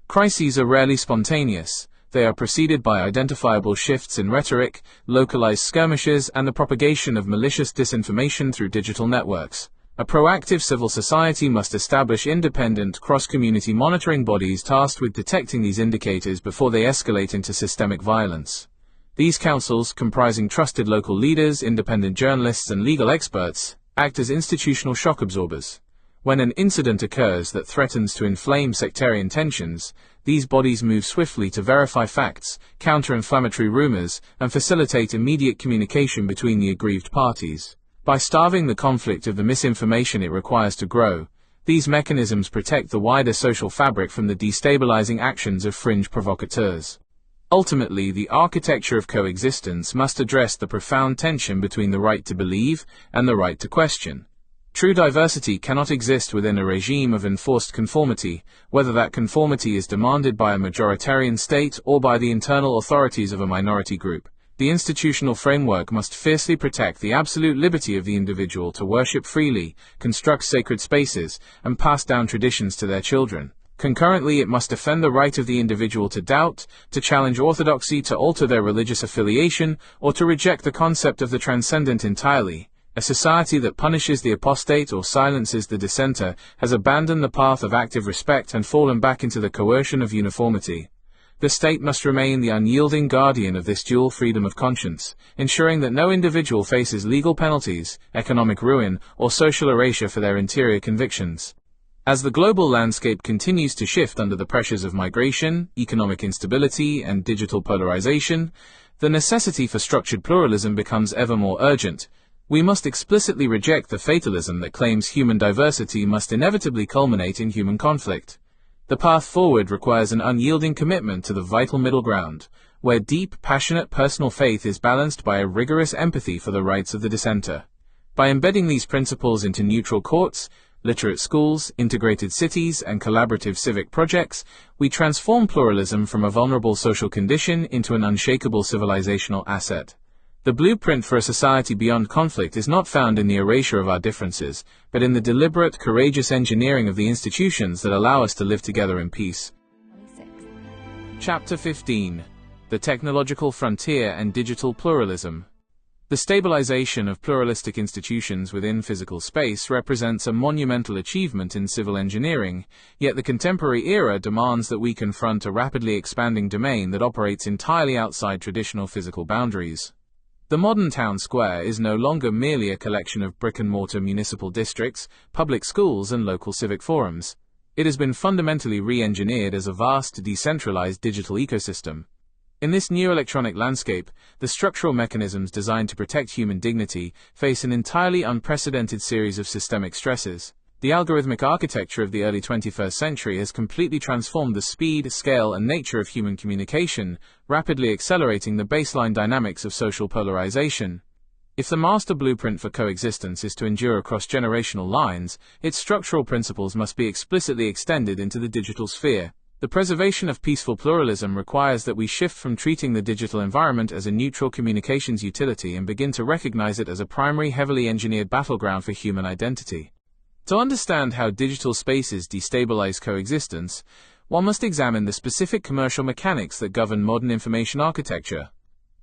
Crises are rarely spontaneous. They are preceded by identifiable shifts in rhetoric, localized skirmishes, and the propagation of malicious disinformation through digital networks. A proactive civil society must establish independent, cross-community monitoring bodies tasked with detecting these indicators before they escalate into systemic violence. These councils, comprising trusted local leaders, independent journalists, and legal experts, act as institutional shock absorbers. When an incident occurs that threatens to inflame sectarian tensions, these bodies move swiftly to verify facts, counter inflammatory rumors, and facilitate immediate communication between the aggrieved parties. By starving the conflict of the misinformation it requires to grow, these mechanisms protect the wider social fabric from the destabilizing actions of fringe provocateurs. Ultimately, the architecture of coexistence must address the profound tension between the right to believe and the right to question. True diversity cannot exist within a regime of enforced conformity, whether that conformity is demanded by a majoritarian state or by the internal authorities of a minority group. The institutional framework must fiercely protect the absolute liberty of the individual to worship freely, construct sacred spaces, and pass down traditions to their children. Concurrently, it must defend the right of the individual to doubt, to challenge orthodoxy, to alter their religious affiliation, or to reject the concept of the transcendent entirely. A society that punishes the apostate or silences the dissenter has abandoned the path of active respect and fallen back into the coercion of uniformity. The state must remain the unyielding guardian of this dual freedom of conscience, ensuring that no individual faces legal penalties, economic ruin, or social erasure for their interior convictions. As the global landscape continues to shift under the pressures of migration, economic instability, and digital polarization, the necessity for structured pluralism becomes ever more urgent. We must explicitly reject the fatalism that claims human diversity must inevitably culminate in human conflict. The path forward requires an unyielding commitment to the vital middle ground, where deep, passionate personal faith is balanced by a rigorous empathy for the rights of the dissenter. By embedding these principles into neutral courts, literate schools, integrated cities, and collaborative civic projects, we transform pluralism from a vulnerable social condition into an unshakable civilizational asset. The blueprint for a society beyond conflict is not found in the erasure of our differences, but in the deliberate, courageous engineering of the institutions that allow us to live together in peace. Chapter 15. The Technological Frontier and Digital Pluralism. The stabilization of pluralistic institutions within physical space represents a monumental achievement in civil engineering, yet the contemporary era demands that we confront a rapidly expanding domain that operates entirely outside traditional physical boundaries. The modern town square is no longer merely a collection of brick-and-mortar municipal districts, public schools, and local civic forums. It has been fundamentally re-engineered as a vast, decentralized digital ecosystem. In this new electronic landscape, the structural mechanisms designed to protect human dignity face an entirely unprecedented series of systemic stresses. The algorithmic architecture of the early 21st century has completely transformed the speed, scale, and nature of human communication, rapidly accelerating the baseline dynamics of social polarization. If the master blueprint for coexistence is to endure across generational lines, its structural principles must be explicitly extended into the digital sphere. The preservation of peaceful pluralism requires that we shift from treating the digital environment as a neutral communications utility and begin to recognize it as a primary, heavily engineered battleground for human identity. To understand how digital spaces destabilize coexistence, one must examine the specific commercial mechanics that govern modern information architecture.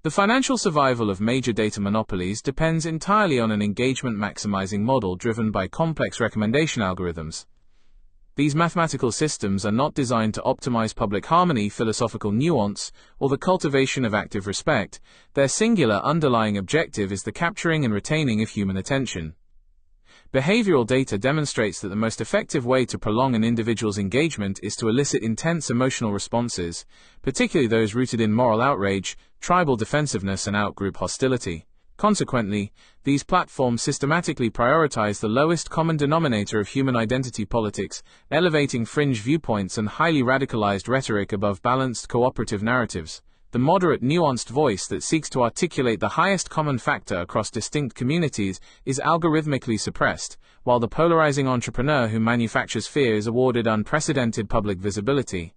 The financial survival of major data monopolies depends entirely on an engagement-maximizing model driven by complex recommendation algorithms. These mathematical systems are not designed to optimize public harmony, philosophical nuance, or the cultivation of active respect. Their singular underlying objective is the capturing and retaining of human attention. Behavioral data demonstrates that the most effective way to prolong an individual's engagement is to elicit intense emotional responses, particularly those rooted in moral outrage, tribal defensiveness, and outgroup hostility. Consequently, these platforms systematically prioritize the lowest common denominator of human identity politics, elevating fringe viewpoints and highly radicalized rhetoric above balanced cooperative narratives. The moderate, nuanced voice that seeks to articulate the highest common factor across distinct communities is algorithmically suppressed, while the polarizing entrepreneur who manufactures fear is awarded unprecedented public visibility.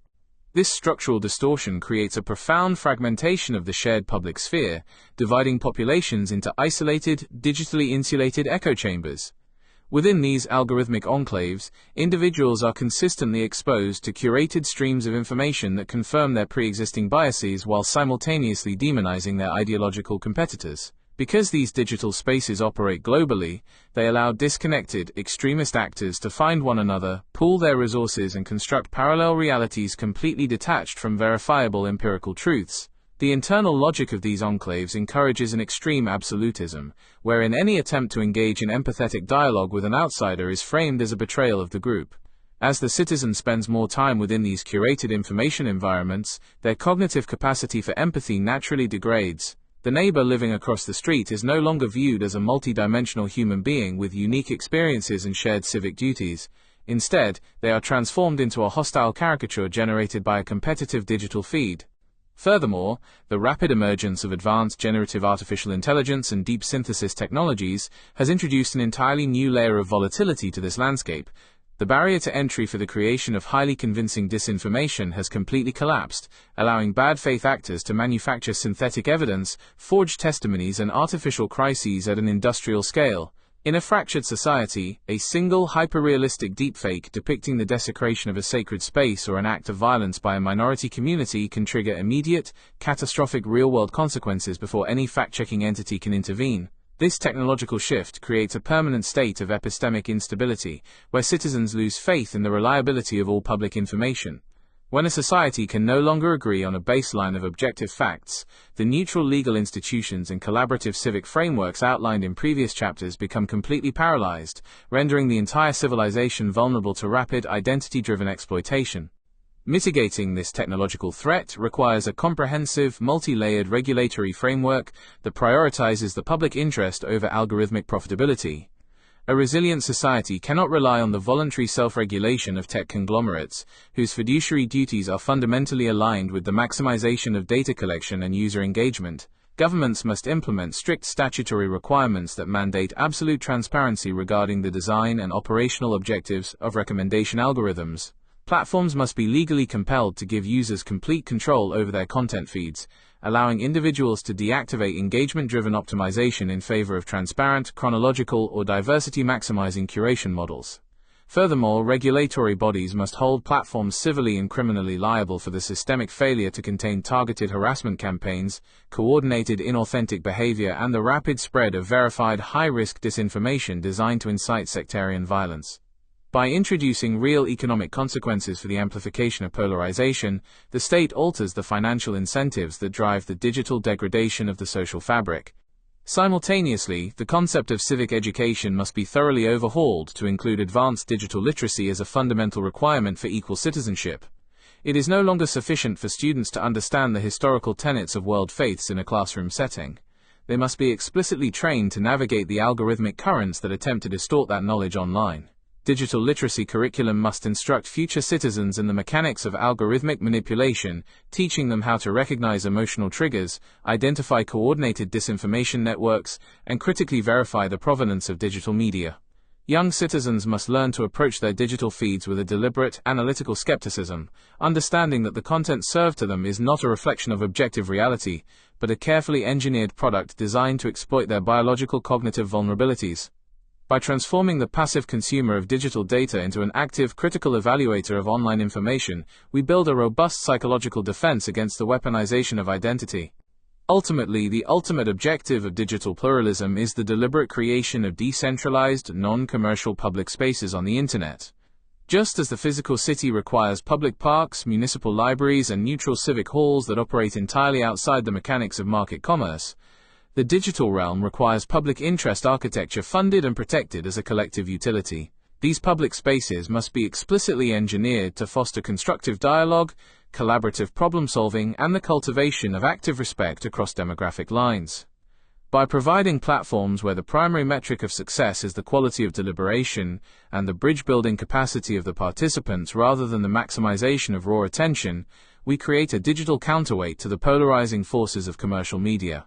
This structural distortion creates a profound fragmentation of the shared public sphere, dividing populations into isolated, digitally insulated echo chambers. Within these algorithmic enclaves, individuals are consistently exposed to curated streams of information that confirm their pre-existing biases while simultaneously demonizing their ideological competitors. Because these digital spaces operate globally, they allow disconnected, extremist actors to find one another, pool their resources, and construct parallel realities completely detached from verifiable empirical truths. The internal logic of these enclaves encourages an extreme absolutism, wherein any attempt to engage in empathetic dialogue with an outsider is framed as a betrayal of the group. As the citizen spends more time within these curated information environments, their cognitive capacity for empathy naturally degrades. The neighbor living across the street is no longer viewed as a multidimensional human being with unique experiences and shared civic duties. Instead, they are transformed into a hostile caricature generated by a competitive digital feed. Furthermore, the rapid emergence of advanced generative artificial intelligence and deep synthesis technologies has introduced an entirely new layer of volatility to this landscape. The barrier to entry for the creation of highly convincing disinformation has completely collapsed, allowing bad faith actors to manufacture synthetic evidence, forge testimonies, and artificial crises at an industrial scale. In a fractured society, a single hyper-realistic deepfake depicting the desecration of a sacred space or an act of violence by a minority community can trigger immediate, catastrophic real-world consequences before any fact-checking entity can intervene. This technological shift creates a permanent state of epistemic instability, where citizens lose faith in the reliability of all public information. When a society can no longer agree on a baseline of objective facts, the neutral legal institutions and collaborative civic frameworks outlined in previous chapters become completely paralyzed, rendering the entire civilization vulnerable to rapid, identity-driven exploitation. Mitigating this technological threat requires a comprehensive, multi-layered regulatory framework that prioritizes the public interest over algorithmic profitability. A resilient society cannot rely on the voluntary self-regulation of tech conglomerates, whose fiduciary duties are fundamentally aligned with the maximization of data collection and user engagement. Governments must implement strict statutory requirements that mandate absolute transparency regarding the design and operational objectives of recommendation algorithms. Platforms must be legally compelled to give users complete control over their content feeds, allowing individuals to deactivate engagement-driven optimization in favor of transparent, chronological, or diversity-maximizing curation models. Furthermore, regulatory bodies must hold platforms civilly and criminally liable for the systemic failure to contain targeted harassment campaigns, coordinated inauthentic behavior, and the rapid spread of verified high-risk disinformation designed to incite sectarian violence. By introducing real economic consequences for the amplification of polarization, the state alters the financial incentives that drive the digital degradation of the social fabric. Simultaneously, the concept of civic education must be thoroughly overhauled to include advanced digital literacy as a fundamental requirement for equal citizenship. It is no longer sufficient for students to understand the historical tenets of world faiths in a classroom setting. They must be explicitly trained to navigate the algorithmic currents that attempt to distort that knowledge online. Digital literacy curriculum must instruct future citizens in the mechanics of algorithmic manipulation, teaching them how to recognize emotional triggers, identify coordinated disinformation networks, and critically verify the provenance of digital media. Young citizens must learn to approach their digital feeds with a deliberate, analytical skepticism, understanding that the content served to them is not a reflection of objective reality, but a carefully engineered product designed to exploit their biological cognitive vulnerabilities. By transforming the passive consumer of digital data into an active, critical evaluator of online information, we build a robust psychological defense against the weaponization of identity. Ultimately, the ultimate objective of digital pluralism is the deliberate creation of decentralized, non-commercial public spaces on the Internet. Just as the physical city requires public parks, municipal libraries, and neutral civic halls that operate entirely outside the mechanics of market commerce, the digital realm requires public interest architecture funded and protected as a collective utility. These public spaces must be explicitly engineered to foster constructive dialogue, collaborative problem-solving, and the cultivation of active respect across demographic lines. By providing platforms where the primary metric of success is the quality of deliberation and the bridge-building capacity of the participants rather than the maximization of raw attention, we create a digital counterweight to the polarizing forces of commercial media.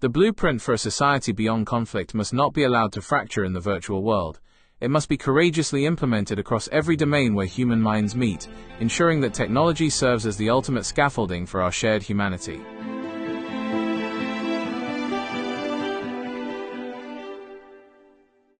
The blueprint for a society beyond conflict must not be allowed to fracture in the virtual world. It must be courageously implemented across every domain where human minds meet, ensuring that technology serves as the ultimate scaffolding for our shared humanity.